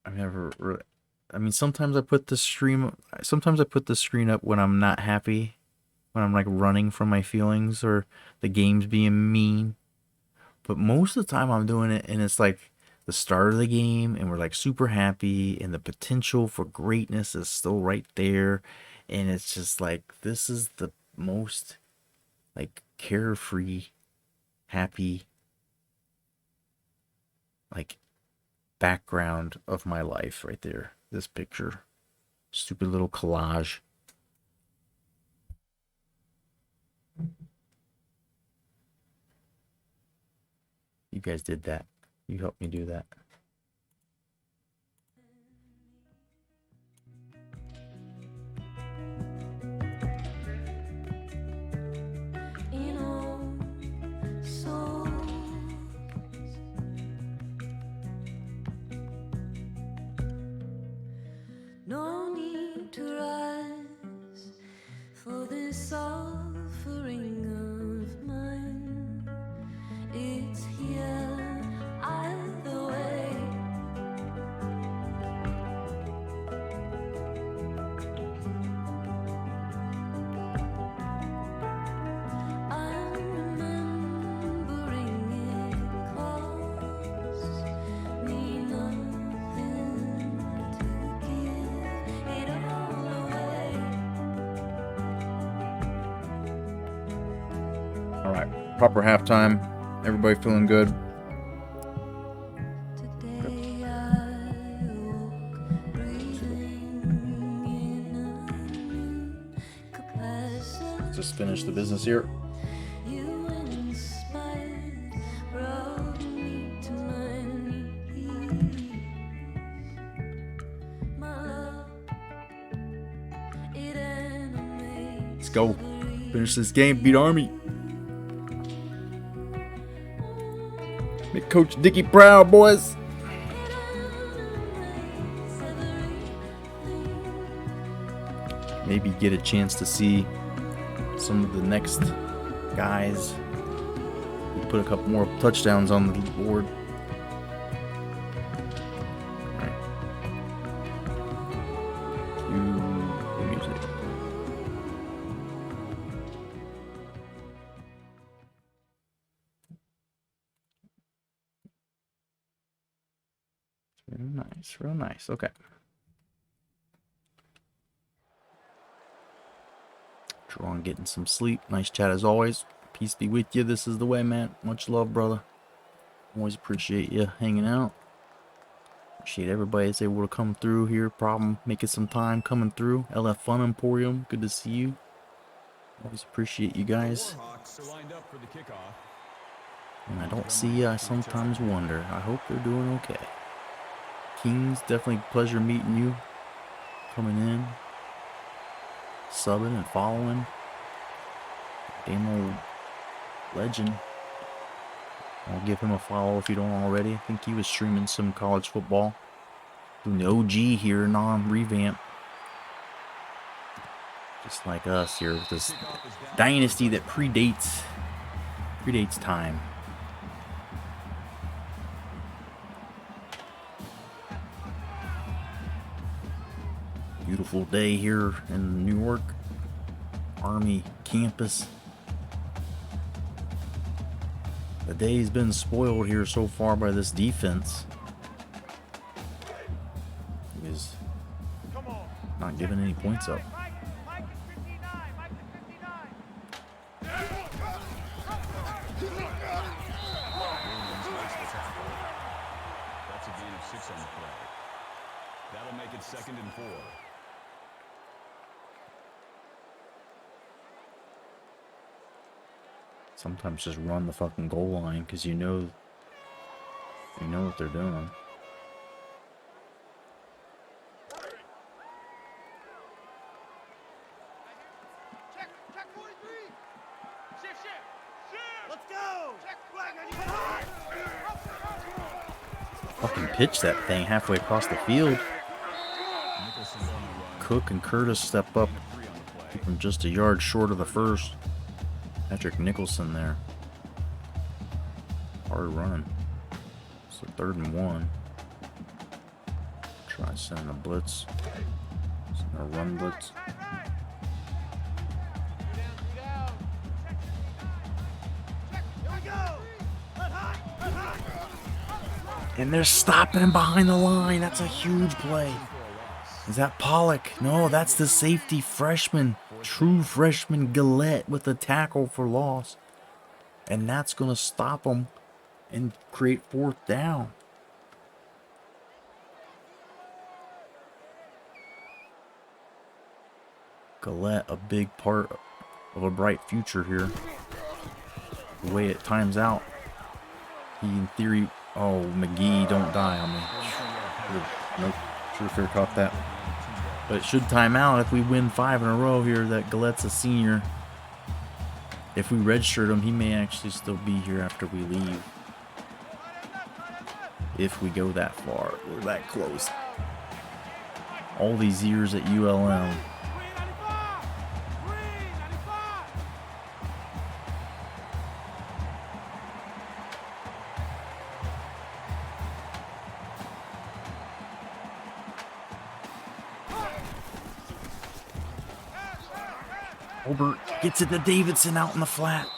I've never really, I mean, sometimes I put the screen up when I'm not happy, when I'm like running from my feelings or the game's being mean. But most of the time I'm doing it and it's like the start of the game and we're like super happy and the potential for greatness is still right there. And it's just like, this is the most like carefree, happy, like background of my life right there. This picture. Stupid little collage. You guys did that. You helped me do that. No need to rise for this suffering of mine. It's here either way. I'm remembering it costs me nothing to give it all away. All right. Proper halftime. Everybody feeling good? Today I woke breathing in a new capacity. Just finish the business here. You inspired, brought me to my knees. My love, Let's go. Finish this game. Beat Army. Make Coach Dickey proud, boys. Maybe get a chance to see some of the next guys. We put a couple more touchdowns on the board. All right. Cue the music. Real nice, real nice. Okay. Draw on getting some sleep. Nice chat as always. Peace be with you. This is the way, man. Much love, brother. Always appreciate you hanging out. Appreciate everybody that's able to come through here. Problem making some time coming through. LF Fun Emporium. Good to see you. Always appreciate you guys. When I don't see you, I sometimes wonder. I hope they're doing okay. Kings, definitely a pleasure meeting you. Coming in. Subbing and following. Damn old legend. I'll give him a follow if you don't already. I think he was streaming some college football. Doing the OG here, non-revamp. Just like us here with this dynasty that predates time. Beautiful day here in New York. Army campus. The day's been spoiled here so far by this defense. Is not giving any points up. That's a gain of 6 on the play. That'll make it 2nd and 4. Sometimes just run the fucking goal line because you know what they're doing. Check 43. Shift. Let's go. Fucking pitch that thing halfway across the field. Cook and Curtis step up. Keep them just a yard short of the first. Patrick Nicholson there. Hard running. So 3rd and 1. Try sending a blitz. Sending a run blitz. And they're stopping him behind the line. That's a huge play. Is that Pollock? No, that's the safety freshman. True freshman Gillette with a tackle for loss. And that's going to stop them and create 4th down. Gillette, a big part of a bright future here. The way it times out. He, in theory... Oh, McGee, don't die on me. Nope, sure fair caught that. But it should time out if we win 5 in a row here. That Galette's a senior. If we redshirt him, he may actually still be here after we leave. If we go that far. We're that close. All these years at ULM. Holbert gets it to Davidson out in the flat.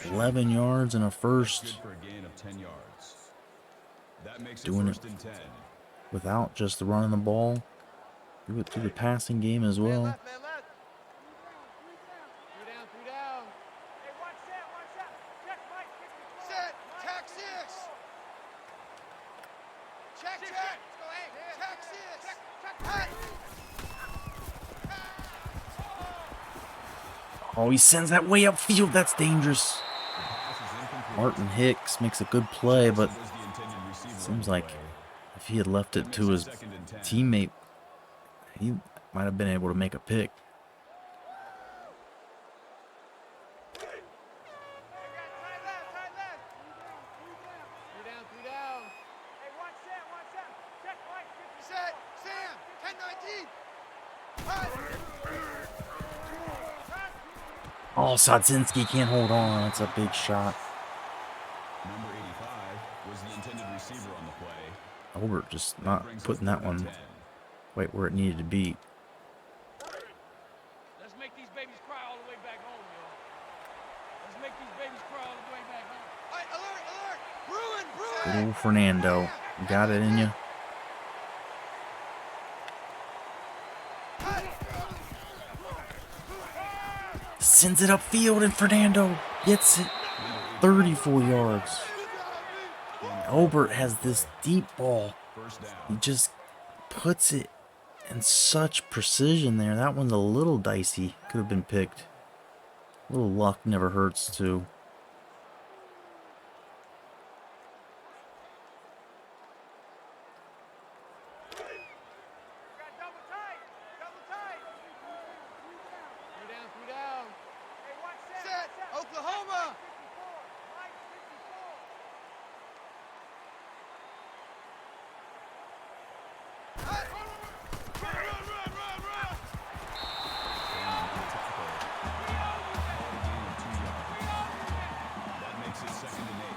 11 yards and a first. Doing it without just running the ball. Do it through the passing game as well. Oh, he sends that way upfield. That's dangerous. Martin Hicks makes a good play, but it seems like if he had left it to his teammate, he might have been able to make a pick. Oh, Sadzinski can't hold on. That's a big shot. Number 85 was the intended receiver on the play. Albert just not putting that one quite where it needed to be. Let's make these babies cry all the way back home, yo. Let's make these babies cry all the way back home. All right, alert, alert! Bruin, Bruin! Good old Fernando. You got it in you. Sends it upfield and Fernando gets it 34 yards. Albert has this deep ball. He just puts it in such precision there. That one's a little dicey. Could have been picked. A little luck never hurts too. Double tight! Double tight! Three down. Hey, watch set! Oklahoma! Mike 54. That makes it 2nd and 8.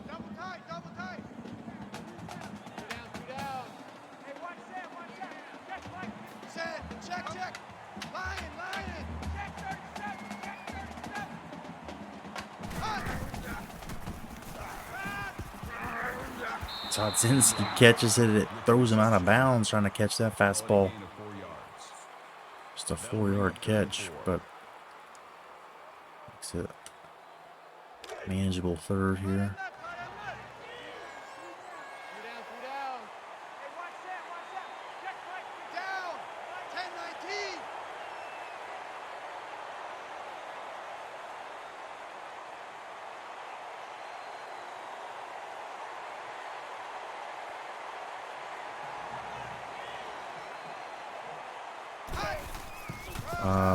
Double tight! Three down. Hey, watch set! Check, Mike. Set! Check! Lion! Check 37! Sadzinski catches it. It throws him out of bounds trying to catch that fastball. Just a 4-yard catch, but makes it manageable third here. Three down. Hey, watch set! Check, Mike. Down! 10-19!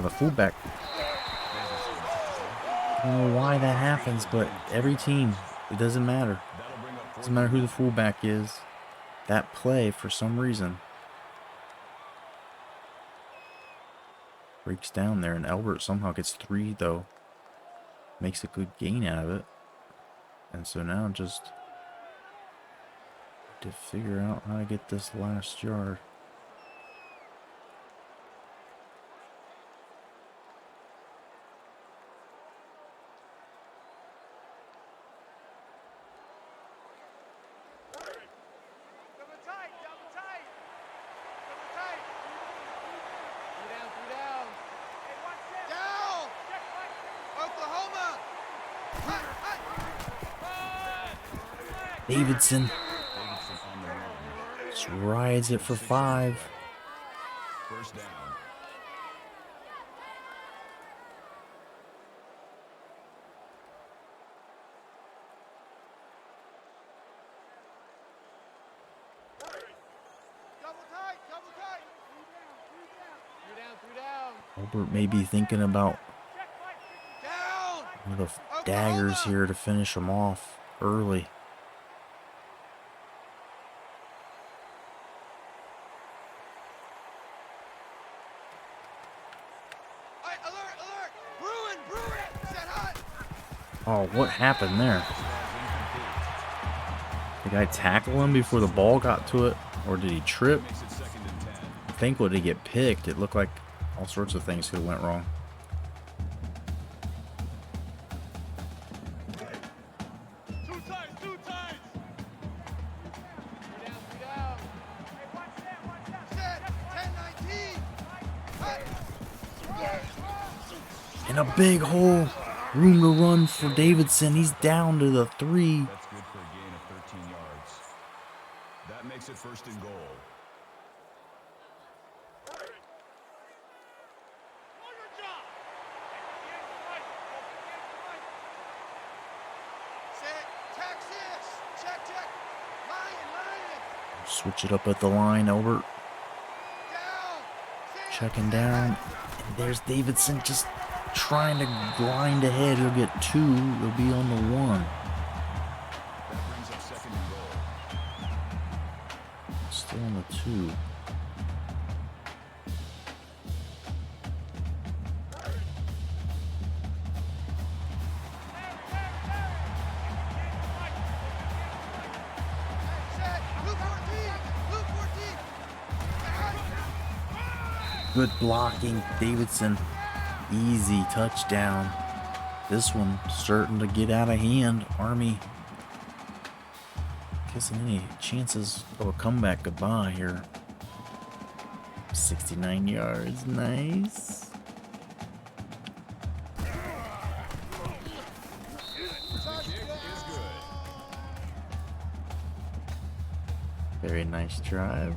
The fullback. I don't know why that happens, but every team, it doesn't matter. It doesn't matter who the fullback is. That play, for some reason, breaks down there, and Albert somehow gets 3, though. Makes a good gain out of it. And so now just to figure out how to get this last yard. Double tight! Three down. Hey, watch set! Down! Check, Mike. Oklahoma! Davidson just rides it for 5. First down. Three down. Albert may be thinking about one of the daggers here to finish them off early. Alert! Bruin! Set hot! Oh, what happened there? Did the guy tackle him before the ball got to it? Or did he trip? I think when he get picked, it looked like all sorts of things could have went wrong. Two times! Three down. Hey, watch that! Set! 10-19! In a big hole. Room to run for Davidson. He's down to the 3. That's good for a gain of 13 yards. That makes it 1st and goal. Check. Lion. Switch it up at the line, Albert. Down. Checking down. And there's Davidson just trying to grind ahead. He'll get 2. He'll be on the 1. That brings up second and goal. Still on the 2. Good blocking, Davidson. Easy touchdown. This one starting to get out of hand. Army kissing any chances of a comeback goodbye here. 69 yards, nice. The kick is good. Very nice drive.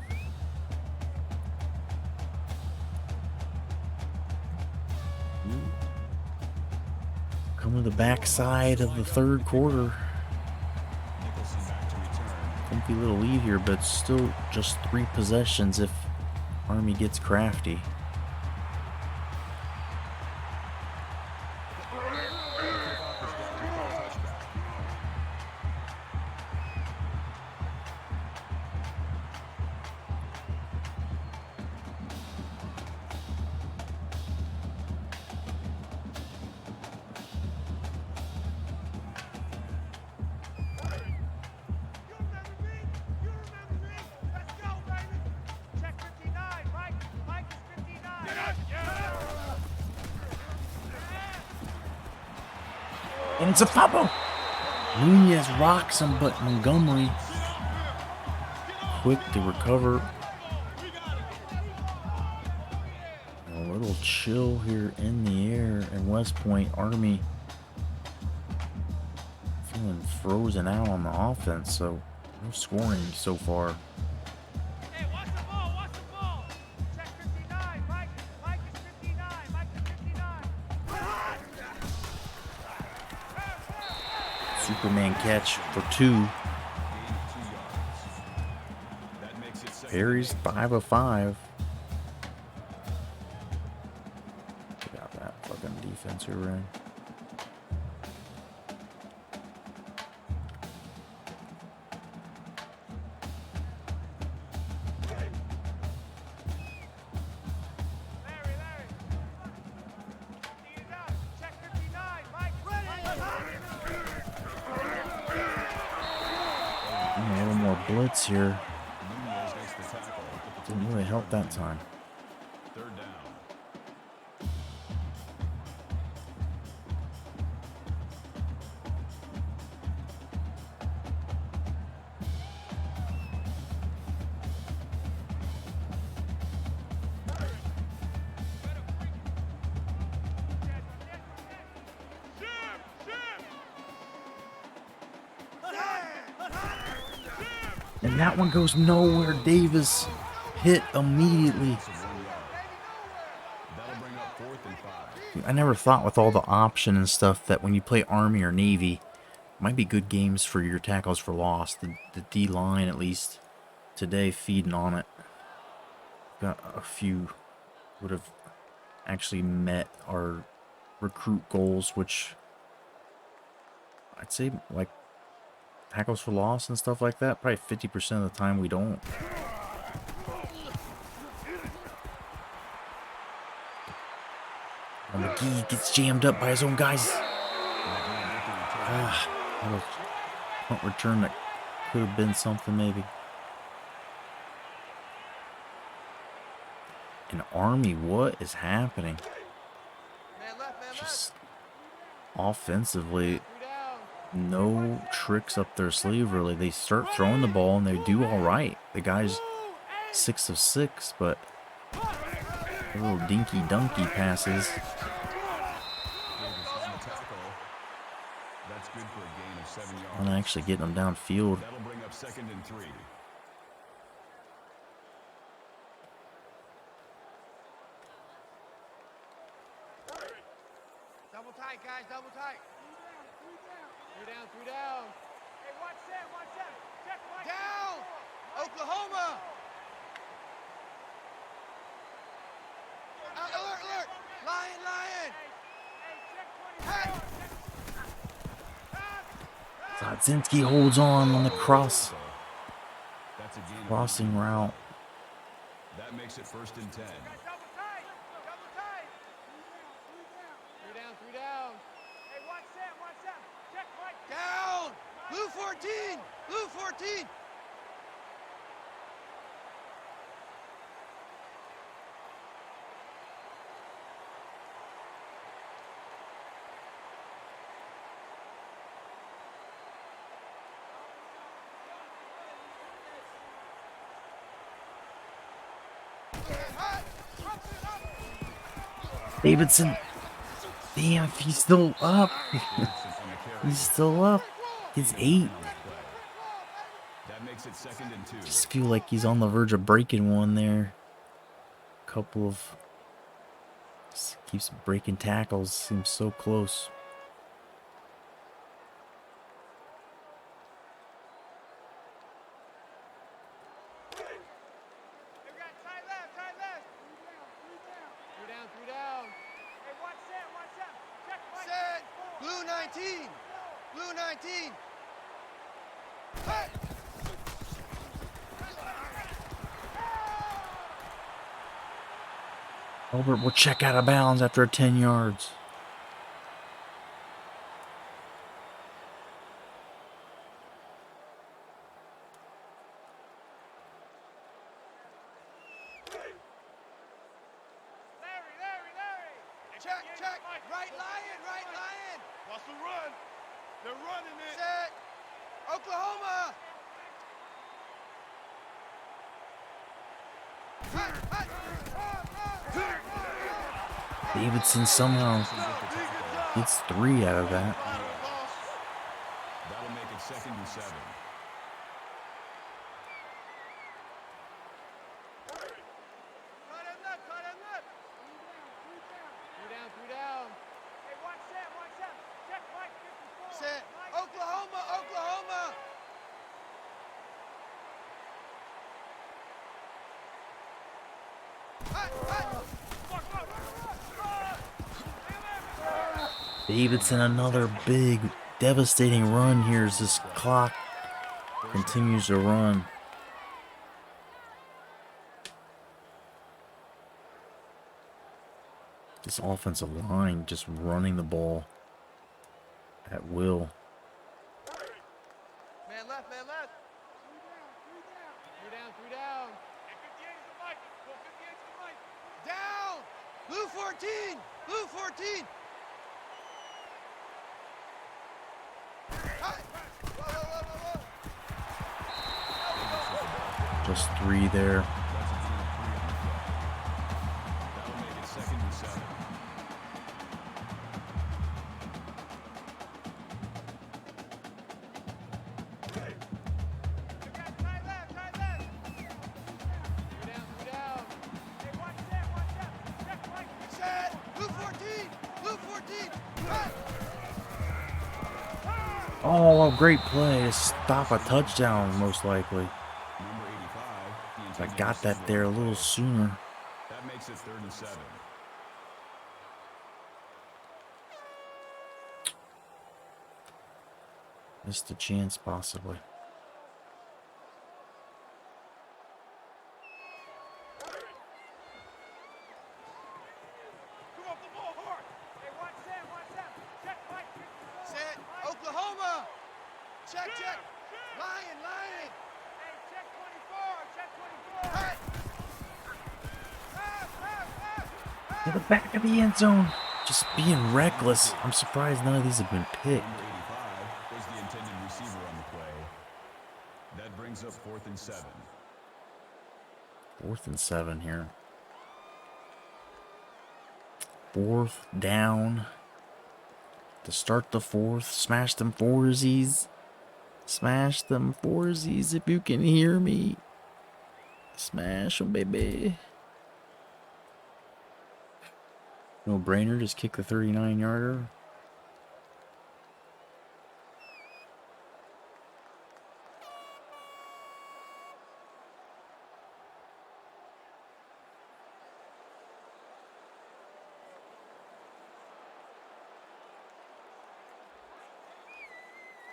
Coming to the backside of the third quarter. Nicholson back to return. Funky little lead here, but still just 3 possessions if Army gets crafty. And it's a fumble. Nunez rocks him, but Montgomery quick to recover. A little chill here in the air in West Point. Army feeling frozen out on the offense, so no scoring so far. Hey, watch the ball, watch the ball. Check 59, Mike. Mike is 59, Mike is 59. Superman catch for 2. That makes it second. Perry's 5 of 5. Got that fucking defense here, Ryan. Larry. See it out. Check 59, Mike. A little more blitz here. Nunez makes the tackle. Didn't really help that time. Third down. And that one goes nowhere. Davis hit immediately. That'll bring up 4th and 5. I never thought with all the option and stuff that when you play Army or Navy, might be good games for your tackles for loss. The D line, at least today, feeding on it. Got a few would have actually met our recruit goals, which I'd say like tackles for loss and stuff like that. Probably 50% of the time we don't. And McGee gets jammed up by his own guys. Little punt return that could have been something maybe. An Army, what is happening? Just offensively, no tricks up their sleeve really. They start throwing the ball and they do all right. The guy's 6 of 6, but little dinky dunky passes. That's good for a gain of 7 yards. Not actually getting them downfield. That'll bring up 2nd and 3. Double tight, guys, double tight. 3 down. Hey, watch that. Check Mike. Down! Oklahoma! Alert! Lion! Zadzinski holds on the That's a gain of crossing route. That makes it 1st and 10. Double tight. Three down. Hey, watch Sam. Check Mike. Down! Blue 14! Blue 14! Davidson. Damn, he's still up. He's still up. He's 8. That makes it 2nd and 2. Just feel like he's on the verge of breaking one there. Couple of just keeps breaking tackles. Seems so close. They got tight left. Three down. Hey, watch Sam. Check Mike. Set! Blue 19! Blue 19! Hey! Albert will check out of bounds after 10 yards. Larry. Check! Right lion! Watch the run. They're running it. Set! Oklahoma! Davidson somehow gets 3 out of that. That'll make it 2nd and 7. Cut him left. Three down. Hey, watch Sam. Check Mike. 54. Set! Mike. Oklahoma! Davidson, another big, devastating run here as this clock continues to run. This offensive line just running the ball at will. Man left! Three down. Hey, 58 is the Mike. Go 58 is the Mike. Down! Blue 14! Blue 14! Whoa. Just 3 there. That'll make it 2nd and 7. They got tight left. Three down. Hey, watch Sam. Check Mike. Set! Blue 14! Hey! Oh, a great play to stop a touchdown, most likely. Number 85. I got that there a little sooner. That makes it 3rd and 7. Missed a chance, possibly. Come off the ball hard. Hey, watch Sam. Check Mike. 54. Set! Mike. Oklahoma! Check! Lion! Hey, check 24. Hey! To the back of the end zone. Just being reckless. I'm surprised none of these have been picked. Number 85 was the intended receiver on the play. That brings up 4th and 7. 4th and 7 here. 4th down. To start the 4th. Smash them foursies. Smash them foursies if you can hear me. Smash them, baby. No brainer, just kick the 39-yarder.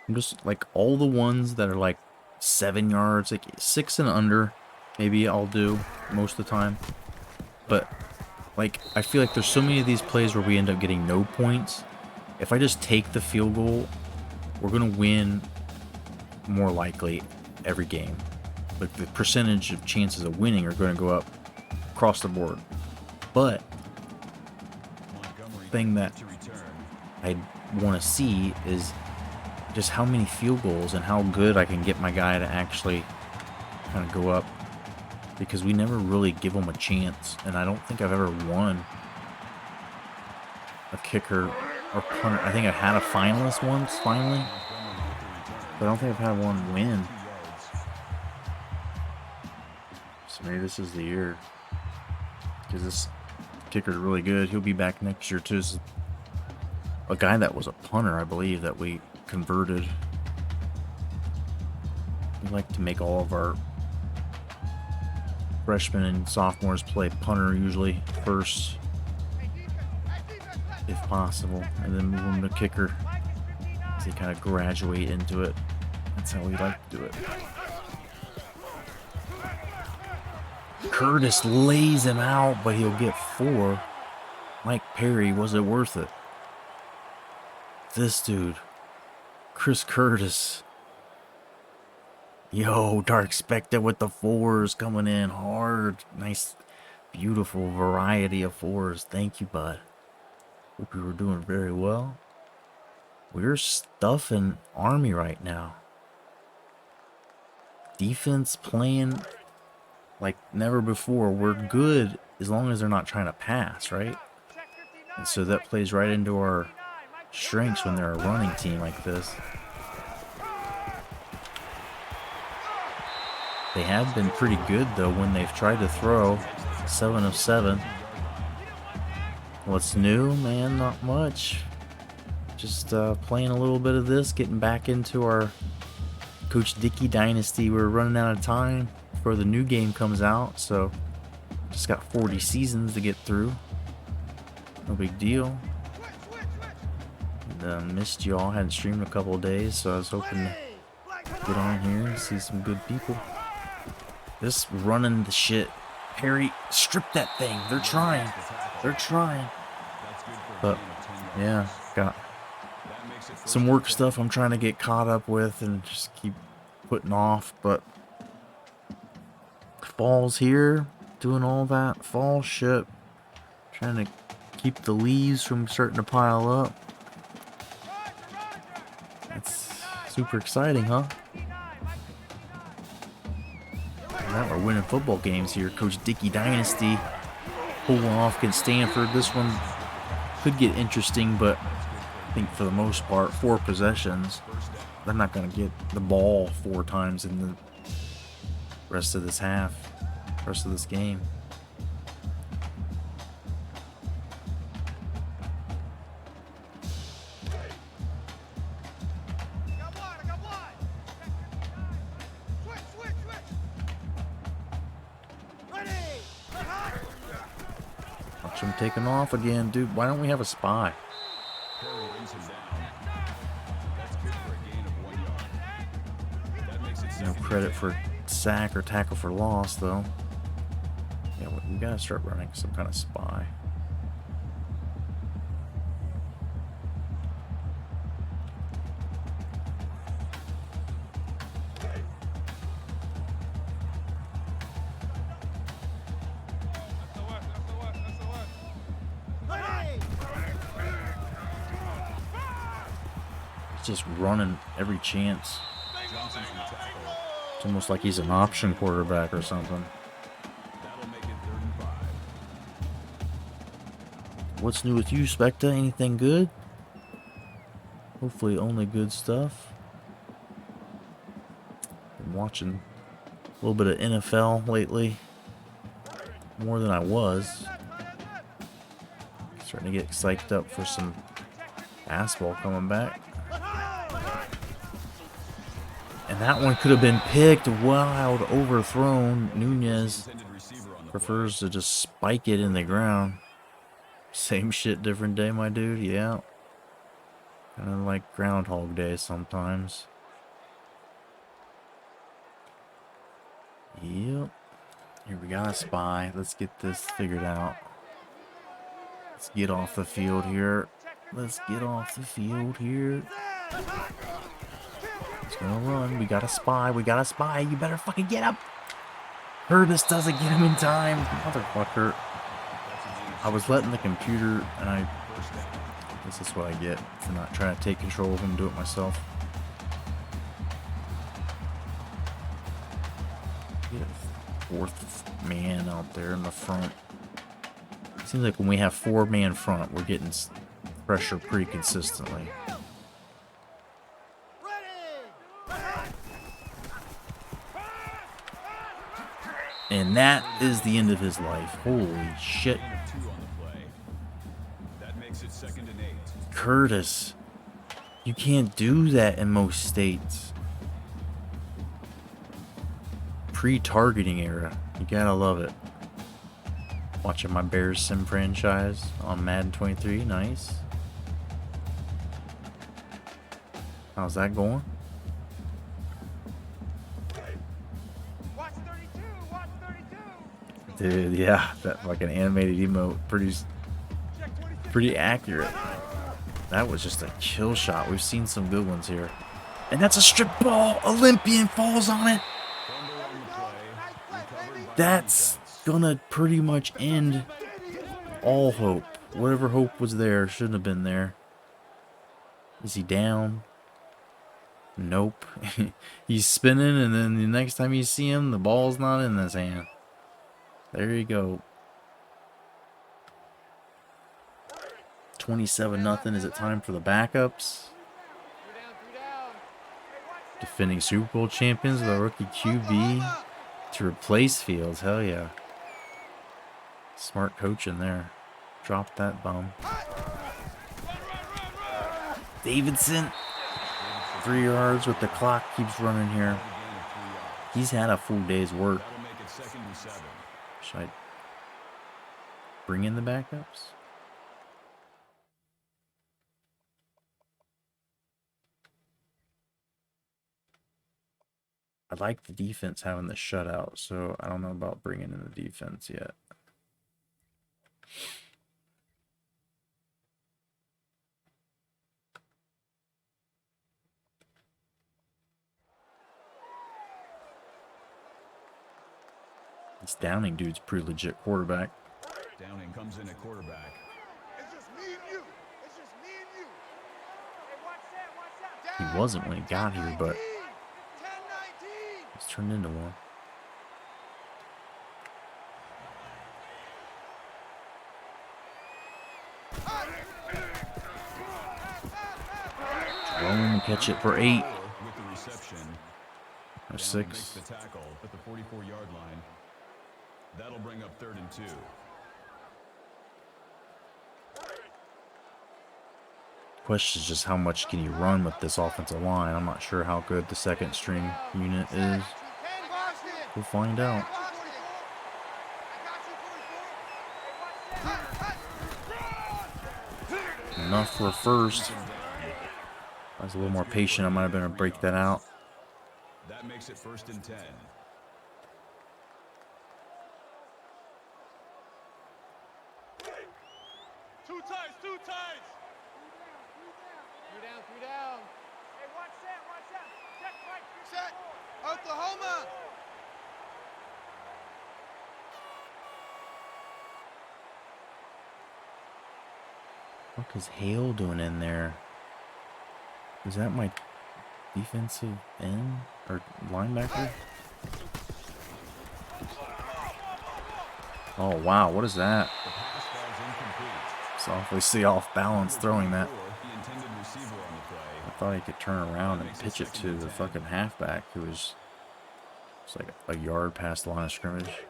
I'm just like all the ones that are like 7 yards, like 6 and under, maybe I'll do most of the time. But like I feel like there's so many of these plays where we end up getting no points. If I just take the field goal, we're gonna win more likely every game. Like the percentage of chances of winning are going to go up across the board. But the thing that I want to see is just how many field goals and how good I can get my guy to actually kind of go up, because we never really give them a chance, and I don't think I've ever won a kicker or punter. I think I had a finalist once finally, but I don't think I've had one win. So maybe this is the year, because this kicker's really good. He'll be back next year too. This is a guy that was a punter, I believe, that we converted. We like to make all of our freshmen and sophomores play punter usually first, if possible, and then move them to kicker as they kind of graduate into it. That's how we like to do it. Curtis lays him out, but he'll get 4. Mike Perry, was it worth it? This dude, Chris Curtis. Yo, Dark Spectre with the 4s coming in hard. Nice, beautiful variety of 4s. Thank you, bud. Hope you were doing very well. We're stuffing Army right now. Defense playing like never before. We're good as long as they're not trying to pass, right? And so that plays right into our strengths when they're a running team like this. They have been pretty good though when they've tried to throw. 7 of 7. What's new, man? Not much. Just playing a little bit of this, getting back into our Coach Dickey Dynasty. We're running out of time before the new game comes out, so just got 40 seasons to get through. No big deal. And, missed y'all. Hadn't streamed a couple of days, so I was hoping to get on here and see some good people. This running the shit. Perry, strip that thing. They're trying. They're trying. But yeah, got some work stuff I'm trying to get caught up with and just keep putting off. But fall's here, doing all that fall shit, trying to keep the leaves from starting to pile up. It's super exciting, huh? Now we're winning football games here. Coach Dickey Dynasty pulling off against Stanford. This one could get interesting, but I think for the most part, 4 possessions. They're not going to get the ball 4 times in the rest of this half, rest of this game. Watch him taking off again, dude. Why don't we have a spy? No credit for sack or tackle for loss, though. Yeah, we gotta start running some kind of spy. He's just running every chance. It's almost like he's an option quarterback or something. What's new with you, Specta? Anything good? Hopefully only good stuff. Been watching a little bit of NFL lately. More than I was. Starting to get psyched up for some basketball coming back. And that one could have been picked. Wild overthrown. Nunez prefers to just spike it in the ground. Same shit, different day, my dude. Yeah. Kind of like Groundhog Day sometimes. Yep. Here we got a spy. Let's get this figured out. Let's get off the field here. Let's get off the field here. He's gonna run. We got a spy. We got a spy. You better fucking get him. Herbis doesn't get him in time. Motherfucker. I was letting the computer, and this is what I get for not trying to take control of him and do it myself. Get a fourth man out there in the front. Seems like when we have 4-man front, we're getting pressure pretty consistently. And that is the end of his life. Holy shit. Curtis, you can't do that in most states. Pre-targeting era. You gotta love it. Watching my Bears sim franchise on Madden 23. Nice. How's that going? Watch 32, watch 32. Dude, yeah, that fucking animated emote, pretty accurate. That was just a kill shot. We've seen some good ones here. And that's a strip ball. Olympian falls on it. That's gonna pretty much end all hope. Whatever hope was there shouldn't have been there. Is he down? Nope. He's spinning, and then the next time you see him, the ball's not in his hand. There you go. 27-0. Is it time for the backups? Defending Super Bowl champions with a rookie QB to replace Fields. Hell yeah. Smart coaching there. Drop that bum. Davidson. 3 yards with the clock keeps running here. He's had a full day's work. Should I bring in the backups? I like the defense having the shutout, so I don't know about bringing in the defense yet. This Downing dude's pretty legit quarterback. Downing comes in at quarterback. It's just me and you. It's just me and you. Hey, watch that, watch that. He wasn't when he got here, but 10-19. he's turned into one. Jerome catch it for 8. With the reception. Or Downing 6. makes the tackle at the 44-yard line. That'll bring up 3rd and 2. Question is just how much can you run with this offensive line. I'm not sure how good the second string unit is. We'll find out. Enough for first. I was a little more patient. I might have been able to break that out. That makes it 1st and 10. Two times, two times. 3 down, 3 down. Hey, watch that, watch that. Check right. Set. Oklahoma. What is Hale doing in there? Is that my defensive end or linebacker? Oh wow, what is that? It's obviously off balance throwing that. I thought he could turn around and pitch it to the fucking halfback who was just like a yard past the line of scrimmage. Tight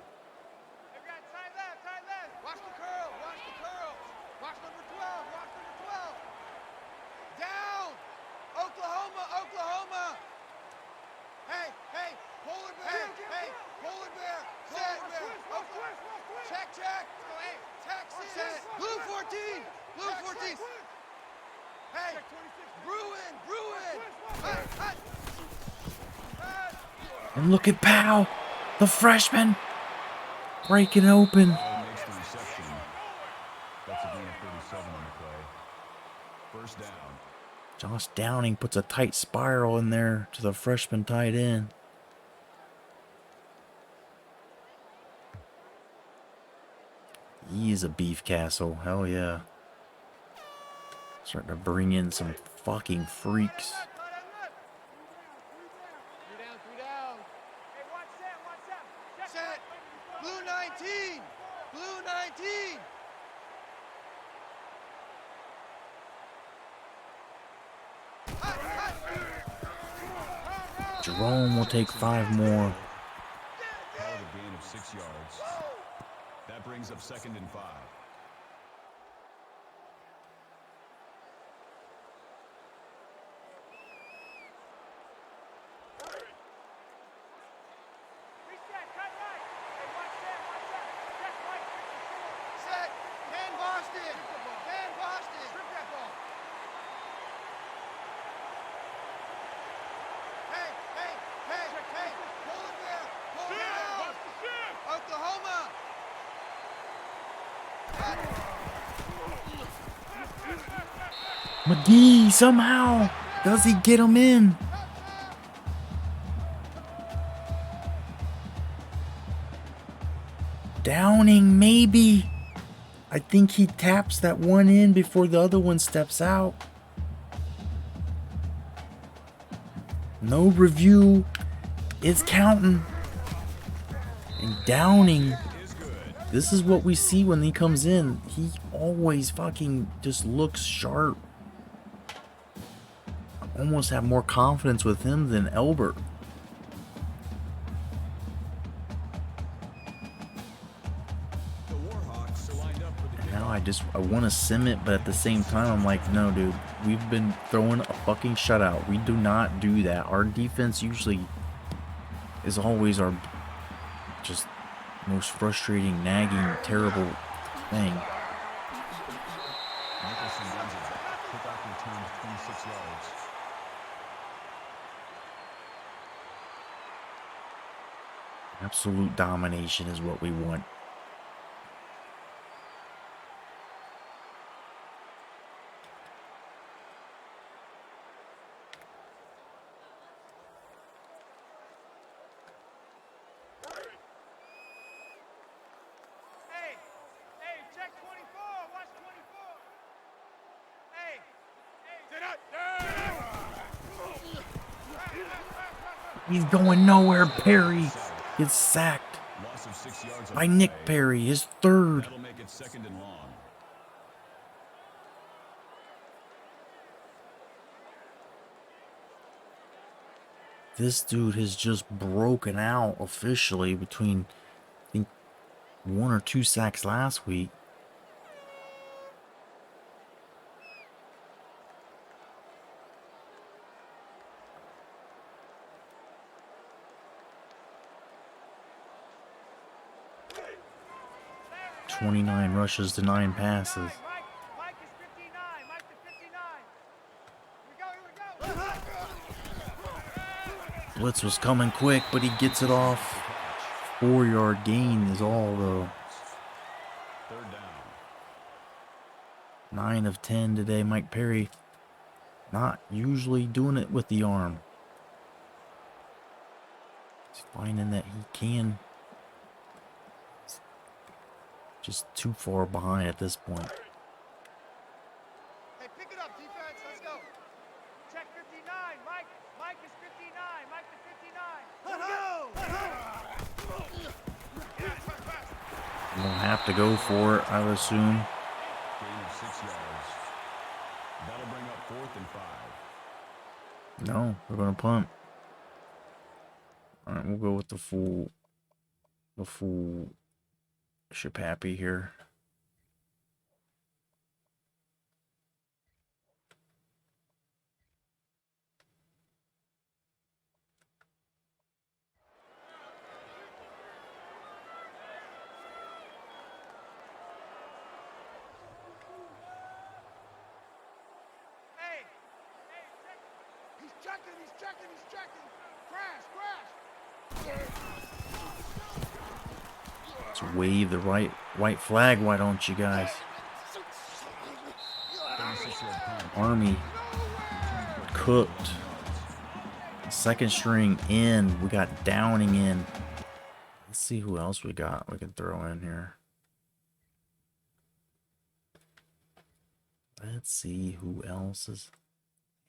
left. Watch the curl, watch the curl. Watch number 12, watch number 12. Down. Oklahoma, Oklahoma. Hey, polar bear. Hey, polar bear. Set. Check. Hey, Texas. Blue 14. Blue 14. Hey, And look at Powell, the freshman, breaking open. Makes the reception. That's a gain of 37 on the play. First down. Josh Downing puts a tight spiral in there to the freshman tight end. He is a beef castle. Hell yeah. Starting to bring in some fucking freaks. Set. Blue 19. Blue 19. Jerome will take 5 more. Call it a gain of 6 yards. That brings up 2nd and 5. Set. Man Boston. Man Boston. Hey, hey, hey, hey. Pull it there. Pull it down. Oklahoma. McGee somehow. Does he get him in? Downing, maybe. I think he taps that one in before the other one steps out. No review. It's counting. And Downing, this is what we see when he comes in. He always fucking just looks sharp. I almost have more confidence with him than Elbert. I want to sim it, but at the same time, I'm like, no, dude, we've been throwing a fucking shutout. We do not do that. Our defense usually is always our just most frustrating, nagging, terrible thing. Nicholson runs it back. Kickoff returns 26 yards. Absolute domination is what we want. He's going nowhere. Perry gets sacked Loss of 6 yards by Nick Perry, his 3rd. That'll make it 2nd and long. This dude has just broken out officially between, I think, 1 or 2 sacks last week. "29 rushes to 9 passes." Blitz was coming quick, but he gets it off. 4-yard gain is all, though. 3rd down. 9 of 10 today. Mike Perry not usually doing it with the arm. He's finding that he can. Just too far behind at this point. Hey, pick it up, defense. Let's go. Check 59. Mike. Mike is 59. Mike to 59. We'll have to go for it, I would assume. Gain of 6 yards. That'll bring up 4th and 5. No, we're going to punt. All right, we'll go with the full ship happy here. He's checking. Crash. Let's wave the white flag, why don't you guys? Army cooked. Second string in. We got Downing in. Let's see who else we got we can throw in here. Let's see who else is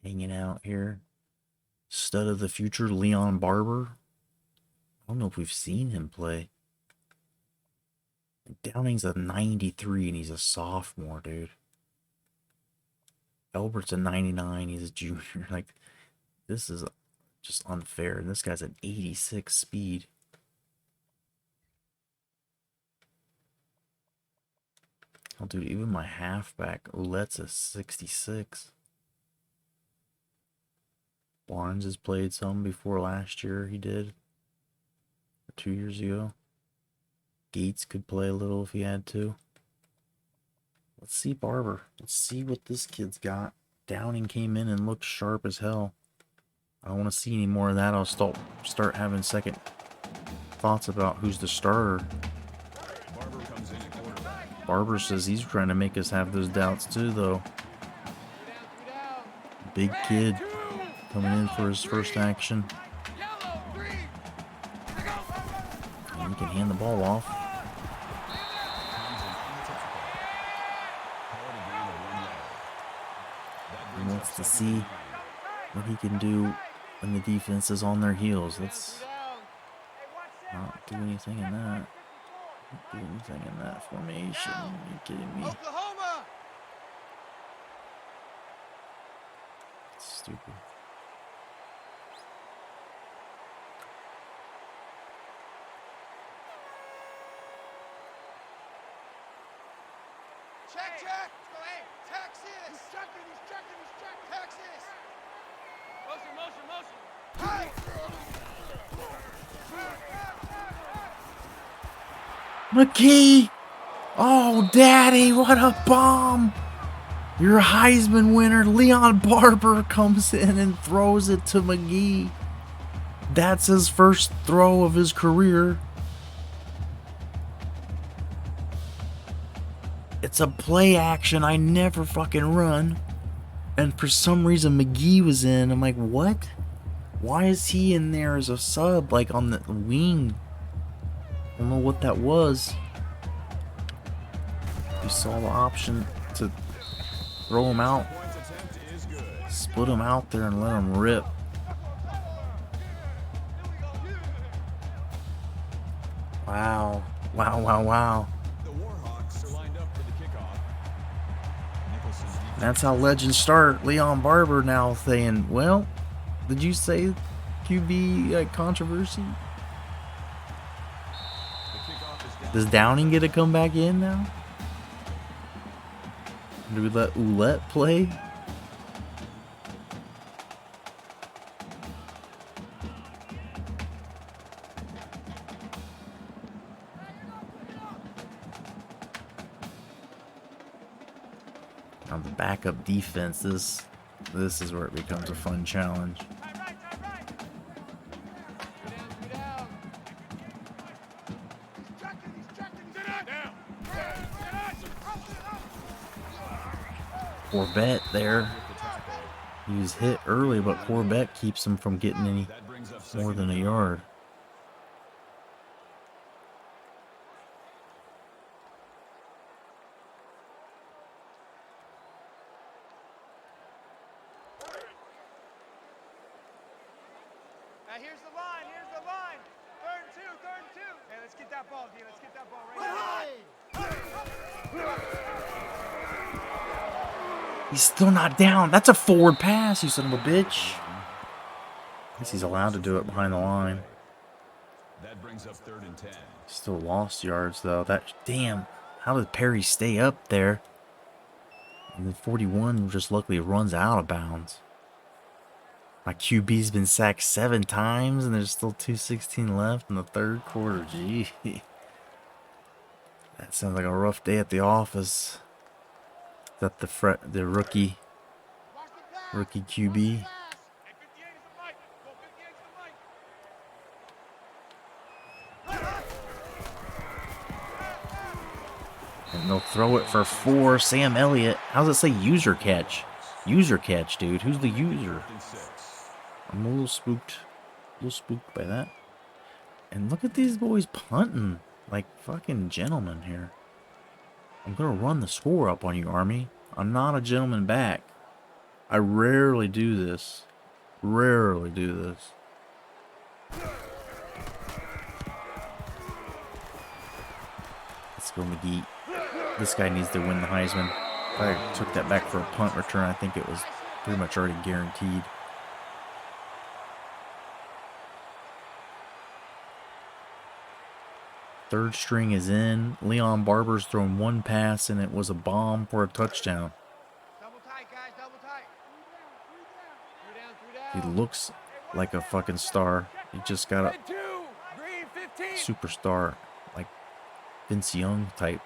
hanging out here. Stud of the future, Leon Barber. I don't know if we've seen him play. Downing's a 93 and he's a sophomore, dude. Elbert's a 99, he's a junior. Like, this is just unfair. And this guy's an 86 speed. Oh, dude, even my halfback, Ouellette's a 66. Barnes has played some before last year, he did. Or 2 years ago. Gates could play a little if he had to. Let's see Barber. Let's see what this kid's got. Downing came in and looked sharp as hell. I don't want to see any more of that. I'll start having second thoughts about who's the starter. Barber says he's trying to make us have those doubts too, though. Big kid coming in for his first action. And he can hand the ball off. He wants to see what he can do when the defense is on their heels. Let's not do anything in that. Not do anything in that formation. Are you kidding me? Oklahoma! Stupid. Check, check! Hey, Texas! He's checking, Texas! Motion. Hey! McGee! Oh, Daddy, what a bomb! Your Heisman winner, Leon Barber, comes in and throws it to McGee. That's his first throw of his career. It's a play action I never fucking run. And for some reason, McGee was in. I'm like, what? Why is he in there as a sub, like on the wing? I don't know what that was. You saw the option to throw him out. Split him out there and let him rip. Wow. Wow. And that's how legends start. Leon Barber now saying, well, did you say QB controversy? Does Downing get to come back in now? Do we let Oulette play? On the backup defense, this is where it becomes a fun challenge. Corbett there. He was hit early, but Corbett keeps him from getting any more than a yard. Here's the line. Third and two. Hey, let's get that ball, D. Let's get that ball right now. He's still not down. That's a forward pass, you son of a bitch. I guess he's allowed to do it behind the line. That brings up 3rd and 10. Still lost yards, though. Damn. How did Perry stay up there? And then 41 just luckily runs out of bounds. My QB's been sacked 7 times, and there's still 2:16 left in the third quarter. Gee. That sounds like a rough day at the office. Is that the rookie QB? And they'll throw it for 4. Sam Elliott. How does it say user catch? User catch, dude. Who's the user? I'm a little spooked. A little spooked by that. And look at these boys punting like fucking gentlemen here. I'm going to run the score up on you, Army. I'm not a gentleman back. I rarely do this. Rarely do this. Let's go, McGee. This guy needs to win the Heisman. If I took that back for a punt return, I think it was pretty much already guaranteed. Third string is in. Leon Barber's thrown 1 pass, and it was a bomb for a touchdown. Double tight, guys, double tight. He looks like a fucking star. He just got a superstar, like Vince Young type.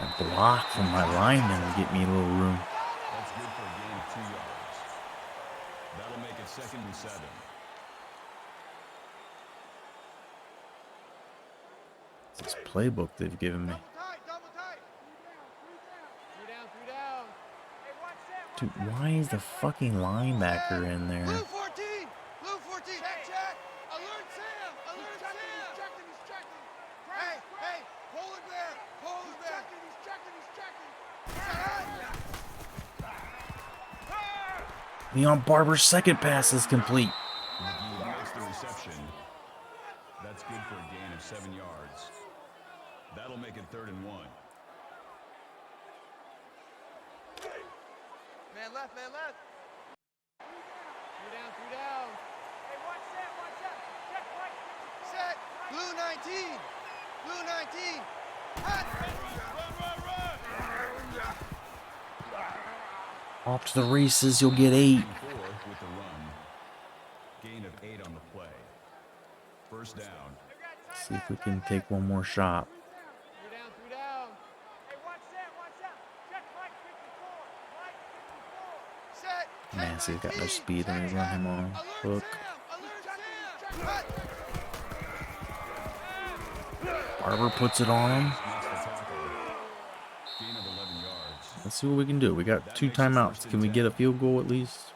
A block from my lineman will get me a little room. That's good for a gain of 2 yards. That'll make it 2nd and 7. It's this playbook they've given me. Double tight. Three down. Hey, watch that. Dude, why is the fucking linebacker in there? Blue 14. Blue 14. Check. Alert Sam. Alert Sam. He's checking. Hey. Polar bear. He's checking. Leon Barber's second pass is complete. McGee makes the reception. That's good for a gain of 7 yards. That'll make it 3rd and 1. Man left. Three down. Hey, watch that. Check right. Set. Blue 19. Blue 19. Hot. Off to the races, you'll get 8. 4 with the run. Gain of 8 on the play. First down. See if we can take one more shot. Three down. Hey, watch that. Check right 54. Set. Man, see, he's got no speed. Let me run him on hook. Alert Sam. Hot. Barber puts it on him. Makes the tackle. Gain of 11 yards. Let's see what we can do. We got 2 timeouts. Can we get a field goal at least?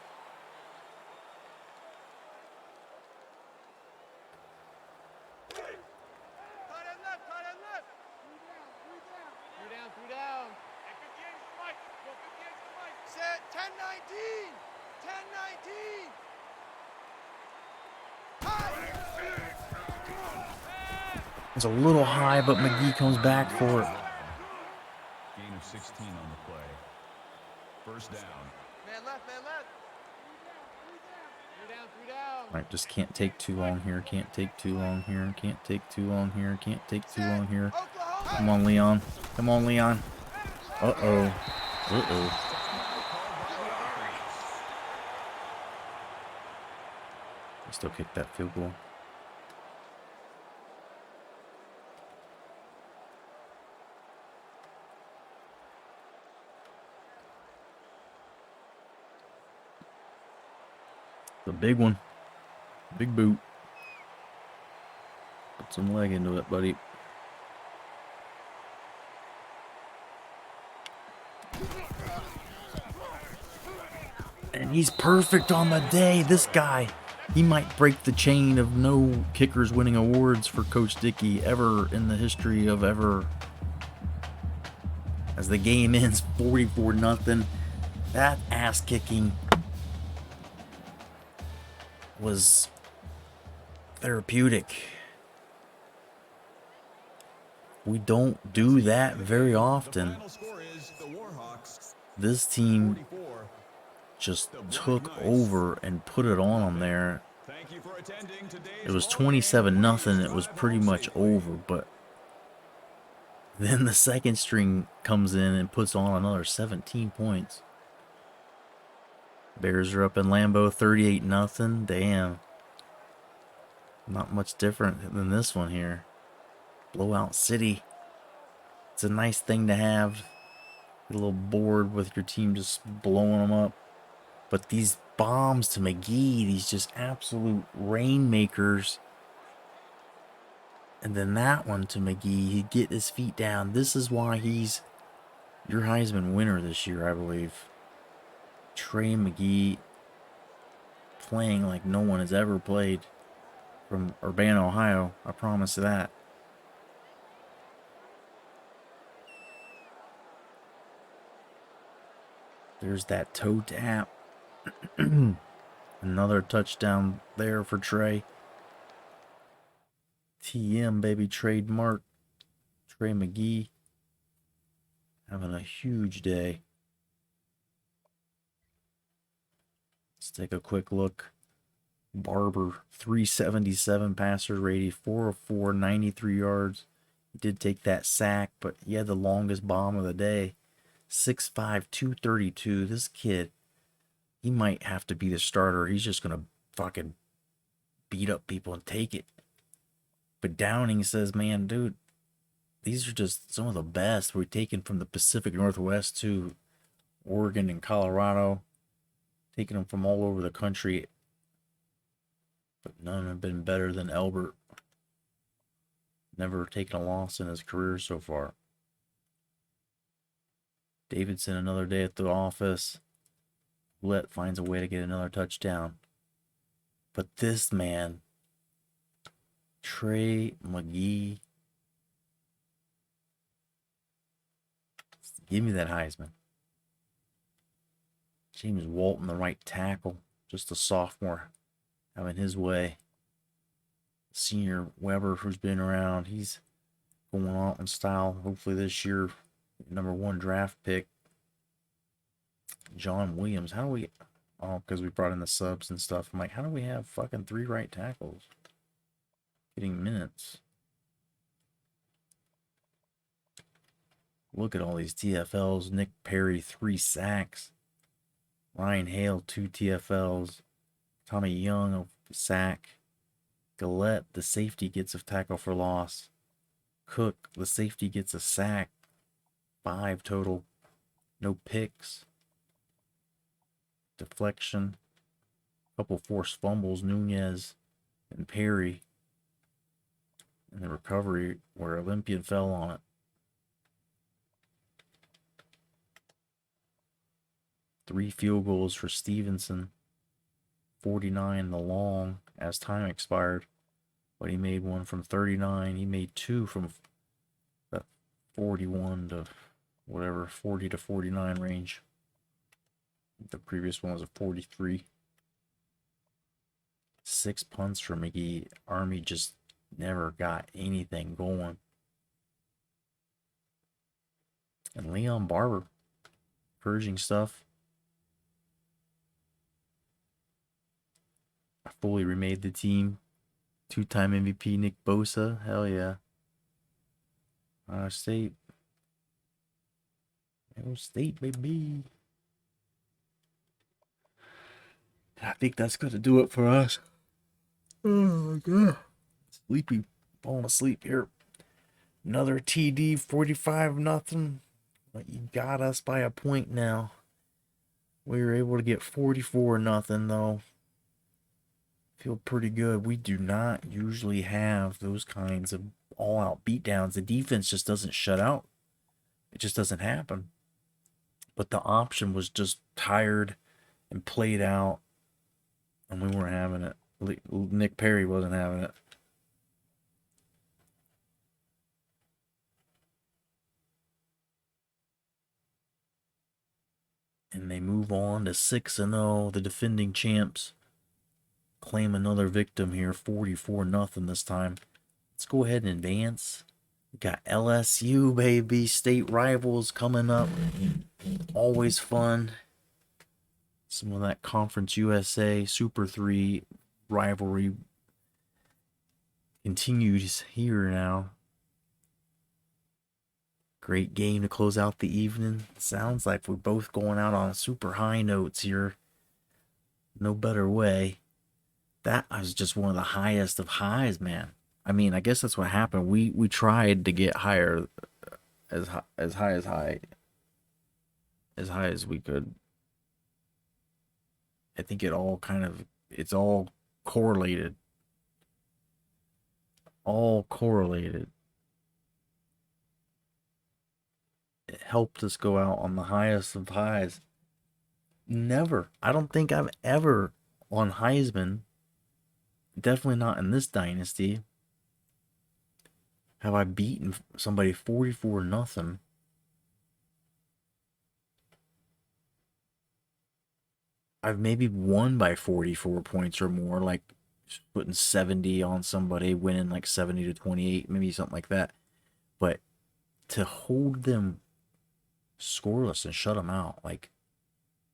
Tight end left. Three down. Hey, 58's the mic. Go 58's the mic. Set. 10-19. 10-19. Hot. It's a little high, but McGee comes back for it. Gain of 16 on the play. First down. Man left. Three down. Alright, just can't take too long here. Can't take too long here. Can't take too long here. Can't take too long here. Oklahoma. Come on, Leon. Come on, Leon. Uh-oh. Uh-oh. We still kick that field goal. The big one. Big boot. Put some leg into it, buddy. And he's perfect on the day. This guy, he might break the chain of no kickers winning awards for Coach Dickey ever in the history of ever. As the game ends 44-0. That ass kicking was therapeutic. We don't do that very often. Final score is the Warhawks This team 44. just took over and put it on them there. Thank you for attending today's It was ball game. 27-0. It was pretty much over, but then the second string comes in and puts on another 17 points. Bears are up in Lambeau 38-0. Damn. Not much different than this one here. Blowout City. It's a nice thing to have. Get a little bored with your team just blowing them up. But these bombs to McGee, these just absolute rainmakers. And then that one to McGee, he'd get his feet down. This is why he's your Heisman winner this year, I believe. Trey McGee playing like no one has ever played from Urbana, Ohio. I promise that. There's that toe tap. Another touchdown there for Trey. TM, baby, trademark. Trey McGee having a huge day. Let's take a quick look. Barber, 377 passer rating, 404, 93 yards. He did take that sack, but he had the longest bomb of the day. 6'5", 232. This kid, he might have to be the starter. He's just going to fucking beat up people and take it. But Downing says, man, dude, these are just some of the best we've taken from the Pacific Northwest to Oregon and Colorado. Taking them from all over the country. But none have been better than Elbert. Never taken a loss in his career so far. Davidson, another day at the office. Ouellette finds a way to get another touchdown. But this man, Trey McGee, give me that Heisman. James Walton, the right tackle, just a sophomore, having his way. Senior Weber, who's been around, he's going out in style. Hopefully this year, #1 draft pick. John Williams, how do we... Oh, because we brought in the subs and stuff. I'm like, how do we have fucking 3 right tackles getting minutes? Look at all these TFLs. Nick Perry, 3 sacks. Ryan Hale, 2 TFLs. Tommy Young, a sack. Gillette, the safety, gets a tackle for loss. Cook, the safety, gets a sack. 5 total. No picks. Deflection. Couple forced fumbles. Nunez and Perry. And the recovery where Olympian fell on it. 3 field goals for Stevenson. 49 the long as time expired. But he made one from 39. He made 2 from the 41 to whatever, 40 to 49 range. The previous one was a 43. 6 punts for McGee. Army just never got anything going. And Leon Barber, encouraging stuff. I fully remade the team. 2-time MVP Nick Bosa. Hell yeah. Ohio State. Ohio State, baby. I think that's going to do it for us. Oh my god. Sleepy. Falling asleep here. Another TD, 45-0. But you got us by a point now. We were able to get 44-0 though. Feel pretty good. We do not usually have those kinds of all-out beatdowns. The defense just doesn't shut out. It just doesn't happen. But the option was just tired and played out, and we weren't having it. Nick Perry wasn't having it. And they move on to 6-0, the defending champs. Claim another victim here, 44-0 this time. Let's go ahead and advance. We got LSU, baby. State rivals coming up. Always fun. Some of that Conference USA Super 3 rivalry continues here now. Great game to close out the evening. Sounds like we're both going out on super high notes here. No better way. That was just one of the highest of highs, man. I mean, I guess that's what happened. We tried to get higher, as high as we could. I think it's all correlated. all correlated. It helped us go out on the highest of highs. Never. I don't think I've ever on Heisman, definitely not in this dynasty, have I beaten somebody 44-0. I've maybe won by 44 points or more, like putting 70 on somebody, winning like 70-28, maybe something like that. But to hold them scoreless and shut them out, like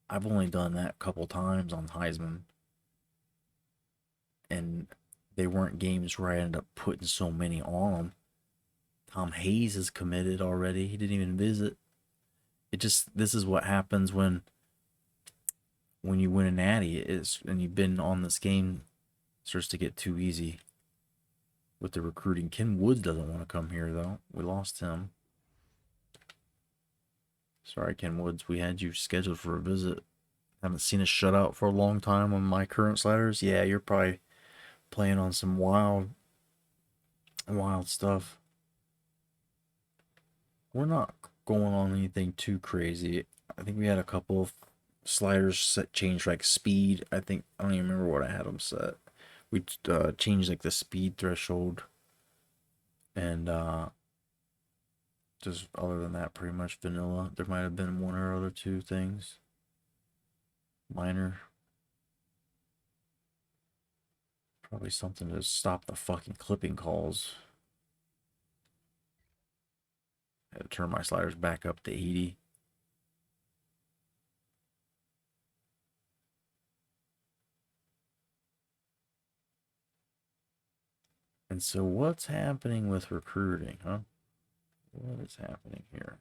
I've only done that a couple times on Heisman, and they weren't games where I ended up putting so many on them. Tom Hayes is committed already. He didn't even visit. This is what happens when you win a natty, and you've been on this game, it starts to get too easy with the recruiting. Ken Woods doesn't want to come here though. We lost him. Sorry, Ken Woods. We had you scheduled for a visit. Haven't seen a shutout for a long time on my current sliders. Yeah, you're probably playing on some wild stuff. We're not going on anything too crazy. I think we had a couple of sliders set changed like speed. I don't even remember what I had them set. We changed like the speed threshold, and just other than that, pretty much vanilla. There might have been one or other two things minor. Probably something to stop the fucking clipping calls. I had to turn my sliders back up to 80. And so what's happening with recruiting, huh? What is happening here?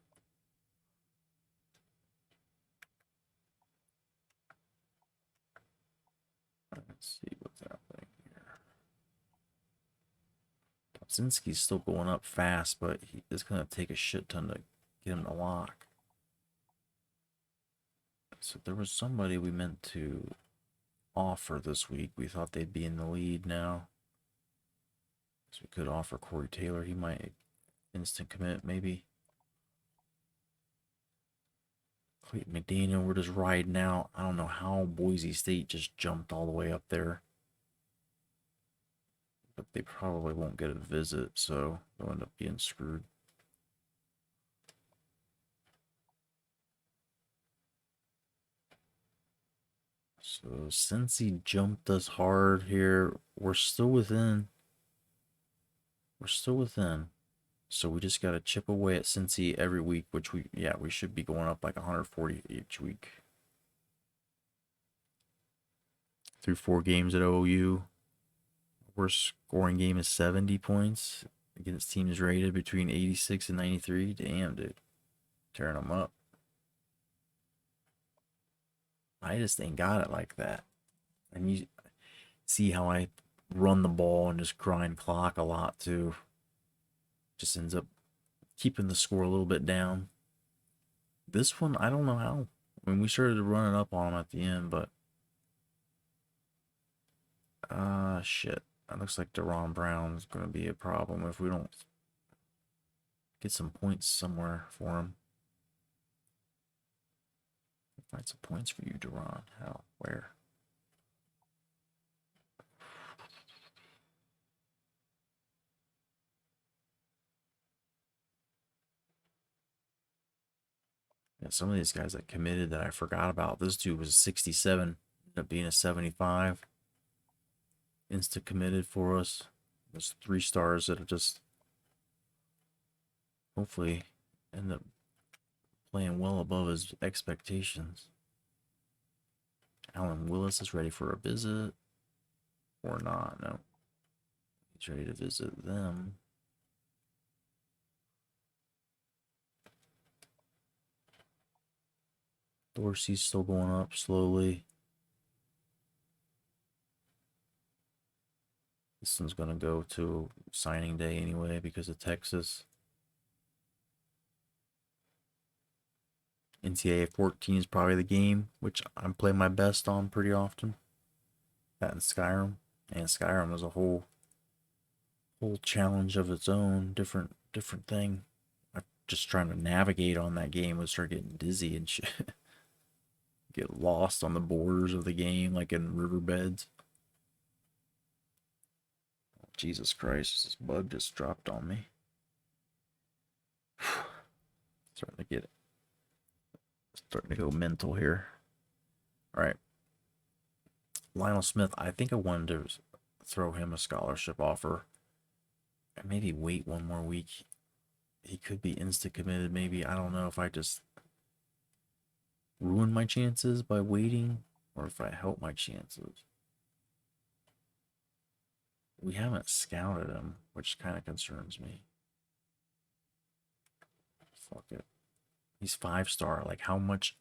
Let's see what's happening here. Kopczynski's still going up fast, but it's going to take a shit ton to get him to lock. So there was somebody we meant to offer this week. We thought they'd be in the lead now. So we could offer Corey Taylor. He might instant commit, maybe. Clayton McDaniel, we're just riding out. I don't know how Boise State just jumped all the way up there. But they probably won't get a visit, so they'll end up being screwed. So since he jumped us hard here, we're still within. So we just got to chip away at Cincy every week, which we should be going up like 140 each week. Through 4 games at OU. Worst scoring game is 70 points against teams rated between 86 and 93. Damn, dude. Tearing them up. I just ain't got it like that. And you see how I run the ball and just grind clock a lot too. Just ends up keeping the score a little bit down. This one, I don't know how. I mean, we started running up on them at the end, but shit. It looks like Deron Brown is going to be a problem if we don't get some points somewhere for him. Find some points for you, Deron. How? Where? Yeah, some of these guys that committed that I forgot about. This dude was a 67, ended up being a 75. Insta committed for us. There's 3 stars that are just hopefully end up playing well above his expectations. Alan Willis is ready for a visit. Or not, no. He's ready to visit them. Dorsey's still going up slowly. This one's going to go to signing day anyway because of Texas. NCAA 14 is probably the game, which I'm playing my best on pretty often. That and Skyrim. And Skyrim is a whole whole challenge of its own, different thing. I'm just trying to navigate on that game would start getting dizzy and shit. Get lost on the borders of the game, like in riverbeds. Jesus Christ, this bug just dropped on me. Starting to go mental here. All right. Lionel Smith, I think I wanted to throw him a scholarship offer. And maybe wait one more week. He could be insta-committed, maybe. I don't know if I just ruin my chances by waiting or if I help my chances. We haven't scouted him, which kind of concerns me. Fuck it. He's 5-star. Like, how much,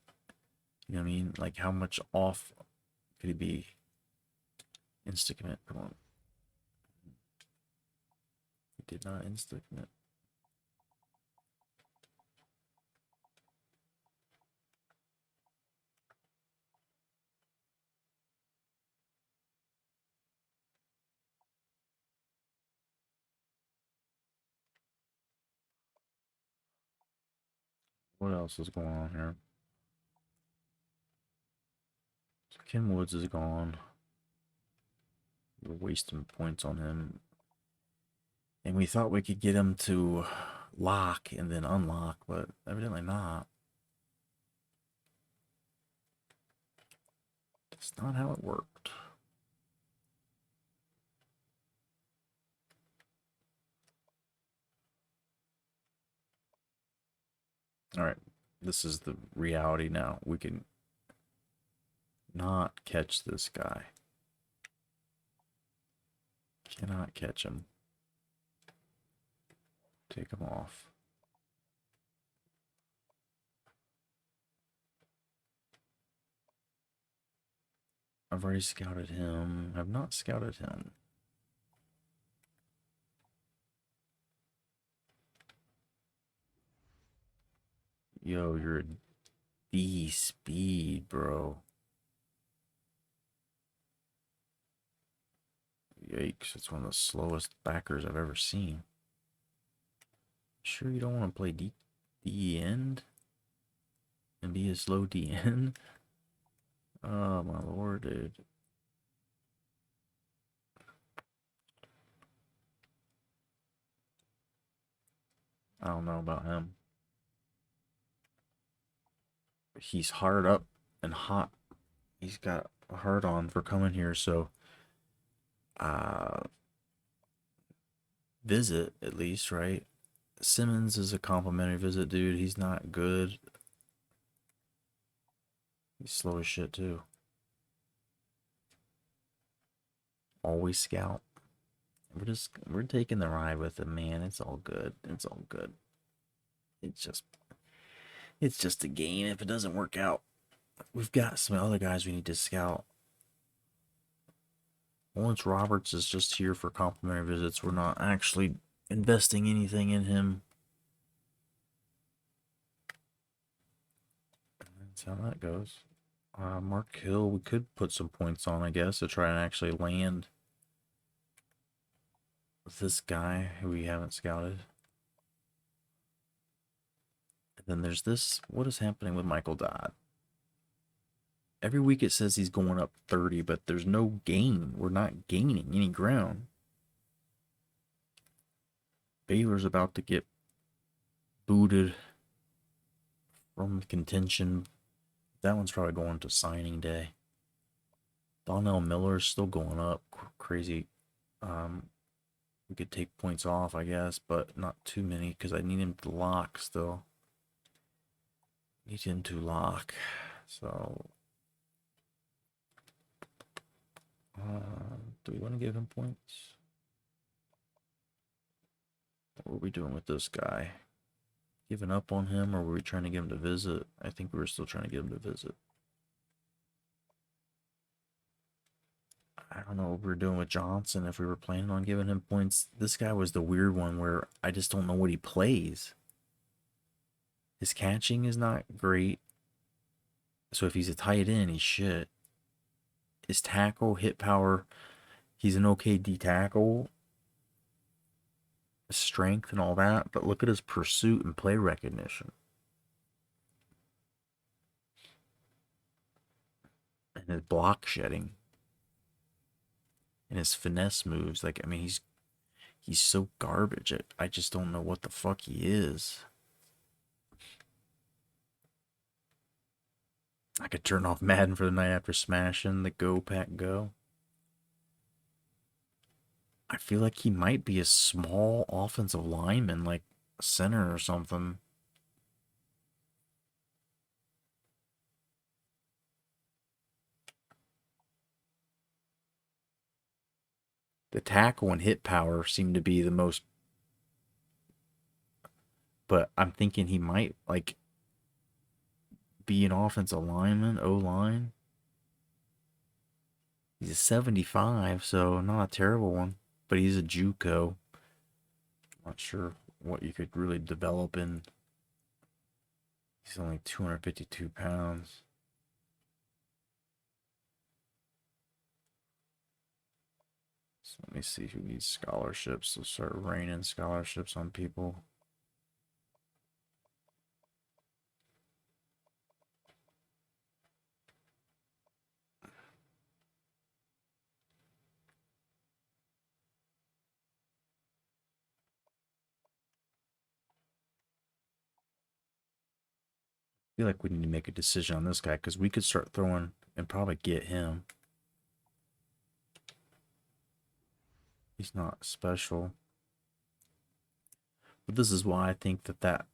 you know what I mean? Like, how much off could he be? Insta-commit, come on. He did not insta-commit. What else is going on here? So Kim Woods is gone. We're wasting points on him. And we thought we could get him to lock and then unlock, but evidently not. That's not how it worked. All right, this is the reality now. We can not catch this guy. Cannot catch him. Take him off. I've already scouted him. I've not scouted him. Yo, you're a D speed, bro. Yikes, it's one of the slowest backers I've ever seen. Sure you don't want to play D end? And be a slow D end? Oh my lord, dude. I don't know about him. He's hard up and hot. He's got a hard on for coming here, so visit at least, right? Simmons is a complimentary visit, dude. He's not good. He's slow as shit too. Always scout. We're taking the ride with him, man. It's all good. It's all good. It's just a game. If it doesn't work out, we've got some other guys we need to scout. Lawrence Roberts is just here for complimentary visits. We're not actually investing anything in him. That's how that goes. Mark Hill, we could put some points on, I guess, to try and actually land with this guy who we haven't scouted. And then there's this. What is happening with Michael Dodd? Every week it says he's going up 30, but there's no gain. We're not gaining any ground. Baylor's about to get booted from contention. That one's probably going to signing day. Donnell Miller's still going up. Crazy. We could take points off, I guess, but not too many because I need him to lock still. Need him to lock. So, do we want to give him points? What are we doing with this guy? Giving up on him, or were we trying to get him to visit? I think we were still trying to get him to visit. I don't know what we were doing with Johnson, if we were planning on giving him points. This guy was the weird one where I just don't know what he plays. His catching is not great. So if he's a tight end, he's shit. His tackle, hit power, he's an okay D tackle. strength and all that, but look at his pursuit and play recognition. And his block shedding. And his finesse moves. Like, I mean, he's so garbage. I just don't know what the fuck he is. I could turn off Madden for the night after smashing the Go Pack Go. I feel like he might be a small offensive lineman, like a center or something. The tackle and hit power seem to be the most, but I'm thinking he might like be an offensive lineman, O-line. He's a 75, so not a terrible one, but he's a JUCO. Not sure what you could really develop in. He's only 252 pounds. So let me see who needs scholarships. So start raining scholarships on people. I feel like we need to make a decision on this guy because we could start throwing and probably get him. He's not special. But this is why I think that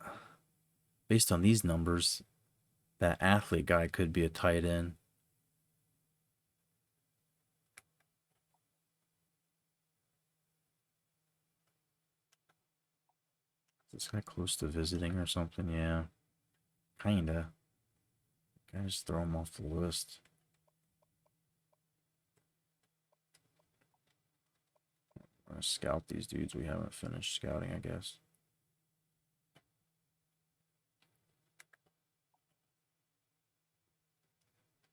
based on these numbers, that athlete guy could be a tight end. Is this guy close to visiting or something? Yeah. Kinda. Can I just throw him off the list? I'm gonna scout these dudes we haven't finished scouting, I guess.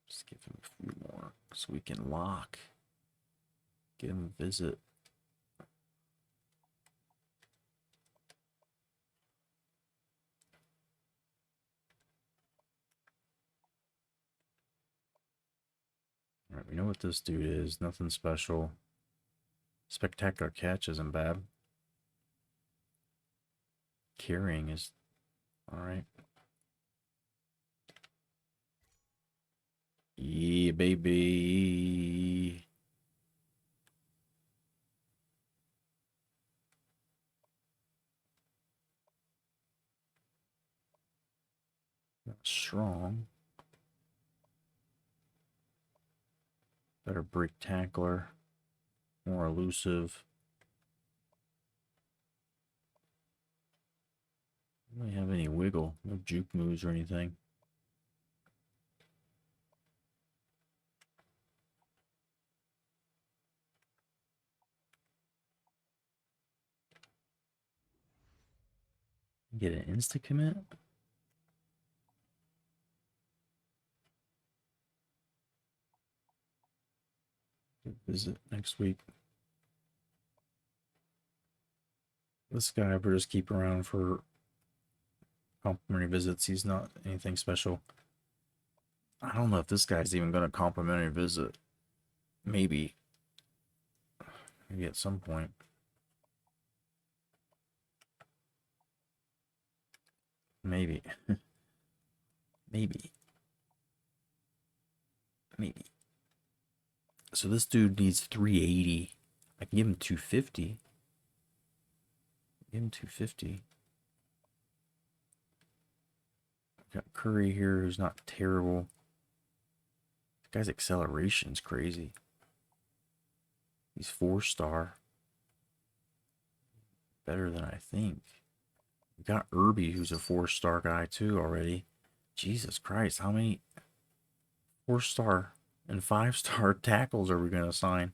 Just give him a few more so we can lock. Get him a visit. Alright, we know what this dude is. Nothing special. Spectacular catch isn't bad. Carrying is alright. Yeah, baby. Not strong. Better break tackler. More elusive. Don't really have any wiggle. No juke moves or anything. Get an insta commit. Visit next week. This guy we'll just keep around for complimentary visits. He's not anything special. I don't know if this guy's even going to complimentary visit. Maybe. Maybe at some point. Maybe. Maybe. Maybe. So this dude needs 380. I can give him 250. Give him 250. Got Curry here, who's not terrible. This guy's acceleration's crazy. He's 4-star. Better than I think. We got Irby, who's a 4-star guy too already. Jesus Christ, how many 4-star and 5-star tackles are we going to sign?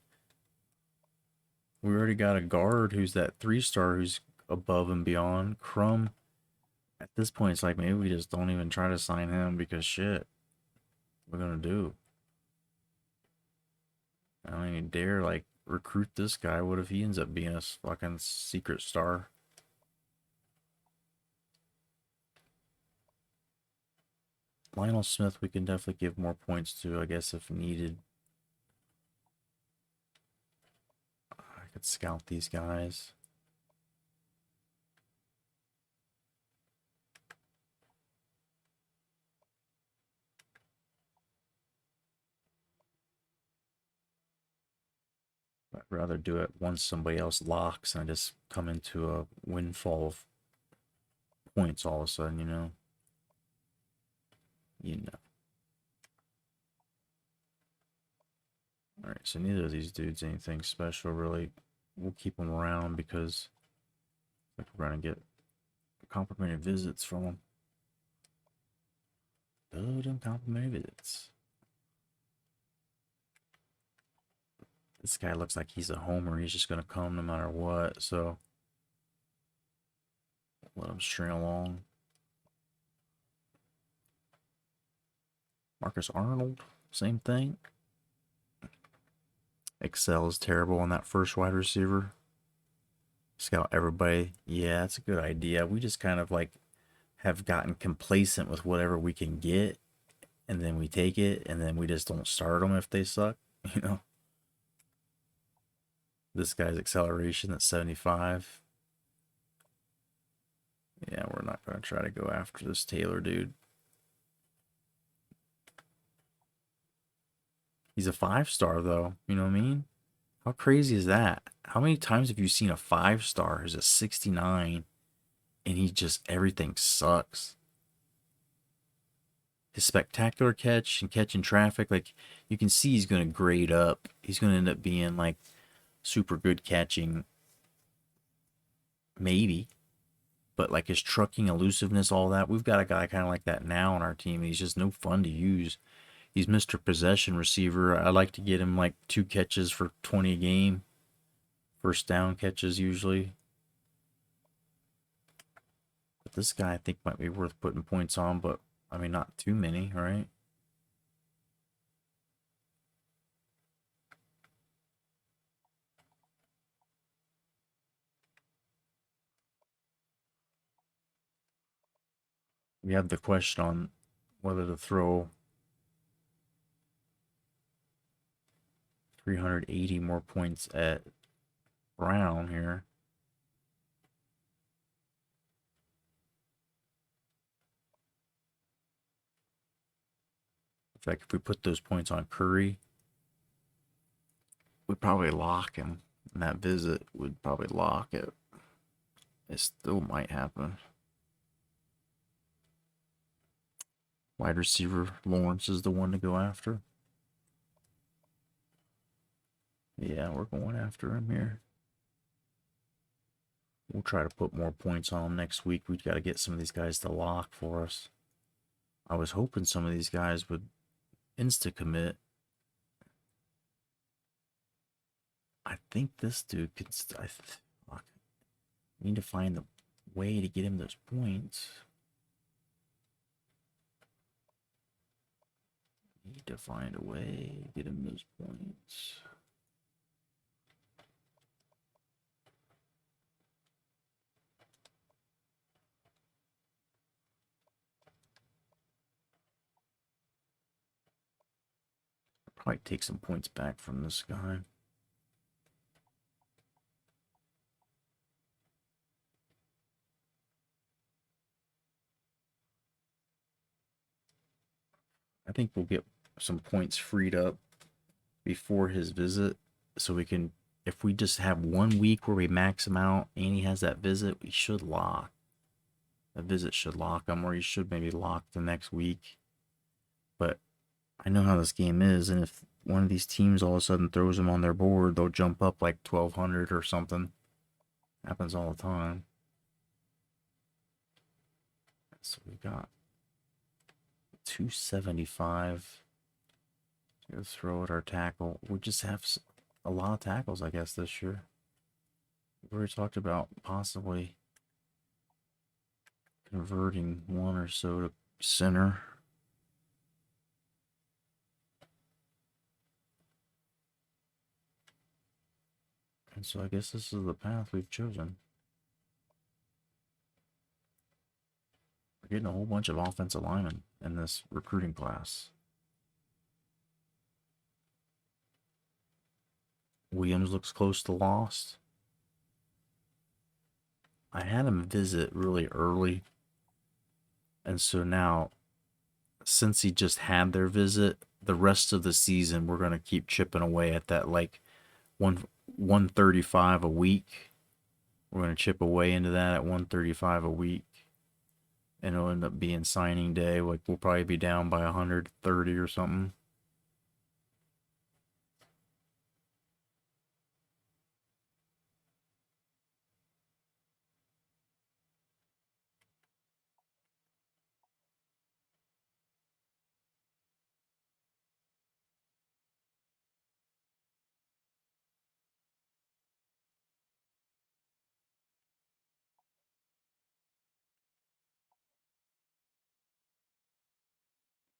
We already got a guard who's that 3-star who's above and beyond. Crumb. At this point, it's like maybe we just don't even try to sign him because shit. What we're going to do? I don't even dare like recruit this guy. What if he ends up being a fucking secret star? Lionel Smith, we can definitely give more points to, I guess, if needed. I could scout these guys. I'd rather do it once somebody else locks and I just come into a windfall of points all of a sudden, you know. Alright, so neither of these dudes anything special, really. We'll keep them around because I think we're going to get complimentary visits from them. Oh, them complimentary visits. This guy looks like he's a homer. He's just going to come no matter what, so let him string along. Marcus Arnold, same thing. Excel is terrible on that first wide receiver. Scout everybody. Yeah, that's a good idea. We just kind of like have gotten complacent with whatever we can get, and then we take it, and then we just don't start them if they suck, you know. This guy's acceleration at 75. Yeah, we're not going to try to go after this Taylor dude. He's a 5-star, though. You know what I mean? How crazy is that? How many times have you seen a 5-star who's a 69 and he just, everything sucks? His spectacular catch and catching traffic, like, you can see he's going to grade up. He's going to end up being, like, super good catching. Maybe. But, like, his trucking, elusiveness, all that. We've got a guy kind of like that now on our team. He's just no fun to use. He's Mr. Possession receiver. I like to get him like 2 catches for 20 a game. First down catches usually. But this guy I think might be worth putting points on, but I mean not too many, right? We have the question on whether to throw 380 more points at Brown here. In fact, if we put those points on Curry, we'd probably lock him. And that visit would probably lock it. It still might happen. Wide receiver Lawrence is the one to go after. Yeah, we're going after him here. We'll try to put more points on him next week. We've got to get some of these guys to lock for us. I was hoping some of these guys would insta-commit. I think this dude could... I need to find the way to get him those points. Need to find a way to get him those points. Probably take some points back from this guy. I think we'll get some points freed up before his visit, so we can, if we just have 1 week where we max him out and he has that visit, we should lock. That visit should lock him, or he should maybe lock the next week. But I know how this game is, and if one of these teams all of a sudden throws him on their board, they'll jump up like 1,200 or something. Happens all the time. So we got 275. Go throw at our tackle. We just have a lot of tackles, I guess, this year. We already talked about possibly converting one or so to center. And so I guess this is the path we've chosen. We're getting a whole bunch of offensive linemen in this recruiting class. Williams looks close to lost. I had him visit really early. And so now, since he just had their visit, the rest of the season, we're going to keep chipping away at that, like, 135 a week. We're going to chip away into that at 135 a week. And it'll end up being signing day. Like, we'll probably be down by 130 or something.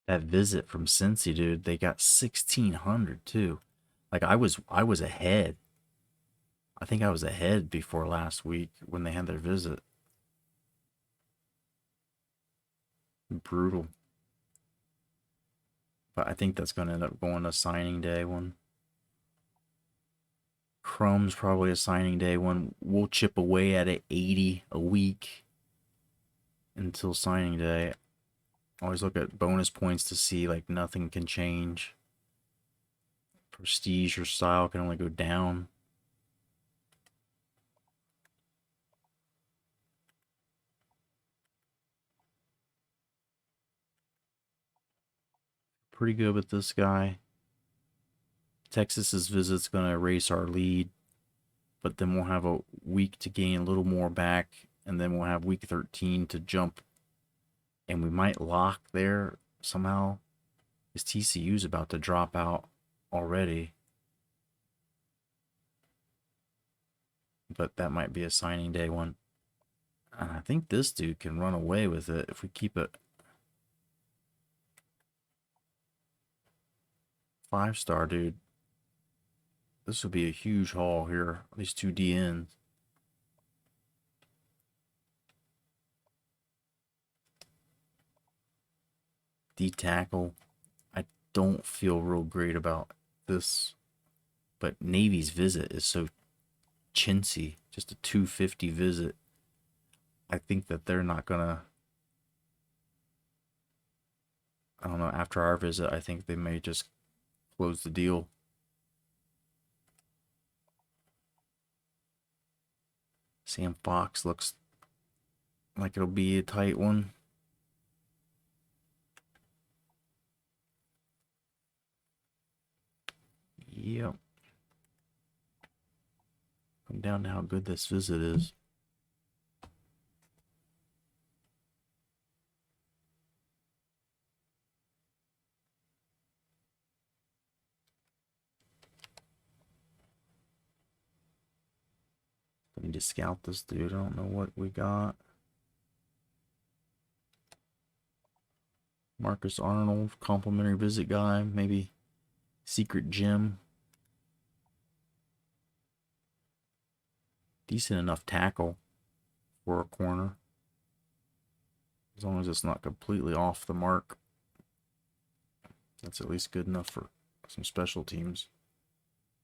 That visit from Cincy, dude, they got 1,600 too. Like, I was ahead. I think I was ahead before last week when they had their visit. Brutal. But I think that's going to end up going to signing day one. Chrome's probably a signing day one. We'll chip away at it 80 a week until signing day. Always look at bonus points to see, like, nothing can change. Prestige or style can only go down. Pretty good with this guy. Texas's visit's going to erase our lead, but then we'll have a week to gain a little more back, and then we'll have week 13 to jump, and we might lock there somehow. This TCU's about to drop out already, but that might be a signing day one. And I think this dude can run away with it if we keep it 5-star, dude. This will be a huge haul here. These two DNs. D tackle. I don't feel real great about this, but Navy's visit is so chintzy. Just a 250 visit. I think that they're not gonna. I don't know. After our visit, I think they may just close the deal. Sam Fox looks like it'll be a tight one. Yep. Come down to how good this visit is. I need to scout this dude. I don't know what we got. Marcus Arnold, complimentary visit guy, maybe secret gem. Decent enough tackle for a corner. As long as it's not completely off the mark. That's at least good enough for some special teams.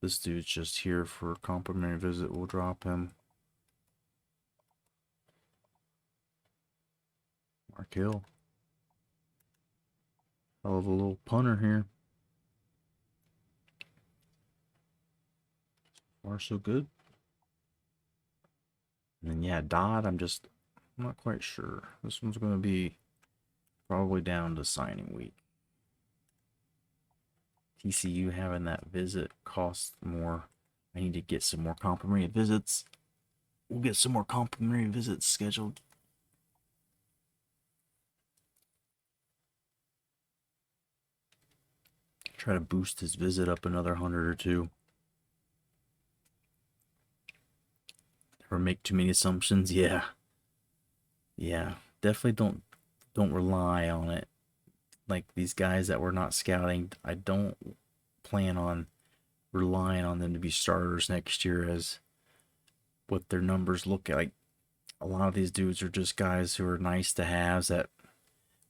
This dude's just here for a complimentary visit. We'll drop him. Mark Hill. Hell of a little punter here. So far, so good. And then, yeah, Dodd, I'm not quite sure. This one's going to be probably down to signing week. TCU having that visit costs more. I need to get some more complimentary visits. We'll get some more complimentary visits scheduled. Try to boost his visit up another 100 or 2. Never make too many assumptions. Yeah, definitely don't rely on it. Like these guys that we're not scouting, I don't plan on relying on them to be starters next year as what their numbers look like. A lot of these dudes are just guys who are nice to haves that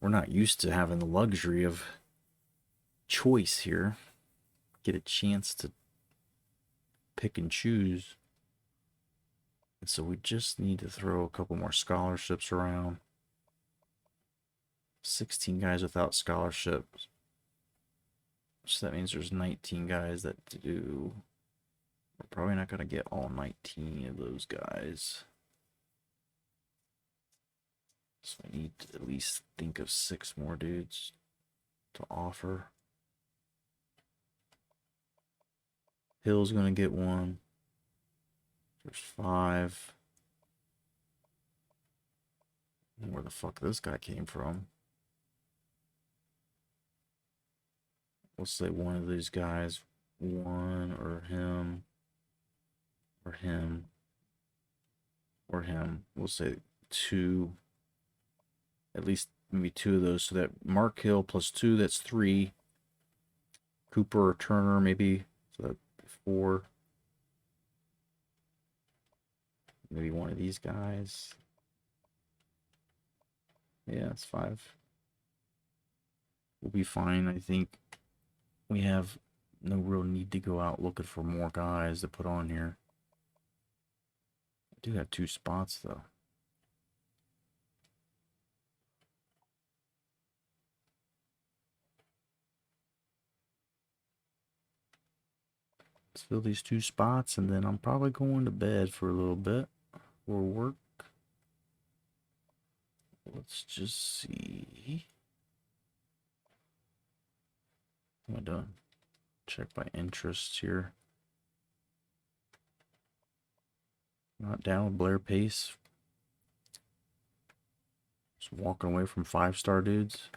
we're not used to having the luxury of choice here. Get a chance to pick and choose. And so we just need to throw a couple more scholarships around. 16 guys without scholarships. So that means there's 19 guys that do. We're probably not going to get all 19 of those guys. So I need to at least think of 6 more dudes to offer. Hill's going to get one. There's 5. Where the fuck this guy came from? Let's say one of these guys, one or him, or him, or him. We'll say 2. At least maybe 2 of those. So that Mark Hill plus 2, that's 3. Cooper or Turner, maybe. So that 4. Maybe one of these guys. Yeah, it's 5. We'll be fine. I think we have no real need to go out looking for more guys to put on here. I do have 2 spots, though. Let's fill these 2 spots, and then I'm probably going to bed for a little bit or work. Let's just see. What am I doing? Check by interests here. Not down with Blair Pace. Just walking away from 5-star dudes.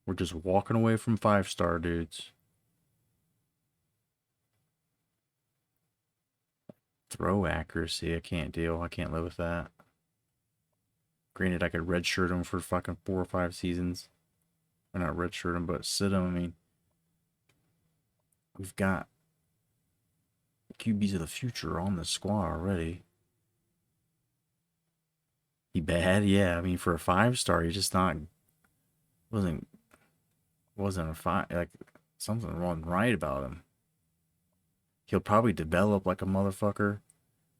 We're just walking away from 5-star dudes. Throw accuracy, I can't deal. I can't live with that. Granted, I could redshirt him for fucking 4 or 5 seasons. Or not redshirt him, but sit him. I mean, we've got QBs of the future on the squad already. He bad? Yeah, I mean, for a 5-star, he's just not... Wasn't a 5... Like, something wasn't right about him. He'll probably develop like a motherfucker.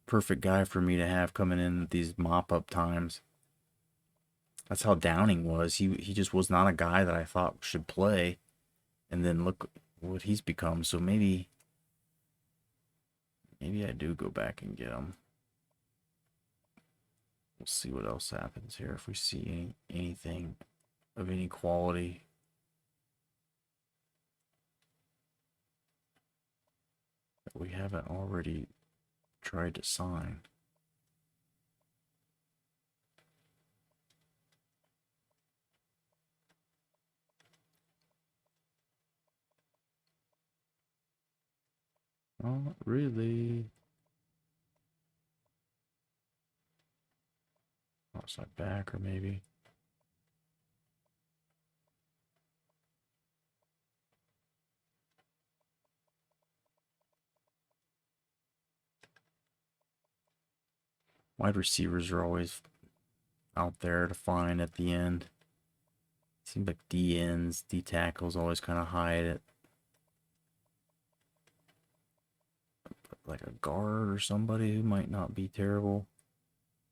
Perfect guy for me to have coming in at these mop-up times. That's how Downing was. He just was not a guy that I thought should play. And then look what he's become. So maybe I do go back and get him. We'll see what else happens here. If we see anything of any quality. That we haven't already tried to sign. Not really. Outside backer, maybe. Wide receivers are always out there to find at the end. Seems like D ends, D tackles always kind of hide it. Like a guard or somebody who might not be terrible.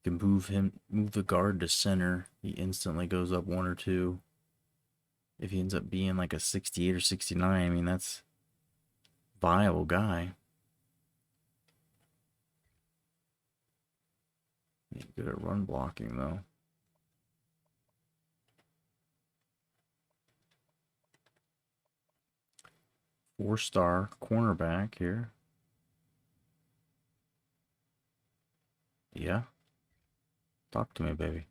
You can move the guard to center. He instantly goes up 1 or 2. If he ends up being like a 68 or 69, I mean, that's a viable guy. He's good at run blocking, though. Four-star cornerback here. Yeah. Talk to me, baby.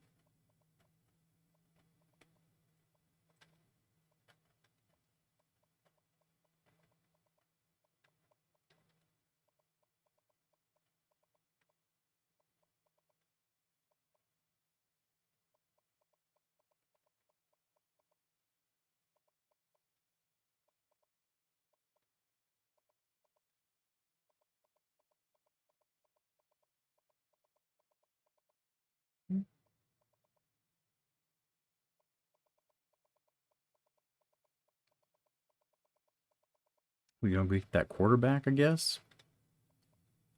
We're gonna be that quarterback, I guess.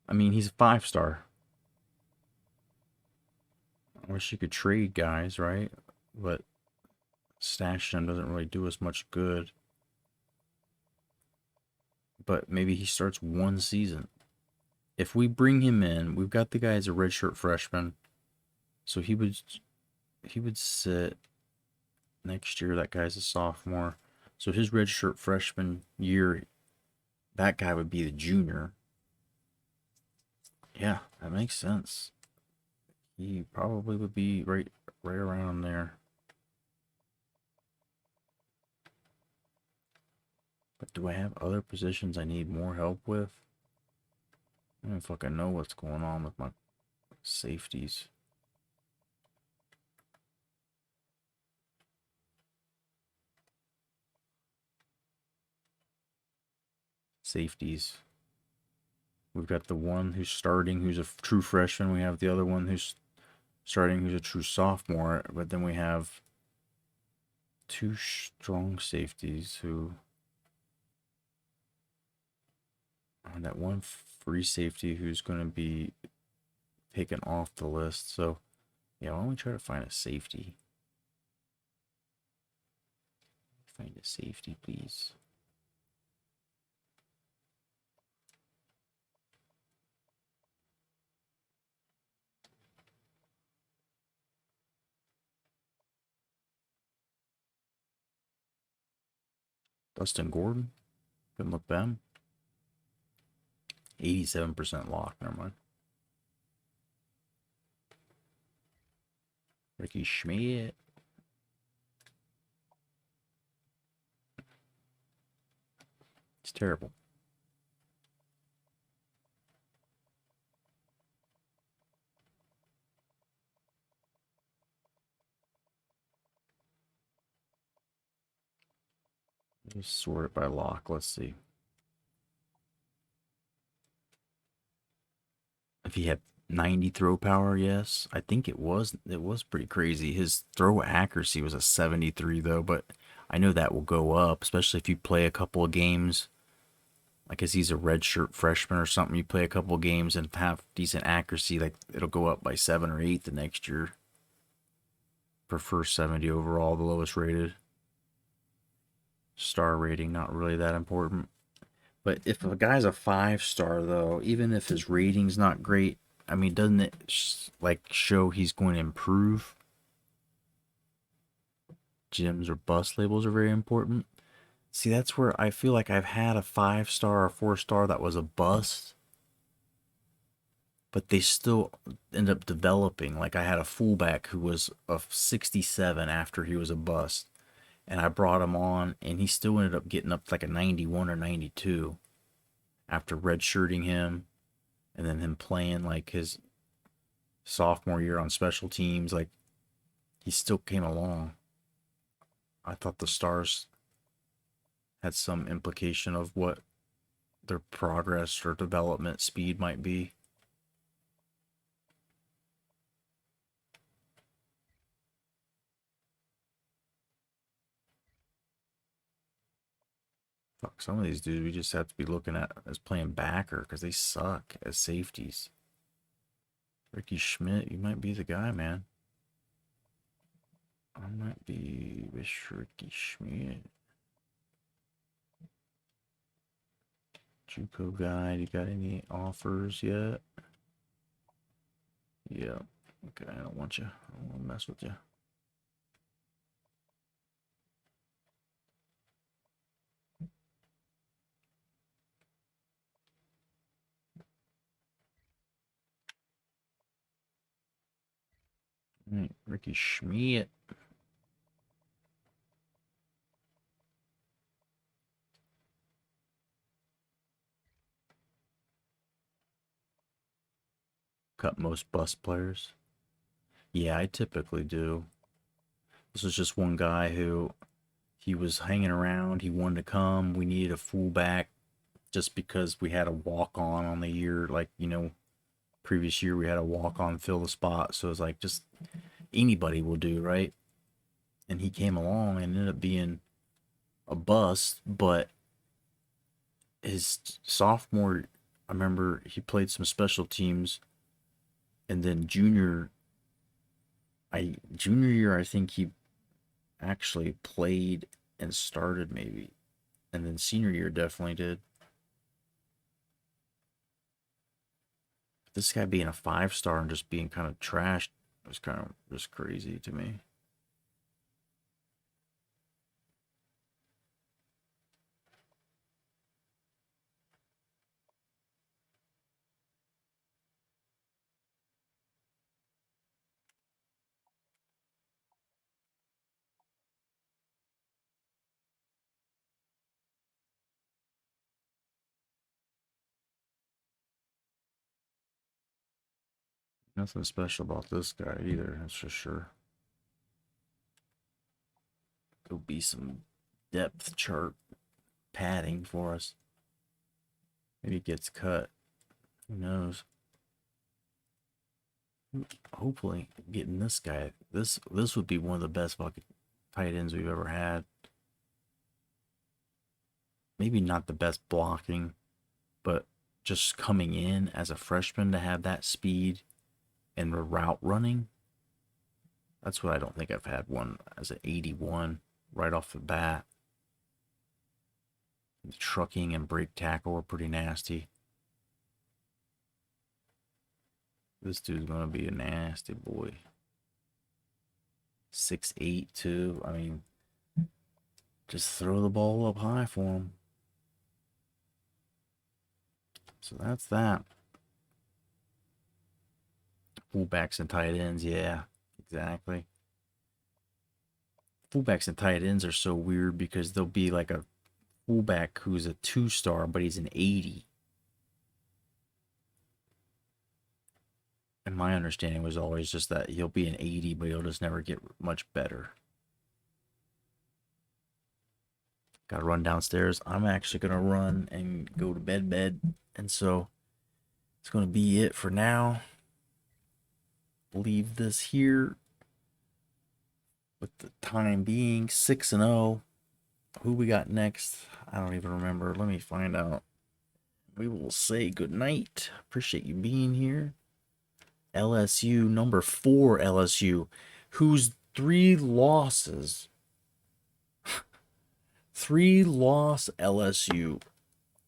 I mean, he's a 5-star. I wish you could trade guys, right? But stashing him doesn't really do us much good. But maybe he starts one season. If we bring him in, we've got the guy as a redshirt freshman, so he would sit next year. That guy's a sophomore, so his redshirt freshman year, that guy would be the junior. Yeah, that makes sense. He probably would be right around there. But do I have other positions I need more help with? I don't fucking know what's going on with my safeties. Safeties. We've got the one who's starting, who's a true freshman. We have the other one who's starting, who's a true sophomore. But then we have two strong safeties who... And that one free safety who's going to be taken off the list. So, yeah, why don't we try to find a safety? Find a safety, please. Dustin Gordon. Couldn't look them. 87% lock. Never mind. Ricky Schmidt. It's terrible. Let's sort it by lock. Let's see. If he had 90 throw power, yes. I think it was pretty crazy. His throw accuracy was a 73 though, but I know that will go up, especially if you play a couple of games. Like, as he's a redshirt freshman or something, you play a couple of games and have decent accuracy, like it'll go up by 7 or 8 the next year. Prefer 70 overall, the lowest rated. Star rating, not really that important. But if a guy's a 5-star, though, even if his rating's not great, I mean, doesn't it show he's going to improve? Gyms or bust labels are very important. See, that's where I feel like I've had a 5-star or 4-star that was a bust, but they still end up developing. Like, I had a fullback who was a 67 after he was a bust, and I brought him on, and he still ended up getting up to like a 91 or 92 after redshirting him, and then him playing like his sophomore year on special teams. Like, he still came along. I thought the stars had some implication of what their progress or development speed might be. Fuck, some of these dudes we just have to be looking at as playing backer because they suck as safeties. Ricky Schmidt, you might be the guy, man. I might be with Ricky Schmidt. JUCO guy, you got any offers yet? Yeah. Okay, I don't want you. I don't want to mess with you. All right, Ricky Schmidt. Cut most bust players. Yeah, I typically do. This was just one guy who he was hanging around. He wanted to come. We needed a fullback just because we had a walk-on on the year. Like, previous year we had a walk-on fill the spot. So it was like, just anybody will do, right? And he came along and ended up being a bust, but his sophomore, I remember he played some special teams, and then junior year, I think he actually played and started maybe, and then senior year definitely did. This guy being a 5-star and just being kind of trashed was kind of just crazy to me. Nothing special about this guy either, that's for sure. There'll be some depth chart padding for us. Maybe it gets cut. Who knows? Hopefully, getting this guy. This would be one of the best fucking tight ends we've ever had. Maybe not the best blocking, but just coming in as a freshman to have that speed and the route running. That's what I don't think I've had one as an 81 right off the bat. The trucking and break tackle were pretty nasty. This dude's going to be a nasty boy. 6'8", too. I mean, just throw the ball up high for him. So that's that. Fullbacks and tight ends, yeah, exactly. Fullbacks and tight ends are so weird because there'll be like a fullback who's a 2-star, but he's an 80. And my understanding was always just that he'll be an 80, but he'll just never get much better. Got to run downstairs. I'm actually going to run and go to bed. And so it's going to be it for now. Leave this here with the time being 6-0. Who we got next? I don't even remember. Let me find out. We will say good night. Appreciate you being here. LSU, number 4 LSU, whose 3 losses. 3-loss LSU.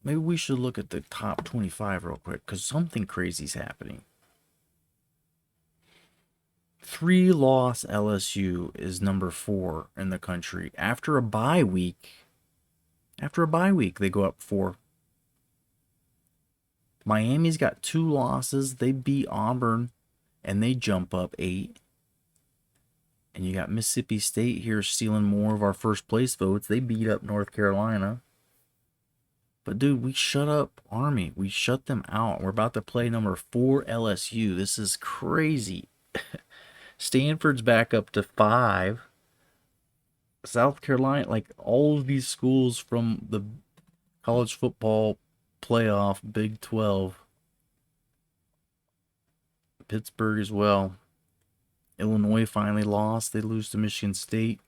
Maybe we should look at the top 25 real quick because something crazy's happening. 3-loss LSU is number 4 in the country. After a bye week, they go up 4. Miami's got 2 losses. They beat Auburn, and they jump up 8. And you got Mississippi State here stealing more of our first place votes. They beat up North Carolina. But, dude, we shut up Army. We shut them out. We're about to play number 4 LSU. This is crazy. Stanford's back up to 5. South Carolina, like all of these schools from the college football playoff, Big 12. Pittsburgh as well. Illinois finally lost. They lose to Michigan State.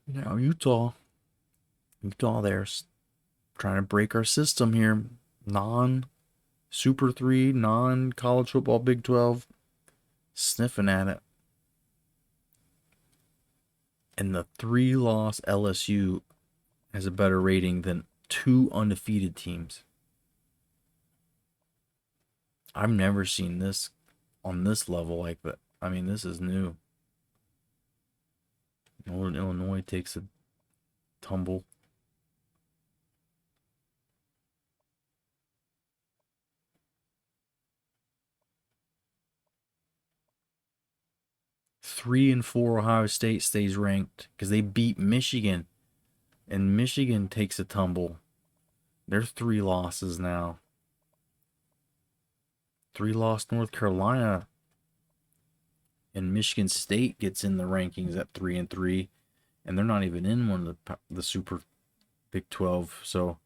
Now Utah there's trying to break our system here. Non-Super 3, non-college football Big 12. Sniffing at it. And the 3-loss LSU has a better rating than 2 undefeated teams. I've never seen this on this level like that. I mean, this is new. Northern Illinois takes a tumble. Three and 4 Ohio State stays ranked because they beat Michigan, and Michigan takes a tumble. They're 3 losses now. 3 lost North Carolina, and Michigan State gets in the rankings at 3 and 3, and they're not even in one of the Super Big 12. So,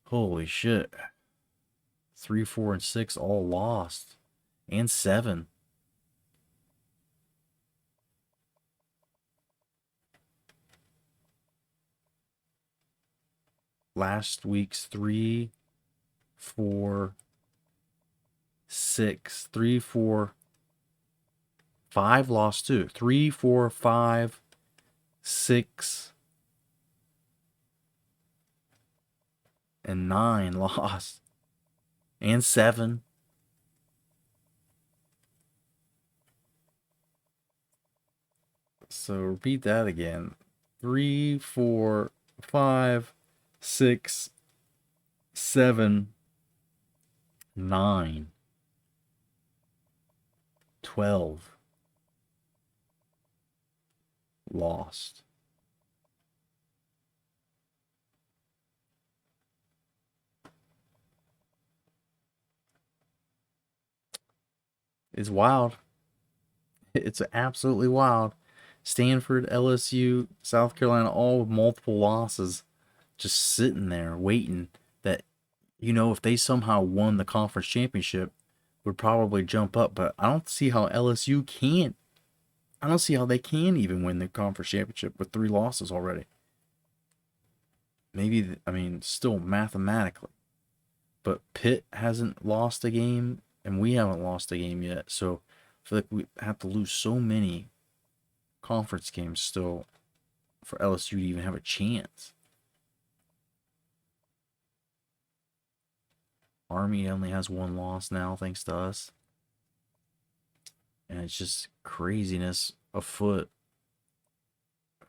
holy shit! 3, 4, and 6 all lost, and 7. last week's 3, 4, 6, 3, 4, 5 lost too. 3, 4, 5, 6, and 9 lost. And 7. So repeat that again. 3, 4, 5, 6, 7, 9, 12 lost. It's wild. It's absolutely wild. Stanford, LSU, South Carolina, all with multiple losses, just sitting there waiting that, you know, if they somehow won the conference championship, would probably jump up. But I don't see how LSU can't. I don't see how they can even win the conference championship with 3 losses already. Maybe, I mean, still mathematically. But Pitt hasn't lost a game, and we haven't lost a game yet. So I feel like we have to lose so many conference games still for LSU to even have a chance. Army only has 1 loss now, thanks to us. And it's just craziness afoot.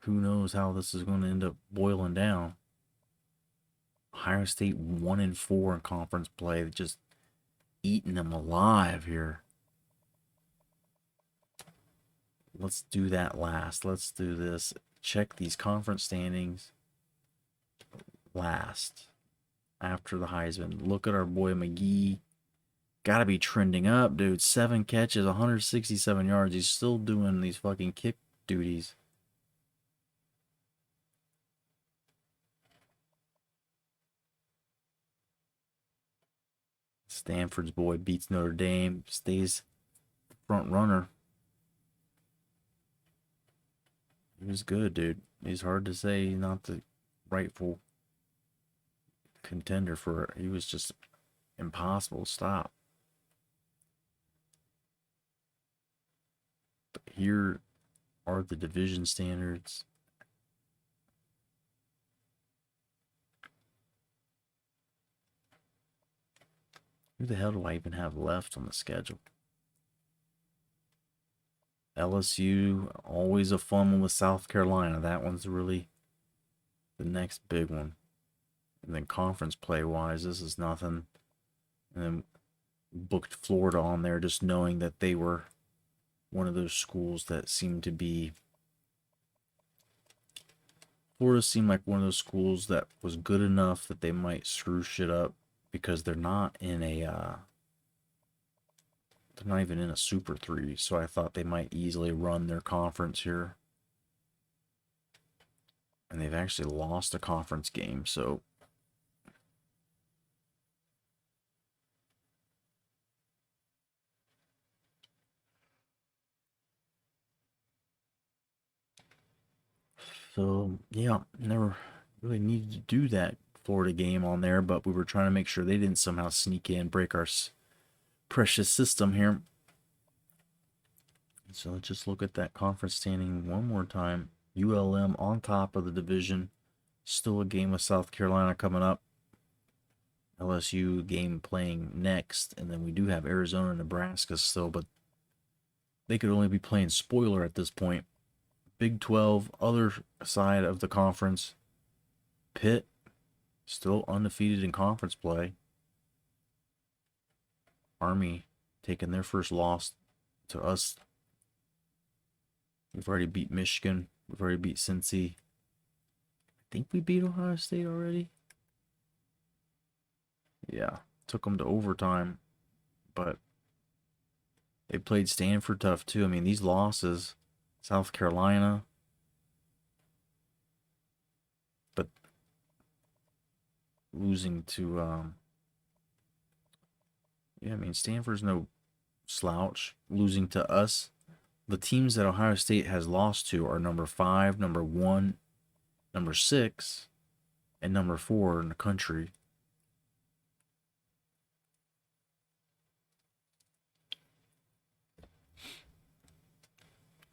Who knows how this is going to end up boiling down. Ohio State 1-4 in conference play, just eating them alive here. Let's do that last. Let's do this. Check these conference standings last after the Heisman. Look at our boy McGee. Got to be trending up, dude. 7 catches, 167 yards. He's still doing these fucking kick duties. Stanford's boy beats Notre Dame. Stays front runner. He was good, dude. He's hard to say he's not the rightful contender for it. He was just impossible to stop. But here are the division standards. Who the hell do I even have left on the schedule? LSU, always a fun one with South Carolina. That one's really the next big one. And then conference play-wise, this is nothing. And then booked Florida on there just knowing that they were one of those schools that seemed to be... Florida seemed like one of those schools that was good enough that they might screw shit up because they're not in a... They're not even in a Super 3, so I thought they might easily run their conference here. And they've actually lost a conference game, so... So, yeah, never really needed to do that Florida game on there, but we were trying to make sure they didn't somehow sneak in, break our precious system here. So let's just look at that conference standing one more time. ULM on top of the division. Still a game with South Carolina coming up. LSU game playing next. And then we do have Arizona and Nebraska still, but they could only be playing spoiler at this point. Big 12, other side of the conference. Pitt, still undefeated in conference play. Army taking their first loss to us. We've already beat Michigan. We've already beat Cincy. I think we beat Ohio State already. Yeah, took them to overtime, but they played Stanford tough too. I mean, these losses, South Carolina, but losing to, yeah, I mean, Stanford's no slouch. Losing to us. The teams that Ohio State has lost to are number 5, number 1, number 6, and number 4 in the country.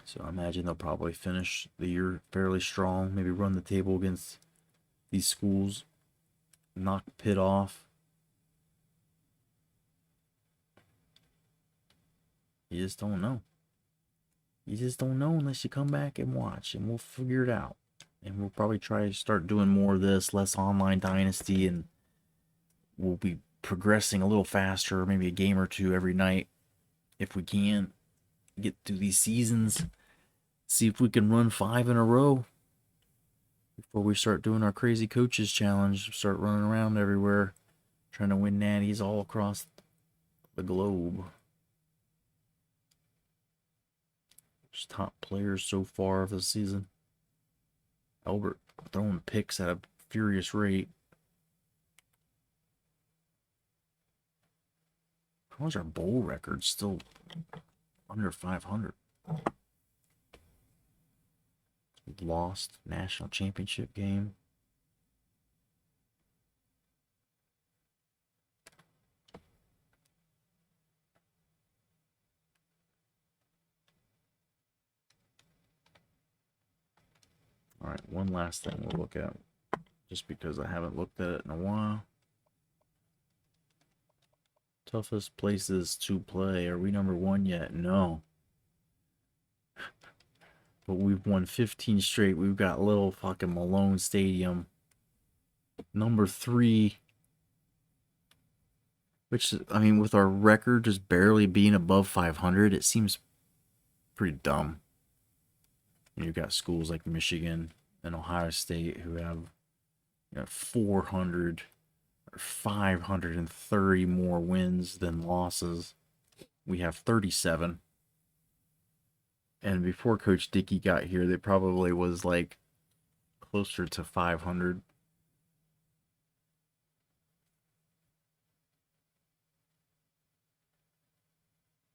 So I imagine they'll probably finish the year fairly strong. Maybe run the table against these schools. Knock Pitt off. You just don't know. You just don't know unless you come back and watch, and we'll figure it out. And we'll probably try to start doing more of this, less online Dynasty, and we'll be progressing a little faster, maybe a game or two every night if we can. Get through these seasons, see if we can run 5 in a row before we start doing our crazy coaches challenge, start running around everywhere, trying to win natties all across the globe. Just top players so far of the season. Albert throwing picks at a furious rate. How's our bowl record still under 500? Lost national championship game. All right, one last thing we'll look at, just because I haven't looked at it in a while. Toughest places to play. Are we number 1 yet? No. But we've won 15 straight. We've got little fucking Malone Stadium. Number 3. Which, I mean, with our record just barely being above 500, it seems pretty dumb. You've got schools like Michigan and Ohio State who have 400 or 530 more wins than losses. We have 37. And before Coach Dickey got here, they probably was like closer to 500.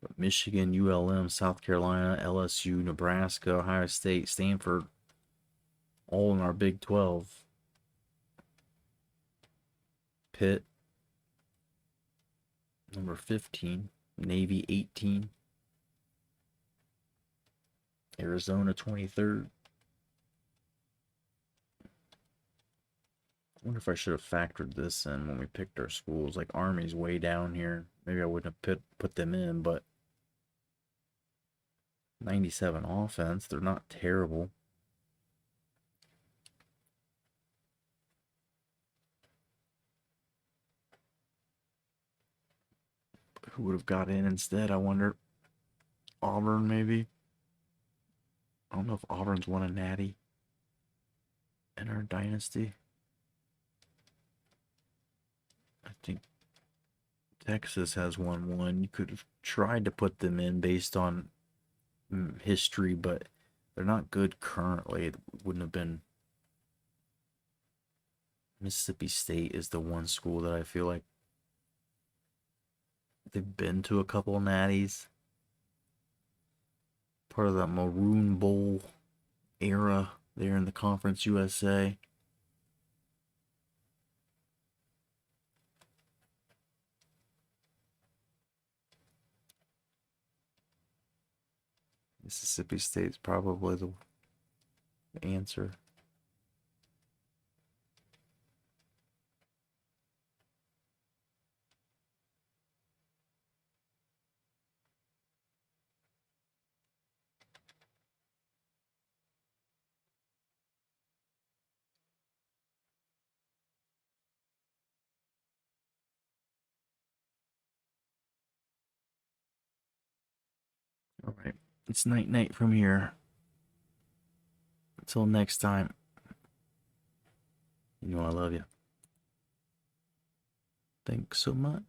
But Michigan, ULM, South Carolina, LSU, Nebraska, Ohio State, Stanford, all in our Big 12. Pitt, number 15. Navy, 18. Arizona, 23rd. I wonder if I should have factored this in when we picked our schools. Like, Army's way down here. Maybe I wouldn't have put them in, but 97 offense. They're not terrible. Who would have got in instead, I wonder? Auburn, maybe? I don't know if Auburn's won a natty in our dynasty. I think Texas has won one. You could have tried to put them in based on history, but they're not good currently. It wouldn't have been. Mississippi State is the one school that I feel like they've been to a couple natties. Part of that Maroon Bowl era there in the Conference USA. Mississippi State's probably the answer. All right. It's night-night from here. Until next time. You know I love you. Thanks so much.